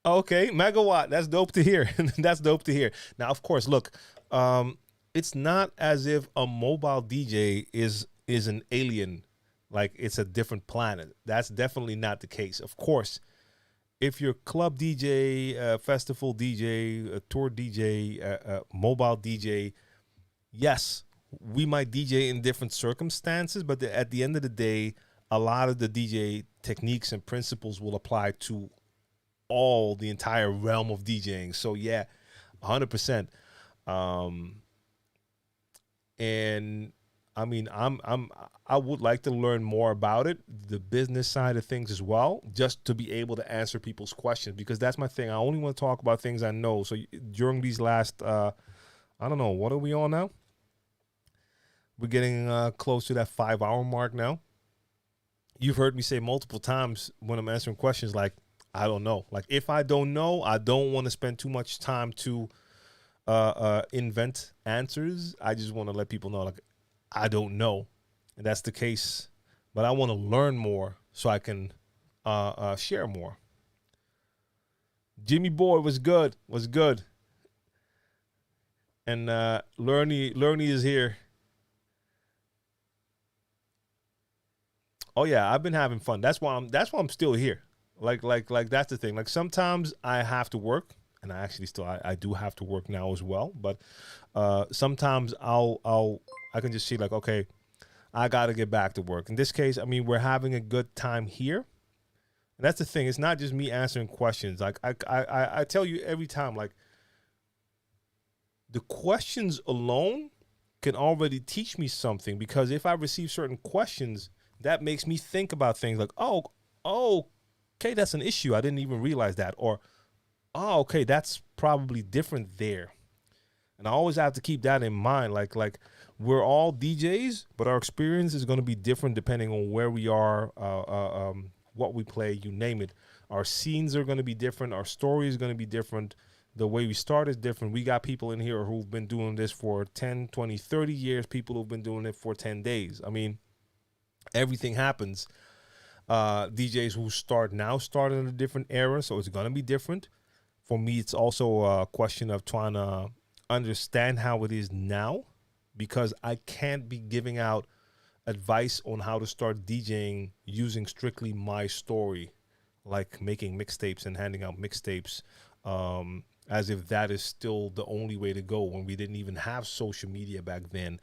Okay, megawatt. That's dope to hear. That's dope to hear. Now, of course, look, it's not as if a mobile DJ is an alien, like it's a different planet. That's definitely not the case. Of course, if you're club DJ, festival DJ, a tour DJ, mobile DJ, yes, we might DJ in different circumstances, but at the end of the day, a lot of the DJ techniques and principles will apply to the entire realm of DJing. So yeah, 100%. And I mean, I would like to learn more about it, the business side of things as well, just to be able to answer people's questions, because that's my thing. I only want to talk about things I know. So during these last, I don't know, what are we on now? We're getting close to that 5-hour mark now. You've heard me say multiple times when I'm answering questions, like, I don't know. Like, if I don't know, I don't want to spend too much time to invent answers. I just want to let people know, like, I don't know. And that's the case. But I want to learn more so I can share more. Jimmy Boy was good. And Lerny is here. Oh yeah, I've been having fun. That's why I'm still here. Like that's the thing. Like, sometimes I have to work, and I actually I do have to work now as well. But sometimes I can just see, like, okay, I got to get back to work. In this case, I mean, we're having a good time here. And that's the thing. It's not just me answering questions. Like, I tell you every time, like, the questions alone can already teach me something, because if I receive certain questions, that makes me think about things like, oh, okay, that's an issue. I didn't even realize that. Or, oh, okay, that's probably different there. And I always have to keep that in mind. Like we're all DJs, but our experience is going to be different depending on where we are, what we play, you name it. Our scenes are going to be different. Our story is going to be different. The way we start is different. We got people in here who've been doing this for 10, 20, 30 years, people who've been doing it for 10 days. I mean, everything happens. DJs who start in a different era, so it's going to be different. For me, it's also a question of trying to understand how it is now, because I can't be giving out advice on how to start DJing using strictly my story, like making mixtapes and handing out mixtapes. as if that is still the only way to go when we didn't even have social media back then.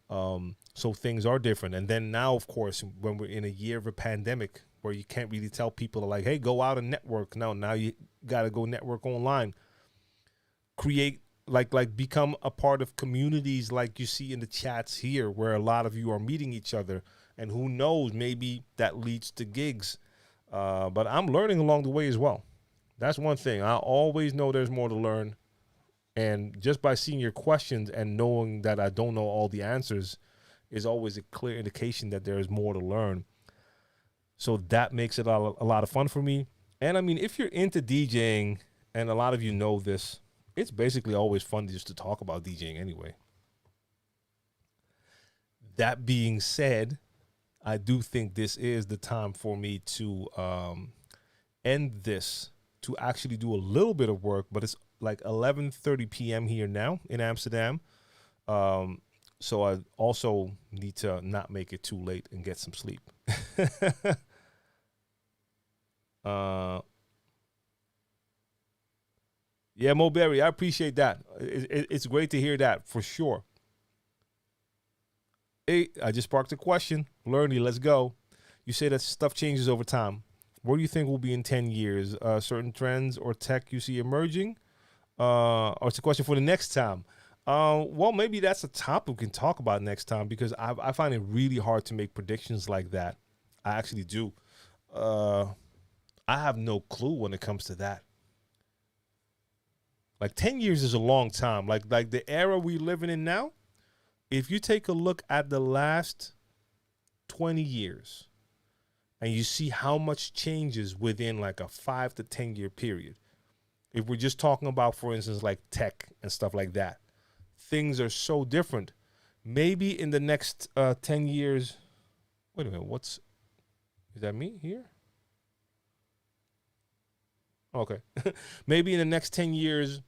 So things are different. And then now, of course, when we're in a year of a pandemic where you can't really tell people like, hey, go out and network. No, now you got to go network online. Create, like become a part of communities like you see in the chats here, where a lot of you are meeting each other. And who knows, maybe that leads to gigs. But I'm learning along the way as well. That's one thing. I always know there's more to learn. And just by seeing your questions and knowing that I don't know all the answers is always a clear indication that there is more to learn. So that makes it a lot of fun for me. And I mean, if you're into DJing, and a lot of you know this, it's basically always fun just to talk about DJing anyway. That being said, I do think this is the time for me to end this, to actually do a little bit of work, but it's like 11:30 p.m. here now in Amsterdam. So I also need to not make it too late and get some sleep. Yeah, Mo Berry, I appreciate that. It's great to hear that for sure. Hey, I just sparked a question. Lerny, let's go. You say that stuff changes over time. Where do you think we'll be in 10 years? Certain trends or tech you see emerging? Or it's a question for the next time. Well, maybe that's a topic we can talk about next time, because I find it really hard to make predictions like that. I actually do. I have no clue when it comes to that. Like 10 years is a long time. Like the era we're living in now, if you take a look at the last 20 years and you see how much changes within like a 5 to 10 year period. If we're just talking about, for instance, like tech and stuff like that, things are so different. Maybe in the next 10 years, wait a minute, is that me here? Okay. Maybe in the next 10 years,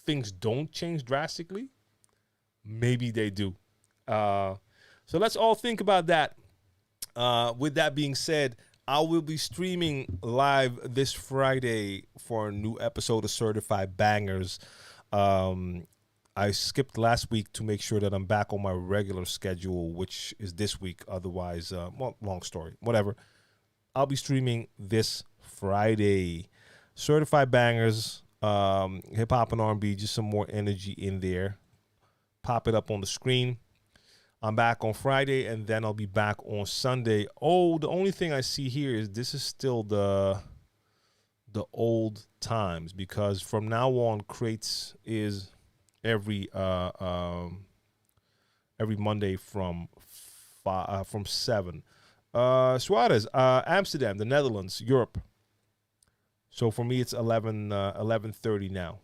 things don't change drastically. Maybe they do. So let's all think about that. With that being said, I will be streaming live this Friday for a new episode of Certified Bangers. I skipped last week to make sure that I'm back on my regular schedule, which is this week. Otherwise, well, long story, whatever. I'll be streaming this Friday. Certified Bangers, hip hop and R&B, just some more energy in there. Pop it up on the screen. I'm back on Friday, and then I'll be back on Sunday. Oh, the only thing I see here is this is still the old times, because from now on, Crates is every Monday from 7. Suarez, Amsterdam, the Netherlands, Europe. So for me, it's 11:30 now,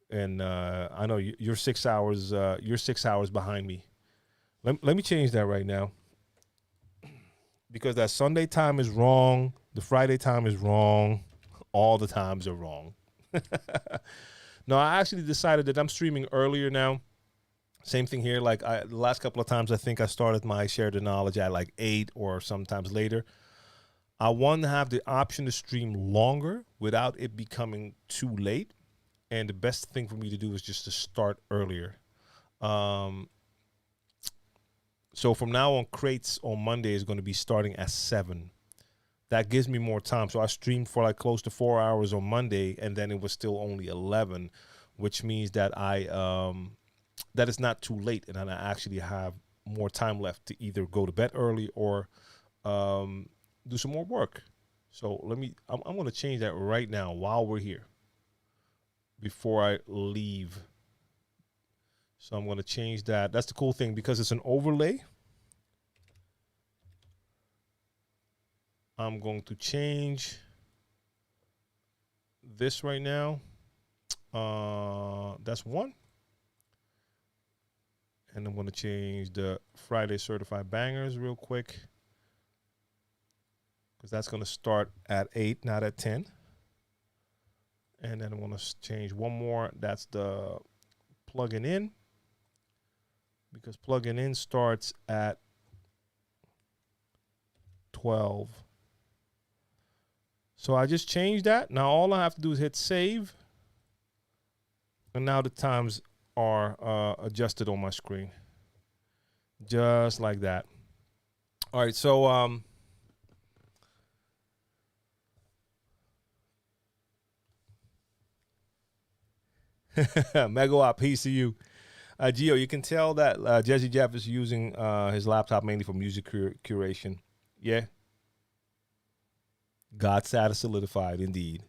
and I know you're 6 hours. You're 6 hours behind me. Let me change that right now, because that Sunday time is wrong. The Friday time is wrong. All the times are wrong. No, I actually decided that I'm streaming earlier now. Same thing here. Like the last couple of times, I think I started my Share the Knowledge at like 8 or sometimes later. I want to have the option to stream longer without it becoming too late. And the best thing for me to do is just to start earlier. So from now on, Crates on Monday is going to be starting at 7. That gives me more time. So I streamed for like close to 4 hours on Monday, and then it was still only 11, which means that that is not too late, and then I actually have more time left to either go to bed early or do some more work. So I'm going to change that right now while we're here before I leave. So I'm going to change that. That's the cool thing, because it's an overlay. I'm going to change this right now. That's 1. And I'm going to change the Friday Certified Bangers real quick, because that's going to start at 8, not at 10. And then I'm going to change one more. That's the plugging in, because plugging in starts at 12. So I just changed that. Now all I have to do is hit save. And now the times are adjusted on my screen. Just like that. All right, so Megawatt, peace to you. Gio, you can tell that Jesse Jeff is using his laptop mainly for music curation. Yeah. God status solidified, indeed.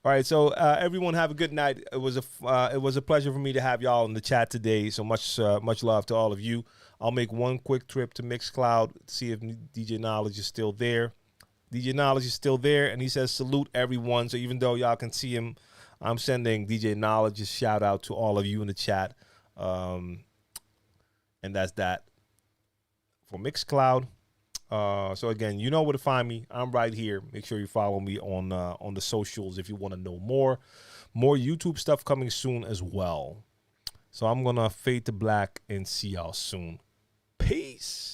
All right, so everyone have a good night. It was a pleasure for me to have y'all in the chat today. So much love to all of you. I'll make one quick trip to Mixcloud, see if DJ Knowledge is still there. DJ Knowledge is still there, and he says salute everyone. So even though y'all can see him, I'm sending DJ Knowledge a shout out to all of you in the chat. And that's that for Mixcloud. So again, you know where to find me. I'm right here. Make sure you follow me on the socials if you want to know more. More YouTube stuff coming soon as well. So I'm gonna fade to black and see y'all soon. Peace.